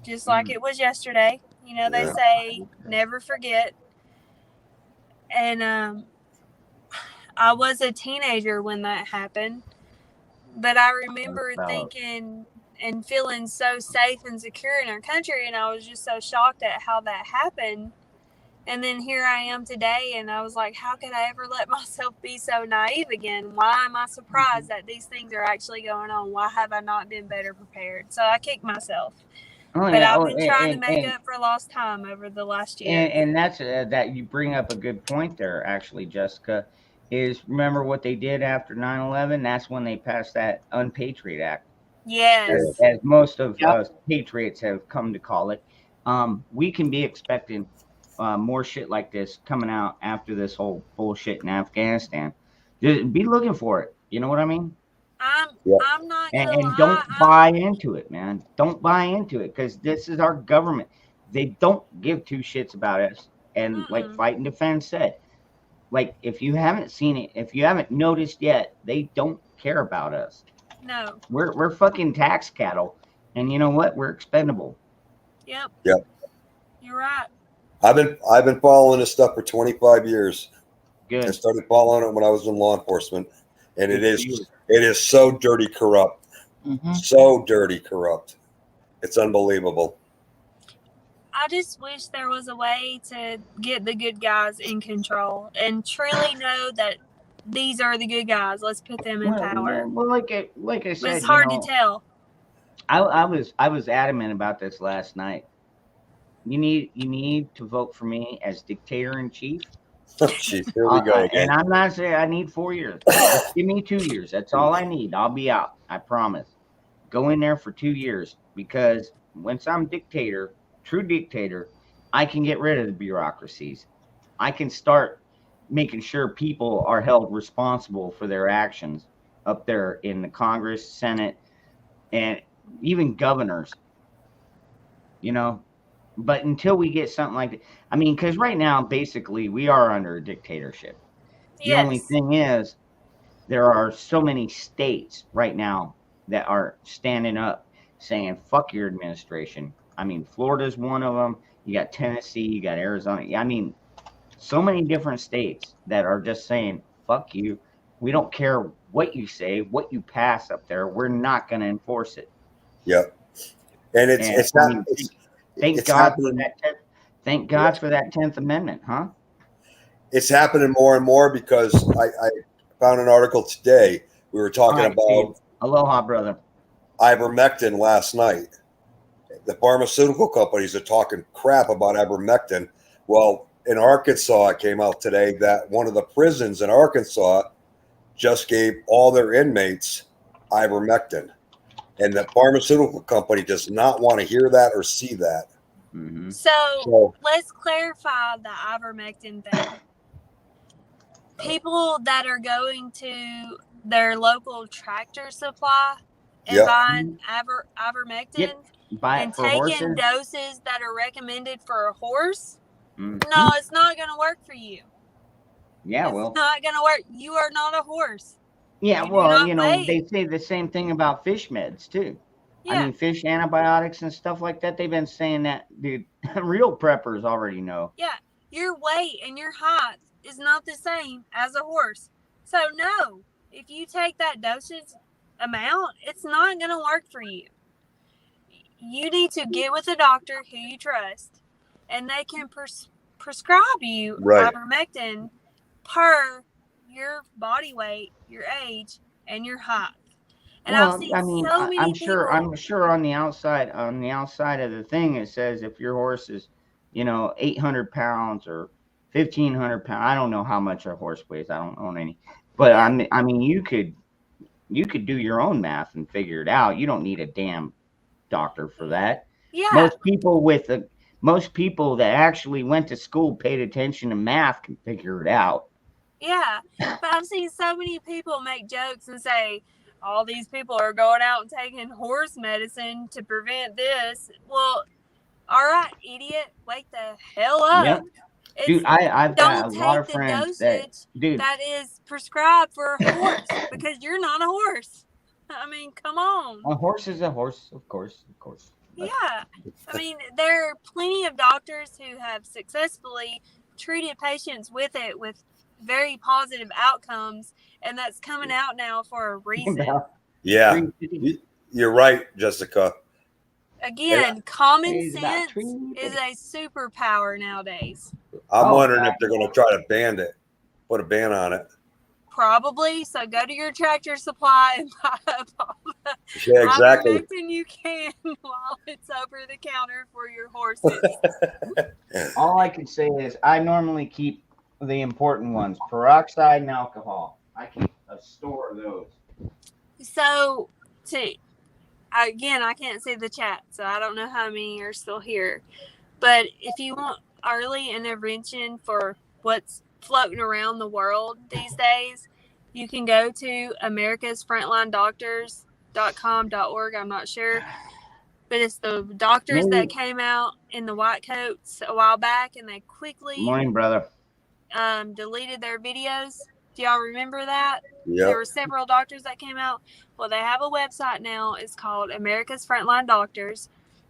just like it was yesterday. You know, they say never forget. And I was a teenager when that happened, but I remember thinking and feeling so safe and secure in our country, and I was just so shocked at how that happened. And then here I am today, and I was like, how could I ever let myself be so naive again? Why am I surprised that these things are actually going on? Why have I not been better prepared? So I kicked myself. But I've been trying to make up for lost time over the last year. And that's that you bring up a good point there, actually, Jessica, is remember what they did after 9/11? That's when they passed that Unpatriot Act. Yes. As most of us patriots have come to call it. We can be expecting more shit like this coming out after this whole bullshit in Afghanistan. Just be looking for it. You know what I mean? I'm not gonna and lie. don't buy into it, man. Don't buy into it, because this is our government. They don't give two shits about us. And like Fight and Defend said, like, if you haven't seen it, if you haven't noticed yet, they don't care about us. No. We're fucking tax cattle, and you know what? We're expendable. Yep. You're right. I've been following this stuff for 25 years. Good. I started following it when I was in law enforcement, and it is so dirty corrupt. So dirty corrupt. It's unbelievable. I just wish there was a way to get the good guys in control and truly know that these are the good guys. Let's put them in power. Well, like I said, but it's hard to tell. I was adamant about this last night. You need to vote for me as dictator in chief. Jeez, here we go again. And I'm not saying I need 4 years. Just give me 2 years. That's all I need. I'll be out. I promise. Go in there for 2 years, because once I'm dictator, true dictator, I can get rid of the bureaucracies. I can start making sure people are held responsible for their actions up there in the Congress, Senate, and even governors. You know, but until we get something like that, I mean, because right now, basically, we are under a dictatorship. The only thing is, there are so many states right now that are standing up saying, fuck your administration. I mean, Florida's one of them. You got Tennessee, you got Arizona. I mean, so many different states that are just saying, fuck you. We don't care what you say, what you pass up there. We're not going to enforce it. Yep. And it's not. Thank God for that. Thank God for that 10th Amendment, huh? It's happening more and more, because I found an article today. We were talking about Steve. Aloha, brother. Ivermectin last night. The pharmaceutical companies are talking crap about ivermectin. Well, in Arkansas, it came out today that one of the prisons in Arkansas just gave all their inmates ivermectin. And the pharmaceutical company does not want to hear that or see that. So let's clarify the ivermectin thing. People that are going to their local Tractor Supply and buying ivermectin and taking doses that are recommended for a horse, no, it's not going to work for you. Yeah, it's not going to work. You are not a horse. Yeah, well, you know, they say the same thing about fish meds too. Yeah. I mean, fish antibiotics and stuff like that. They've been saying that, dude. Real preppers already know. Yeah, your weight and your height is not the same as a horse. So no, if you take that dosage amount, it's not going to work for you. You need to get with a doctor who you trust, and they can prescribe you ivermectin per your body weight, your age, and your height. And well, I've seen I mean, so many I'm people. sure on the outside of the thing, it says if your horse is, you know, 800 pounds or 1,500 pounds. I don't know how much a horse weighs. I don't own any, but I mean, you could do your own math and figure it out. You don't need a damn doctor for that. Yeah. Most people that actually went to school, paid attention to math, can figure it out. Yeah, but I've seen so many people make jokes and say, all these people are going out and taking horse medicine to prevent this. Well, all right, idiot, wake the hell up. Yep. It's, Dude, I've got a don't lot take of the friends dosage dude, that is prescribed for a horse because you're not a horse. I mean, come on. a horse is a horse, of course. Yeah. I mean, there are plenty of doctors who have successfully treated patients with it with very positive outcomes, and that's coming out now for a reason. Yeah, you're right, Jessica. Again, common sense is a superpower nowadays. I'm wondering if they're going to try to ban it, put a ban on it. Probably. So go to your Tractor Supply and buy up all the Yeah, exactly. ivermectin you can while it's over the counter for your horses. All I can say is I normally keep the important ones, peroxide and alcohol. I keep a store of those. So, again, I can't see the chat, so I don't know how many are still here. But if you want early intervention for what's floating around the world these days, you can go to americasfrontlinedoctors.com.org. I'm not sure, but it's the doctors that came out in the white coats a while back, and they quickly Morning, brother. deleted their videos. Do y'all remember that? Yep. There were several doctors that came out. Well, they have a website now. It's called America's Frontline Doctors.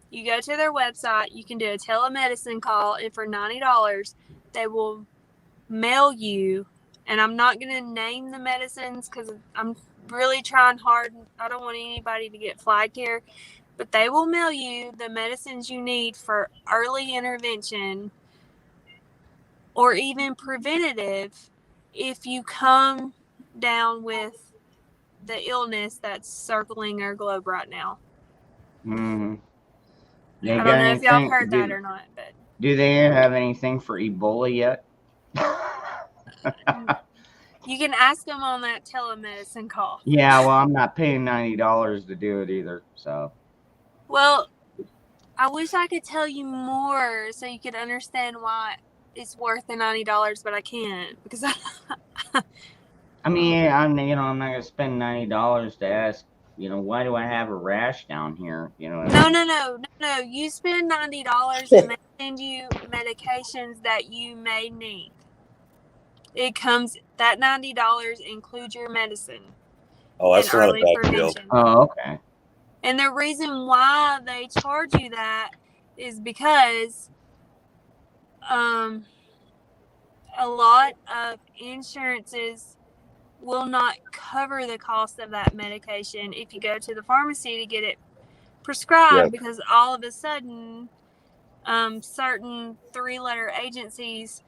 You go to their website, you can do a telemedicine call, and for $90, they will mail you, and I'm not going to name the medicines because I'm really trying hard. I don't want anybody to get flagged here, but they will mail you the medicines you need for early intervention or even preventative if you come down with the illness that's circling our globe right now. Mm-hmm. I don't know if y'all heard that or not, but do they have anything for Ebola yet? you can ask them on that telemedicine call. Yeah, well, I'm not paying $90 to do it either. So, well, I wish I could tell you more so you could understand why it's worth the $90, but I can't because I mean, I'm not gonna spend $90 to ask. Why do I have a rash down here? No. You spend $90 and they send you medications that you may need. It comes, that $90 includes your medicine. Oh, that's not a bad deal. Oh, okay. And the reason why they charge you that is because a lot of insurances will not cover the cost of that medication if you go to the pharmacy to get it prescribed, because all of a sudden certain 3-letter agencies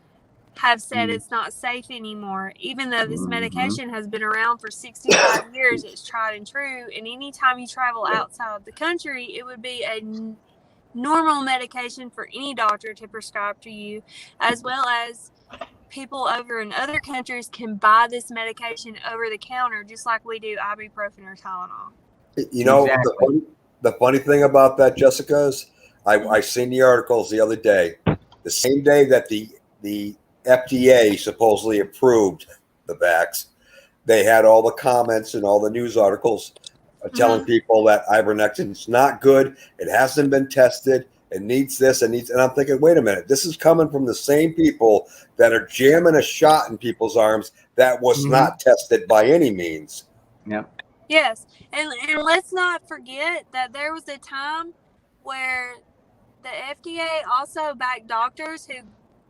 have said it's not safe anymore, even though this medication has been around for 65 years. It's tried and true, and anytime you travel outside the country, it would be a normal medication for any doctor to prescribe to you, as well as people over in other countries can buy this medication over the counter just like we do ibuprofen or Tylenol. The funny thing about that, Jessica, is I seen the articles the other day. The same day that the FDA supposedly approved the vax, they had all the comments and all the news articles telling people that ivermectin's not good. It hasn't been tested. It needs this. And I'm thinking, wait a minute. This is coming from the same people that are jamming a shot in people's arms that was not tested by any means. Yep. Yes. And let's not forget that there was a time where the FDA also backed doctors who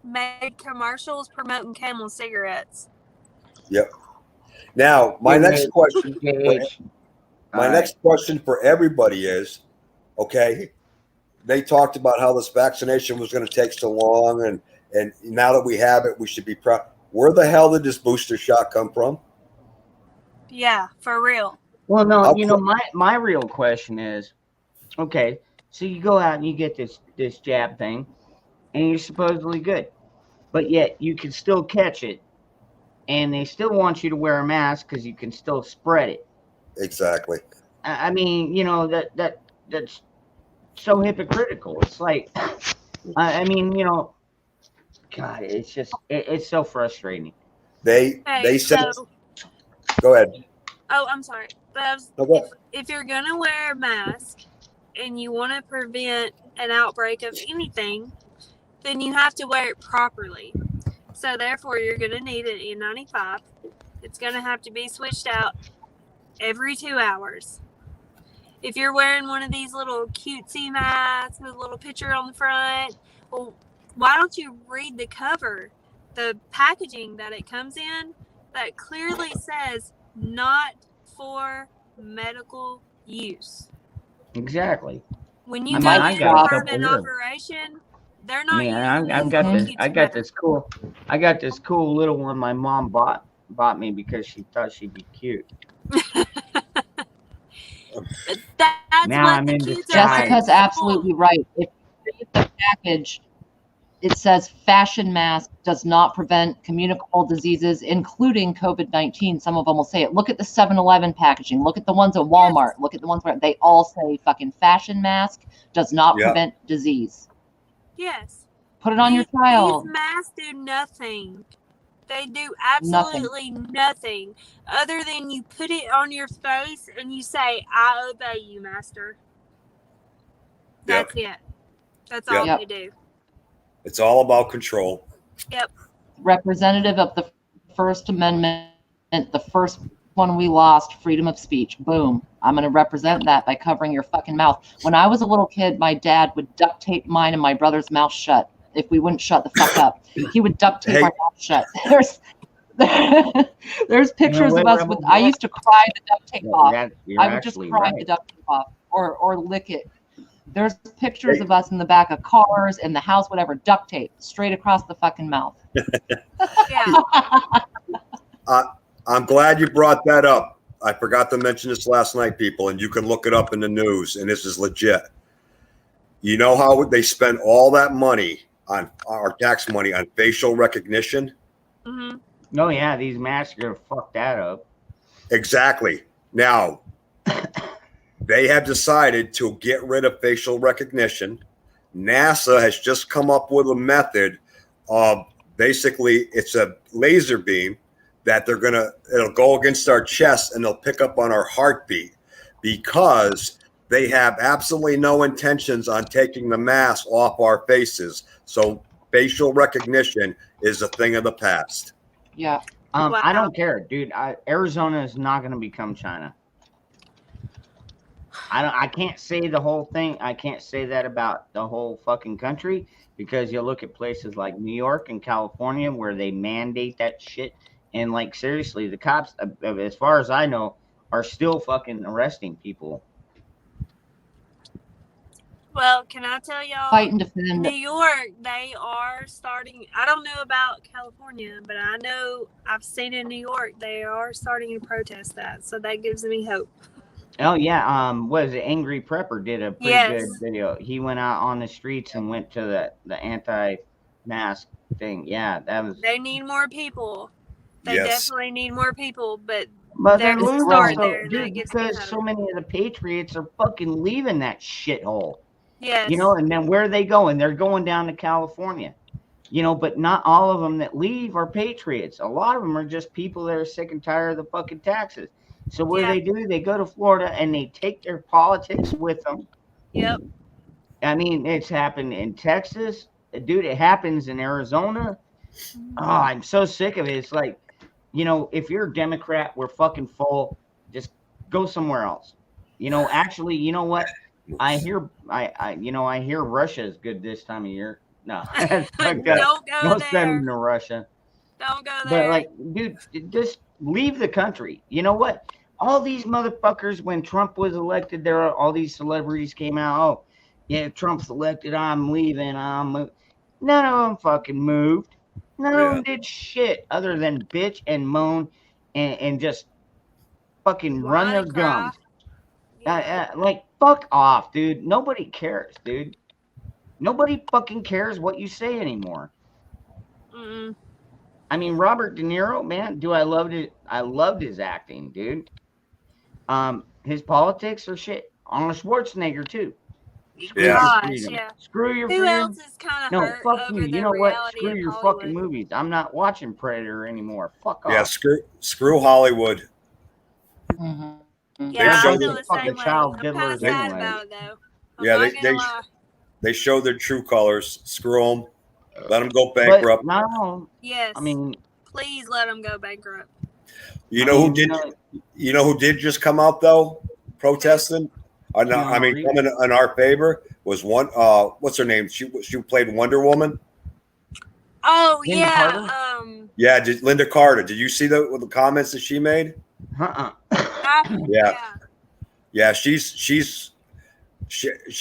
made commercials promoting Camel cigarettes. Yep. Now, my next question for everybody is, okay, they talked about how this vaccination was going to take so long, and now that we have it, we should be proud. Where the hell did this booster shot come from? Yeah, for real. Well, no, my real question is, okay, so you go out and you get this jab thing, and you're supposedly good, but yet you can still catch it, and they still want you to wear a mask because you can still spread it. Exactly. I mean, that's so hypocritical. It's like, God, it's just, it's so frustrating. They said, go ahead. Oh, I'm sorry. But I was, Now, what- if you're gonna wear a mask and you want to prevent an outbreak of anything, then you have to wear it properly. So therefore, you're gonna need an N95. It's gonna have to be switched out every 2 hours. If you're wearing one of these little cutesy masks with a little picture on the front, well, why don't you read the cover, the packaging that it comes in that clearly says not for medical use. Exactly. When you I go mean, I in got a for couple an here. operation, they're not Man, using I've these got little this. I cutesy got masks. this cool little one my mom bought me because she thought she'd be cute. That's Now what I'm the in cutes disguise. are Jessica's absolutely right. If you read the package, it says fashion mask does not prevent communicable diseases, including COVID-19. Some of them will say it. Look at the 7-Eleven packaging. Look at the ones at Walmart. Look at the ones where they all say fucking fashion mask does not Yeah. prevent disease. Yes. Put it on your child. These masks do nothing. They do absolutely nothing other than you put it on your face and you say, I obey you, master. That's it. That's all Yep. they do. It's all about control. Yep. Representative of the First Amendment, the first one we lost, freedom of speech. Boom. I'm going to represent that by covering your fucking mouth. When I was a little kid, my dad would duct tape mine and my brother's mouth shut if we wouldn't shut the fuck up. He would duct tape our mouth shut. There's pictures of us with, I used to cry the duct tape off. I would just cry the duct tape off or lick it. There's pictures of us in the back of cars, in the house, whatever, duct tape straight across the fucking mouth. I'm glad you brought that up. I forgot to mention this last night, people, and you can look it up in the news, and this is legit. You know how they spend all that money on our tax money on facial recognition? Mm-hmm. Oh yeah, these masks are gonna fuck that up. Exactly. Now, they have decided to get rid of facial recognition. NASA has just come up with a method of basically it's a laser beam that it'll go against our chest and they'll pick up on our heartbeat because they have absolutely no intentions on taking the mask off our faces. So facial recognition is a thing of the past. Yeah. I don't care, dude. Arizona is not going to become China. I can't say the whole thing. I can't say that about the whole fucking country because you look at places like New York and California where they mandate that shit. And like, seriously, the cops, as far as I know, are still fucking arresting people. Well, can I tell y'all? Fight and defend. New York, they are starting. I don't know about California, but I know I've seen in New York they are starting to protest that. So that gives me hope. Oh yeah, what is it? Angry Prepper did a pretty Yes. good video. He went out on the streets and went to the anti-mask thing. Yeah, that was. They need more people. They Yes. definitely need more people, but But they're they're losing, start so, there, and that dude, gives me because hope. so many of the patriots are fucking leaving that shithole. Yes. You know, and then where are they going? They're going down to California. You know, but not all of them that leave are patriots. A lot of them are just people that are sick and tired of the fucking taxes. So what do? They go to Florida and they take their politics with them. Yep. I mean, it's happened in Texas. Dude, it happens in Arizona. Oh, I'm so sick of it. It's like, you know, if you're a Democrat, we're fucking full. Just go somewhere else. You know, actually, you know what? I hear Russia is good this time of year. No, Don't go Don't there. send them to Russia. Don't go But there. like, dude, just leave the country. You know what? All these motherfuckers, when Trump was elected, all these celebrities came out. Oh, yeah, Trump's elected. I'm leaving. None of them fucking moved. None of them did shit other than bitch and moan and just fucking run their gums. Like, fuck off, dude. Nobody cares, dude. Nobody fucking cares what you say anymore. Mm-mm. I mean, Robert De Niro, man, I loved his acting, dude. His politics are shit. Arnold Schwarzenegger too. Screw your Gosh, freedom. yeah. Screw your Who freedom. else is kind of No, hurt fuck over you. the You know what? reality Screw of your Hollywood? fucking movies. I'm not watching Predator anymore. Fuck off. Yeah, screw Hollywood. Mm-hmm. Yeah, I showed feel the- the fucking same way. child I'm diddlers kind of sad anyway. about it though. I'm Yeah, not gonna lie. they showed their true colors. Screw them. Let them go But bankrupt. no, Yes. I mean, Please let them go bankrupt. You know who did? You know who did just come out though, protesting? I mean, coming in our favor was one. What's her name? She played Wonder Woman. Oh Linda yeah. Carter? Yeah, Linda Carter. Did you see the comments that she made? Yeah. She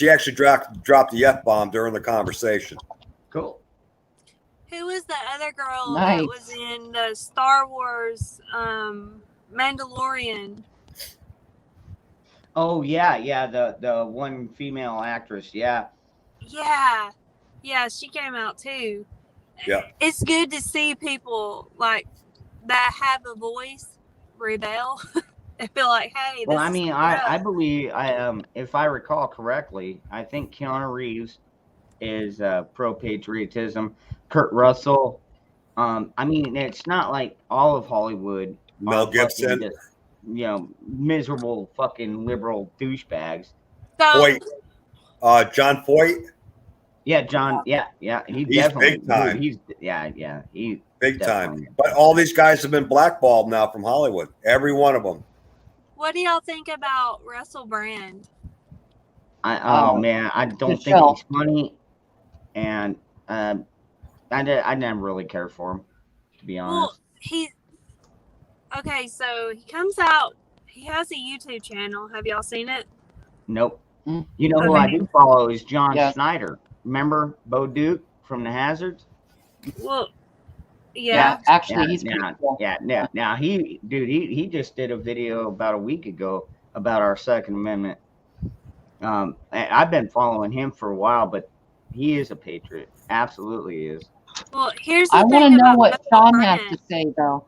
actually dropped the F-bomb during the conversation. Cool. Who was the other girl Nice. that was in the Star Wars Mandalorian? Oh yeah, the one female actress. Yeah. Yeah. Yeah, she came out too. Yeah. It's good to see people like that have a voice rebel and feel like, hey, Well, this I is mean, corrupt. I believe if I recall correctly, I think Keanu Reeves is pro patriotism. Kurt Russell. I mean, it's not like all of Hollywood. Mel are Gibson. fucking just, miserable fucking liberal douchebags. Foyt. John Foyt. Yeah, John. Yeah. He He's definitely. big time. He's he Big definitely. time. But all these guys have been blackballed now from Hollywood. Every one of them. What do y'all think about Russell Brand? Oh man, I don't good think show. he's funny, and I never really cared for him, to be honest. Well, okay, so he comes out. He has a YouTube channel. Have y'all seen it? Nope. Mm. You know who I do follow is John Yeah. Schneider. Remember Bo Duke from The Hazards? Well, yeah. Actually, he's pretty now, cool. now he just did a video about a week ago about our Second Amendment. I've been following him for a while, but he is a patriot. Absolutely is. Well, here's the I thing want to know about what Russell Sean has Brand. to say, though.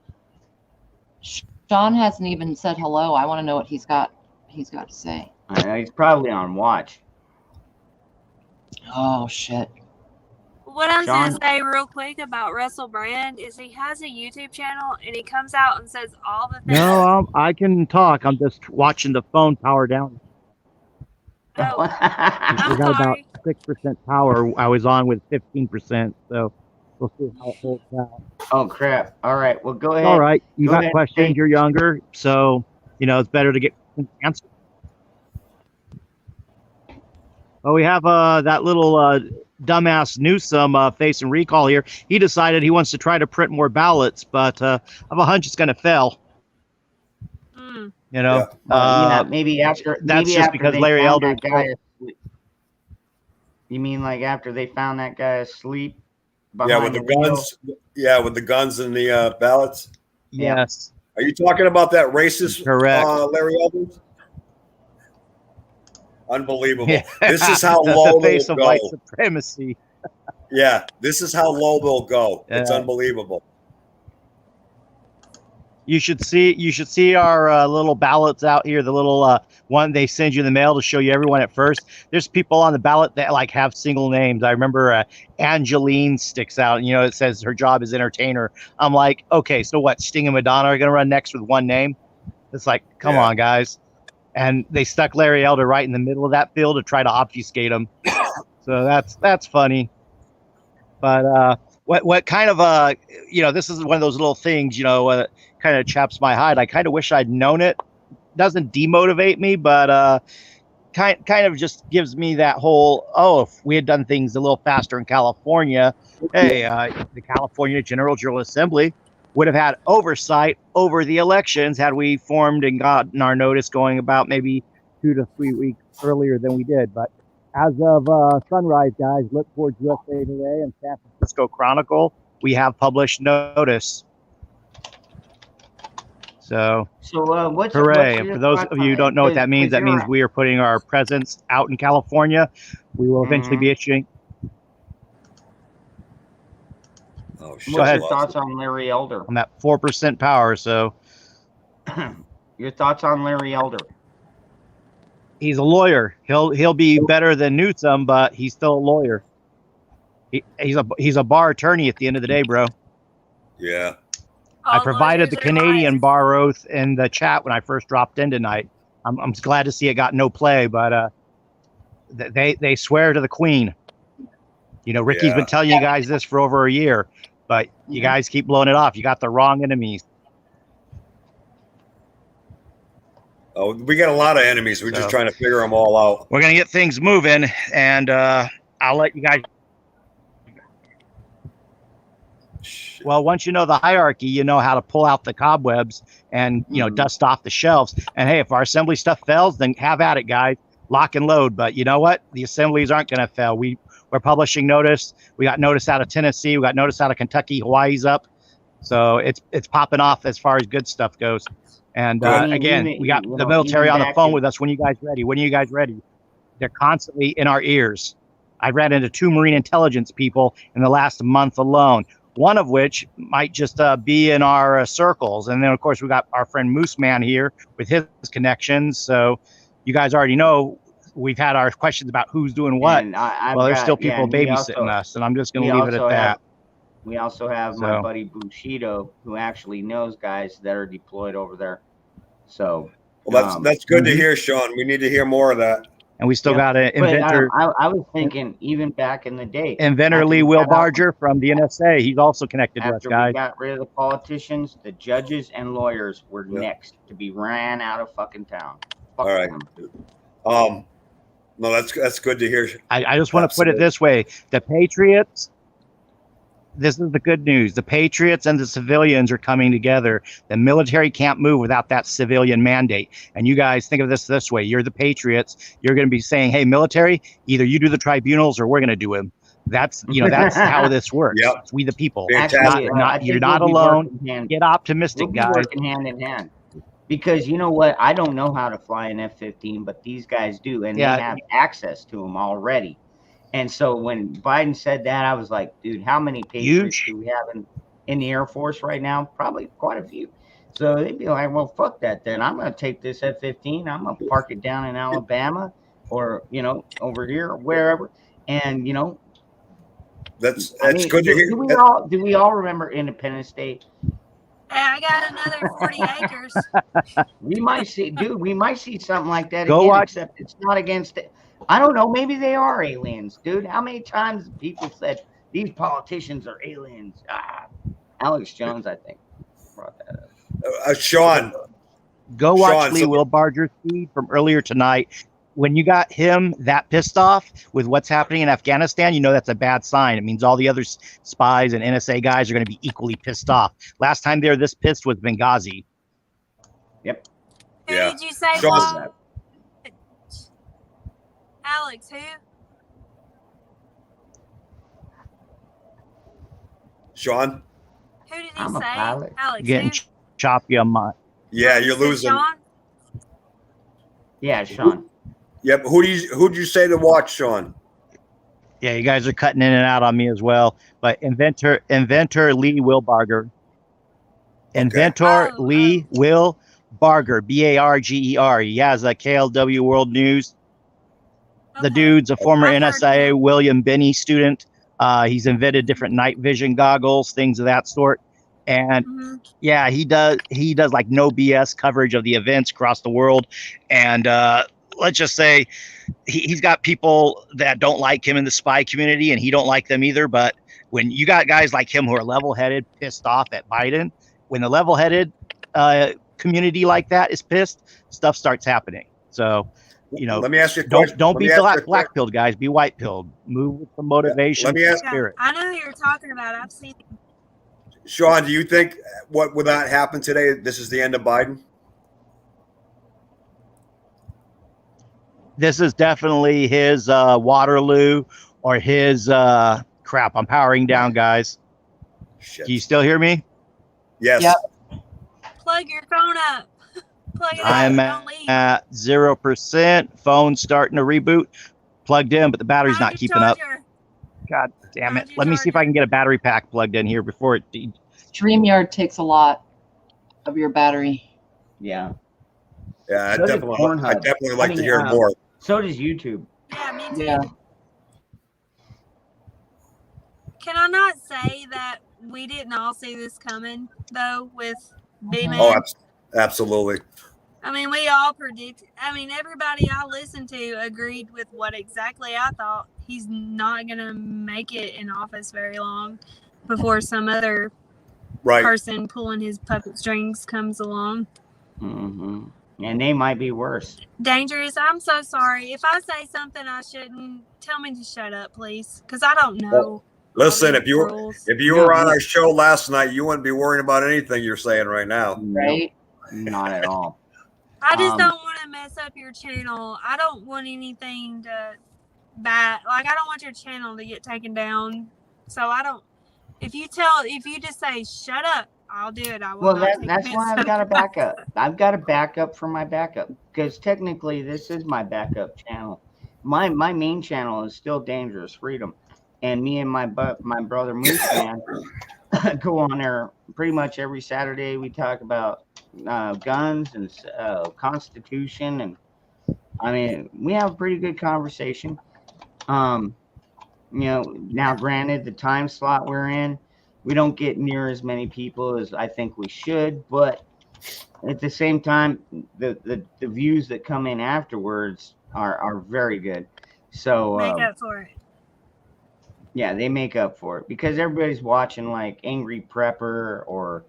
Sean hasn't even said hello. I want to know what he's got to say. He's probably on watch. Oh shit. What I was going Sean? to say real quick about Russell Brand is he has a YouTube channel and he comes out and says all the things. No, I can talk. I'm just watching the phone power down. Oh, We I'm got about sorry. 6% power. I was on with 15%, so we'll see how it holds out. Oh crap! All right, well go ahead. All right, you Go got ahead. questions. You're younger, so it's better to get answers. Well, we have that little dumbass Newsom facing recall here. He decided he wants to try to print more ballots, but I have a hunch it's going to fail. Mm. Yeah, maybe after. That's maybe just after because they Larry found Elder. that guy asleep. You mean like after they found that guy asleep? Yeah, with behind the wheel? guns. Yeah, with the guns and the ballots. Yes. Are you talking about that racist Correct. Larry Elders? Unbelievable. Yeah. This is how the low face they'll of go. white supremacy. Yeah, this is how low they'll go. It's Yeah. unbelievable. You should see our little ballots out here. The little one they send you in the mail to show you everyone at first. There's people on the ballot that like have single names. I remember Angeline sticks out. And, it says her job is entertainer. I'm like, okay, so what? Sting and Madonna are gonna run next with one name? It's like, come on, guys. And they stuck Larry Elder right in the middle of that field to try to obfuscate him. So that's funny. But what kind of this is one of those little things, kind of chaps my hide. I kind of wish I'd known it. Doesn't demotivate me, but kind of just gives me that whole, if we had done things a little faster in California, the California General Assembly would have had oversight over the elections had we formed and gotten our notice going about maybe 2 to 3 weeks earlier than we did. But as of sunrise, guys, look towards USA Today and San Francisco Chronicle. We have published notice. So what's hooray. what's And your for those thoughts of on you who it? don't know what that means, that means you're- we are putting our presence out in California. We will eventually be issuing. Oh, What's Go ahead. your thoughts on Larry Elder? I'm at 4% power, so Your thoughts on Larry Elder? he's a lawyer. He'll be better than Newsom, but he's still a lawyer. He's a bar attorney at the end of the day, bro. Yeah. I provided the Canadian bar oath in the chat when I first dropped in tonight. I'm glad to see it got no play, but they swear to the queen. You know, Ricky's been telling you guys this for over a year, but you guys keep blowing it off. You got the wrong enemies. Oh, we got a lot of enemies. We're just trying to figure them all out. We're gonna get things moving, and I'll let you guys. Well, once you know the hierarchy, you know how to pull out the cobwebs and, you know, dust off the shelves. And hey, if our assembly stuff fails, then have at it, guys. Lock and load. But you know what? The assemblies aren't going to fail. We're publishing notice. We got notice out of Tennessee. We got notice out of Kentucky. Hawaii's up. So it's popping off as far as good stuff goes. And again, we got the military on the phone with us. When you guys ready? When are you guys ready? They're constantly in our ears. I ran into 2 Marine intelligence people in the last month alone. One of which might just be in our circles. And then, of course, we got our friend Moose Man here with his connections. So you guys already know we've had our questions about who's doing what. Well, there's still people babysitting us, and I'm just going to leave it at that. We also have my buddy Bushido, who actually knows guys that are deployed over there. So well, that's good to hear, Sean. We need to hear more of that. And we still got an inventor. I was thinking, even back in the day, Inventor Lee Wilbarger from the NSA. He's also connected to us, guys. After we got rid of the politicians, the judges and lawyers were next to be ran out of fucking town. All right. No, that's good to hear. I just want to put it this way: the Patriots. This is the good news. The Patriots and the civilians are coming together. The military can't move without that civilian mandate. And you guys think of this way. You're the Patriots. You're going to be saying, hey, military, either you do the tribunals or we're going to do them. That's how this works. Yep. It's we the people. Actually, You're not alone. Get optimistic, guys. Working hand in hand. Because you know what? I don't know how to fly an F-15, but these guys do. And they have access to them already. And so when Biden said that, I was like, dude, how many Patriots do we have in the Air Force right now? Probably quite a few. So they'd be like, well, fuck that then. I'm going to take this F-15. I'm going to park it down in Alabama or, over here or wherever. And, that's good to hear. Do we all remember Independence Day? I got another 40 acres. We might see something like that Go again, watch. except it's not against it. I don't know. Maybe they are aliens, dude. How many times people said these politicians are aliens? Alex Jones, I think, brought that up. Sean. Go watch Lee Wilbarger's feed from earlier tonight. When you got him that pissed off with what's happening in Afghanistan, you know that's a bad sign. It means all the other spies and NSA guys are going to be equally pissed off. Last time they were this pissed was Benghazi. Yep. Who did you say, Sean. Alex, who? Sean? Who did he I'm a say? pilot. Alex, Getting who? choppy on my. Yeah, you're losing. Sean? Yeah, Sean. Yep. Who'd you say to watch, Sean? Yeah, you guys are cutting in and out on me as well. But inventor Lee Wilbarger. Inventor Lee Wilbarger, Barger. He has a KLW World News. The dude's a former NSIA William Binney student. He's invented different night vision goggles, things of that sort. And yeah, he does like no BS coverage of the events across the world. And let's just say he's got people that don't like him in the spy community, and he don't like them either. But when you got guys like him who are level-headed, pissed off at Biden, when the level-headed community like that is pissed, stuff starts happening. So, let me ask you a question. Don't be black-pilled, guys. Be white-pilled. Move with the motivation. Let me ask. Spirit. I know who you're talking about. I've seen it. Sean, do you think what would that happen today? This is the end of Biden? This is definitely his Waterloo or his crap. I'm powering down, guys. Shit. Do you still hear me? Yes. Yep. Plug your phone up. Plug it I'm up. Don't leave. at 0%. Phone's starting to reboot. Plugged in, but the battery's not keeping up. God damn it. Let me see if I can get a battery pack plugged in here before it. StreamYard takes a lot of your battery. Yeah. Yeah, I So does definitely Pornhub. like to hear more. So does YouTube. Yeah, me too. Yeah. Can I not say that we didn't all see this coming, though, with B-Man? Oh, absolutely. I mean, we all predict. I mean, everybody I listened to agreed with what exactly I thought. He's not going to make it in office very long before some other person pulling his puppet strings comes along. Mm-hmm. And they might be worse. Dangerous. I'm so sorry. If I say something I shouldn't, tell me to shut up, please, because I don't know. Listen, if you were on our show last night, you wouldn't be worrying about anything you're saying right now. Right? Not at all. I just don't want to mess up your channel. I don't want anything to bad. Like, I don't want your channel to get taken down. So I don't. If you just say shut up, I'll do it. I will. Well, that's why I've got a backup. I've got a backup for my backup, because technically this is my backup channel. My main channel is still Dangerous Freedom, and me and my brother Moose Man go on there pretty much every Saturday. We talk about guns and Constitution, and I mean, we have a pretty good conversation. You know, now granted, the time slot we're in, we don't get near as many people as I think we should, but at the same time, the views that come in afterwards are very good. So make up for it. Yeah, they make up for it, because everybody's watching like Angry Prepper or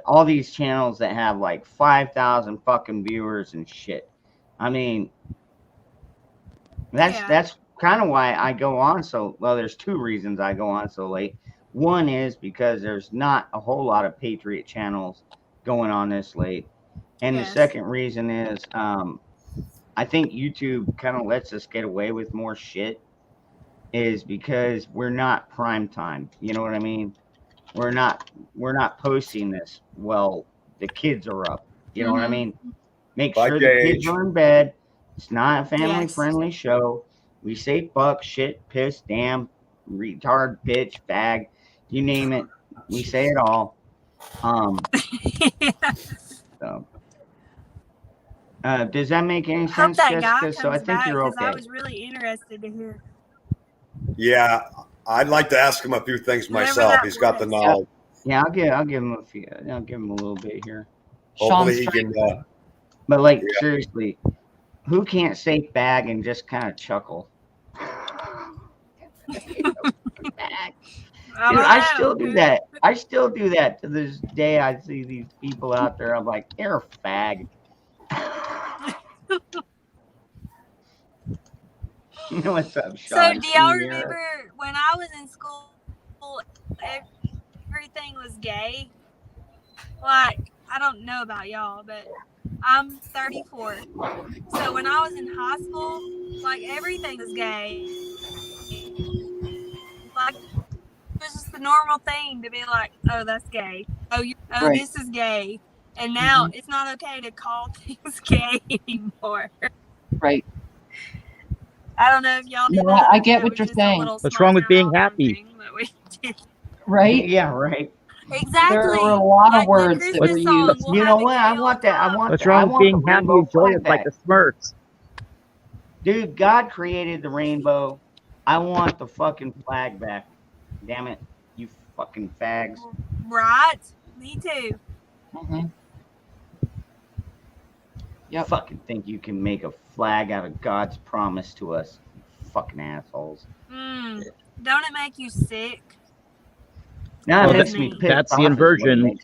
all these channels that have like 5,000 fucking viewers and shit. I mean, that's kind of why I go on so well. There's two reasons I go on so late. One is because there's not a whole lot of Patriot channels going on this late, and the second reason is I think YouTube kind of lets us get away with more shit, is because we're not prime time. You know what I mean? We're not posting this while the kids are up. You know what I mean? Make sure the kids are in bed. It's not a family friendly show. We say fuck, shit, piss, damn, retard, bitch, fag, you name it. We say it all. So, does that make any sense, Jessica? So I think you're okay. I was really interested to hear. Yeah, I'd like to ask him a few things myself. He's got the knowledge. Yeah, I'll give him a few. I'll give him a little bit here. Hopefully he can. But like, seriously, who can't say fag and just kind of chuckle? Dude, I still do that. I still do that to this day. I see these people out there. I'm like, they're a fag. You know what's up, Sean? So do y'all remember when I was in school, everything was gay? Like, I don't know about y'all, but I'm 34. So when I was in high school, like, everything was gay. Like, it was just the normal thing to be like, oh, that's gay. Oh, this is gay. And now it's not okay to call things gay anymore. Right. I don't know if y'all did No, that. I get what you're saying. What's wrong with being happy? Right? Yeah, right. Exactly. There are a lot of words that were used. You know what? I want that. I want. What's wrong with being happy and joyous like the Smurfs? Dude, God created the rainbow. I want the fucking flag back. Damn it, you fucking fags. Right? Me too. You fucking think you can make a flag out of God's promise to us? You fucking assholes. Don't it make you sick? No, it makes me pissed. That's the inversion.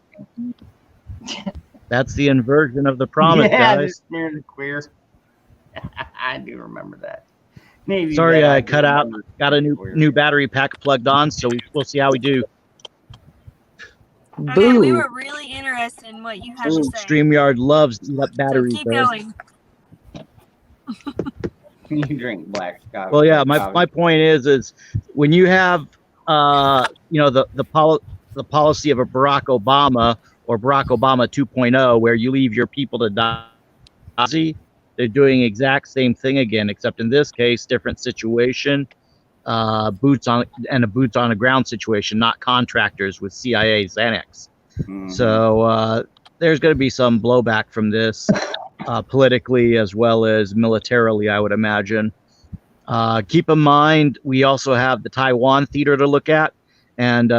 That's the inversion of the promise, guys. They're the queer. I do remember that. Maybe. Sorry, I cut out. Got a new battery pack plugged on, so we'll see how we do. Okay, we were really interested in what you had to say. StreamYard loves to eat up batteries. So keep going. You drink black coffee. Well, yeah, my point is when you have the policy of a Barack Obama or Barack Obama 2.0, where you leave your people to die, they're doing exact same thing again, except in this case, different situation, boots on the ground situation, not contractors with CIA's Xanax. So there's going to be some blowback from this politically as well as militarily, I would imagine. Keep in mind, we also have the Taiwan theater to look at, and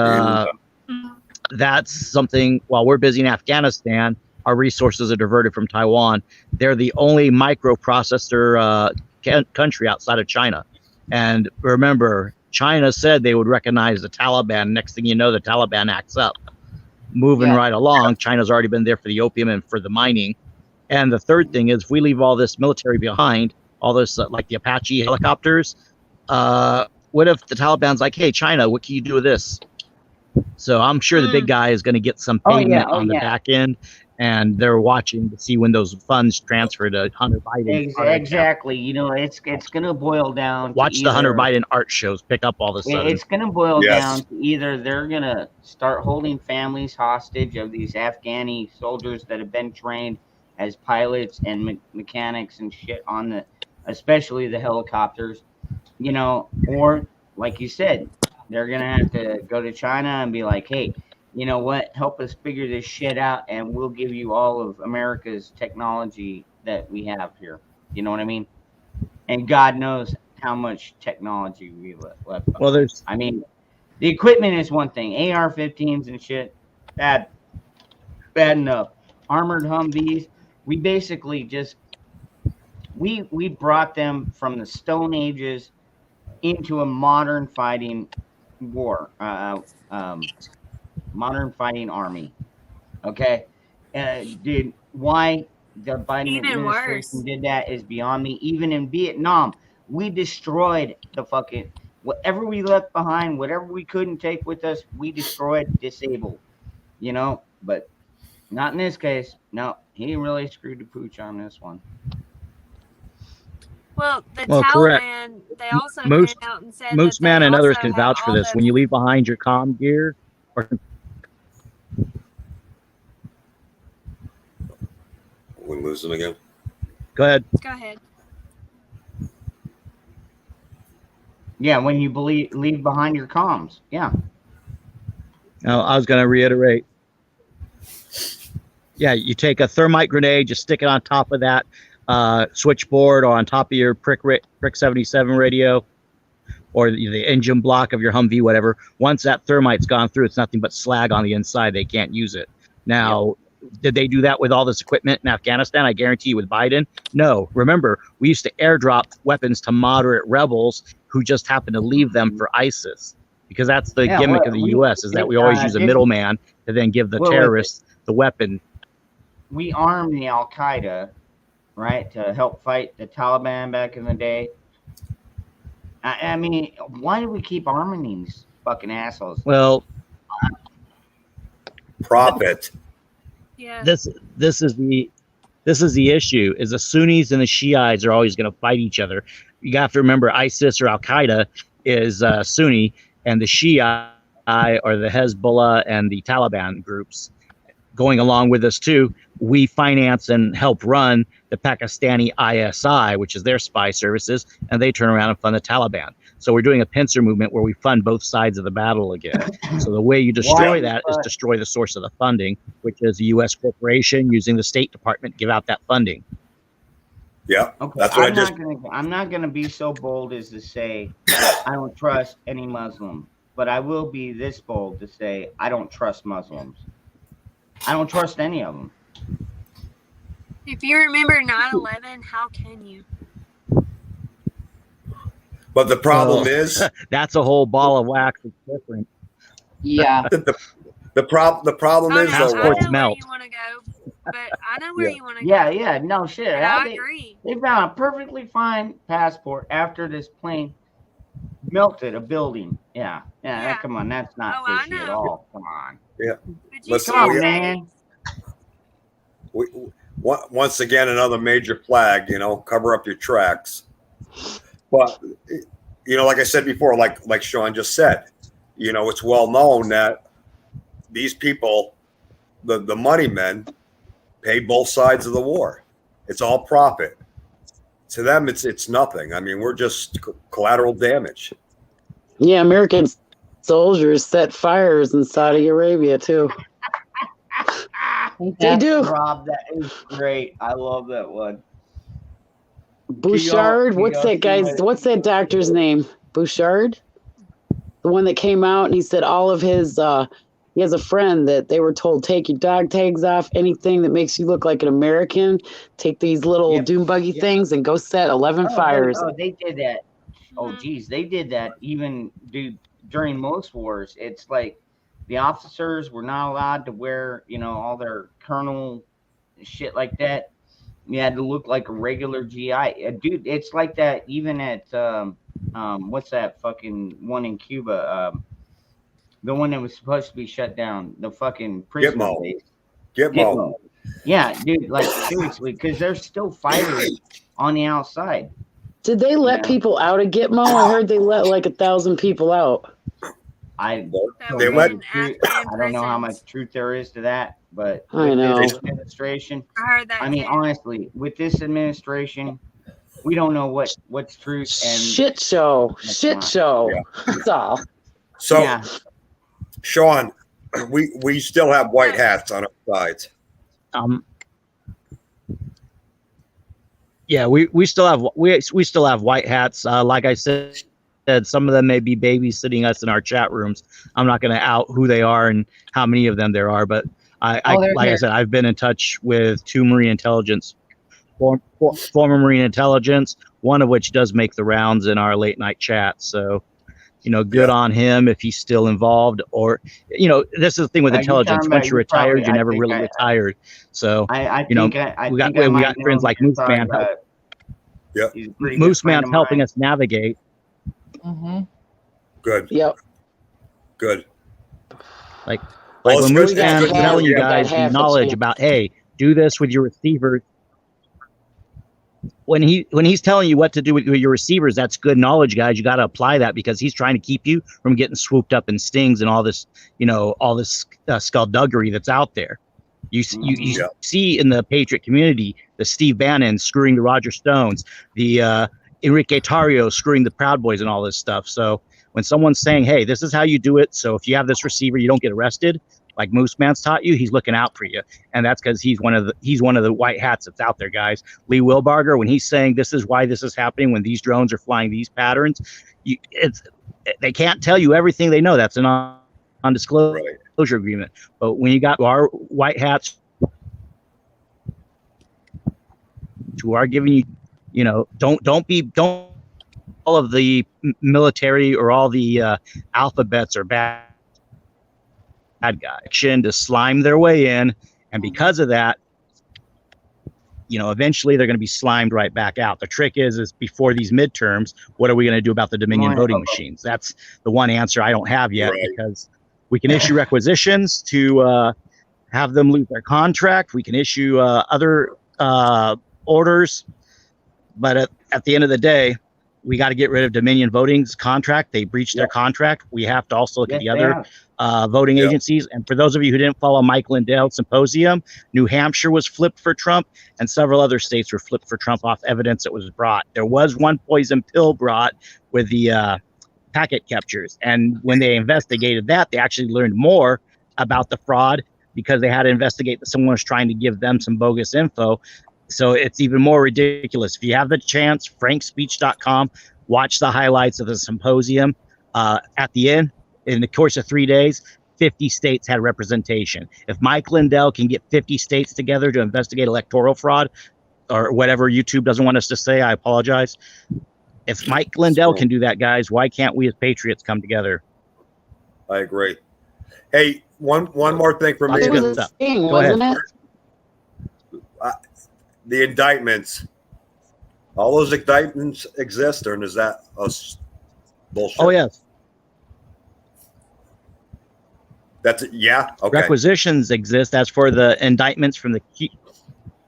that's something. While we're busy in Afghanistan, our resources are diverted from Taiwan. They're the only microprocessor country outside of China. And remember, China said they would recognize the Taliban. Next thing you know, the Taliban acts up. Moving right along, China's already been there for the opium and for the mining. And the third thing is, if we leave all this military behind, all this like the Apache helicopters, what if the Taliban's like, hey, China, what can you do with this? So I'm sure the big guy is going to get some payment on the back end, and they're watching to see when those funds transfer to Hunter Biden. Exactly. You know, it's going to boil down. Watch the Hunter Biden art shows pick up all of a sudden. It's going to boil down to either they're going to start holding families hostage of these Afghani soldiers that have been trained as pilots and mechanics and shit on the, especially the helicopters, you know, or like you said, they're going to have to go to China and be like, hey, you know what, help us figure this shit out and we'll give you all of America's technology that we have here. You know what I mean? And God knows how much technology we left behind. Well, I mean, the equipment is one thing. AR-15s and shit, bad enough. Armored Humvees, we basically just, we brought them from the Stone Ages into a modern fighting war, modern fighting army. Okay, dude, why the Biden administration did that is beyond me. Even in Vietnam, we destroyed the fucking whatever we left behind, whatever we couldn't take with us, we destroyed, disabled. You know, but not in this case. No, he really screwed the pooch on this one. Well, Taliban, correct. They also Moose, came out and said Moose that Man they and others also can have vouch for all this. the- When you leave behind your comm gear, or We losing again? go ahead. Go ahead. Yeah, when you leave behind your comms. Yeah. Now, I was going to reiterate. Yeah, you take a thermite grenade, just stick it on top of that switchboard or on top of your Prick 77 radio or the engine block of your Humvee, whatever. Once that thermite's gone through, it's nothing but slag on the inside. They can't use it. Now, did they do that with all this equipment in Afghanistan? I guarantee you with Biden? No. Remember, we used to airdrop weapons to moderate rebels who just happened to leave them for ISIS. Because that's the gimmick of the U.S. is that we always use a middleman to then give the terrorists the weapon. We armed the Al-Qaeda, right, to help fight the Taliban back in the day. I mean, why do we keep arming these fucking assholes? Well, profit. Yeah. This is the issue. Is the Sunnis and the Shiites are always going to fight each other. You have to remember, ISIS or Al-Qaeda is Sunni, and the Shia or the Hezbollah and the Taliban groups going along with us too. We finance and help run the Pakistani ISI, which is their spy services, and they turn around and fund the Taliban. So we're doing a pincer movement where we fund both sides of the battle again. So the way you destroy that is destroy the source of the funding, which is a U.S. corporation using the State Department to give out that funding. Yeah, okay. That's what I'm not gonna be so bold as to say I don't trust any Muslim, but I will be this bold to say I don't trust Muslims. I don't trust any of them. If you remember 9/11, how can you? But the problem is that's a whole ball of wax. It's different. Yeah. The problem is though, I know where you want to go, but I know where you want to go. Yeah, no shit. I agree. They found a perfectly fine passport after this plane melted a building. Yeah. Come on, that's not fishy at all. Come on. Yeah. Listen, come on, man. Once again, another major flag. You know, cover up your tracks. But you know, like I said before, like Sean just said, you know, it's well known that these people, the money men, pay both sides of the war. It's all profit. To them, it's nothing. I mean, we're just collateral damage. Yeah, American soldiers set fires in Saudi Arabia too. They do. Rob, that is great. I love that one. Bouchard, what's that doctor's name? Bouchard? The one that came out and he said all of his he has a friend that they were told, take your dog tags off, anything that makes you look like an American, take these little dune buggy things and go set 11 fires. Oh, they did that. Oh, geez, they did that even during most wars. It's like the officers were not allowed to wear, all their colonel shit like that. You had to look like a regular GI. Dude, it's like that even at, what's that fucking one in Cuba? The one that was supposed to be shut down, the fucking prison base. Gitmo. Yeah, dude, like seriously, because there's still fighters on the outside. Did they let people out of Gitmo? I heard they let like 1,000 people out. I They let- don't know how much truth there is to that, but I with know. this administration, I heard that. I mean, honestly, with this administration, we don't know what's truth and Shit show. Shit not. show. Yeah. That's all. So, Yeah. Sean, we still have white hats on our sides. Yeah, we still have we still have white hats. Like I said, some of them may be babysitting us in our chat rooms. I'm not going to out who they are and how many of them there are, but I said, I've been in touch with two Marine intelligence, former Marine intelligence, one of which does make the rounds in our late night chat. So, good on him if he's still involved. Or, this is the thing with intelligence. Once you're retired, you're never really retired. So, we got friends like Moose Man. Moose Man's helping us navigate. Mm-hmm. Good. Yep. Good. Like Well, when it's Moose good Man's that you telling you have guys half a knowledge chance. about, hey, do this with your receivers. When he's telling you what to do with your receivers, that's good knowledge, guys. You got to apply that because he's trying to keep you from getting swooped up in stings and all this skullduggery that's out there. You see in the Patriot community, the Steve Bannon screwing the Roger Stones, the Enrique Tarrio screwing the Proud Boys and all this stuff. So when someone's saying, hey, this is how you do it, so if you have this receiver, you don't get arrested, like Moose Man's taught you, he's looking out for you. And that's because he's one of the white hats that's out there, guys. Lee Wilbarger, when he's saying this is why this is happening, when these drones are flying these patterns, they can't tell you everything they know. That's an non-disclosure agreement. But when you got our white hats who are giving you, don't all of the military or all the alphabets are bad guys to slime their way in, and because of that, eventually they're going to be slimed right back out. The trick is before these midterms, what are we going to do about the Dominion voting machines? That's the one answer I don't have yet, because we can issue requisitions to have them lose their contract. We can issue other orders, but at the end of the day, we got to get rid of Dominion Voting's contract. They breached their contract. We have to also look at the other voting agencies. And for those of you who didn't follow Mike Lindell Symposium, New Hampshire was flipped for Trump, and several other states were flipped for Trump off evidence that was brought. There was one poison pill brought with the packet captures. And when they investigated that, they actually learned more about the fraud because they had to investigate that someone was trying to give them some bogus info. So it's even more ridiculous. If you have the chance, frankspeech.com, watch the highlights of the symposium. At the end, in the course of 3 days, 50 states had representation. If Mike Lindell can get 50 states together to investigate electoral fraud, or whatever YouTube doesn't want us to say, I apologize. If Mike Lindell can do that, guys, why can't we as patriots come together? I agree. Hey, one more thing for me. It was a thing, wasn't it? The indictments, all those indictments exist, or is that us bullshit? Oh, yes. That's it. Yeah. Okay. Requisitions exist. As for the indictments from the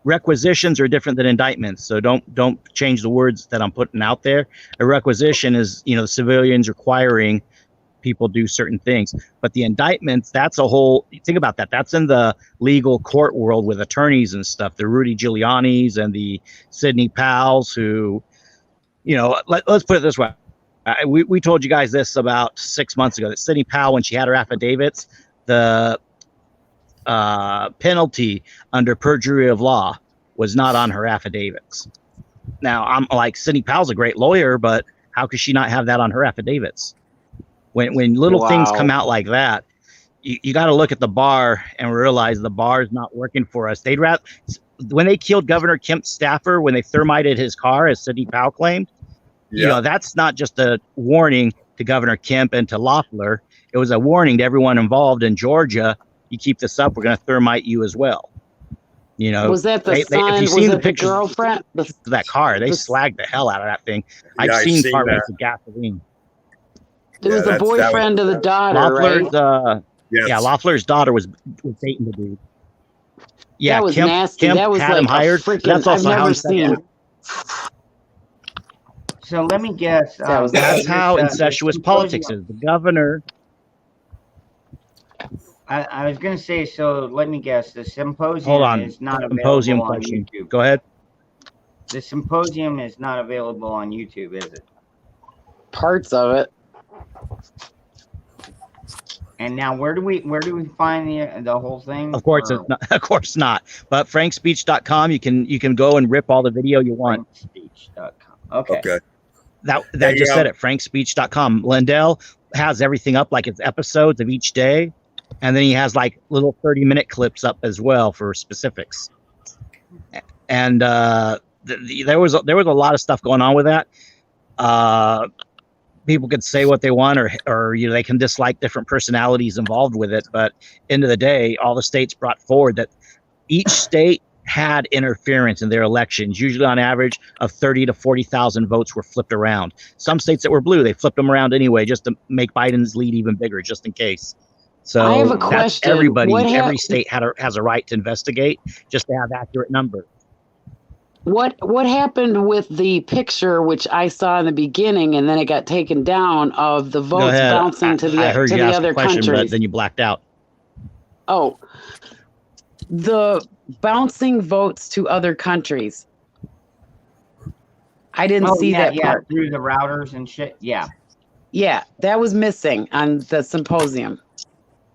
requisitions are different than indictments. So don't change the words that I'm putting out there. A requisition is, the civilians requiring people do certain things, but the indictments, that's a whole, think about that. That's in the legal court world with attorneys and stuff, the Rudy Giuliani's and the Sidney Powell's who, let's put it this way. We told you guys this about 6 months ago, that Sidney Powell, when she had her affidavits, the penalty under perjury of law was not on her affidavits. Now I'm like, Sidney Powell's a great lawyer, but how could she not have that on her affidavits? When little things come out like that, you got to look at the bar and realize the bar is not working for us. They'd rather, when they killed Governor Kemp's staffer, when they thermited his car, as Sidney Powell claimed, you know, that's not just a warning to Governor Kemp and to Loeffler. It was a warning to everyone involved in Georgia. You keep this up, we're going to thermite you as well. You know, was that the son? If you've was seen it the pictures girlfriend? of that car, they slagged the hell out of that thing. Yeah, I've seen car that. wrecks of gasoline. It was the boyfriend of the daughter, right? Yeah, Loeffler's daughter was dating the dude. Yeah, that was Kemp, nasty. Kemp That was had like him hired. freaking. That's also I've how never he set seen. up. So let me guess. That's how incestuous politics is. The governor. I was going to say, so let me guess. The symposium Hold on. is not Symposium available on question. YouTube. Go ahead. The symposium is not available on YouTube, is it? Parts of it. And now, where do we find the whole thing? Of course, it's not, of course not. But frankspeech.com, you can go and rip all the video you want. Frankspeech.com. Okay. That just said it. Frankspeech.com. Lindell has everything up, like it's episodes of each day, and then he has like little 30-minute clips up as well for specifics. And there was a lot of stuff going on with that. People could say what they want, or you know, they can dislike different personalities involved with it. But end of the day, all the states brought forward that each state had interference in their elections. Usually, on average, of 30 to 40,000 votes were flipped around. Some states that were blue, they flipped them around anyway, just to make Biden's lead even bigger, just in case. So I have a that's question. everybody, What every state has a right to investigate, just to have accurate numbers. What happened with the picture, which I saw in the beginning, and then it got taken down, of the Go votes ahead. bouncing to the I heard to you the ask other a question, countries? but then you blacked out. Oh, the bouncing votes to other countries. I didn't see that part. Through the routers and shit. Yeah. Yeah, that was missing on the symposium.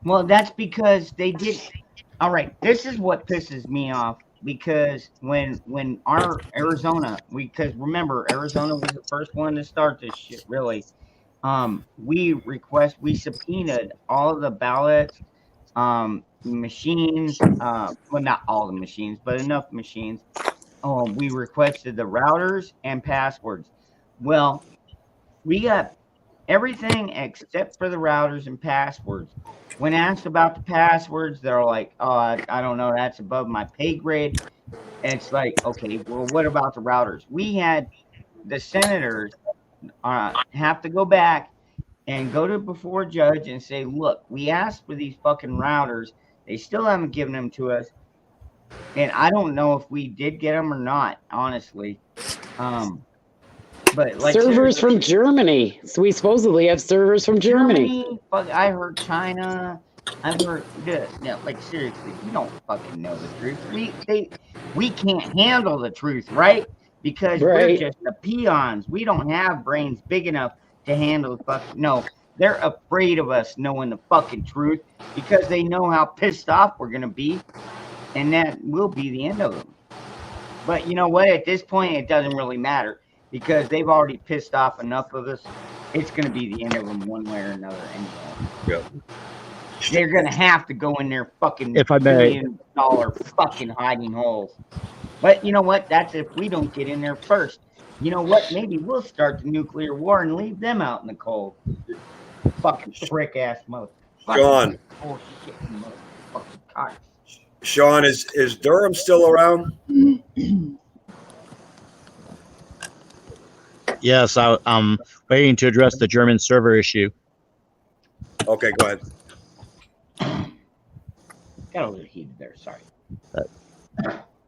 Well, that's because they did. All right, this is what pisses me off, because when our Arizona, because remember, Arizona was the first one to start this shit, really. We subpoenaed all of the ballots, machines, well, not all the machines, but enough machines. We requested the routers and passwords. Well, we got everything except for the routers and passwords. When asked about the passwords, they're like, "Oh, I don't know. That's above my pay grade." And it's like, okay, well, what about the routers? We had the senators have to go back and go to before a judge and say, "Look, we asked for these fucking routers. They still haven't given them to us." And I don't know if we did get them or not, honestly. But like servers from Germany. So we supposedly have servers from Germany. But I heard China. I've heard no, like seriously, we don't fucking know the truth. We can't handle the truth, right? Because we're just the peons. We don't have brains big enough to handle the fucking no. They're afraid of us knowing the fucking truth because they know how pissed off we're gonna be, and that will be the end of them. But you know what? At this point, it doesn't really matter, because they've already pissed off enough of us. It's going to be the end of them one way or another anyway. Yep. They're going to have to go in their fucking If I may. $1 billion fucking hiding holes. But you know what? That's if we don't get in there first. You know what? Maybe we'll start the nuclear war and leave them out in the cold. Fucking prick ass motherfucker. Sean. Bullshit motherfucking cocks. Sean, is Durham still around? Yes, I'm waiting to address the German server issue. Okay, go ahead. Got a little heated there. Sorry.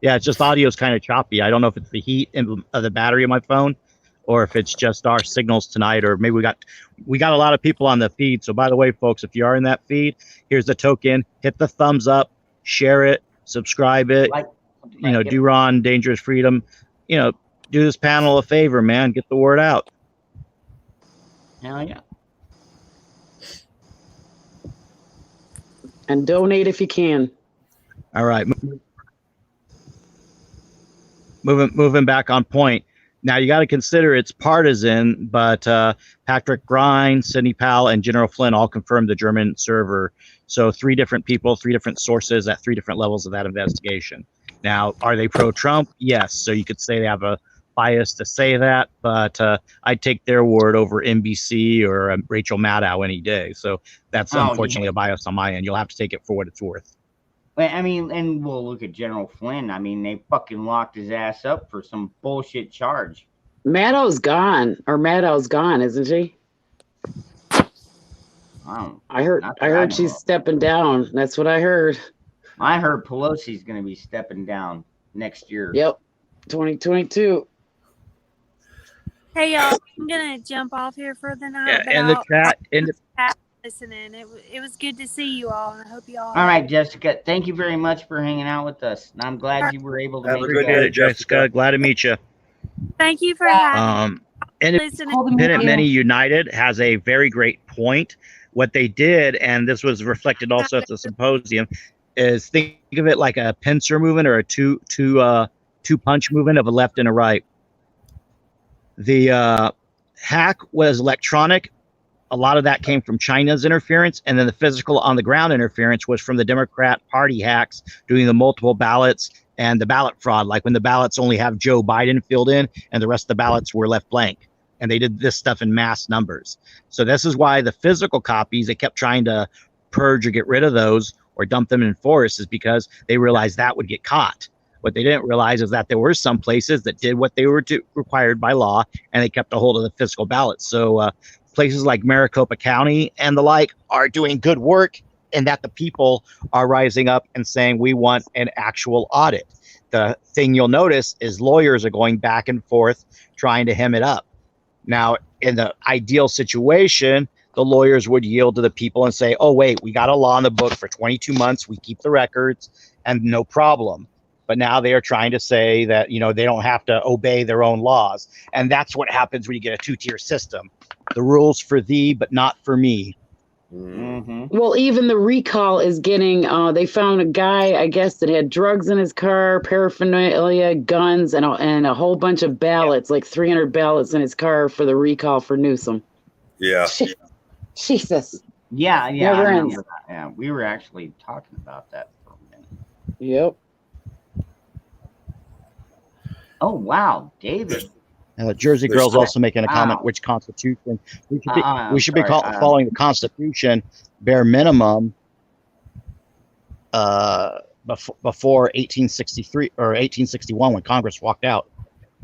Yeah, it's just audio's kind of choppy. I don't know if it's the heat of the battery of my phone, or if it's just our signals tonight, or maybe we got a lot of people on the feed. So by the way, folks, if you are in that feed, here's the token. Hit the thumbs up, share it, subscribe it. Do Ron Dangerous Freedom. Do this panel a favor, man. Get the word out. Hell yeah. And donate if you can. All right. Moving back on point. Now you got to consider it's partisan, but Patrick Grine, Sidney Powell, and General Flynn all confirmed the German server So 3 different people, 3 different sources at 3 different levels of that investigation. Now, are they pro-Trump? Yes. So you could say they have a bias to say that, but I'd take their word over NBC or Rachel Maddow any day. So that's unfortunately a bias on my end. You'll have to take it for what it's worth. I mean, and we'll look at General Flynn. I mean, they fucking locked his ass up for some bullshit charge. Maddow's gone, isn't she? I heard she's stepping down. That's what I heard. I heard Pelosi's going to be stepping down next year. Yep, 2022. Hey y'all, I'm gonna jump off here for the night. Yeah, but in the chat, listening. It was good to see you all, and I hope you all. All right, Jessica. Thank you very much for hanging out with us. And I'm glad you were able to Have make a good day, Jessica. Glad to meet you. Thank you for having me. Independent Many United has a very great point. What they did, and this was reflected also at the symposium, is think of it like a pincer movement or a two punch movement of a left and a right. The hack was electronic. A lot of that came from China's interference, and then the physical on the ground interference was from the Democrat Party hacks doing the multiple ballots and the ballot fraud, like when the ballots only have Joe Biden filled in and the rest of the ballots were left blank. And they did this stuff in mass numbers. So this is why the physical copies, they kept trying to purge or get rid of those or dump them in forests, is because they realized that would get caught. What they didn't realize is that there were some places that did what they were required by law, and they kept a hold of the physical ballots. So places like Maricopa County and the like are doing good work, and that the people are rising up and saying, we want an actual audit. The thing you'll notice is lawyers are going back and forth trying to hem it up. Now, in the ideal situation, the lawyers would yield to the people and say, oh, wait, we got a law in the book for 22 months. We keep the records and no problem. But now they are trying to say that, you know, they don't have to obey their own laws. And that's what happens when you get a 2-tier system. The rules for thee, but not for me. Mm-hmm. Well, even the recall is getting, they found a guy, I guess, that had drugs in his car, paraphernalia, guns, and a whole bunch of ballots, like 300 ballots in his car for the recall for Newsom. Yeah. Jesus. Yeah, I Never remember ends. that. Yeah, we were actually talking about that for a minute. Yep. Oh, wow, David. Jersey Girl's also making a comment, which Constitution we should be following the Constitution bare minimum before 1863 or 1861 when Congress walked out.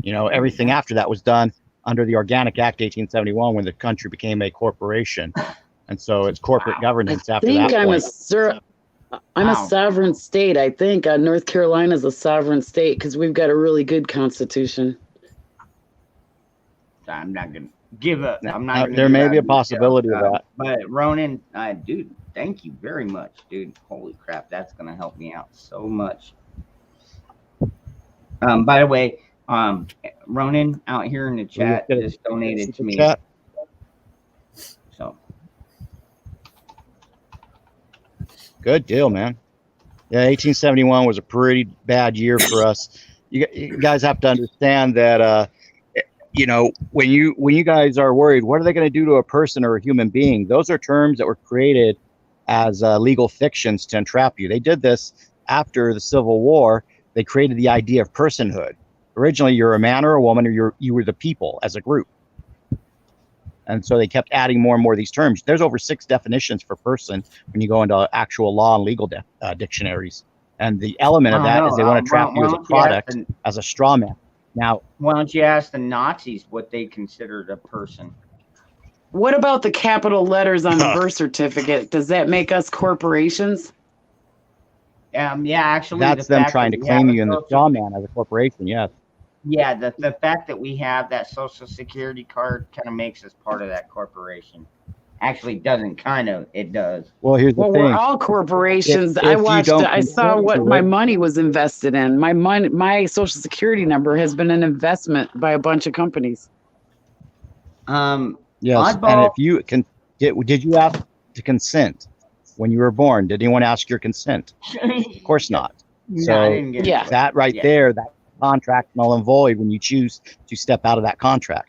You know, everything after that was done under the Organic Act 1871 when the country became a corporation, and so it's corporate governance after that point. I'm a sovereign state. I think North Carolina is a sovereign state because we've got a really good constitution. I'm not gonna give up. I'm not. Gonna There give may out be a details, possibility of that. But Ronan, dude, thank you very much, dude. Holy crap, that's gonna help me out so much. By the way, Ronan out here in the chat just donated to me. So good deal, man. Yeah, 1871 was a pretty bad year for us. You guys have to understand that. You know, when you guys are worried, what are they going to do to a person or a human being? Those are terms that were created as legal fictions to entrap you. They did this after the Civil War. They created the idea of personhood. Originally, you're a man or a woman, or you were the people as a group. And so they kept adding more and more of these terms. There's over 6 definitions for person when you go into actual law and legal dictionaries. And the element of that is they want to trap you as a product, as a straw man. Now, why don't you ask the Nazis what they considered a person? What about the capital letters on the birth certificate? Does that make us corporations? Yeah, actually, that's them trying to claim you in the straw man as a corporation. Yes. Yeah, the fact that we have that Social Security card kind of makes us part of that corporation. Actually, doesn't kind of, it does. Well, here's the thing. We're all corporations. I saw what my money was invested in. My Social Security number has been an investment by a bunch of companies. Yes, and if you can, did you have to consent when you were born? Did anyone ask your consent? Of course not. So I didn't get it. that right there, that contract null and void when you choose to step out of that contract.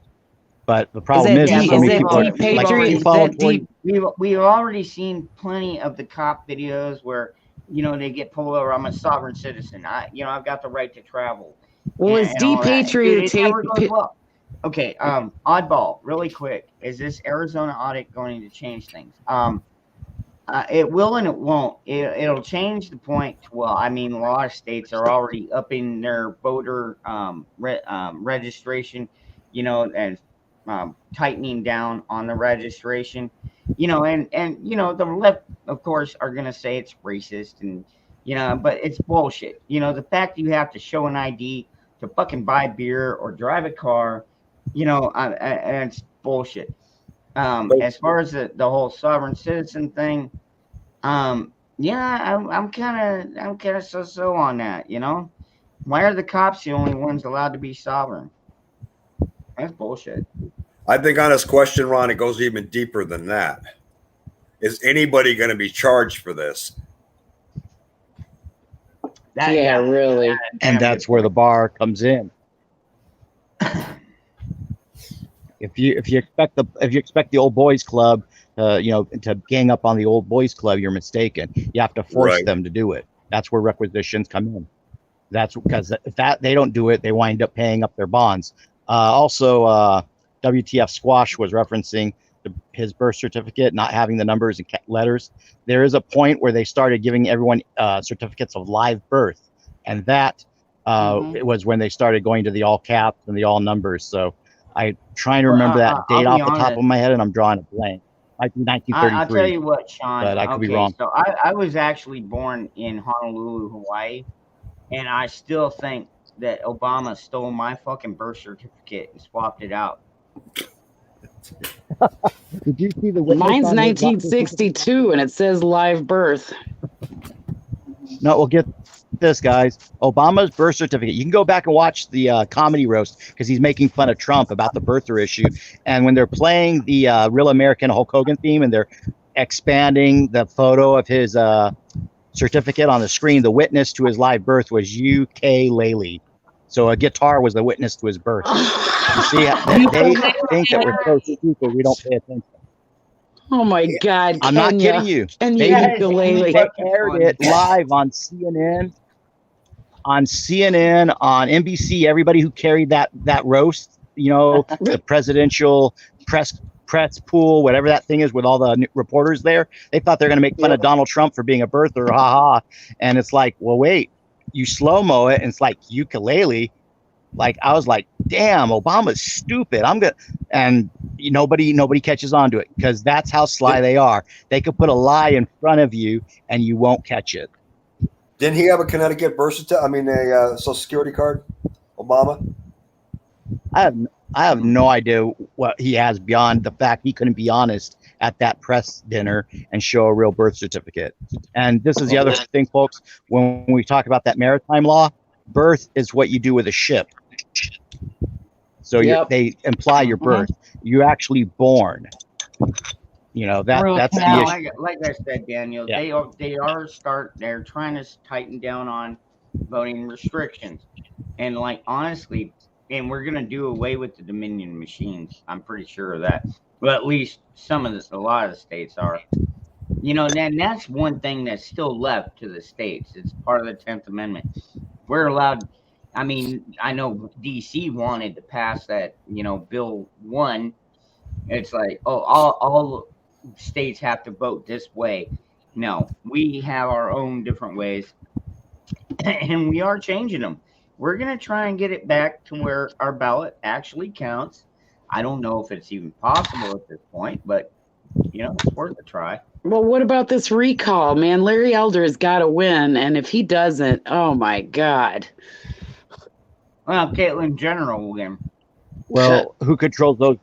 But the problem is so many people are like, we've already seen plenty of the cop videos where they get pulled over. I'm a sovereign citizen. I've got the right to travel. Well, it's and all that. depatriated It never goes well. Okay, oddball, really quick. Is this Arizona audit going to change things? It will and it won't. It'll change the point. Well, I mean, a lot of states are already upping their voter registration, and tightening down on the registration, and the left, of course, are going to say it's racist and, but it's bullshit. The fact you have to show an ID to fucking buy beer or drive a car, and it's bullshit. As far as the whole sovereign citizen thing, yeah, I'm kind of so on that. Why are the cops the only ones allowed to be sovereign? That's bullshit. I think on this question, Ron, it goes even deeper than that. Is anybody going to be charged for this? Yeah, really. And that's where the bar comes in. If you expect the old boys club, to gang up on the old boys club, you're mistaken. You have to force them to do it. That's where requisitions come in. That's because if they don't do it, they wind up paying up their bonds. Also, WTF Squash was referencing his birth certificate not having the numbers and letters. There is a point where they started giving everyone certificates of live birth, and that it was when they started going to the all caps and the all numbers. So I'm trying to remember that date off the top of my head, and I'm drawing a blank. Might be 1933. I'll tell you what, Sean. But I could be wrong. So I was actually born in Honolulu, Hawaii, and I still think that Obama stole my fucking birth certificate and swapped it out. Did you see the Mine's 1962 and it says live birth. No, we'll get this, guys. Obama's birth certificate. You can go back and watch the comedy roast because he's making fun of Trump about the birther issue. And when they're playing the Real American Hulk Hogan theme and they're expanding the photo of his certificate on the screen, the witness to his live birth was ukulele. So a guitar was the witness to his birth. You see, they think that we're so stupid we don't pay attention. Oh my God! I'm not kidding you. And they aired it live on CNN, on NBC. Everybody who carried that roast, the presidential press pool, whatever that thing is, with all the reporters there, they thought they're going to make fun of Donald Trump for being a birther, haha. And it's like, well, wait, you slow mo it, and it's like ukulele. Like I was like, damn, Obama's stupid. And nobody catches on to it because that's how sly they are. They could put a lie in front of you and you won't catch it. Didn't he have a Connecticut birth certificate? I mean, a Social Security card, Obama? I have no idea what he has beyond the fact he couldn't be honest at that press dinner and show a real birth certificate. And this is the other thing, folks, when we talk about that maritime law, birth is what you do with a ship. So they imply your birth. You're actually born. That's the issue. Like I said, Daniel, they're trying to tighten down on voting restrictions. And honestly, and we're gonna do away with the Dominion machines. I'm pretty sure of that. Well, at least a lot of the states are. Then that's one thing that's still left to the states. It's part of the 10th Amendment. We're allowed. I mean, I know DC wanted to pass that, Bill 1. It's like, all states have to vote this way. No, we have our own different ways, and we are changing them. We're going to try and get it back to where our ballot actually counts. I don't know if it's even possible at this point, but, it's worth a try. Well, what about this recall, man? Larry Elder has got to win, and if he doesn't, oh, my God. Well, Caitlyn Jenner will win. Well, who controls those?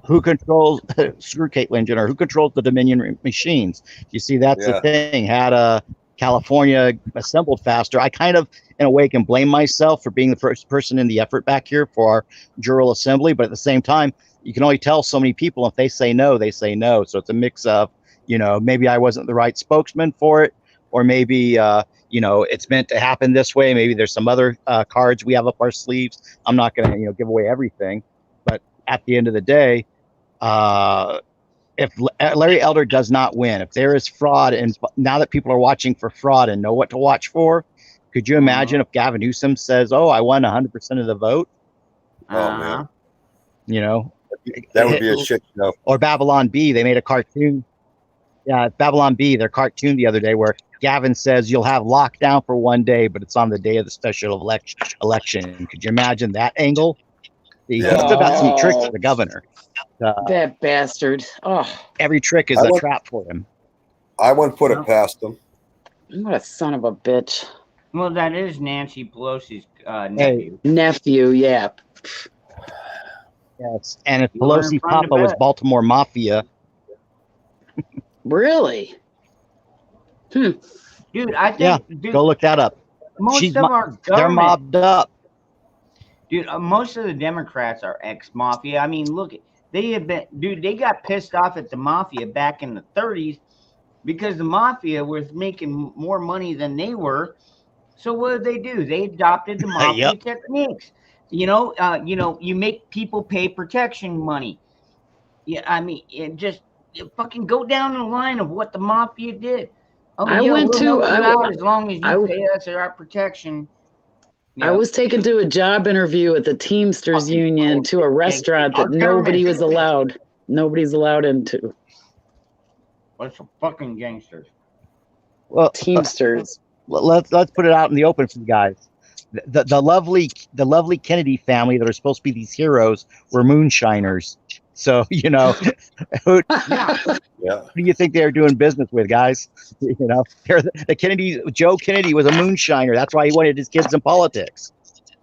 Who controls? Screw Caitlyn Jenner. Who controls the Dominion machines? You see, that's the thing. Had California assembled faster, I kind of, in a way, can blame myself for being the first person in the effort back here for our jural assembly. But at the same time, you can only tell so many people. If they say no, they say no. So it's a mix of, maybe I wasn't the right spokesman for it, or maybe. It's meant to happen this way. Maybe there's some other cards we have up our sleeves. I'm not going to, give away everything. But at the end of the day, if Larry Elder does not win, if there is fraud, and now that people are watching for fraud and know what to watch for, could you imagine if Gavin Newsom says, "Oh, I won 100% of the vote"? Oh man, You know, that would be a shit show. or Babylon B. They made a cartoon. Yeah, Babylon B. Their cartoon the other day where Gavin says you'll have lockdown for one day, but it's on the day of the special election. Could you imagine that angle? He's still got some tricks for the governor. That bastard. Oh, every trick is a trap for him. I wouldn't put it past him. what a son of a bitch. Well, that is Nancy Pelosi's nephew. Nephew, yeah. Yes, and if You learn Pelosi's from papa the was best. Baltimore Mafia, Really? Dude, I think yeah, dude, go look that up. most of our They're government, mobbed up. dude, most of the Democrats are ex-mafia. I mean, look, they have been, dude, they got pissed off at the mafia back in the 30s because the mafia was making more money than they were. So what did they do? They adopted the mafia techniques. You know, you make people pay protection money. Yeah, I mean, you fucking go down the line of what the mafia did. Oh, I yeah, went we'll to- help you I out went- as long as you I- pay us our protection. You I know, was taken to a job interview at the Teamsters Union to a restaurant that nobody was allowed. Nobody's allowed into. What's for fucking gangsters? Well, Teamsters. let's put it out in the open for you guys. The lovely Kennedy family that are supposed to be these heroes were moonshiners. So you know, who do you think they're doing business with, guys? You know, the Kennedy. Joe Kennedy was a moonshiner. That's why he wanted his kids in politics.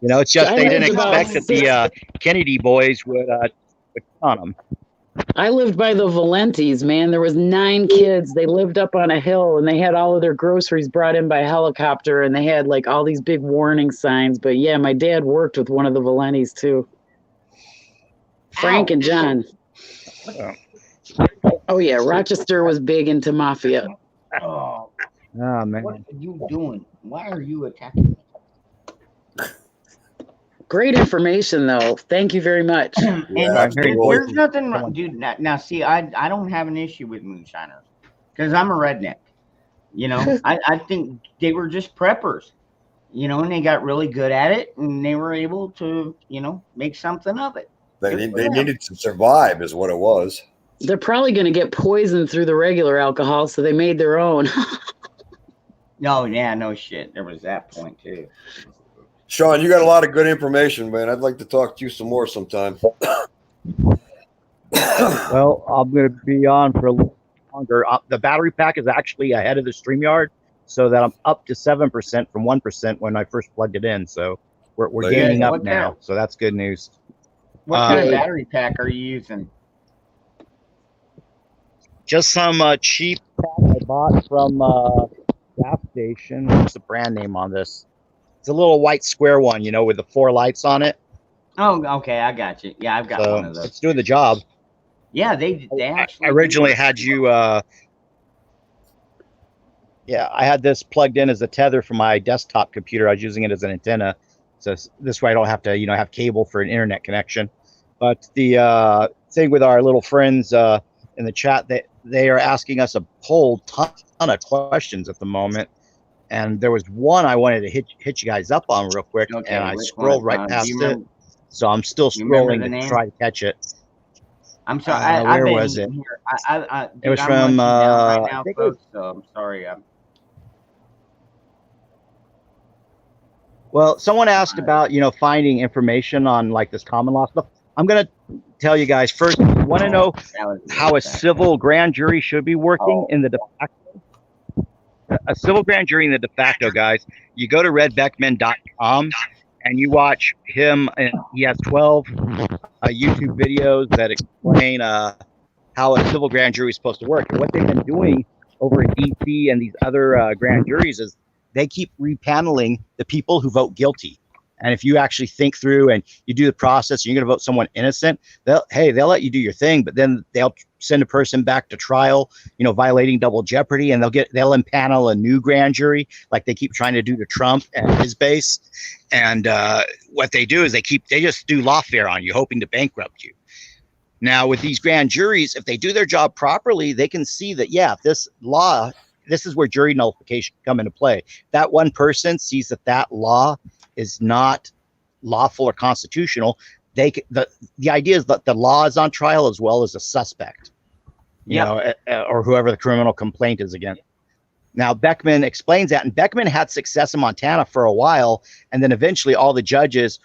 You know, it's just they didn't expect that the Kennedy boys would on them. I lived by the Valentes, man. There was 9 kids. They lived up on a hill and they had all of their groceries brought in by helicopter and they had like all these big warning signs. But yeah, my dad worked with one of the Valentes too. Frank and John. Oh yeah, Rochester was big into mafia. Oh, man. what are you doing? Why are you attacking me? Great information though. Thank you very much. And there's nothing wrong, dude. Now, see, I don't have an issue with moonshiners because I'm a redneck. You know, I think they were just preppers. You know, and they got really good at it, and they were able to, you know, make something of it. They needed to survive, is what it was. They're probably going to get poisoned through the regular alcohol, so they made their own. No, yeah, no shit. There was that point too. Sean, you got a lot of good information, man. I'd like to talk to you some more sometime. Well, I'm going to be on for a little longer. The battery pack is actually ahead of the StreamYard, so that I'm up to 7% from 1% when I first plugged it in. So we're gaining up now. So that's good news. What kind of battery pack are you using? Just some cheap pack I bought from gas station. What's the brand name on this? It's a little white square one, you know, with the 4 lights on it. Oh, okay, I got you. Yeah, I've got one of those. It's doing the job. Yeah, they actually I originally had you. Yeah, I had this plugged in as a tether for my desktop computer. I was using it as an antenna, so this way I don't have to, you know, have cable for an internet connection. But the thing with our little friends in the chat, they are asking us a whole ton of questions at the moment. And there was one I wanted to hit you guys up on real quick, Okay, and I which scrolled one? right past it. remember- So I'm still you remember scrolling the to name? try to catch it. I'm sorry. Where I've been was it? Here. It was I'm from, munching down I right now, think it was- folks. So I'm sorry. Well, someone asked about, you know, finding information on like this common law stuff. I'm going to tell you guys first, you want to know how a civil grand jury should be working in the de facto? A civil grand jury in the de facto, guys, you go to redbeckman.com and you watch him, and he has 12 YouTube videos that explain how a civil grand jury is supposed to work. And what they've been doing over in DC and these other grand juries is they keep repaneling the people who vote guilty. And if you actually think through and you do the process, and you're going to vote someone innocent, they'll let you do your thing, but then they'll send a person back to trial, you know, violating double jeopardy, and they'll impanel a new grand jury like they keep trying to do to Trump and his base. And what they do is they just do lawfare on you, hoping to bankrupt you. Now, with these grand juries, if they do their job properly, they can see that, yeah, this is where jury nullification come into play. That one person sees that law is not lawful or constitutional. The idea is that the law is on trial as well as the suspect, or whoever the criminal complaint is against. Now, Beckman explains that, and Beckman had success in Montana for a while, and then eventually all the judges,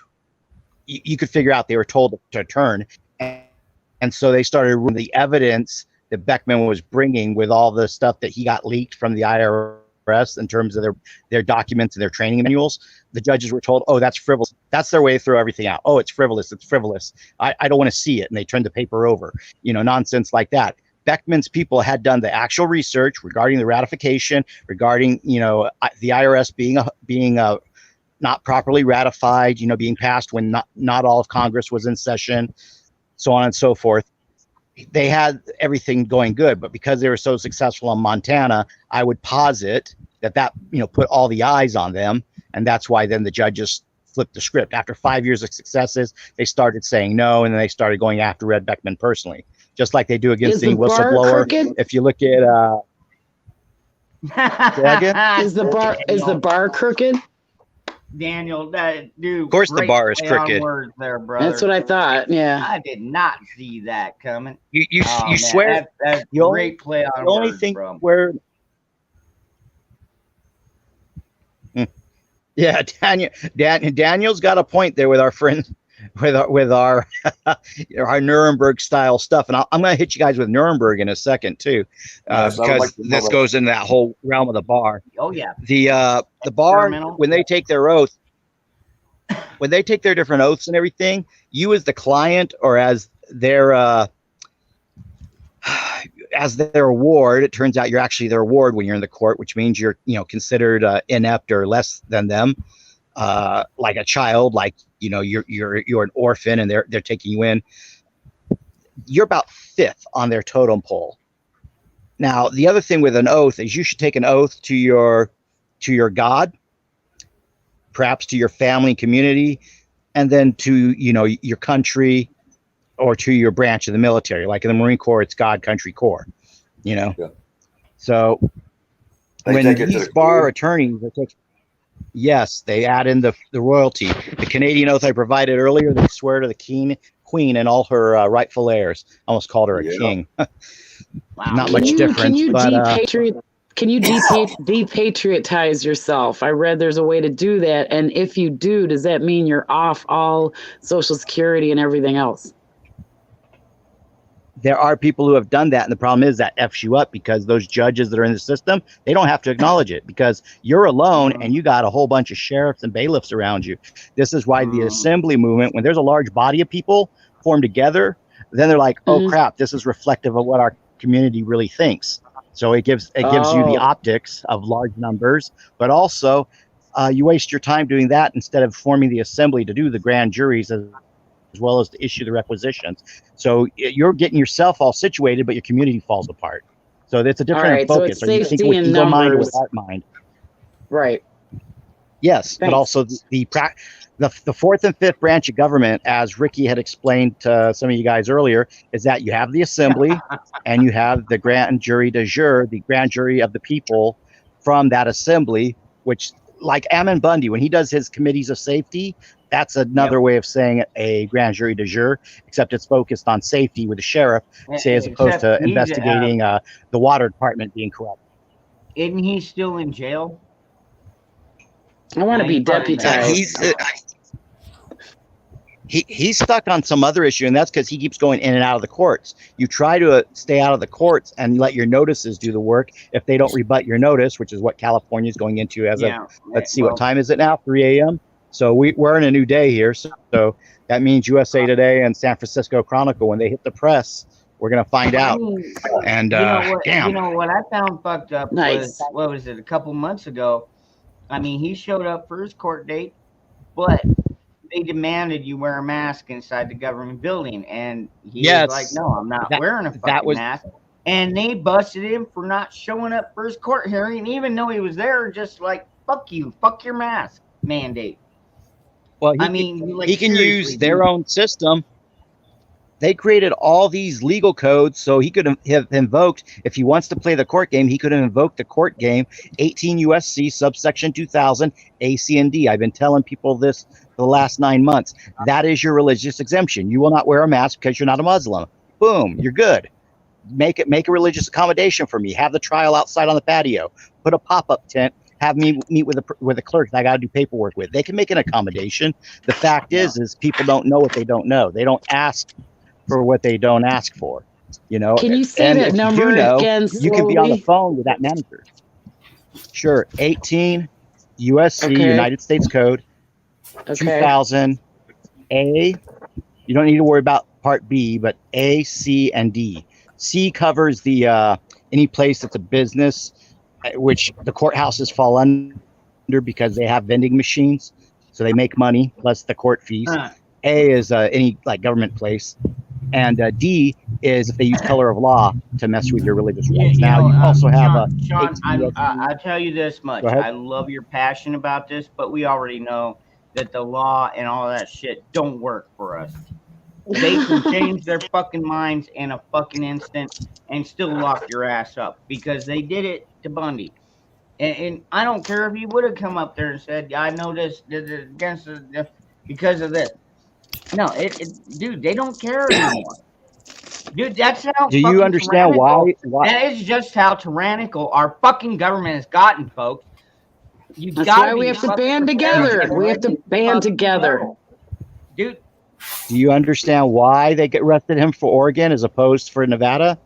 you could figure out they were told to turn, and so they started removing the evidence that Beckman was bringing with all the stuff that he got leaked from the IRS in terms of their documents and their training manuals. The judges were told, oh, that's frivolous. That's their way to throw everything out. Oh, it's frivolous. It's frivolous. I don't want to see it. And they turned the paper over, nonsense like that. Beckman's people had done the actual research regarding the ratification, regarding, the IRS being not properly ratified, being passed when not all of Congress was in session, so on and so forth. They had everything going good, but because they were so successful in Montana, I would posit that put all the eyes on them, and that's why then the judges flipped the script. After 5 years of successes, they started saying no, and then they started going after Red Beckman personally, just like they do against any whistleblower. If you look at is the bar crooked? Daniel, dude. Of course, the bar is crooked. There, brother. That's what I thought. Yeah, I did not see that coming. You swear? That's great play on the only words, thing bro. where. Yeah, Daniel's got a point there with our friend, with our our Nuremberg style stuff, and I'm going to hit you guys with Nuremberg in a second too, because this goes into that whole realm of the bar. Oh yeah, the bar, when they take their oath, when they take their different oaths and everything, you as the client or as their award, it turns out you're actually their award when you're in the court, which means you're considered inept or less than them, like a child, like you're an orphan and they're taking you in. You're about 5th on their totem pole. Now, the other thing with an oath is you should take an oath to your God, perhaps to your family and community, and then to your country, or to your branch of the military. Like in the Marine Corps, it's God, country, corps, Yeah. So when these bar attorneys, yes, they add in the royalty. The Canadian oath I provided earlier, they swear to the queen and all her rightful heirs. Almost called her a king. Not much difference. Can you depatriotize yourself? I read there's a way to do that. And if you do, does that mean you're off all Social Security and everything else? There are people who have done that, and the problem is that F's you up, because those judges that are in the system, they don't have to acknowledge it because you're alone and you got a whole bunch of sheriffs and bailiffs around you. This is why the assembly movement, when there's a large body of people formed together, then they're like, oh crap, this is reflective of what our community really thinks. So it gives you the optics of large numbers, but also you waste your time doing that instead of forming the assembly to do the grand juries as well as to issue the requisitions. So you're getting yourself all situated, but your community falls apart. So it's a different focus. So it's safety in numbers. Mind or heart mind. Right. Yes, but also the 4th and 5th branch of government, as Ricky had explained to some of you guys earlier, is that you have the assembly and you have the grand jury de jure, the grand jury of the people from that assembly, which, like Ammon Bundy, when he does his committees of safety, that's another way of saying a grand jury de jure, except it's focused on safety with the sheriff, say, as opposed to investigating the water department being corrupt. Isn't he still in jail? I want to be deputized. He's stuck on some other issue, and that's because he keeps going in and out of the courts. You try to stay out of the courts and let your notices do the work. If they don't rebut your notice, which is what California is going into as of, let's see, what time is it now? 3 a.m. So we're in a new day here. So that means USA Today and San Francisco Chronicle, when they hit the press, we're going to find out. And damn. What I found fucked up was, what was it, a couple months ago? I mean, he showed up for his court date, but they demanded you wear a mask inside the government building. And he was like, no, I'm not wearing a fucking mask. And they busted him for not showing up for his court hearing, even though he was there, just like, fuck you, fuck your mask mandate. Well, he can use their own system. they created all these legal codes so he could have invoked, if he wants to play the court game, he could have invoked the court game 18 USC subsection 2000 A, C, and D. I've been telling people this for the last 9 months. That is your religious exemption. You will not wear a mask because you're not a Muslim. Boom, you're good. Make a religious accommodation for me. Have the trial outside on the patio. Put a pop-up tent. Have me meet with a clerk that I got to do paperwork with. They can make an accommodation. The fact is people don't know what they don't know. They don't ask for what they don't ask for. You know. Can you say that number again slowly? You can be on the phone with that manager. Sure. 18 USC United States Code 2000 A. You don't need to worry about Part B, but A, C, and D. C covers the any place that's a business, which the courthouses fall under because they have vending machines, so they make money plus the court fees. A is any like government place, and D is if they use color of law to mess with your religious rights. Now you also have Sean, I tell you this much: I love your passion about this, but we already know that the law and all that shit don't work for us. They can change their fucking minds in a fucking instant and still lock your ass up because they did it to Bundy. And I don't care if you would have come up there and said, I know this against because of this. No, dude, they don't care anymore. Dude, that's how. Do you understand why? That is just how tyrannical our fucking government has gotten, folks. That's why we have to band together. We have to band together. Dude. Do you understand why they arrested him for Oregon as opposed for Nevada?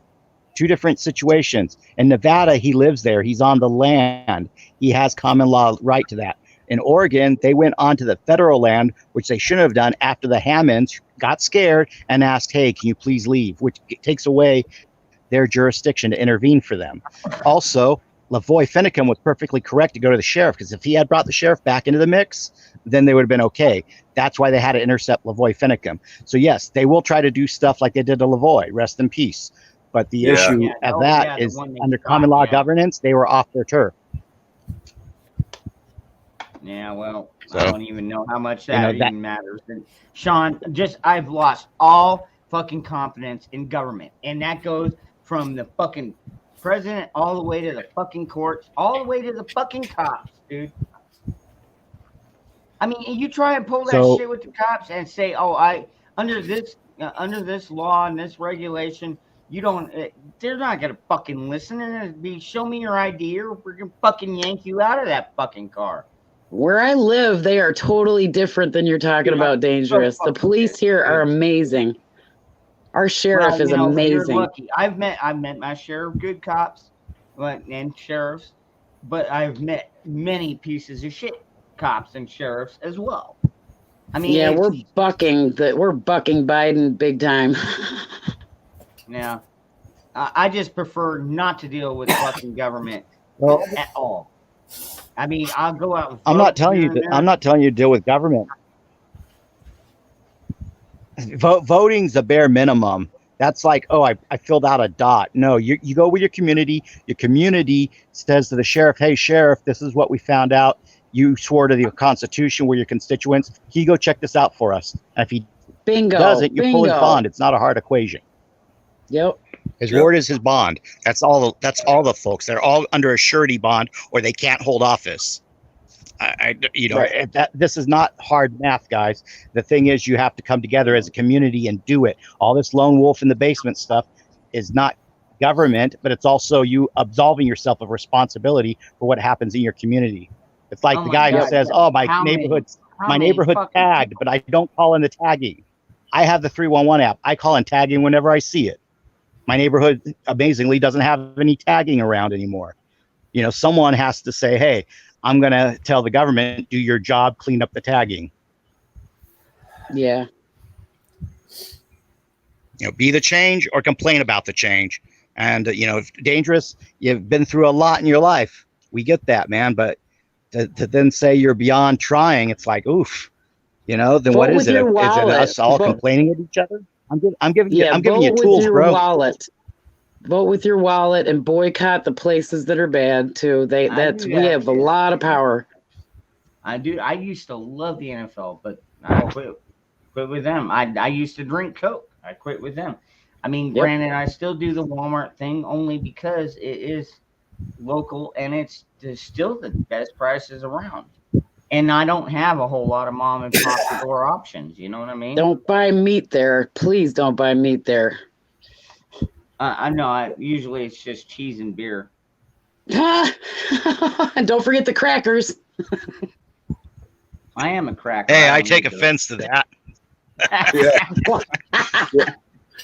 Two different situations. In Nevada, he lives there. He's on the land. He has common law right to that. In Oregon, they went onto the federal land, which they shouldn't have done after the Hammonds got scared and asked, hey, can you please leave? Which takes away their jurisdiction to intervene for them. Also, Lavoy Finicum was perfectly correct to go to the sheriff because if he had brought the sheriff back into the mix, then they would have been okay. That's why they had to intercept Lavoy Finicum. So yes, they will try to do stuff like they did to Lavoy. Rest in peace. But the issue of that is under common law governance, they were off their turf. Yeah, well, I don't even know how much that even matters. And Sean, I've lost all fucking confidence in government. And that goes from the fucking president all the way to the fucking courts, all the way to the fucking cops, dude. I mean, you try and pull that shit with the cops and say, under this law and this regulation, you don't, they're not going to fucking listen and be, show me your ID or we're going to fucking yank you out of that fucking car. Where I live, they are totally different than you're talking about, Dangerous. The police here are amazing. Our sheriff is amazing. You're lucky. I've met my share of good cops and sheriffs, but I've met many pieces of shit cops and sheriffs as well. I mean, yeah, we're bucking Biden big time. Yeah, I just prefer not to deal with fucking government at all. I mean, I'll go out and I'm not telling you to deal with government. Voting's the bare minimum. That's like, I filled out a dot. No, you go with your community. Your community says to the sheriff, hey, sheriff, this is what we found out. You swore to the Constitution. We're your constituents. Can you go check this out for us? And if he doesn't, you pull his bond. It's not a hard equation. Yep. His word is his bond. That's all the folks. They're all under a surety bond or they can't hold office. This is not hard math, guys. The thing is, you have to come together as a community and do it. All this lone wolf in the basement stuff is not government, but it's also you absolving yourself of responsibility for what happens in your community. It's like the guy who says, my neighborhood's tagged, but I don't call in the tagging. I have the 311 app. I call in tagging whenever I see it. My neighborhood, amazingly, doesn't have any tagging around anymore. You know, someone has to say, hey, I'm going to tell the government, do your job, clean up the tagging. Yeah. You know, be the change or complain about the change. And, if Dangerous, you've been through a lot in your life. We get that, man. But to then say you're beyond trying, it's like, oof. Then what is it? Is it us all complaining at each other? I'm giving you tools, bro. Vote with your wallet and boycott the places that are bad too. We have a lot of power. I do. I used to love the NFL, but I quit with them. I used to drink Coke. I quit with them. I mean, Yep. granted, I still do the Walmart thing only because it is local and it's still the best prices around. And I don't have a whole lot of mom and pop store options. You know what I mean? Don't buy meat there. Please don't buy meat there. I know. Usually it's just cheese and beer. And don't forget the crackers. I am a cracker. Hey, I don't take need those. offense to that.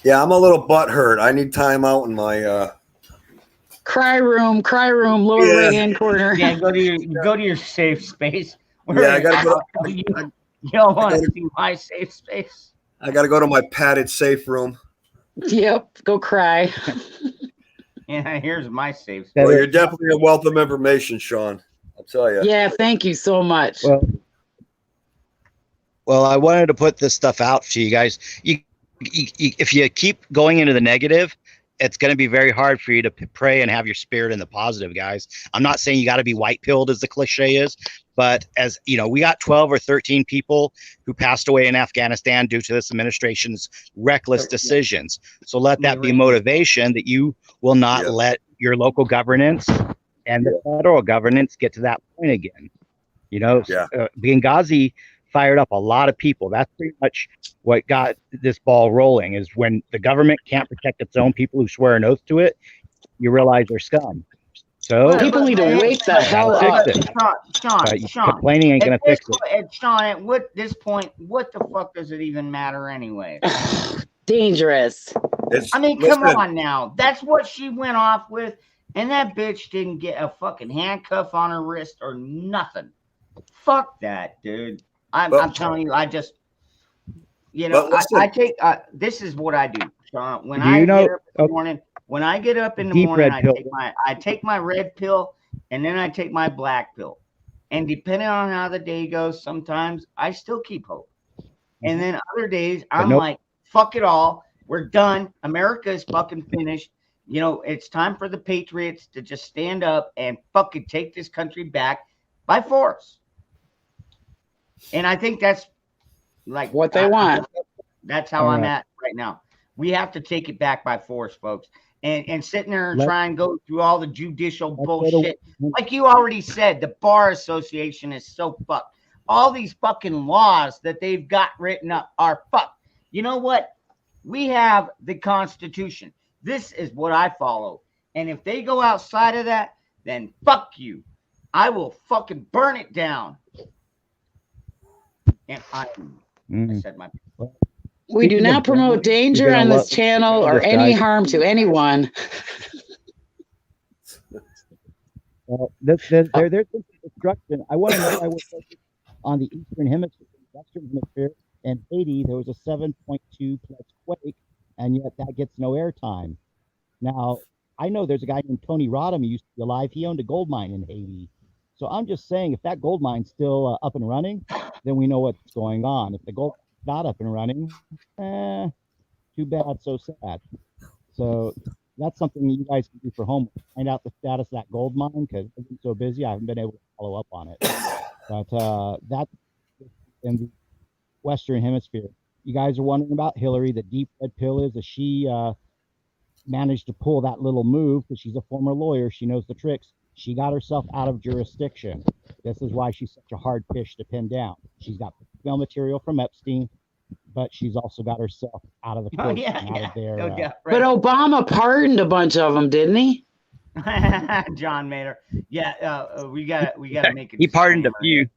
Yeah, I'm a little butthurt. I need time out in my Cry room, lower Yeah. right hand corner. Yeah, go to your safe space. Yeah, I gotta go. You don't want to see my safe space. I got to go to my padded safe room. Yep, go cry. Yeah, here's my safe space. Well, you're definitely a wealth of information, Sean. I'll tell you. Yeah, thank you so much. Well, I wanted to put this stuff out to you guys. If you keep going into the negative, it's going to be very hard for you to pray and have your spirit in the positive, guys. I'm not saying you got to be white pilled, as the cliche is, but as you know, we got 12 or 13 people who passed away in Afghanistan due to this administration's reckless decisions. So let that be motivation that you will not let your local governance and the federal governance get to that point again. You know, Benghazi fired up a lot of people. That's pretty much what got this ball rolling, is when the government can't protect its own people who swear an oath to it, you realize they're scum. So people need to wake the hell up. Sean, complaining ain't gonna fix it. Sean, at this point, what the fuck does it even matter anyway? Dangerous. I mean, come on now. That's what she went off with, and that bitch didn't get a fucking handcuff on her wrist or nothing. Fuck that, dude. I'm telling you, I just, you know, I take. This is what I do, Sean. When I get up in the morning, I take my red pill, and then I take my black pill. And depending on how the day goes, sometimes I still keep hope. And then other days, I'm like, fuck it all. We're done. America is fucking finished. You know, it's time for the patriots to just stand up and fucking take this country back by force. And I think that's like what they want. That's how I'm at right now. We have to take it back by force, folks. And sitting there and try and go through all the judicial bullshit. Like you already said, the Bar Association is so fucked. All these fucking laws that they've got written up are fucked. You know what? We have the Constitution. This is what I follow. And if they go outside of that, then fuck you. I will fucking burn it down. And I said my. We do not promote danger on this channel or any harm to anyone. There's destruction. I want to know. I was on the Eastern Hemisphere, Western Hemisphere, and Haiti. There was a 7.2 plus quake, and yet that gets no airtime. Now I know there's a guy named Tony Rodham who used to be alive. He owned a gold mine in Haiti. So I'm just saying, if that gold mine's still up and running, then we know what's going on. If the gold's not up and running, too bad, so sad. So that's something you guys can do for home. Find out the status of that gold mine, because I've been so busy, I haven't been able to follow up on it. But that's in the Western Hemisphere. You guys are wondering about Hillary. The deep red pill is that she managed to pull that little move because she's a former lawyer. She knows the tricks. She got herself out of jurisdiction. This is why she's such a hard fish to pin down. She's got blackmail material from Epstein, but she's also got herself out of the court. But Obama pardoned a bunch of them, didn't he? John Mayer. Yeah, we got to make it. He pardoned a few.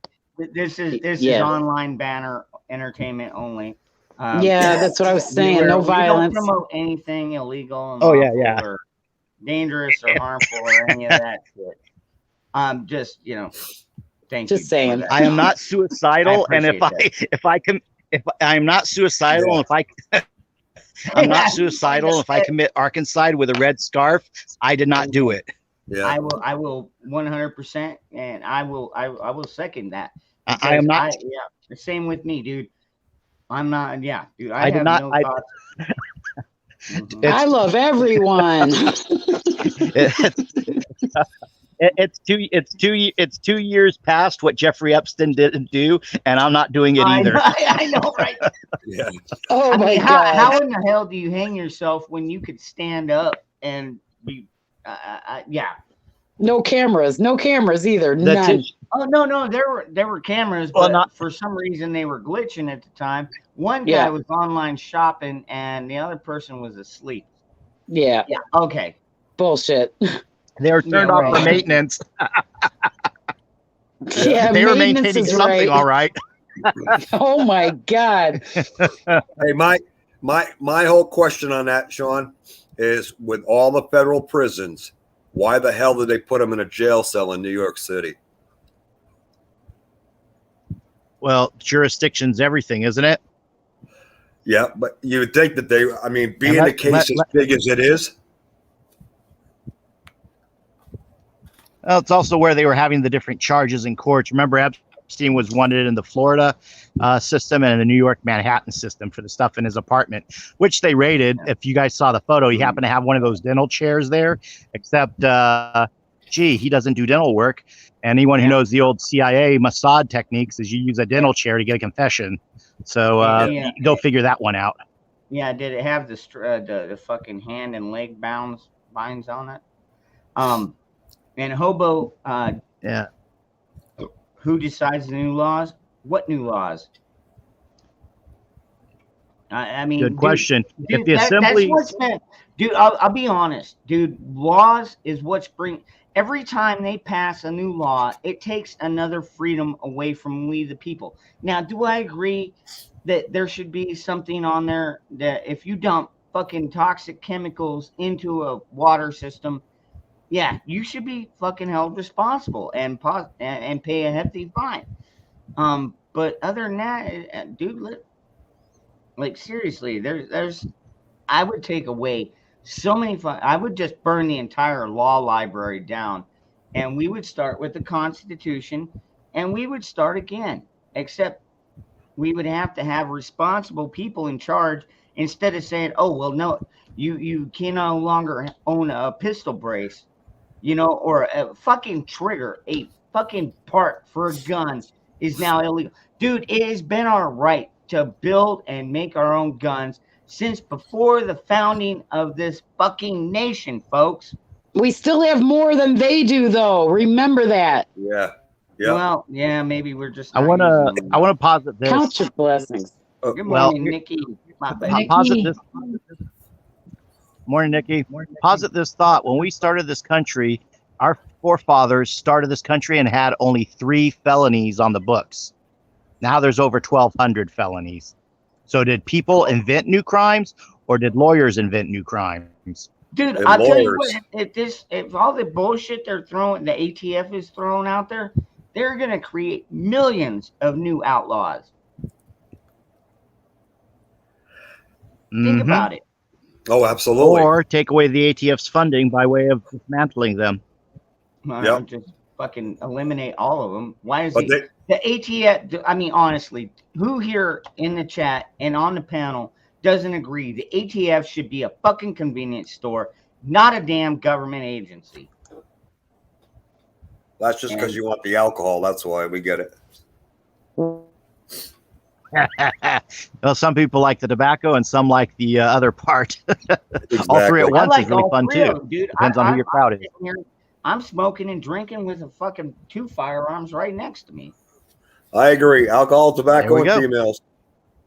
This is online banner entertainment only. Yeah, that's what I was saying. No violence. We don't promote anything illegal. Or dangerous or harmful or any of that shit. Just thank you. Just saying. I am not suicidal, and if I'm not suicidal, if I'm not suicidal, if I commit arkancide with a red scarf, I did not do it. Yeah, I will 100%, and I will second that. I am not. The same with me, dude. I'm not. Yeah, dude. I have not. no thoughts. I love everyone. It's 2 years past what Jeffrey Epstein didn't do, and I'm not doing it either. I know, right? Yeah. Oh I my mean, God. how in the hell do you hang yourself when you could stand up and be? Yeah. No cameras either. That's None. it. Oh no, there were cameras, Well, but not- for some reason they were glitching at the time. One guy Yeah. was online shopping, and the other person was asleep. Yeah. Yeah. Okay. Bullshit. They were turned Yeah, off right. for maintenance. Yeah, They were maintenance maintaining is something, right. all right. Oh my God. Hey, my whole question on that, Sean, is with all the federal prisons, why the hell did they put them in a jail cell in New York City? Well, jurisdiction's everything, isn't it? Yeah, but you would think that they, I mean, being let- a case let- as let- big as it is, Well, it's also where they were having the different charges in courts. Remember, Epstein was wanted in the Florida system and in the New York Manhattan system for the stuff in his apartment, which they raided. If you guys saw the photo, he happened to have one of those dental chairs there, except, he doesn't do dental work. Anyone who knows the old CIA Mossad techniques is you use a dental chair to get a confession. So Yeah. go figure that one out. Yeah. Did it have the fucking hand and leg binds on it? And Hobo, Yeah. who decides the new laws? What new laws? I mean, Good question. Dude, If the that's assembly, what's meant. Dude, I'll be honest. Dude, laws is what's every time they pass a new law, it takes another freedom away from we the people. Now, do I agree that there should be something on there that if you dump fucking toxic chemicals into a water system, yeah, you should be fucking held responsible and pay a hefty fine. But other than that, dude, like seriously, there's I would take away so many I would just burn the entire law library down, and we would start with the Constitution, and we would start again. Except we would have to have responsible people in charge instead of saying, "Oh well, no, you can no longer own a pistol brace." Or a fucking trigger, a fucking part for a gun is now illegal. Dude, it has been our right to build and make our own guns since before the founding of this fucking nation, folks. We still have more than they do, though. Remember that. yeah, yeah. Well, yeah, maybe we're just. I not want to using them. posit this. Count your blessings. Good well, morning, Nikki. My bad. Nikki. Posit this. Morning, Nikki. Posit this thought. When we started this country, our forefathers started this country and had only 3 felonies on the books. Now there's over 1,200 felonies. So did people invent new crimes, or did lawyers invent new crimes? Dude, And I'll tell you what, lawyers. if all the bullshit they're throwing, the ATF is throwing out there, they're going to create millions of new outlaws. Think Mhm. about it. Oh, absolutely. Or take away the ATF's funding by way of dismantling them. Yep. Just fucking eliminate all of them. Why is But it the ATF? I mean, honestly, who here in the chat and on the panel doesn't agree the ATF should be a fucking convenience store, not a damn government agency? That's just because you want the alcohol. That's why we get it. Well, some people like the tobacco and some like the other part. All three at Exactly. once I like is really all fun three of too. them, dude. Depends on who your crowd is. sitting here, I'm smoking and drinking with a fucking 2 firearms right next to me. I agree. Alcohol, tobacco, There we and go. females.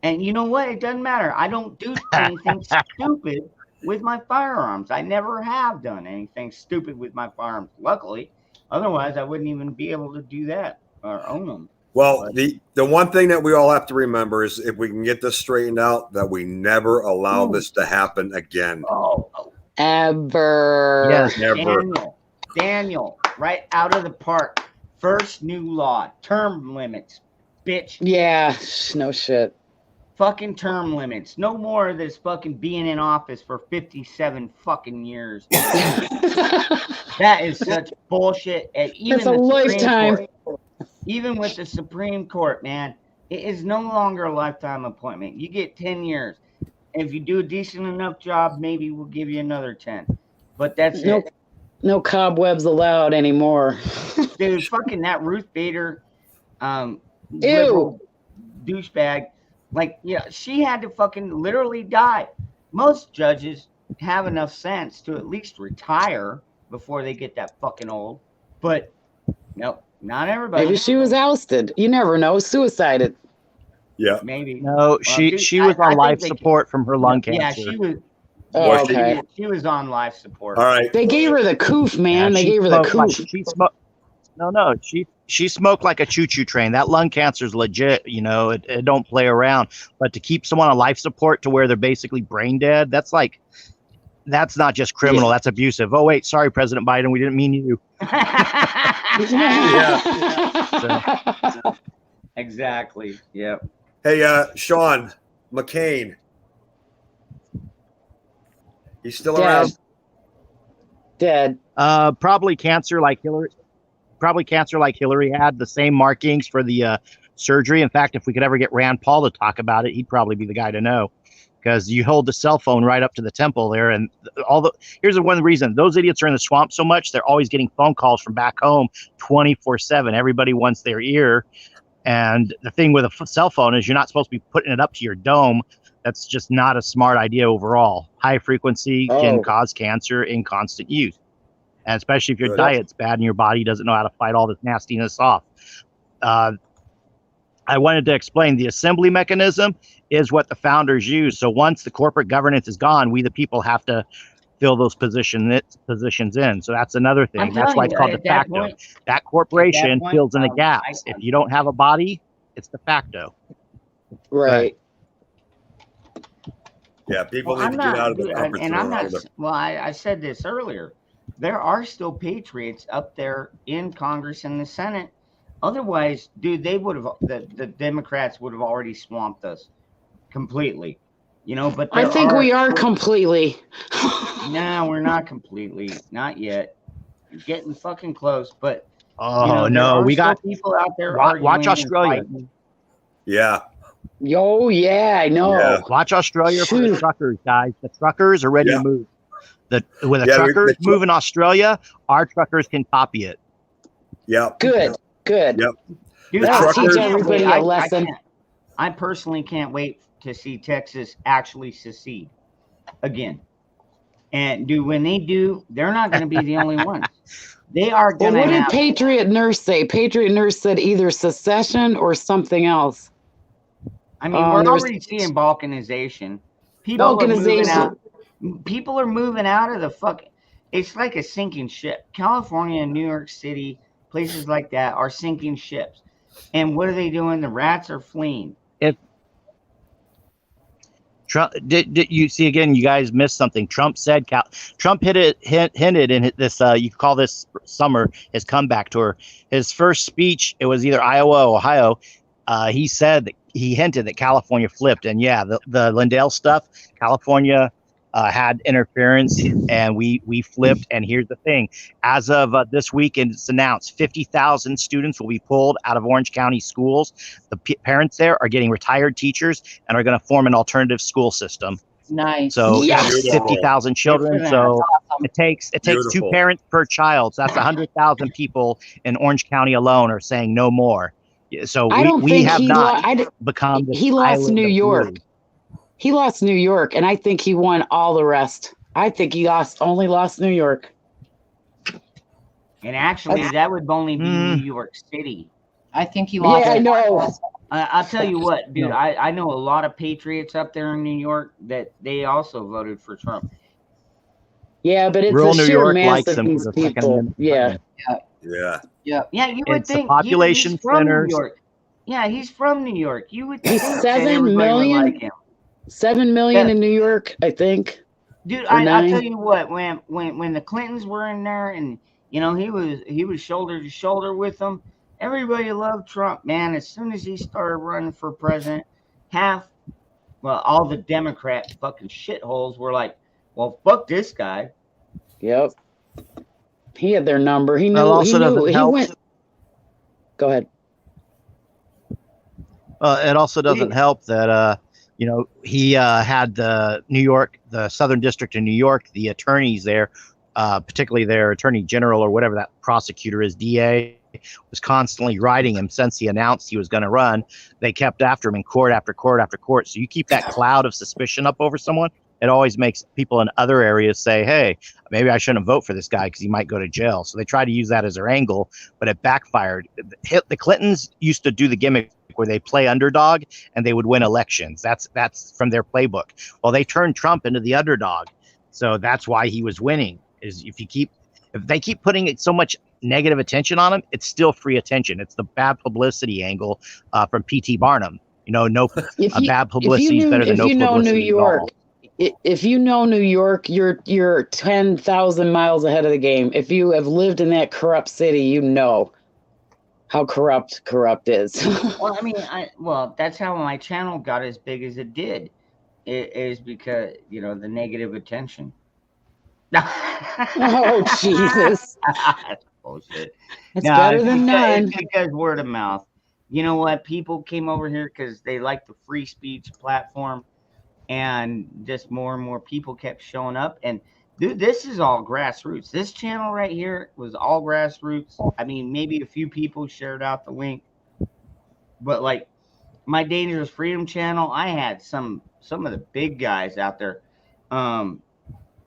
And you know what? It doesn't matter. I don't do anything stupid with my firearms. I never have done anything stupid with my firearms, luckily. Otherwise, I wouldn't even be able to do that or own them. Well, the one thing that we all have to remember is if we can get this straightened out, that we never allow this to happen again. Oh, Ever. Yes. Never. Daniel, right out of the park. First new law, term limits, bitch. Yeah. No shit. Fucking term limits. No more of this fucking being in office for 57 fucking years. That is such bullshit. And even That's a the Supreme lifetime. Court, even with the Supreme Court, man, it is no longer a lifetime appointment. You get 10 years. If you do a decent enough job, maybe we'll give you another 10. But that's Nope. it. No cobwebs allowed anymore. Dude, fucking that Ruth Bader, Ew. liberal douchebag, like, yeah, she had to fucking literally die. Most judges have enough sense to at least retire before they get that fucking old, but nope, not everybody. Maybe she was ousted. You never know. Suicided. Yeah. Maybe. No, she was on life support from her lung cancer. Yeah, she was. Oh, Was she? okay. She was on life support. All right. They gave her the coof, man. Yeah, They she gave her the smoked like- coof. she smoked. No, she smoked like a choo-choo train. That lung cancer is legit. You know, it don't play around. But to keep someone on life support to where they're basically brain dead, that's not just criminal. That's abusive. Oh wait, sorry, President Biden, we didn't mean you. Yeah. Exactly. Yep. Hey, Sean McCain. He's still around? Dead. Probably cancer like Hillary. Probably cancer like Hillary had. The same markings for the surgery. In fact, if we could ever get Rand Paul to talk about it, he'd probably be the guy to know. Because you hold the cell phone right up to the temple there, and here's one reason those idiots are in the swamp so much. They're always getting phone calls from back home 24/7. Everybody wants their ear. And the thing with a cell phone is you're not supposed to be putting it up to your dome. That's just not a smart idea overall. High frequency can cause cancer in constant use. And especially if your diet's bad and your body doesn't know how to fight all this nastiness off. I wanted to explain the assembly mechanism is what the founders used. So once the corporate governance is gone, we the people have to fill those positions in. So that's another thing. That's why it's called de facto. That corporation fills in the gaps. If you don't have a body, it's de facto. Right. Yeah, people need to get out of the comfort and zone. I'm not. Well, I said this earlier. There are still patriots up there in Congress and the Senate. Otherwise, dude, they would have the Democrats would have already swamped us completely. You know, but I think we are completely. No, we're not completely. Not yet. You're getting fucking close, but Oh there no, are we still got people out there. watch arguing and Australia. fighting. Yeah. Yo, yeah, I know. Yeah. Watch Australia for the truckers, guys. The truckers are ready to move. When the truckers move in Australia, our truckers can copy it. Yeah. Good. Yep. Dude, Let's teach everybody a lesson. I personally can't wait to see Texas actually secede again. And dude, when they do, they're not going to be the only ones. They are Well, going to what did have. Patriot Nurse say? Patriot Nurse said either secession or something else. I mean, we're already seeing balkanization. People are moving out of the fucking. It's like a sinking ship. California and New York City, places like that, are sinking ships. And what are they doing? The rats are fleeing. Trump did you see again? You guys missed something. Trump said Trump hinted in this. You call this summer his comeback tour. His first speech, it was either Iowa or Ohio. He said that he hinted that California flipped, and yeah, the Lindell stuff, California had interference, and we flipped. And here's the thing: as of this weekend, it's announced 50,000 students will be pulled out of Orange County schools. The parents there are getting retired teachers and are going to form an alternative school system. Nice. So Yes. 50,000 children. So it takes Beautiful. 2 parents per child. So that's 100,000 people in Orange County alone are saying no more. So I don't we think have he not lo- become. This he lost island New of York. blue. He lost New York, and I think he won all the rest. I think he only lost New York. And actually, that would only be New York City. I think he lost. Yeah, I know. I'll tell you what, dude. I know a lot of patriots up there in New York that they also voted for Trump. Yeah, but it's Rural a New sheer York mass likes of him for these the Second people. Amendment. Yeah. Yeah. Yeah, you would It's the think population he's from centers. New York. Yeah, he's from New York. You would He's think that 7 everybody would million? like him. 7 million Yeah. in New York, I think. Dude, Or I'll 9. tell you what. When the Clintons were in there, and he was shoulder to shoulder with them, everybody loved Trump, man. As soon as he started running for president, all the Democrat fucking shitholes were like, well, fuck this guy. Yep. He had their number. He knew. That also he knew. doesn't He help. went. Go ahead. It also doesn't help that he had the Southern District of New York, the attorneys there particularly their attorney general or whatever that prosecutor is, DA, was constantly writing him since he announced he was going to run. They kept after him in court after court after court. So you keep that cloud of suspicion up over someone, it always makes people in other areas say, hey, maybe I shouldn't vote for this guy because he might go to jail. So they try to use that as their angle, but it backfired. The Clintons used to do the gimmick where they play underdog and they would win elections. That's from their playbook. Well, they turned Trump into the underdog. So that's why he was winning. Is if they keep putting so much negative attention on him, it's still free attention. It's the bad publicity angle from P.T. Barnum. Bad publicity is better than no publicity. If you know New at all. York, if you know New York, you're 10,000 miles ahead of the game. If you have lived in that corrupt city, you know how corrupt is. Well, I mean, that's how my channel got as big as it did. It is because the negative attention. Oh Jesus! That's bullshit. It's better than none. It's because word of mouth. You know what? People came over here because they like the free speech platform, and just more and more people kept showing up. And dude, this is all grassroots. This channel right here was all grassroots. I mean, maybe a few people shared out the link, but like my Dangerous Freedom channel, I had some of the big guys out there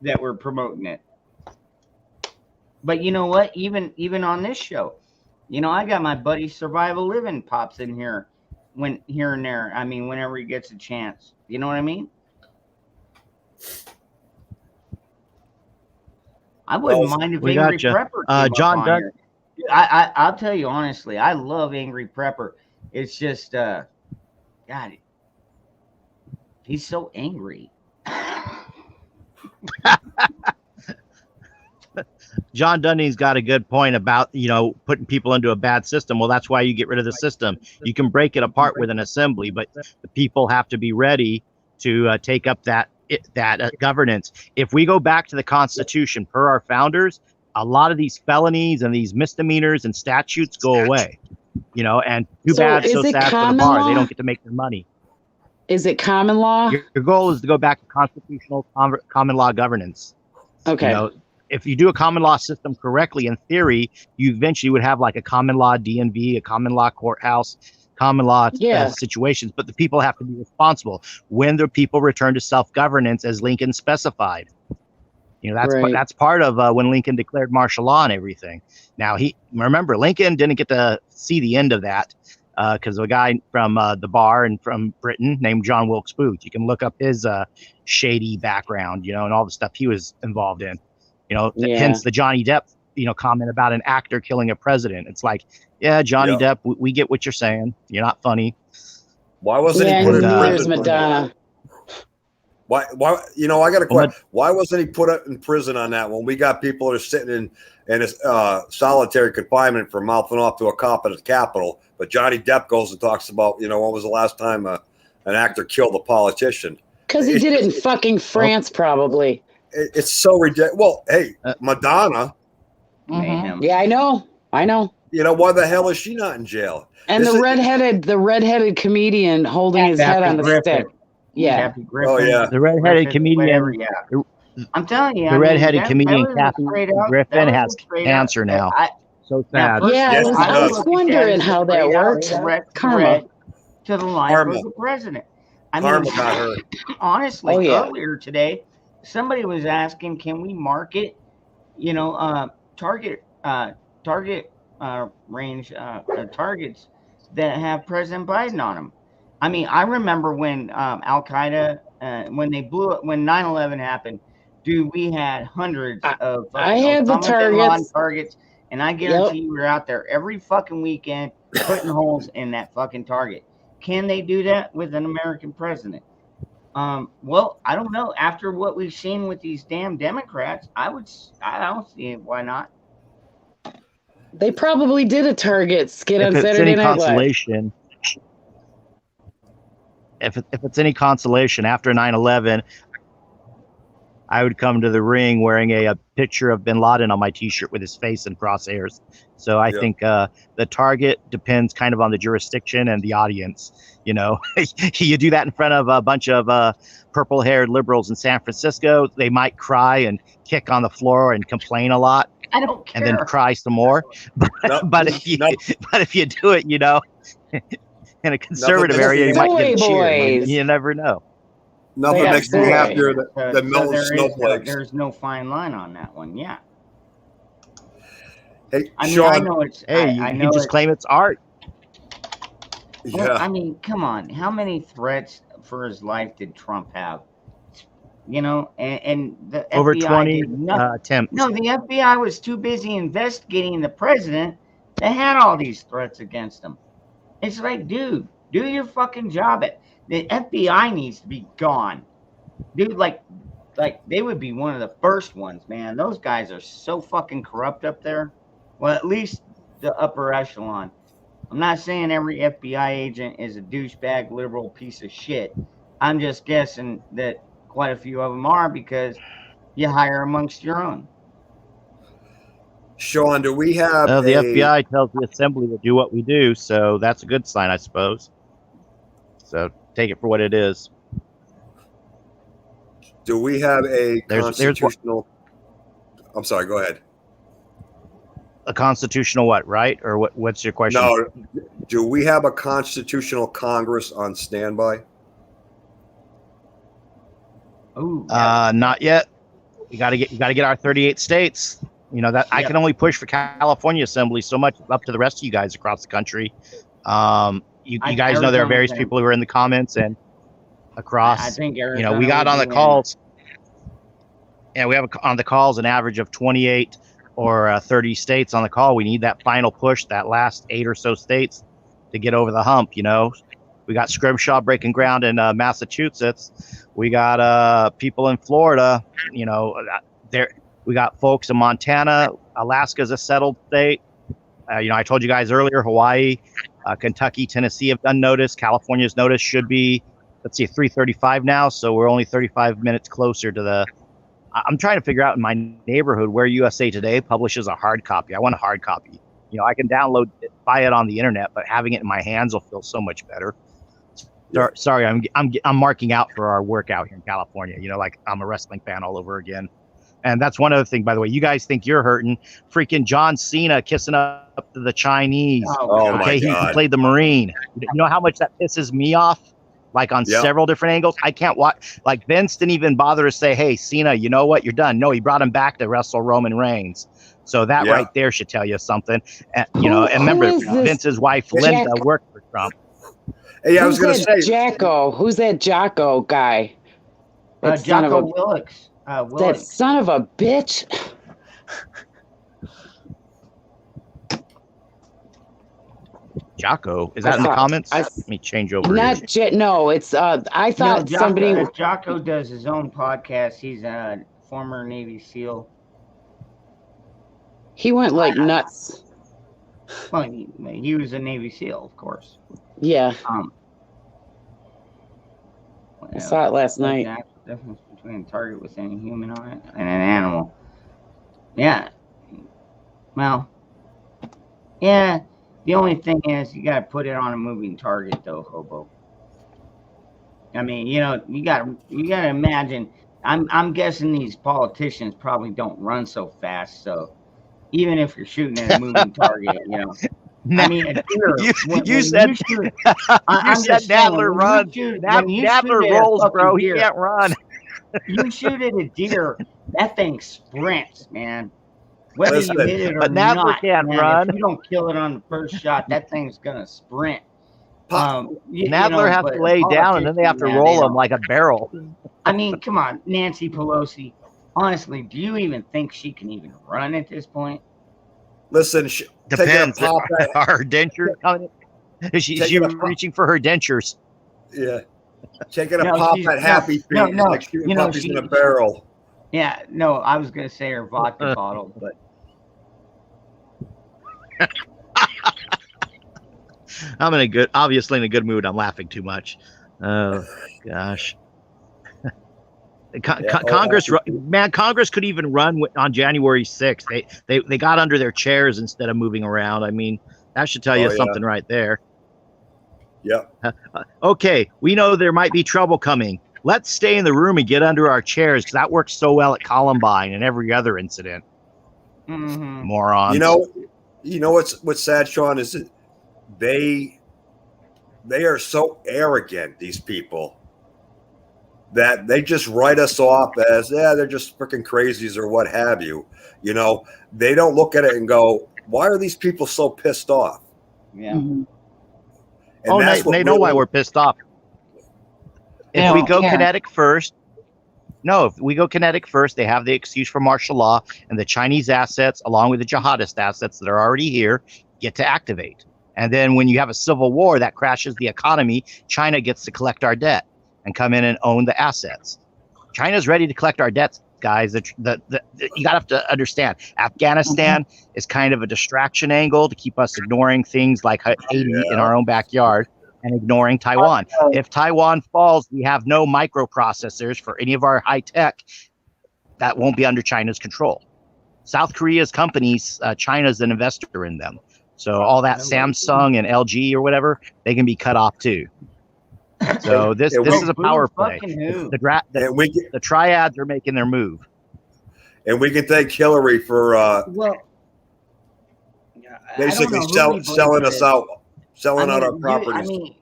that were promoting it. But you know what? Even on this show, I got my buddy Survival Living pops in here here and there. I mean, whenever he gets a chance. You know what I mean? I wouldn't mind if Angry Prepper came John up on here. I'll tell you honestly, I love Angry Prepper. It's just God, he's so angry. John Dunne's got a good point about, putting people into a bad system. Well, that's why you get rid of the system. You can break it apart with an assembly, but the people have to be ready to take up that governance. If we go back to the Constitution per our founders, a lot of these felonies and these misdemeanors and statutes go away. And too bad, so sad for the bar. They don't get to make their money. Is it common law? Your goal is to go back to constitutional common law governance. Okay. If you do a common law system correctly, in theory, you eventually would have like a common law DMV, a common law courthouse, common law situations. But the people have to be responsible when the people return to self-governance as Lincoln specified. That's part of when Lincoln declared martial law and everything. Now, remember, Lincoln didn't get to see the end of that because of a guy from the bar and from Britain named John Wilkes Booth. You can look up his shady background, and all the stuff he was involved in. Hence the Johnny Depp, comment about an actor killing a president. It's like, yeah, Johnny Depp, we get what you're saying. You're not funny. Why wasn't he put in prison? Madonna. Why? I got a question. Why wasn't he put in prison on that when we got people that are sitting in solitary confinement for mouthing off to a cop at the Capitol? But Johnny Depp goes and talks about, when was the last time an actor killed a politician? Because he did it in fucking France, probably. It's so ridiculous. Well, hey, Madonna. Mm-hmm. Yeah, I know. Why the hell is she not in jail? And the redheaded comedian holding his head on the stick. Yeah. Oh yeah. The redheaded comedian. Whatever, I'm telling you. The redheaded comedian Kathy Griffin has cancer now. So sad. Yeah, I was wondering how that worked. Karma. To the life of the president. I mean, honestly, earlier today, somebody was asking, can we market, target range targets that have President Biden on them? I mean, I remember when Al Qaeda, when 9/11 happened, dude, we had hundreds of I had the targets, and I guarantee you were out there every fucking weekend putting holes in that fucking target. Can they do that with an American president? Well, I don't know. After what we've seen with these damn Democrats, I don't see it. Why not? They probably did a target skit on Saturday Night Live. If it's any consolation, after 9/11, I would come to the ring wearing a picture of Bin Laden on my T-shirt with his face and crosshairs. So I think the target depends kind of on the jurisdiction and the audience. You know, you do that in front of a bunch of purple-haired liberals in San Francisco, they might cry and kick on the floor and complain a lot. I don't care. And then cry some more. But if you do it, you know, in a conservative area, you might get cheered. You never know. Nothing makes me happier than melting snowflakes. There's no fine line on that one. Yeah. Hey, I mean, Sean. I know it's. I know you just claim it's art. Well, I mean, come on. How many threats for his life did Trump have? You know, and the Over FBI 20 did nothing. attempts. No, the FBI was too busy investigating the president that had all these threats against him. It's like, dude, do your fucking job. The FBI needs to be gone, dude. Like they would be one of the first ones, man. Those guys are so fucking corrupt up there. Well, at least the upper echelon. I'm not saying every FBI agent is a douchebag liberal piece of shit. I'm just guessing that quite a few of them are because you hire amongst your own. Sean, do we have the FBI tells the assembly to do what we do, so that's a good sign, I suppose. So take it for what it is. Do we have a constitutional? I'm sorry. Go ahead. A constitutional what? Right? Or what's your question? No. Do we have a constitutional Congress on standby? Oh. Not yet. You got to get our 38 states. You know that I can only push for California Assembly so much. Up to the rest of you guys across the country. You guys know there are various people who are in the comments and across. I think you know we got on the calls. Yeah, we have on the calls an average of 28 or 30 states on the call. We need that final push, that last 8 or so states to get over the hump. You know, we got Scrimshaw breaking ground in Massachusetts. We got people in Florida. You know, we got folks in Montana. Alaska's a settled state. You know, I told you guys earlier, Hawaii, Kentucky, Tennessee have done notice. California's notice should be, let's see, 3:35 now. So we're only 35 minutes closer to the. I'm trying to figure out in my neighborhood where USA Today publishes a hard copy. I want a hard copy. You know, I can download it, buy it on the internet, but having it in my hands will feel so much better. Sorry, I'm marking out for our work out here in California. You know, like I'm a wrestling fan all over again. And that's one other thing, by the way. You guys think you're hurting. Freaking John Cena kissing up to the Chinese. Oh my God. He played the Marine. You know how much that pisses me off? Like on several different angles. I can't watch. Like Vince didn't even bother to say, "Hey, Cena, you know what? You're done." No, he brought him back to wrestle Roman Reigns. So that right there should tell you something. And, you know, and remember, Vince's wife Linda worked for Trump. Hey, I was going to say, Jacko. Who's that Jacko guy? Jocko Willix. That son of a bitch. Jocko, is that in the comments? Let me change over. No, it's I thought somebody. Jocko does his own podcast. He's a former Navy SEAL. He went like nuts. Well, he was a Navy SEAL, of course. Yeah. I saw it last night. The difference between a target with any human on it and an animal. Yeah. Well. Yeah. The only thing is, you got to put it on a moving target, though, Hobo. I mean, you know, you got to imagine. I'm guessing these politicians probably don't run so fast. So even if you're shooting at a moving target, you know, I mean, a deer. You said Nadler runs. Nadler rolls, bro. He can't run. You shoot at a deer, that thing sprints, man. Whether you hit it or but Nadler not, can't man, run. if you don't kill it on the first shot, that thing's gonna sprint. Nadler has to lay down, and then they have to roll him like a barrel. I mean, come on, Nancy Pelosi. Honestly, do you even think she can even run at this point? Listen, depends. Are her dentures coming? Is she reaching for her dentures? Yeah, taking a pop at Happy Feet is like shooting puppies in a barrel. Yeah, no, I was gonna say her vodka bottle, but I'm obviously in a good mood. I'm laughing too much. Oh gosh. Congress, man, Congress could even run on January 6th. They got under their chairs instead of moving around. I mean, that should tell you something right there. Yep. Okay, we know there might be trouble coming. Let's stay in the room and get under our chairs, because that worked so well at Columbine and every other incident. Mm-hmm. Morons. You know what's sad, Sean, is that they are so arrogant, these people, that they just write us off as, they're just freaking crazies or what have you. You know, they don't look at it and go, why are these people so pissed off? Yeah. Mm-hmm. They know why we're pissed off. If we go kinetic first, if we go kinetic first, they have the excuse for martial law, and the Chinese assets, along with the jihadist assets that are already here, get to activate. And then when you have a civil war that crashes the economy, China gets to collect our debt and come in and own the assets. China's ready to collect our debts, guys. You have to understand, Afghanistan is kind of a distraction angle to keep us ignoring things like Haiti in our own backyard and ignoring Taiwan. If Taiwan falls, we have no microprocessors for any of our high tech. That won't be under China's control. South Korea's companies, China's an investor in them. So all that Samsung and LG or whatever, they can be cut off too. So this is a power play. The triads are making their move. And we can thank Hillary for basically selling us out. Selling out our properties. I mean,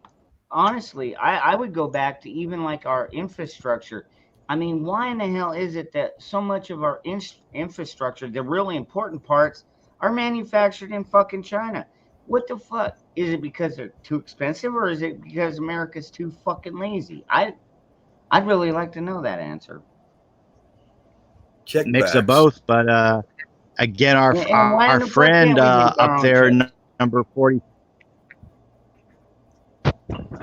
honestly, I would go back to even like our infrastructure. I mean, why in the hell is it that so much of our infrastructure, the really important parts, are manufactured in fucking China? What the fuck? Is it because they're too expensive, or is it because America's too fucking lazy? I'd really like to know that answer. Mix of both, but again, our friend up there, number 40.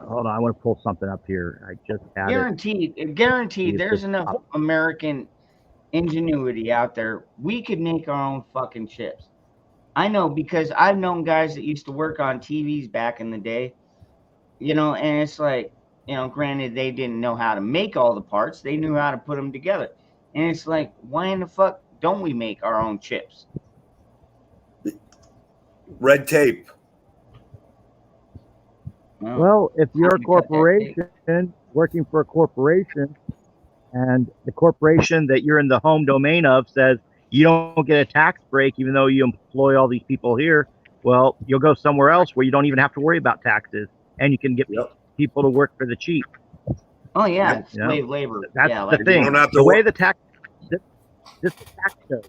Hold on, I want to pull something up here. I just had guaranteed. There's enough American ingenuity out there. We could make our own fucking chips. I know, because I've known guys that used to work on TVs back in the day. You know, and it's like, you know, granted they didn't know how to make all the parts, they knew how to put them together. And it's like, why in the fuck don't we make our own chips? Red tape. Well, if you're a corporation working for a corporation, and the corporation that you're in the home domain of says you don't get a tax break even though you employ all these people here, well, you'll go somewhere else where you don't even have to worry about taxes, and you can get people to work for the cheap. Oh yeah, it's slave labor. That's the thing. The way the tax code.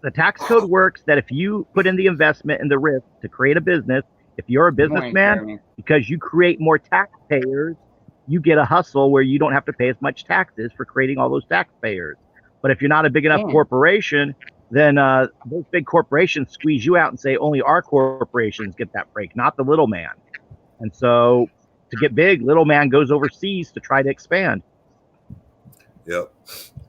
The tax code works that if you put in the investment and the risk to create a business, if you're a businessman, because you create more taxpayers, you get a hustle where you don't have to pay as much taxes for creating all those taxpayers. But if you're not a big enough corporation, then those big corporations squeeze you out and say only our corporations get that break, not the little man. And so to get big, little man goes overseas to try to expand. Yep.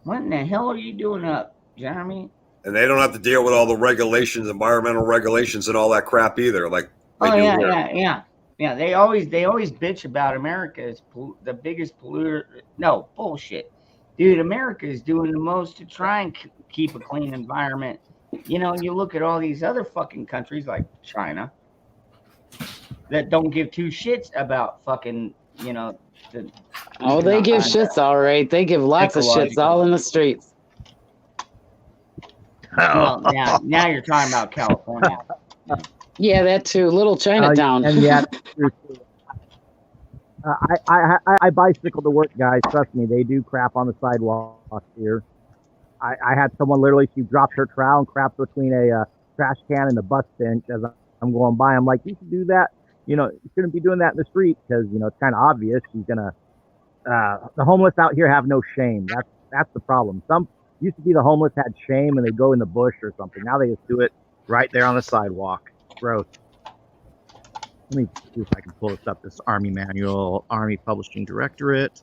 What in the hell are you doing up, Jeremy? And they don't have to deal with all the regulations, environmental regulations, and all that crap either. Like, yeah. They always bitch about America as the biggest polluter. No bullshit, dude. America is doing the most to try and keep a clean environment. You know, you look at all these other fucking countries like China that don't give two shits about fucking, you know. They give shits all right. They give lots of shits all in the streets. Well, now you're talking about California. Yeah, that too. Little Chinatown. I bicycle to work, guys. Trust me, they do crap on the sidewalk here. I had someone literally, she dropped her trowel and crapped between a trash can and the bus bench as I'm going by. I'm like, you should do that. You know, you shouldn't be doing that in the street because, you know, it's kind of obvious. She's going to, the homeless out here have no shame. That's the problem. Some used to be the homeless had shame and they go in the bush or something. Now they just do it right there on the sidewalk. Gross. Let me see if I can pull this up. This Army Manual, Army Publishing Directorate.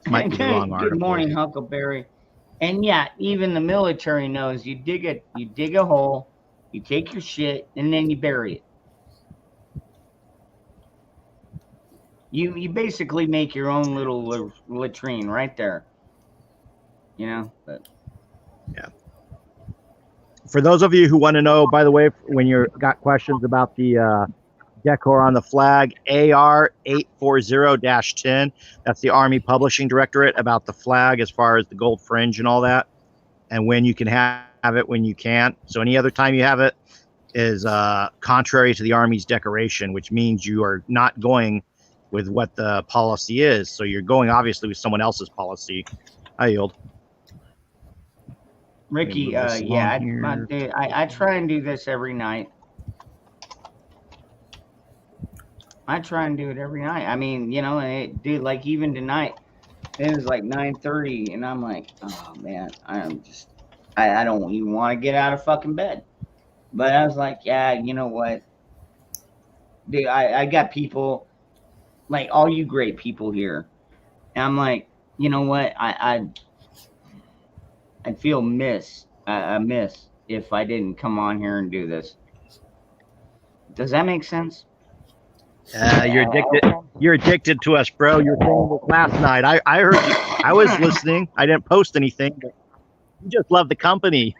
Might be the wrong article. Good morning, Huckleberry. And yeah, even the military knows you dig a hole, you take your shit, and then you bury it. You basically make your own little latrine right there. you know. But yeah. For those of you who want to know, by the way, when you got questions about the decor on the flag, AR 840-10. That's the Army Publishing Directorate about the flag as far as the gold fringe and all that, and when you can have it, when you can't. So any other time you have it is contrary to the Army's decoration, which means you are not going with what the policy is. So you're going obviously with someone else's policy. I yield. Ricky, yeah, I try and do this every night. I try and do it every night. I mean, you know, and dude, like even tonight, it was like 9:30, and I'm like, oh man, I don't even want to get out of fucking bed. But I was like, yeah, you know what, dude, I got people, like all you great people here, and I'm like, you know what, I'd feel amiss if I didn't come on here and do this. Does that make sense? You're addicted. You're addicted to us, bro. You're saying this last night. I heard you. I was listening. I didn't post anything, but you just love the company.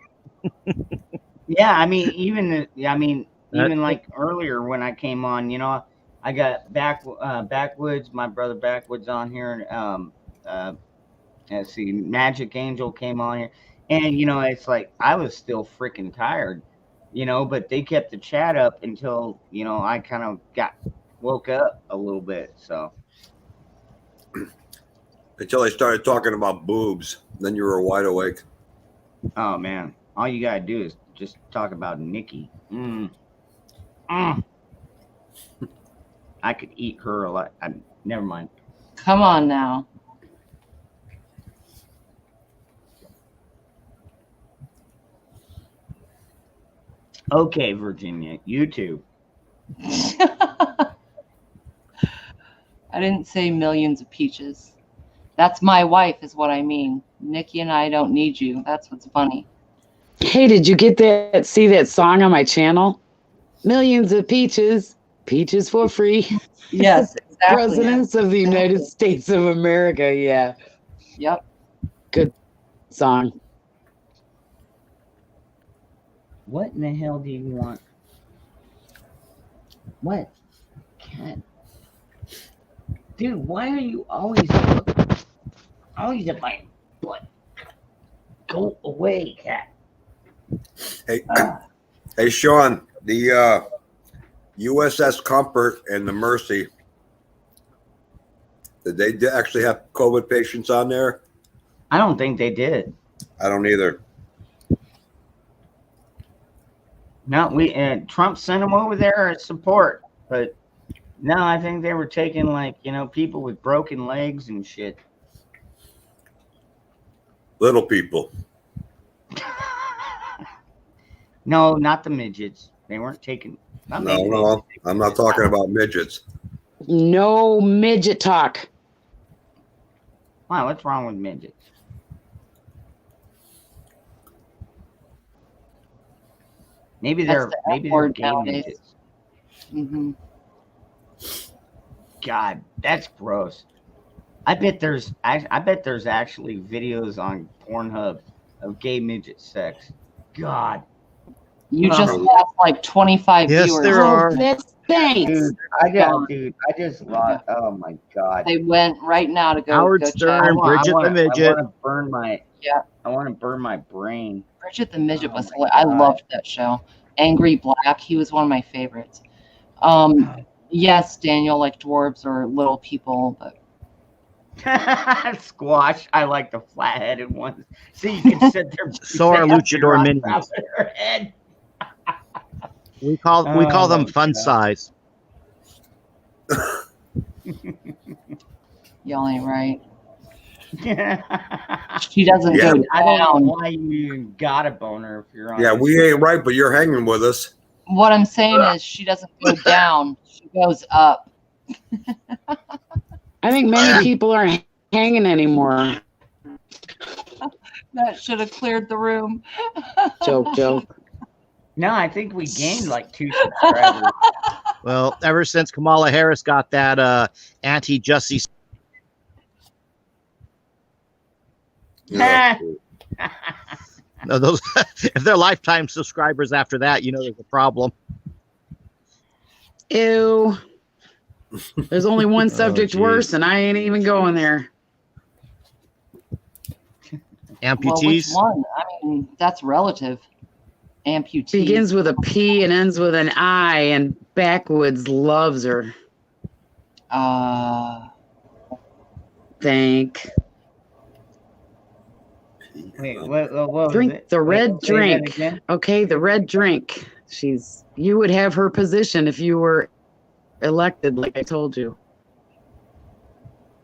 Yeah, I mean, even like earlier when I came on, you know, I got Backwoods, my brother Backwoods on here, and let's see, Magic Angel came on here, and you know, it's like I was still freaking tired, you know, but they kept the chat up until, you know, I kind of woke up a little bit. So until they started talking about boobs, then you were wide awake. Oh man, all you gotta do is just talk about Nikki. I could eat her a lot. Never mind. Come on now. Okay, Virginia, you too. I didn't say millions of peaches. That's my wife is what I mean. Nikki and I don't need you. That's what's funny. Hey, did you see that song on my channel? Millions of peaches, peaches for free. Yes, exactly. Presidents of the United States of America. Yeah. Yep. Good song. What in the hell do you want? What? Cat. Dude, why are you always at my butt? Go away, cat. Hey, hey, Sean, the USS Comfort and the Mercy, did they actually have COVID patients on there? I don't think they did. I don't either. No, Trump sent them over there as support, but no, I think they were taking, like, you know, people with broken legs and shit. Little people. No, not the midgets. They weren't taking. No, I'm not talking about midgets. No midget talk. Wow, what's wrong with midgets? Maybe they're gay midgets. Mm-hmm. God, that's gross. I bet there's actually videos on Pornhub of gay midget sex. God. You just lost like 25 Yes, viewers. there are. Thanks. Dude, I just lost. Oh my God. They went right now to go. Howard go Stern, check. Bridget the Midget. I want to burn my. Yeah. I want to burn my brain. Bridget the Midget Oh was. my I God. loved that show. Angry Black. He was one of my favorites. Yes, Daniel, like dwarves or little people, but Squash. I like the flat-headed ones. So you can sit there. So are luchador mini. Their head. We call them fun size. y'all ain't right. She doesn't Yeah. go I don't know down. why you even got a boner if you're on. Yeah, this. we ain't right, but you're hanging with us. What I'm saying is she doesn't go down. She goes up. I think many people aren't hanging anymore. That should have cleared the room. Joke. No, I think we gained like 2 subscribers. Well, ever since Kamala Harris got that anti-justice. Yeah. No, those if they're lifetime subscribers after that, you know there's a problem. Ew. There's only one subject geez. worse, and I ain't even going there. Amputees. Well, which one? I mean, that's relative. Amputee. Begins with a P and ends with an I, and Backwoods loves her. Think. Wait, what was Drink it? the red Say that drink. again? Okay, the red drink. You would have her position if you were elected, like I told you.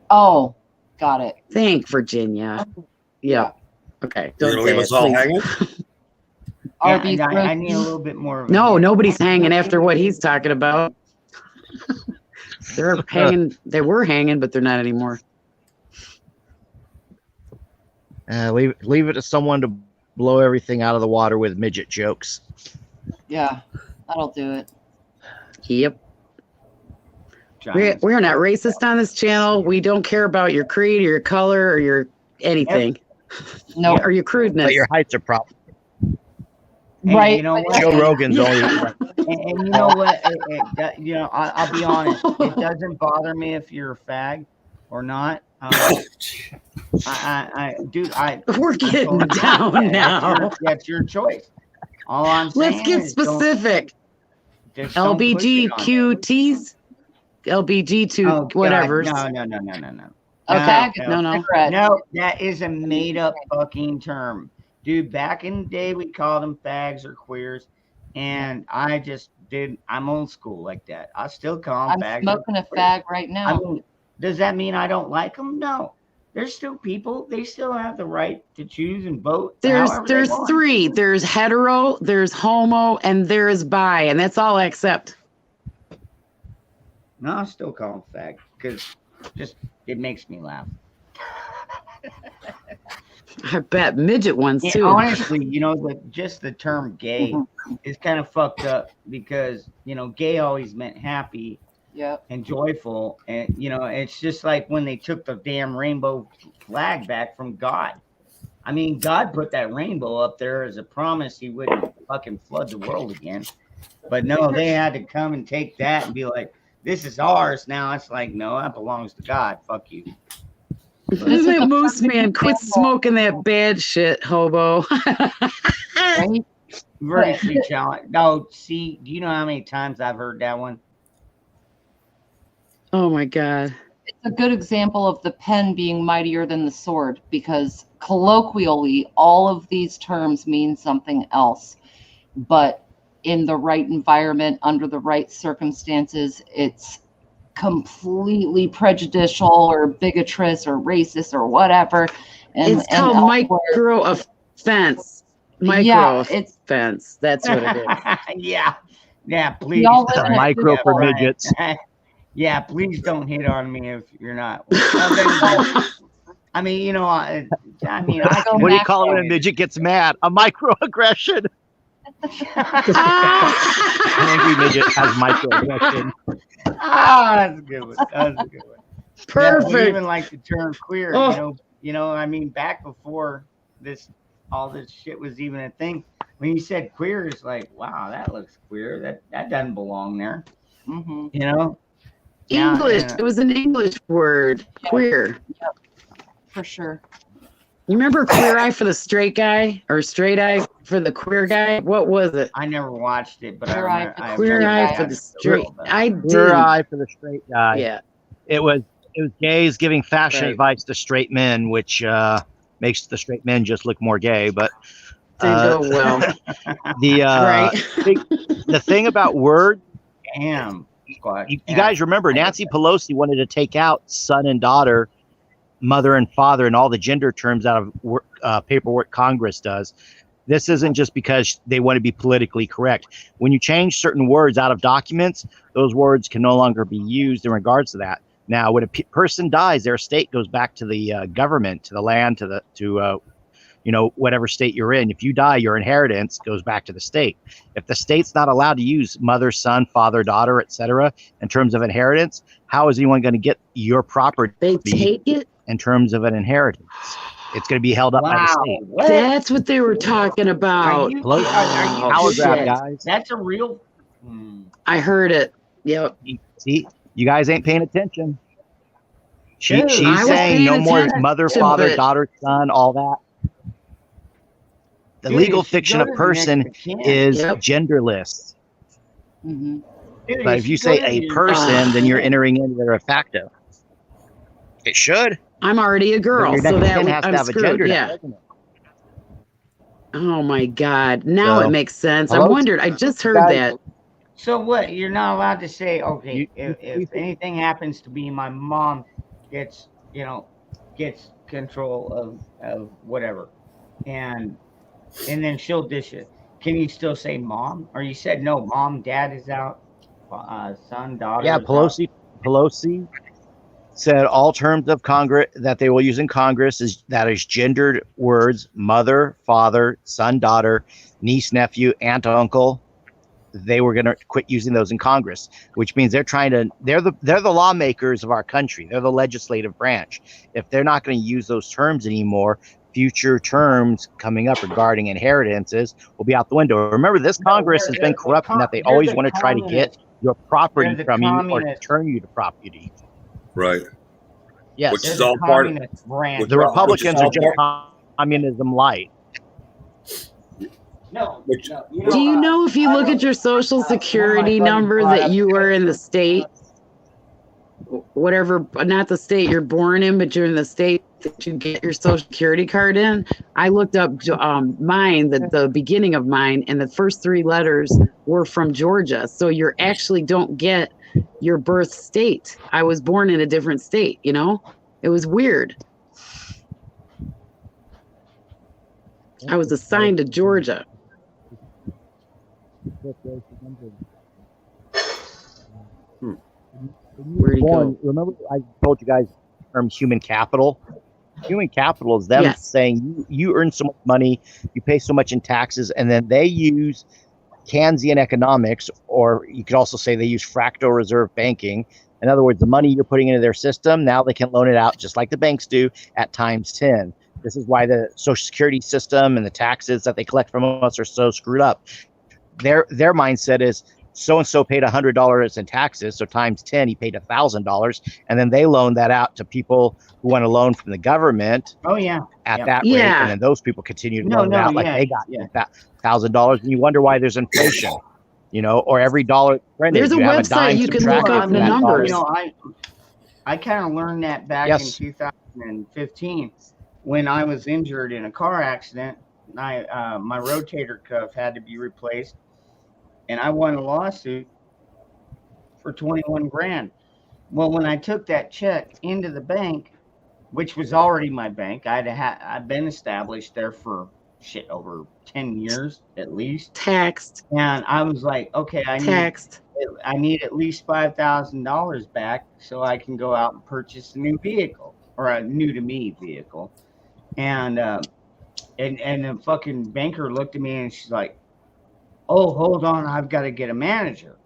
Oh, got it. Think, Virginia. Yeah. Okay. You're Don't gonna leave say us it, all please. hanging? Yeah, I need a little bit more. Of No, nobody's hanging after what he's talking about. They're hanging. They were hanging, but they're not anymore. Leave it to someone to blow everything out of the water with midget jokes. Yeah, that'll do it. Yep. We're not racist on this channel. We don't care about your creed or your color or your anything. No. Or your crudeness. But your height's a problem. And Right. You know what? Joe Rogan's only. And you know what? You know, I'll be honest. It doesn't bother me if you're a fag or not. Dude, We're getting down now. That's your choice. All I'm saying. Let's get is don't- specific. just don't push it on me. LBGQTs, LBG2, Oh, God, whatever. No. Okay. No. No, that is a made up fucking term. Dude, back in the day, we called them fags or queers. And I'm old school like that. I still call them I'm fags. or smoking a queers. fag right I now. mean, does that mean I don't like them? No. There's still people. They still have the right to choose and vote. however they There's want. three. There's hetero, there's homo, and there's bi, and that's all I accept. No, I still call them fag because it makes me laugh. I bet midget ones Yeah, too. honestly, you know, the term gay is kind of fucked up because, you know, gay always meant happy Yep. and joyful. And, you know, it's just like when they took the damn rainbow flag back from God. I mean, God put that rainbow up there as a promise he wouldn't fucking flood the world again. But no, they had to come and take that and be like, this is ours now. It's like, no, that belongs to God. Fuck you. Isn't it Moose Man? Quit smoking that bad shit, hobo. Right? Vertically challenged. No, see, do you know how many times I've heard that one? Oh my God. It's a good example of the pen being mightier than the sword because colloquially, all of these terms mean something else. But in the right environment, under the right circumstances, it's completely prejudicial or bigotrous or racist or whatever. It's called micro offense. Micro offense. That's what it is. Yeah, please. all live in a Micro different for world. midgets. Yeah, please don't hit on me if you're not. I mean, you know, I mean, What do you call it when a midget gets mad? A microaggression. An angry midget has microaggression. That's a good one. That's a good one. Perfect. Yeah, we even like the term queer. Oh. You know. I mean, back before all this shit was even a thing. When you said queer, it's like, wow, that looks queer. That doesn't belong there. Mm-hmm. You know. English. Yeah. It was an English word. Queer. Yep. For sure. You remember Queer Eye for the straight guy or Straight Eye for the queer guy? What was it? I never watched it, but Queer Eye for the Queer straight Eye guy. for the straight. I did. Queer eye for the straight guy. Yeah. It was gays giving fashion Right. advice to straight men, which makes the straight men just look more gay. But Didn't go well. the thing about word, Damn. you guys remember Nancy Pelosi wanted to take out son and daughter, mother and father, and all the gender terms out of paperwork Congress does. This isn't just because they want to be politically correct. When you change certain words out of documents, those words can no longer be used in regards to that. Now, when a person dies, their estate goes back to the government, to the land, to whatever state you're in. If you die, your inheritance goes back to the state. If the state's not allowed to use mother, son, father, daughter, etc. in terms of inheritance, how is anyone going to get your property They take it? in terms of an inheritance? It's going to be held up by the state. What? That's what they were talking about. Pelosi, Are you power grab, shit. guys. That's a real. I heard it. Yep. See, you guys ain't paying attention. Dude, I She's was saying no paying more attention, mother, father, but- daughter, son, all that. The Dude, legal if you fiction go of to the person next of kin- is Yep. genderless. Mm-hmm. Dude, But if you go say to a the- person, then you're entering into their de facto. It should. I'm already a But girl, your so next that kin has I'm to have a screwed. gender now, Yeah. doesn't it? Oh my God. Now So, it makes sense. I Pelosi, wondered. I just heard guys- that. So what? You're not allowed to say, okay, You- if anything happens to me, my mom gets control of whatever, and then she'll dish it. Can you still say mom? Or you said no, mom, dad is out, son, daughter. Yeah, is out. Pelosi said all terms of Congress that they will use in Congress is gendered words: mother, father, son, daughter, niece, nephew, aunt, uncle. They were going to quit using those in Congress, which means they're the lawmakers of our country. They're the legislative branch. If they're not going to use those terms anymore, future terms coming up regarding inheritances will be out the window. Remember, this Congress has been corrupt in that they always want to try to get your property They're the from you or communists. turn you to property. Right. Yes, Which They're is the all part. communist branch. which- the Republicans which is are all just part- communism light. No, Which- no, Do you know if you look at your social security number that you are in the state, whatever, not the state you're born in, but you're in the state that you get your social security card in? I looked up mine, the beginning of mine, and the first three letters were from Georgia. So you actually don't get your birth state. I was born in a different state, you know? It was weird. I was assigned to Georgia. Where'd he go? Remember, I told you guys the term human capital. Human capital is them Yes. saying you earn so much money, you pay so much in taxes, and then they use Keynesian economics, or you could also say they use fractal reserve banking. In other words, the money you're putting into their system, now they can loan it out just like the banks do at times 10. This is why the Social Security system and the taxes that they collect from us are so screwed up. Their mindset is so-and-so paid $100 in taxes, so times 10, he paid $1,000, and then they loan that out to people who want a loan from the government Oh yeah. at Yeah. that rate, Yeah. and then those people continue to No, loan it no, out like yeah, they got yeah. $1,000, and you wonder why there's inflation, or every dollar printed, There's a you have website dime you can subtracted look up from the that dollar. numbers. You know, I kind of learned that back Yes. in 2015 when I was injured in a car accident. My rotator cuff had to be replaced, and I won a lawsuit for 21 grand. Well, when I took that check into the bank, which was already my bank, I'd been established there for over 10 years at least. Taxed. And I was like, okay, I need at least $5,000 back so I can go out and purchase a new vehicle, or a new to me vehicle. And the fucking banker looked at me and she's like, oh, hold on, I've got to get a manager.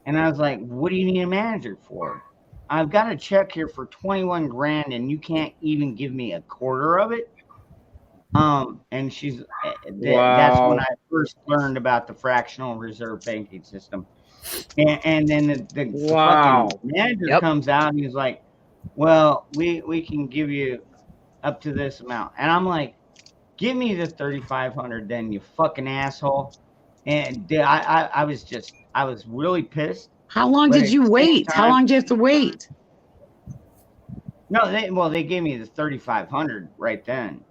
And I was like, what do you need a manager for? I've got a check here for 21 grand and you can't even give me a quarter of it. And she's that's when I first learned about the fractional reserve banking system. And then the Wow. fucking manager comes out and he's like, well, we can give you up to this amount. And I'm like, give me the 3,500 then, you fucking asshole. And I was really pissed. How long But did at you the same wait? How time- long did you have to wait? No, they gave me the 3,500 right then.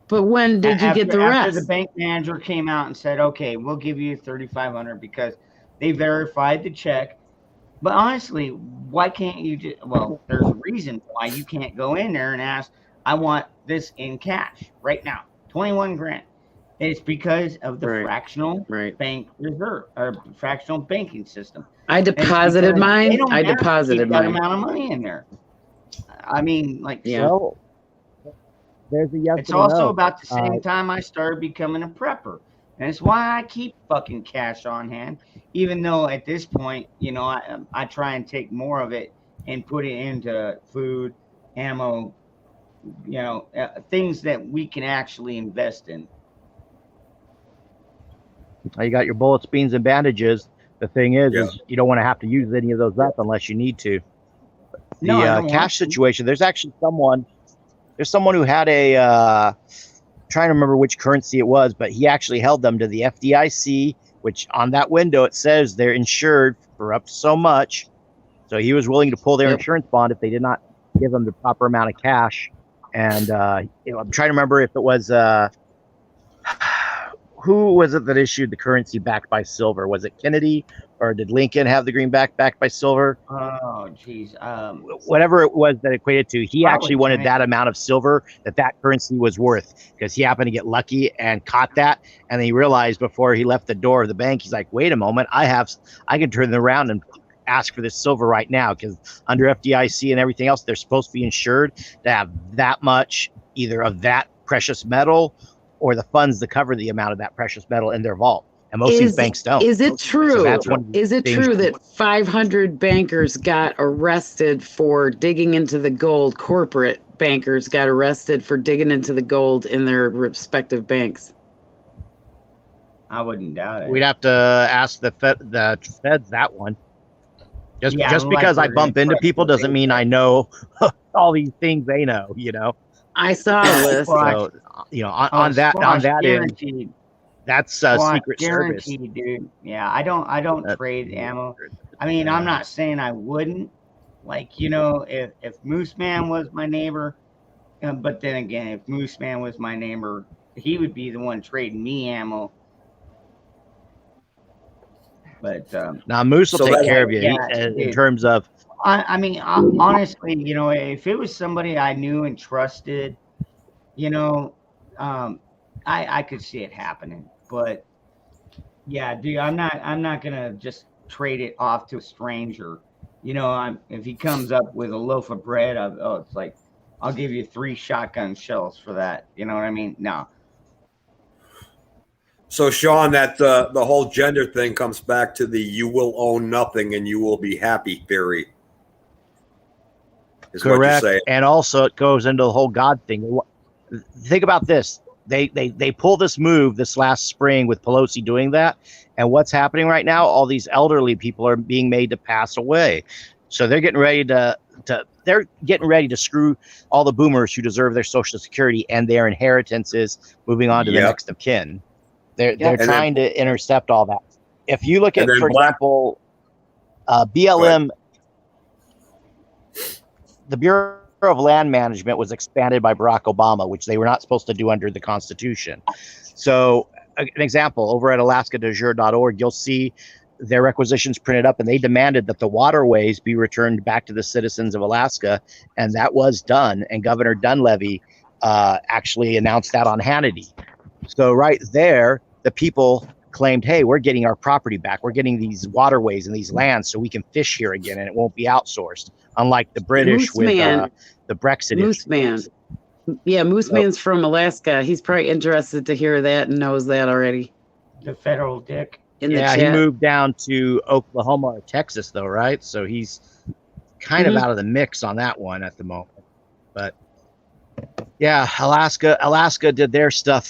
But when did you get the After rest? the bank manager came out and said, okay, we'll give you 3,500 because they verified the check. But honestly, why can't you just, well, there's a reason why you can't go in there and ask, I want this in cash right now, 21 grand. It's because of the fractional bank reserve or fractional banking system. I And it's deposited because mine. they don't I have to deposited keep that mine. amount of money in there. I mean, like, Yeah. Well, there's a yes it's and a also no. about the same time I started becoming a prepper. And it's why I keep fucking cash on hand, even though at this point, I try and take more of it and put it into food, ammo, things that we can actually invest in. You got your bullets, beans, and bandages. The thing is you don't want to have to use any of those up unless you need to. The cash situation, there's actually someone who had a, trying to remember which currency it was, but he actually held them to the FDIC, which on that window it says they're insured for up to so much. So he was willing to pull their insurance bond if they did not give them the proper amount of cash. And I'm trying to remember if it was who was it that issued the currency backed by silver? Was it Kennedy, or did Lincoln have the greenback backed by silver? Oh, geez. Whatever it was that equated to, he actually wanted that amount of silver that currency was worth, because he happened to get lucky and caught that. And then he realized before he left the door of the bank, he's like, wait a moment, I can turn them around and ask for this silver right now, because under FDIC and everything else, they're supposed to be insured to have that much either of that precious metal or the funds to cover the amount of that precious metal in their vault. And most of these banks don't. Is it true? So that's is it true that 500 bankers got arrested for digging into the gold? Corporate bankers got arrested for digging into the gold in their respective banks. I wouldn't doubt it. We'd have to ask the feds that one. Just because I bump into people doesn't mean I know all these things they know, I saw a list. So, on that end, that's Secret Service, dude. Yeah, I don't trade ammo. I mean, I'm not saying I wouldn't. Like, if Moose Man was my neighbor, but then again, if Moose Man was my neighbor, he would be the one trading me ammo. But now Moose will take care of you in terms of. I mean, honestly, if it was somebody I knew and trusted, I could see it happening. But yeah, dude, I'm not gonna just trade it off to a stranger. If he comes up with a loaf of bread, it's like, I'll give you 3 shotgun shells for that. You know what I mean? No. So, Sean, that the whole gender thing comes back to the "you will own nothing and you will be happy" theory. Correct. And also it goes into the whole God thing. Think about this. They pull this move this last spring with Pelosi doing that. And what's happening right now? All these elderly people are being made to pass away. So they're getting ready to screw all the boomers who deserve their Social Security and their inheritances, moving on to the next of kin. They're trying to intercept all that. If you look at, for example, BLM, the Bureau of Land Management was expanded by Barack Obama, which they were not supposed to do under the Constitution. So an example, over at alaskadejure.org, you'll see their requisitions printed up, and they demanded that the waterways be returned back to the citizens of Alaska, and that was done. And Governor Dunleavy actually announced that on Hannity. So right there, the people claimed, hey, we're getting our property back. We're getting these waterways and these lands so we can fish here again, and it won't be outsourced. Unlike the British with the Brexit. Moose Man. Yeah, Moose Man's from Alaska. He's probably interested to hear that and knows that already. The federal dick. He moved down to Oklahoma or Texas, though, right? So he's kind of out of the mix on that one at the moment. But yeah, Alaska did their stuff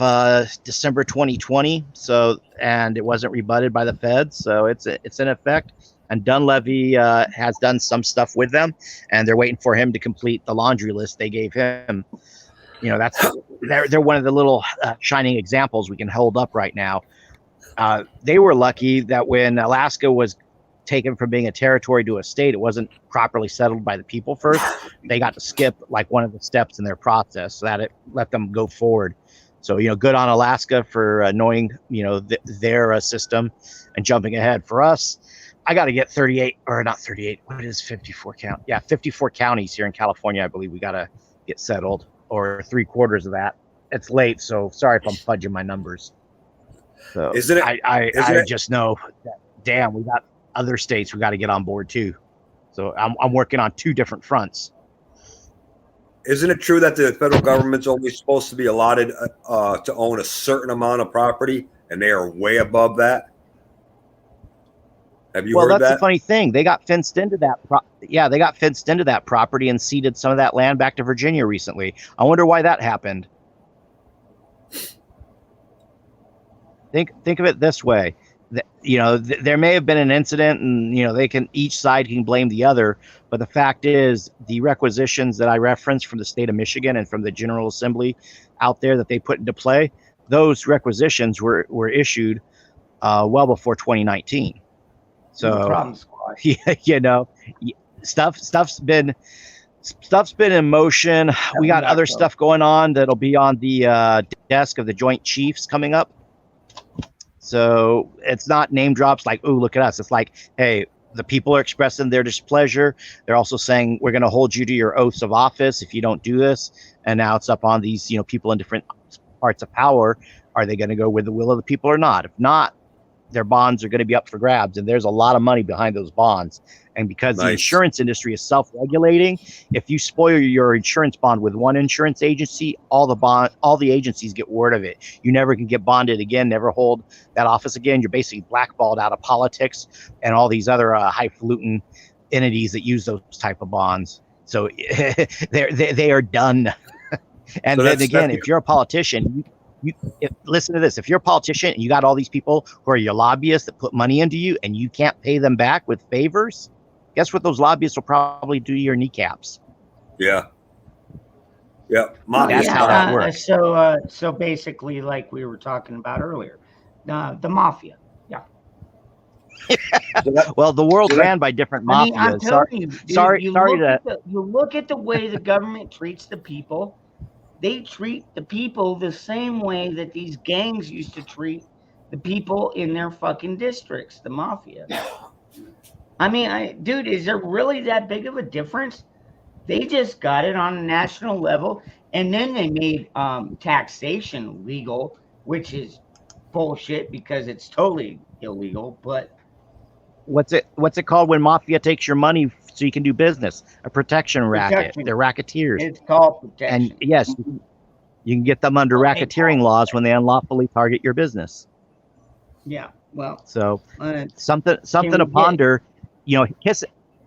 December 2020. So, and it wasn't rebutted by the feds. So it's in effect. And Dunleavy has done some stuff with them, and they're waiting for him to complete the laundry list they gave him. They're one of the little shining examples we can hold up right now. They were lucky that when Alaska was taken from being a territory to a state, it wasn't properly settled by the people first. They got to skip like one of the steps in their process, so that it let them go forward. So, good on Alaska for knowing, their system and jumping ahead. For us, I got to get 54 count? Yeah, 54 counties here in California. I believe we got to get settled, or 3/4 of that. It's late, so sorry if I'm fudging my numbers. So I just know that, damn, we got other states we got to get on board too. So I'm working on 2 different fronts. Isn't it true that the federal government's only supposed to be allotted to own a certain amount of property, and they are way above that? Have you Well, heard that's that? the funny thing. They got fenced into that. They got fenced into that property and ceded some of that land back to Virginia recently. I wonder why that happened. Think of it this way. There may have been an incident, and each side can blame the other. But the fact is, the requisitions that I referenced from the state of Michigan and from the General Assembly out there that they put into play, those requisitions were issued well before 2019. So, problem squad. Stuff's been in motion. We got other stuff going on that'll be on the desk of the Joint Chiefs coming up. So it's not name drops like, "Ooh, look at us." It's like, hey, the people are expressing their displeasure. They're also saying we're going to hold you to your oaths of office if you don't do this. And now it's up on these, people in different parts of power. Are they going to go with the will of the people or not? If not, their bonds are going to be up for grabs, and there's a lot of money behind those bonds. And because the insurance industry is self-regulating, if you spoil your insurance bond with one insurance agency, all the agencies get word of it. You never can get bonded again, never hold that office again. You're basically blackballed out of politics and all these other highfalutin entities that use those type of bonds. So they are done. And so then again, if you're a politician, listen to this. If you're a politician and you got all these people who are your lobbyists that put money into you and you can't pay them back with favors, guess what those lobbyists will probably do to your kneecaps? Yeah. That's how that works. So basically, like we were talking about earlier, the mafia. Yeah. Well, the world ran by different mafias. I'm telling you, dude, sorry you look at the way the government treats the people. They treat the people the same way that these gangs used to treat the people in their fucking districts, the mafia. I mean, dude, is there really that big of a difference? They just got it on a national level, and then they made taxation legal, which is bullshit because it's totally illegal. But what's it called when mafia takes your money so you can do business? A protection racket. They're racketeers. It's called protection. And yes, you can get them under racketeering laws when they unlawfully target your business. Yeah, well, so something to ponder.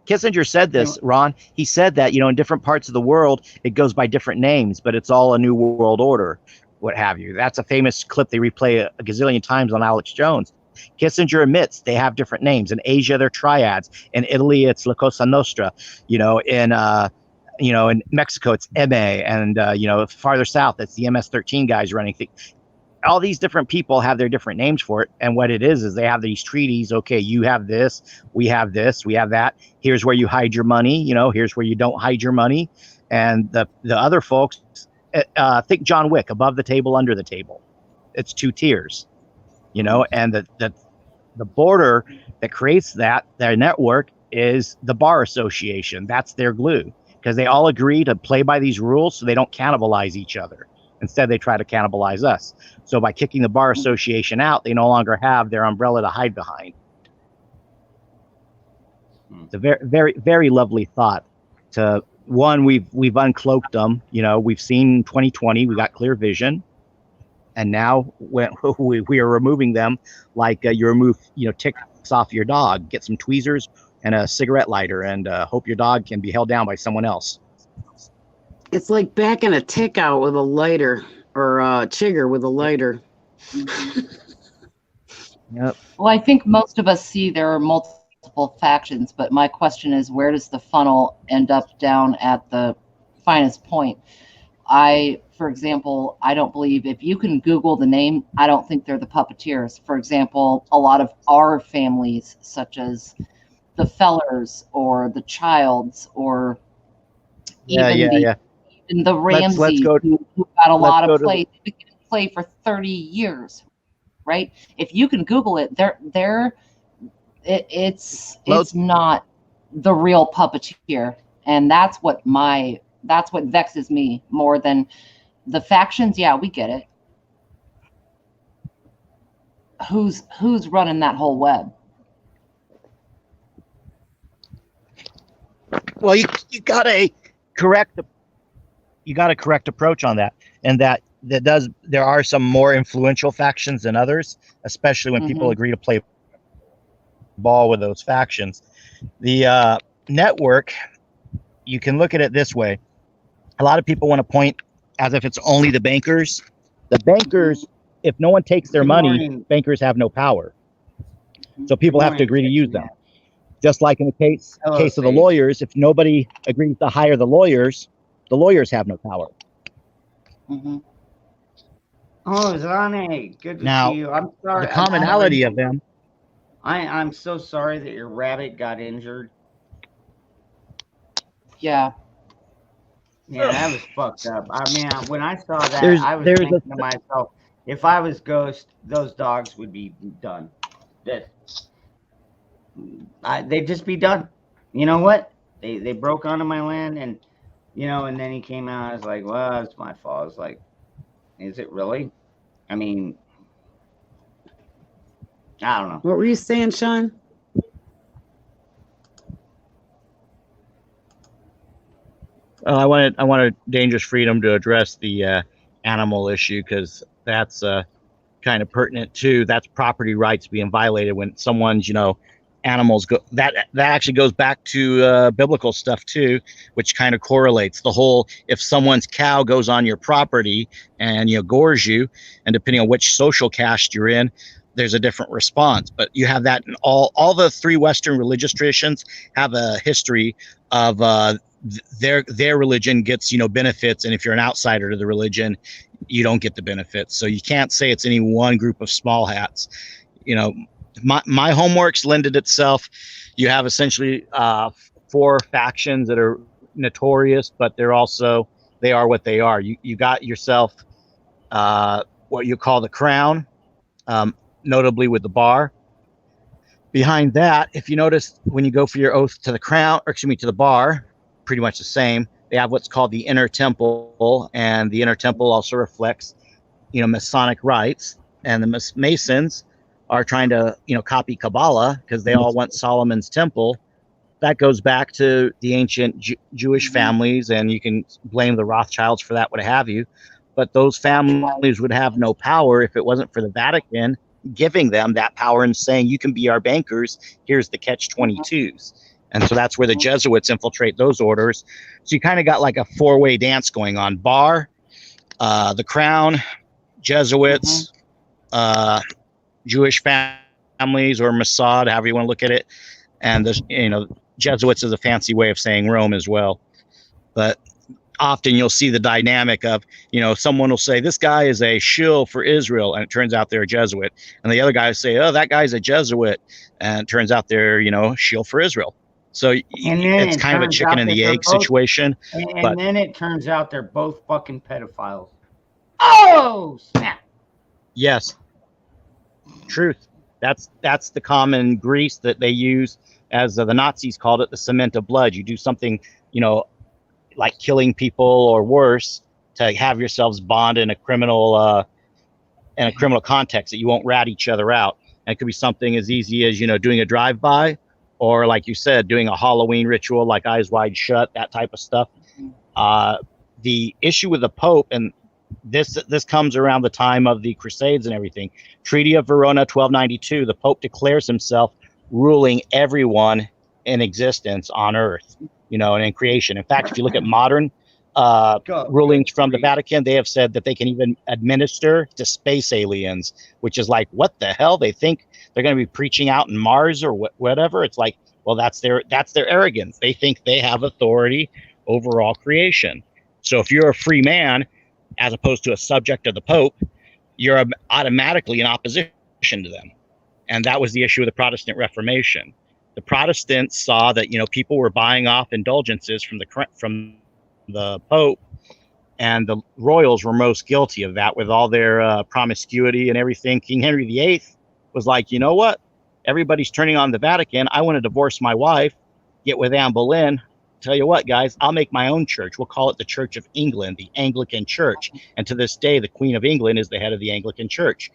Kissinger said this, Ron. He said that, in different parts of the world, it goes by different names, but it's all a new world order, what have you. That's a famous clip they replay a gazillion times on Alex Jones. Kissinger admits they have different names. In Asia, they're triads. In Italy, it's La Cosa Nostra. In Mexico, it's MA. And, farther south, it's the MS-13 guys running things. All these different people have their different names for it. And what it is they have these treaties. Okay, you have this, we have that. Here's where you hide your money. Here's where you don't hide your money. And the other folks, think John Wick, above the table, under the table. It's two tiers, and the border that creates their network is the bar association. That's their glue, because they all agree to play by these rules so they don't cannibalize each other. Instead, they try to cannibalize us. So by kicking the bar association out, they no longer have their umbrella to hide behind. It's a very, very, very lovely thought. We've uncloaked them. We've seen 2020. We got clear vision, and now we are removing them like you remove ticks off your dog. Get some tweezers and a cigarette lighter, and hope your dog can be held down by someone else. It's like backing a tick out with a lighter, or a chigger with a lighter. Yep. Well, I think most of us see there are multiple factions, but my question is, where does the funnel end up down at the finest point? For example, I don't believe if you can Google the name, I don't think they're the puppeteers. For example, a lot of our families, such as the Fellers or the Childs, or even the Ramseys, who got a lot of play. They can play for 30 years, right? If you can Google it, it's not the real puppeteer, and that's what vexes me more than the factions. Yeah, we get it. Who's running that whole web? Well, you got a correct approach on that, and there are some more influential factions than others, especially when people agree to play. ball with those factions. The network, you can look at it this way. A lot of people want to point as if it's only the bankers. The bankers, if no one takes their money, bankers have no power. So people have to agree to use them. Just like in the case of the lawyers, if nobody agrees to hire the lawyers have no power. Mm-hmm. Oh, Zane, good to Now, see you. I'm sorry. the commonality of them. I'm so sorry that your rabbit got injured. Yeah. Yeah, that was fucked up. I mean, when I saw that, I was there's thinking to myself, if I was Ghost, those dogs would be done. They'd just be done. You know what? They broke onto my land, and and then he came out. I was like, well, it's my fault. I was like, is it really? I mean, I don't know. What were you saying, Sean? I wanted Dangerous Freedom to address the animal issue, because that's kind of pertinent too. That's property rights being violated when someone's animals go. That actually goes back to biblical stuff too, which kind of correlates. The whole, if someone's cow goes on your property and gores you, and depending on which social caste you're in, there's a different response. But you have that in all the three Western religious traditions have a history of their religion gets benefits, and if you're an outsider to the religion, you don't get the benefits. So you can't say it's any one group of small hats. My homework's lended itself. You have essentially 4 factions that are notorious, but they are what they are. You got yourself what you call the crown, notably with the bar. Behind that, if you notice, when you go for your oath to the crown, or excuse me, to the bar, pretty much the same. They have what's called the inner temple, and the inner temple also reflects, Masonic rites. And the Masons are trying to, copy Kabbalah, because they all want Solomon's temple. That goes back to the ancient Jewish families, and you can blame the Rothschilds for that, what have you. But those families would have no power if it wasn't for the Vatican giving them that power and saying, you can be our bankers. Here's the catch-22s. And so that's where the Jesuits infiltrate those orders. So you kind of got like a 4-way dance going on: bar, the crown, Jesuits, Jewish families, or Mossad, however you want to look at it. And Jesuits is a fancy way of saying Rome as well. But often you'll see the dynamic of, someone will say, this guy is a shill for Israel, and it turns out they're a Jesuit. And the other guys say, oh, that guy's a Jesuit, and it turns out they're, shill for Israel. So it's kind of a chicken and the egg situation. And then it turns out they're both fucking pedophiles. Oh, snap. Yes. Truth. That's the common grease that they use, as the Nazis called it, the cement of blood. You do something, like killing people or worse, to have yourselves bond in a criminal context, that you won't rat each other out. And it could be something as easy as doing a drive-by, or like you said, doing a Halloween ritual like Eyes Wide Shut, that type of stuff. The issue with the Pope, and this comes around the time of the Crusades and everything. Treaty of Verona, 1292, the Pope declares himself ruling everyone in existence on earth, and in creation. In fact, if you look at modern rulings from the Vatican, they have said that they can even administer to space aliens, which is like, what the hell? They think they're going to be preaching out in Mars or whatever. It's like, well, that's their arrogance. They think they have authority over all creation. So if you're a free man, as opposed to a subject of the Pope, you're automatically in opposition to them. And that was the issue of the Protestant Reformation. The Protestants saw that, people were buying off indulgences from the Pope, and the royals were most guilty of that with all their promiscuity and everything. King Henry VIII was like, you know what? Everybody's turning on the Vatican. I want to divorce my wife, get with Anne Boleyn. Tell you what, guys, I'll make my own church. We'll call it the Church of England, the Anglican Church. And to this day, the Queen of England is the head of the Anglican Church.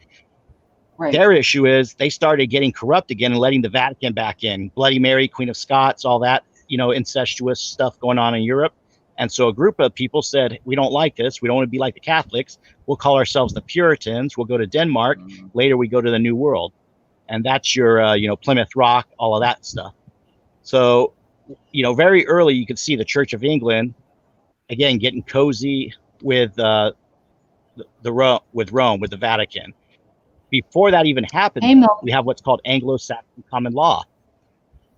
Right. Their issue is they started getting corrupt again and letting the Vatican back in. Bloody Mary, Queen of Scots, all that, incestuous stuff going on in Europe. And so a group of people said, we don't like this. We don't want to be like the Catholics. We'll call ourselves the Puritans. We'll go to Denmark. Later, we go to the New World. and that's your Plymouth Rock, all of that stuff. So very early you could see the Church of England again getting cozy with Rome, with the Vatican. Before that even happened, we have what's called Anglo-Saxon common law.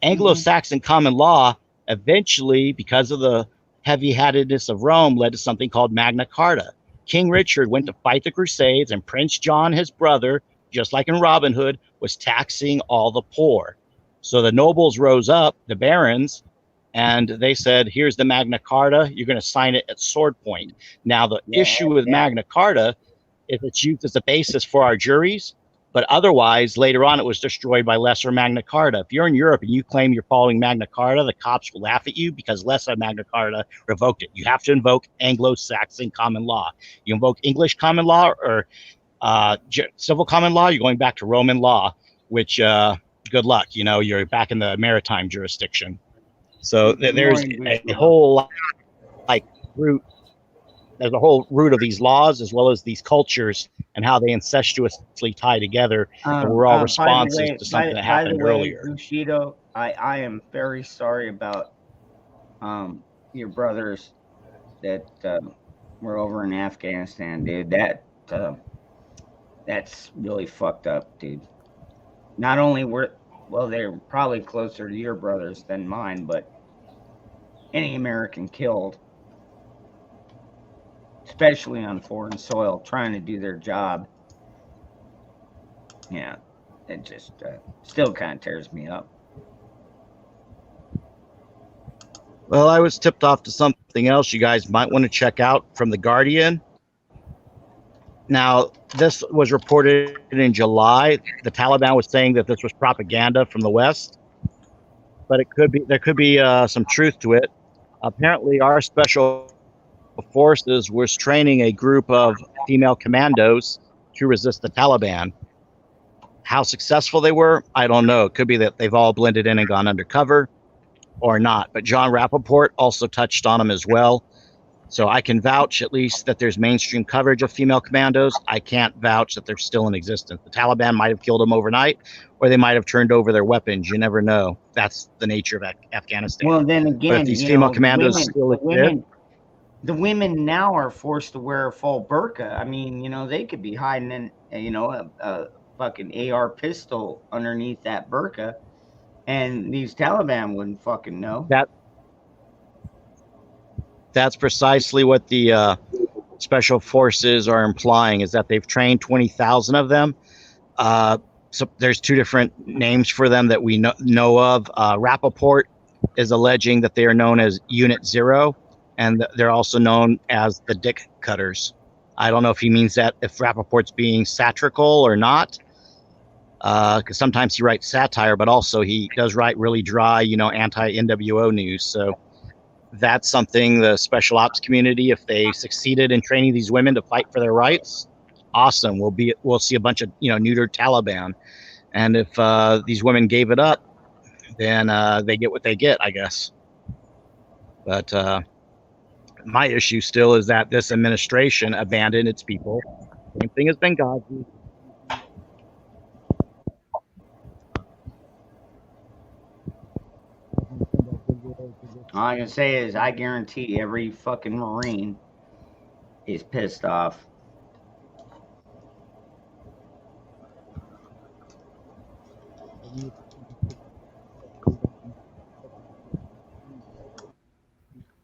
Anglo-Saxon common law eventually, because of the heavy-handedness of Rome, led to something called Magna Carta. King Richard went to fight the Crusades, and Prince John, his brother, just like in Robin Hood, was taxing all the poor. So the nobles rose up, the barons, and they said, here's the Magna Carta. You're going to sign it at sword point. Now, the issue with Magna Carta is it's used as a basis for our juries, but otherwise, later on, it was destroyed by Lesser Magna Carta. If you're in Europe and you claim you're following Magna Carta, the cops will laugh at you because Lesser Magna Carta revoked it. You have to invoke Anglo-Saxon common law. You invoke English common law or civil common law, you're going back to Roman law, which good luck. You're back in the maritime jurisdiction. So there's a whole root. There's a whole root of these laws as well as these cultures and how they incestuously tie together. And we're all responsive to something that happened earlier. Bushido, I am very sorry about your brothers that were over in Afghanistan, dude. That's really fucked up, dude. Not only they're probably closer to your brothers than mine, but any American killed, especially on foreign soil, trying to do their job, it just still kind of tears me up. Well, I was tipped off to something else you guys might want to check out from The Guardian. Now, this was reported in July. The Taliban was saying that this was propaganda from the West, but there could be some truth to it. Apparently, our special forces was training a group of female commandos to resist the Taliban. How successful they were, I don't know. It could be that they've all blended in and gone undercover or not. But John Rappaport also touched on them as well. So I can vouch at least that there's mainstream coverage of female commandos. I can't vouch that they're still in existence. The Taliban might have killed them overnight, or they might have turned over their weapons. You never know. That's the nature of Afghanistan. Well, then again, but if these female commandos still exist, the women now are forced to wear a full burqa. I mean, they could be hiding in, a fucking AR pistol underneath that burqa, and these Taliban wouldn't fucking know. That's precisely what the special forces are implying, is that they've trained 20,000 of them. So there's two different names for them that we know of. Rappaport is alleging that they are known as Unit Zero, and they're also known as the Dick Cutters. I don't know if he means that, if Rappaport's being satirical or not, because sometimes he writes satire, but also he does write really dry, anti-NWO news. So that's something the special ops community, if they succeeded in training these women to fight for their rights, awesome. We'll see a bunch of neutered Taliban, and if these women gave it up, then they get what they get, I guess. But my issue still is that this administration abandoned its people. Same thing as Benghazi. All I can say is I guarantee every fucking Marine is pissed off.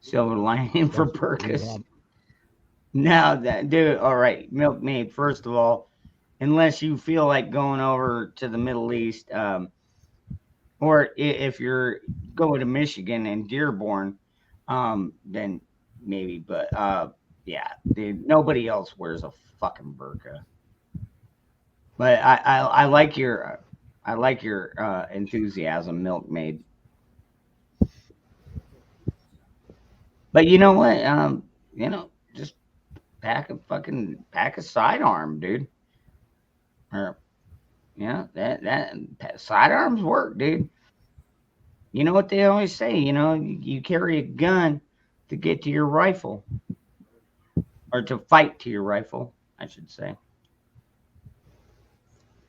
Silver lining for burkas. Now that, dude, all right, Milkmaid, first of all, unless you feel like going over to the Middle East, or if you're going to Michigan and Dearborn, then maybe. But yeah, dude, nobody else wears a fucking burqa. But I like your enthusiasm, Milkmaid. But you know what? Just pack a sidearm, dude. Or that sidearms work, dude. You know what they always say, you carry a gun to get to your rifle. Or to fight to your rifle, I should say.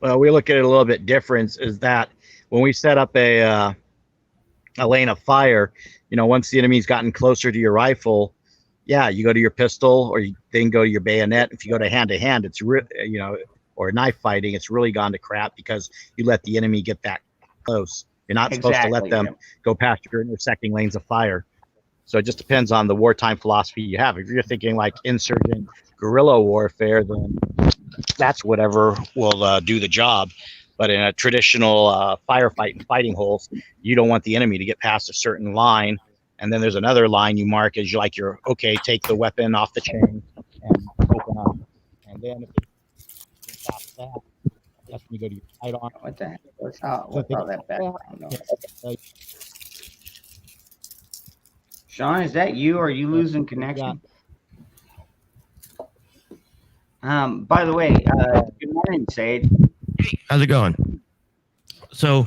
Well, we look at it a little bit different. Is that when we set up a lane of fire, once the enemy's gotten closer to your rifle, yeah, you go to your pistol, or you then go to your bayonet. If you go to hand, it's or knife fighting, it's really gone to crap because you let the enemy get that close. You're not supposed to let them go past your intersecting lanes of fire. So it just depends on the wartime philosophy you have. If you're thinking like insurgent guerrilla warfare, then that's whatever will do the job. But in a traditional firefight and fighting holes, you don't want the enemy to get past a certain line. And then there's another line you mark as you're okay, take the weapon off the chain and open up. And then if it stops that, that's when you go to your sight on. What the heck? What's all that background noise? Sean, is that you, or are you losing connection? By the way, good morning, Sade. Hey, how's it going? So,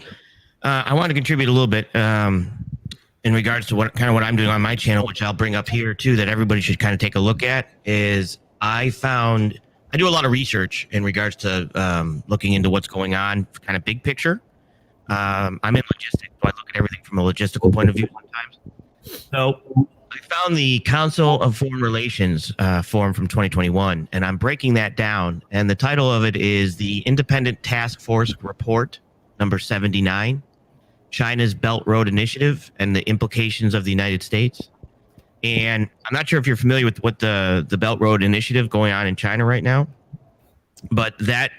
I want to contribute a little bit in regards to what I'm doing on my channel, which I'll bring up here too, that everybody should kind of take a look at. Is I do a lot of research in regards to looking into what's going on, kind of big picture. I'm in logistics, so I look at everything from a logistical point of view sometimes. So I found the Council of Foreign Relations form from 2021, and I'm breaking that down. And the title of it is the Independent Task Force Report number 79, China's Belt Road Initiative and the Implications of the United States. And I'm not sure if you're familiar with what the Belt Road Initiative going on in China right now, but that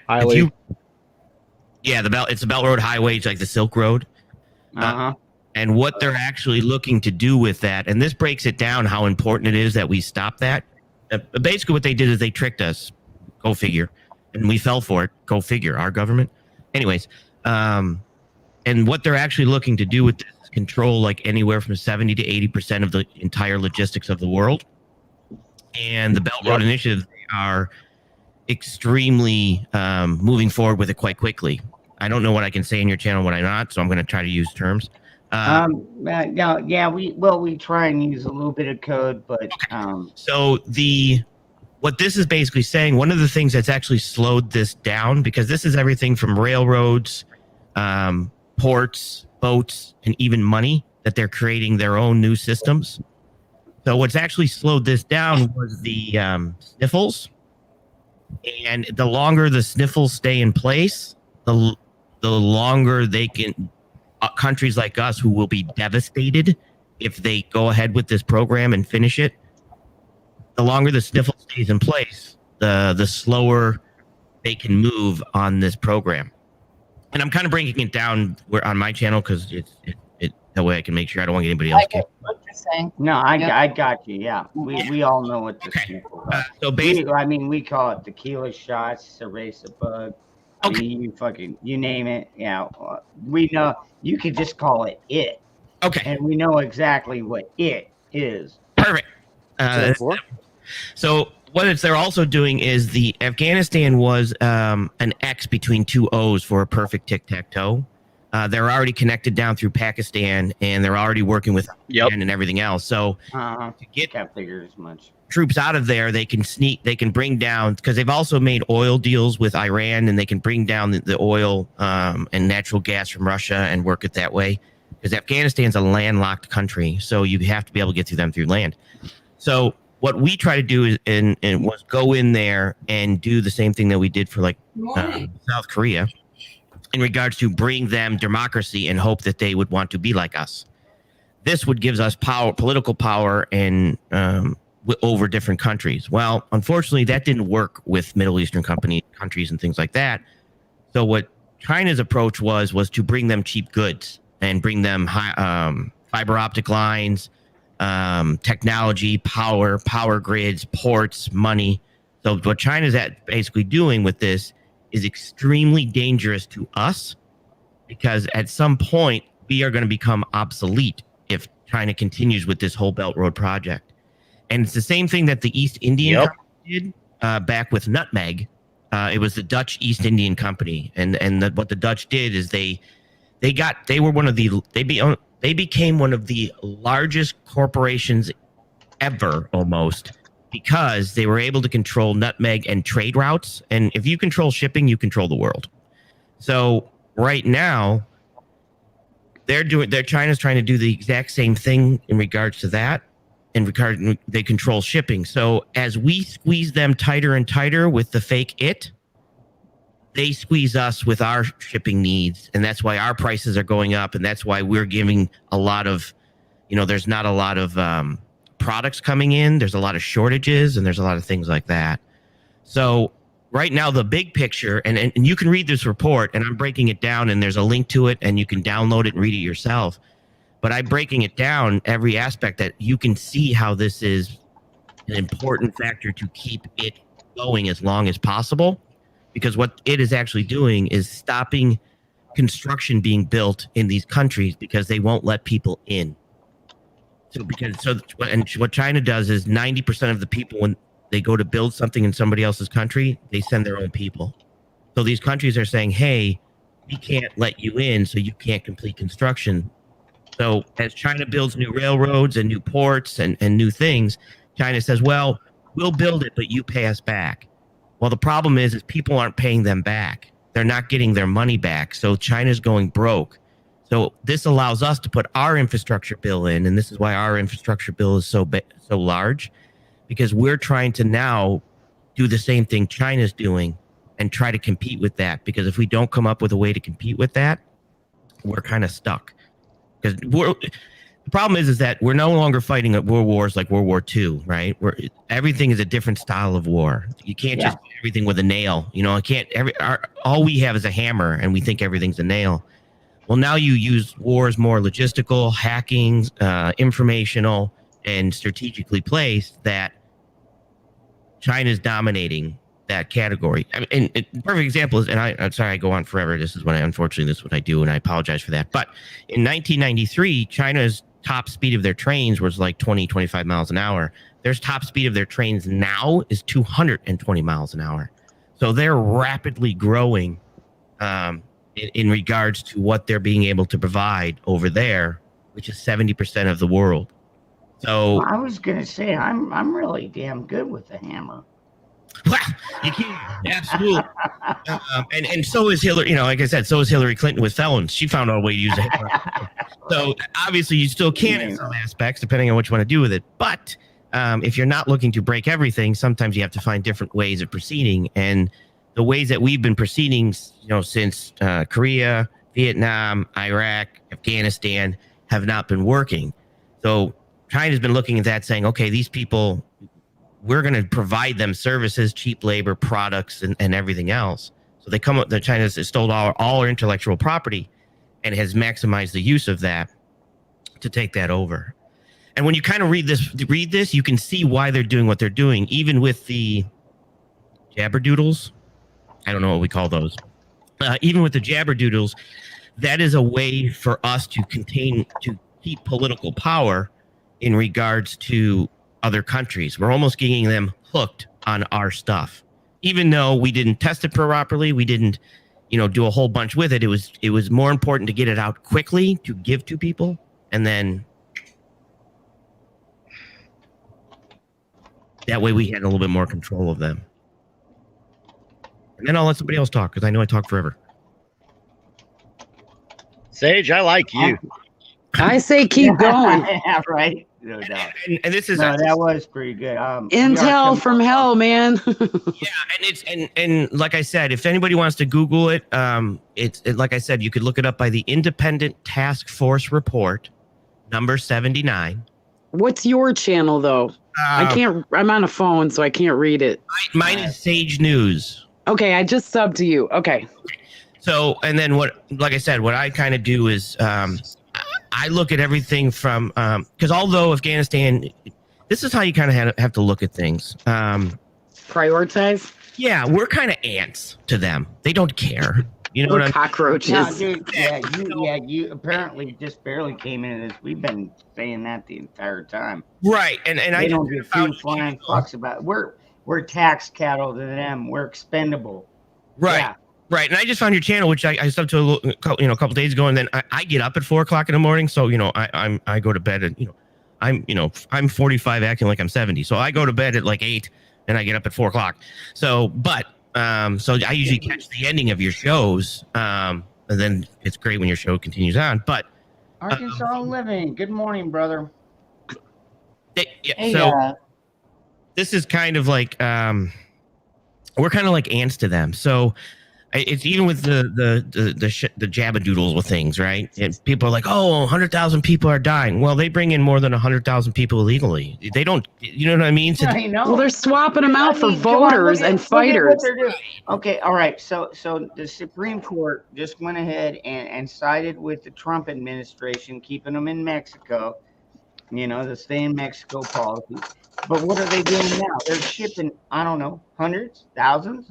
it's the Belt Road Highway, it's like the Silk Road. And what they're actually looking to do with that. And this breaks it down how important it is that we stop that. Basically, what they did is they tricked us. Go figure. And we fell for it. Go figure. Our government. Anyways, and what they're actually looking to do with this is control like anywhere from 70 to 80% of the entire logistics of the world. And the Belt Road Initiative are extremely moving forward with it quite quickly. I don't know what I can say in your channel, what I'm not, so I'm going to try to use terms. We try and use a little bit of code, but so what this is basically saying, one of the things that's actually slowed this down, because this is everything from railroads, ports, boats, and even money, that they're creating their own new systems. So what's actually slowed this down was the sniffles, and the longer the sniffles stay in place, the longer they can. Countries like us who will be devastated if they go ahead with this program and finish it, the longer the sniffle stays in place, the slower they can move on this program. And I'm kind of breaking it down on my channel because it's that way I can make sure I don't want anybody else. I get what you're saying. No, I got you. Yeah, we all know what the sniffle is. So basically, we call it tequila shots, erase a bug. Okay. You name it. Yeah, we know. You could just call it it. Okay. And we know exactly what it is. Perfect. So what they're also doing is the Afghanistan was an X between two O's for a perfect tic-tac-toe. They're already connected down through Pakistan, and they're already working with Iran and everything else. So to get can't figure as much troops out of there, they can bring down, because they've also made oil deals with Iran, and they can bring down the oil and natural gas from Russia and work it that way, because Afghanistan's a landlocked country, so you have to be able to get to them through land. So what we try to do is was go in there and do the same thing that we did for South Korea in regards to bring them democracy and hope that they would want to be like us. This would give us political power and over different countries. Well, unfortunately, that didn't work with Middle Eastern countries and things like that. So what China's approach was to bring them cheap goods and bring them fiber optic lines, technology, power grids, ports, money. So what China's basically doing with this is extremely dangerous to us, because at some point we are going to become obsolete if China continues with this whole Belt Road project. And it's the same thing that the East Indian Company did back with nutmeg. It was the Dutch East Indian Company, and what the Dutch did is they became one of the largest corporations ever, almost, because they were able to control nutmeg and trade routes. And if you control shipping, you control the world. So right now, China's trying to do the exact same thing in regards to that. They control shipping. So as we squeeze them tighter and tighter with the fake they squeeze us with our shipping needs, and that's why our prices are going up, and that's why we're giving a lot of, there's not a lot of products coming in. There's a lot of shortages, and there's a lot of things like that. So right now, the big picture, and you can read this report, and I'm breaking it down, and there's a link to it, and you can download it and read it yourself. But I'm breaking it down every aspect that you can see how this is an important factor to keep it going as long as possible. Because what it is actually doing is stopping construction being built in these countries because they won't let people in. And what China does is 90% of the people, when they go to build something in somebody else's country, they send their own people. So these countries are saying, hey, we can't let you in, so you can't complete construction. So as China builds new railroads and new ports and new things, China says, well, we'll build it, but you pay us back. Well, the problem is people aren't paying them back. They're not getting their money back. So China's going broke. So this allows us to put our infrastructure bill in, and this is why our infrastructure bill is so large, because we're trying to now do the same thing China's doing and try to compete with that. Because if we don't come up with a way to compete with that, we're kind of stuck. Because the problem is that we're no longer fighting at world wars like World War II, right? Everything is a different style of war. You can't just do everything with a nail. All we have is a hammer, and we think everything's a nail. Well, now you use wars more logistical, hacking, informational, and strategically placed, that China's dominating that category. I mean, and perfect example is, and I'm sorry I go on forever. This is what I do, and I apologize for that. But in 1993, China's top speed of their trains was like 20, 25 miles an hour. Their top speed of their trains now is 220 miles an hour. So they're rapidly growing in regards to what they're being able to provide over there, which is 70% of the world. So I was gonna say I'm really damn good with the hammer. You can't, absolutely. And so is Hillary, like I said, so is Hillary Clinton with felons. She found out a way to use it. So obviously you still can in some aspects, depending on what you want to do with it. But if you're not looking to break everything, sometimes you have to find different ways of proceeding. And the ways that we've been proceeding, since Korea, Vietnam, Iraq, Afghanistan have not been working. So China's been looking at that saying, okay, these people, we're going to provide them services, cheap labor, products, and everything else. So they come up, China's stole all our intellectual property and has maximized the use of that to take that over. And when you kind of read this, you can see why they're doing what they're doing, even with the jabberdoodles. I don't know what we call those. Even with the jabberdoodles, that is a way for us to keep political power in regards to other countries. We're almost getting them hooked on our stuff, even though we didn't test it properly. We didn't, do a whole bunch with it. It was more important to get it out quickly to give to people, and then that way we had a little bit more control of them. And then I'll let somebody else talk, because I know I talk forever. Sage, I like you. I say keep going. Yeah, right. No doubt. And this is that was pretty good. Intel from hell, man. and like I said, if anybody wants to Google it, like I said, you could look it up by the Independent Task Force Report, number 79. What's your channel though? I'm on a phone, so I can't read it. Mine is Sage News. Okay, I just subbed to you. Okay. So, and then like I said, what I kind of do is I look at everything from, because although Afghanistan, this is how you kind of have to look at things. Prioritize? Yeah, we're kind of ants to them. They don't care. You know we're what cockroaches. I mean? Dude, you apparently just barely came into this. We've been saying that the entire time. Right, and they don't give two flying fucks about it. We're tax cattle to them. We're expendable. Right. Yeah. Right, and I just found your channel, which I subbed to a couple days ago, and then I get up at 4 o'clock in the morning, so I go to bed at I'm 45 acting like I'm 70, so I go to bed at like 8 and I get up at 4 o'clock. So, but So I usually catch the ending of your shows, and then it's great when your show continues on. But Arkansas Living. Good morning, brother. So this is kind of like we're kind of like ants to them. So it's even with the jabadoodles with things, right? And people are like, oh, 100,000 people are dying. Well, they bring in more than 100,000 people illegally. They don't, you know what I mean? So I know. Well, they're swapping them out for Come on, voters look at- and look at what fighters. they're doing. Okay, all right. So the Supreme Court just went ahead and sided with the Trump administration, keeping them in Mexico. You know, the stay in Mexico policy. But what are they doing now? They're shipping, I don't know, hundreds, thousands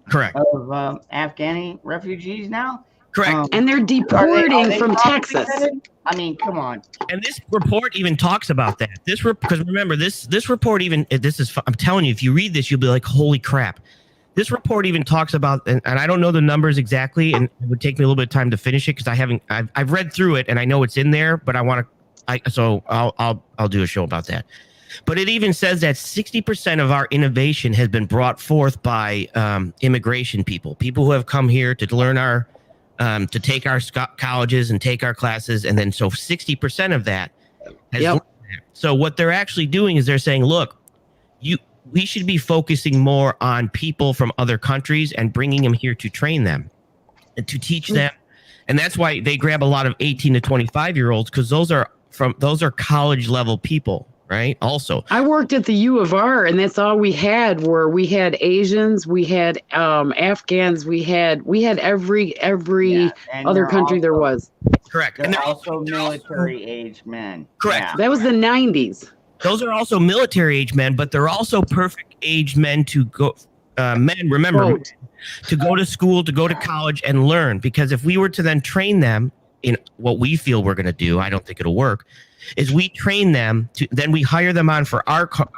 correct of Afghani refugees now. Correct. And they're deporting from Texas. I mean, come on. And this report even talks about that. Because remember, this report even I'm telling you, if you read this, you'll be like, holy crap. This report even talks about, and I don't know the numbers exactly, and it would take me a little bit of time to finish it because I've read through it and I know it's in there, but so I'll do a show about that. But it even says that 60% of our innovation has been brought forth by immigration people who have come here to learn to take our colleges and take our classes. And then so 60% of that has learned that. So what they're actually doing is they're saying, look, we should be focusing more on people from other countries and bringing them here to train them and to teach them. And that's why they grab a lot of 18 to 25-year-olds because those are college level people. Right. Also, I worked at the U of R, and that's all we had. We had Asians, we had Afghans, we had every other country there was. Correct. And they're also military age men. Correct. Yeah. That was the 90s. Those are also military age men, but they're also perfect age men to go. Men, remember, to go to school, to go to college, and learn. Because if we were to then train them in what we feel we're going to do, I don't think it'll work. Is we train them then we hire them on for our company.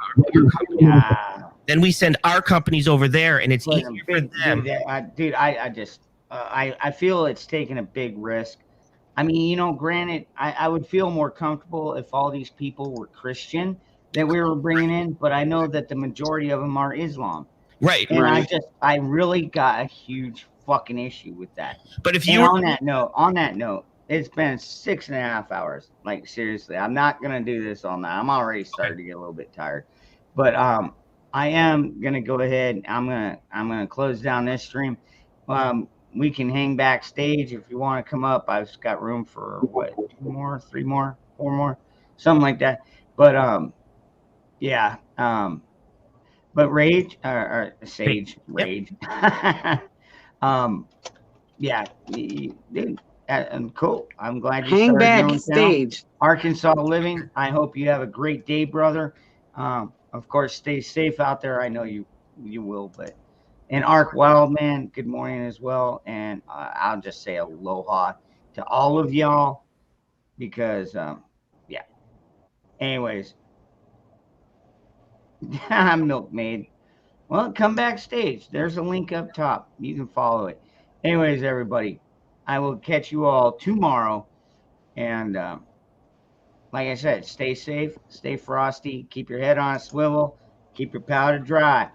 Then we send our companies over there, and it's easier for them. I feel it's taking a big risk. I mean, you know, granted, I would feel more comfortable if all these people were Christian that we were bringing in, but I know that the majority of them are Islam. Right. And right. I really got a huge fucking issue with that. But if and you on that note, it's been 6.5 hours. Like, seriously, I'm not going to do this all night. I'm already starting to get a little bit tired. But I am going to go ahead. I'm going to close down this stream. We can hang backstage if you want to come up. I've got room for, 2 more, 3 more, 4 more, something like that. But, yeah. But Rage, or Sage, Rage. Yeah, dude. And cool. I'm glad you hang started back going stage. down. Arkansas Living. I hope you have a great day, brother. Of course, stay safe out there. I know you will. But and Ark Wildman, good morning as well. And I'll just say aloha to all of y'all because yeah. Anyways, I'm Milkmaid. Well, come backstage. There's a link up top. You can follow it. Anyways, everybody. I will catch you all tomorrow. And like I said, stay safe, stay frosty, keep your head on a swivel, keep your powder dry.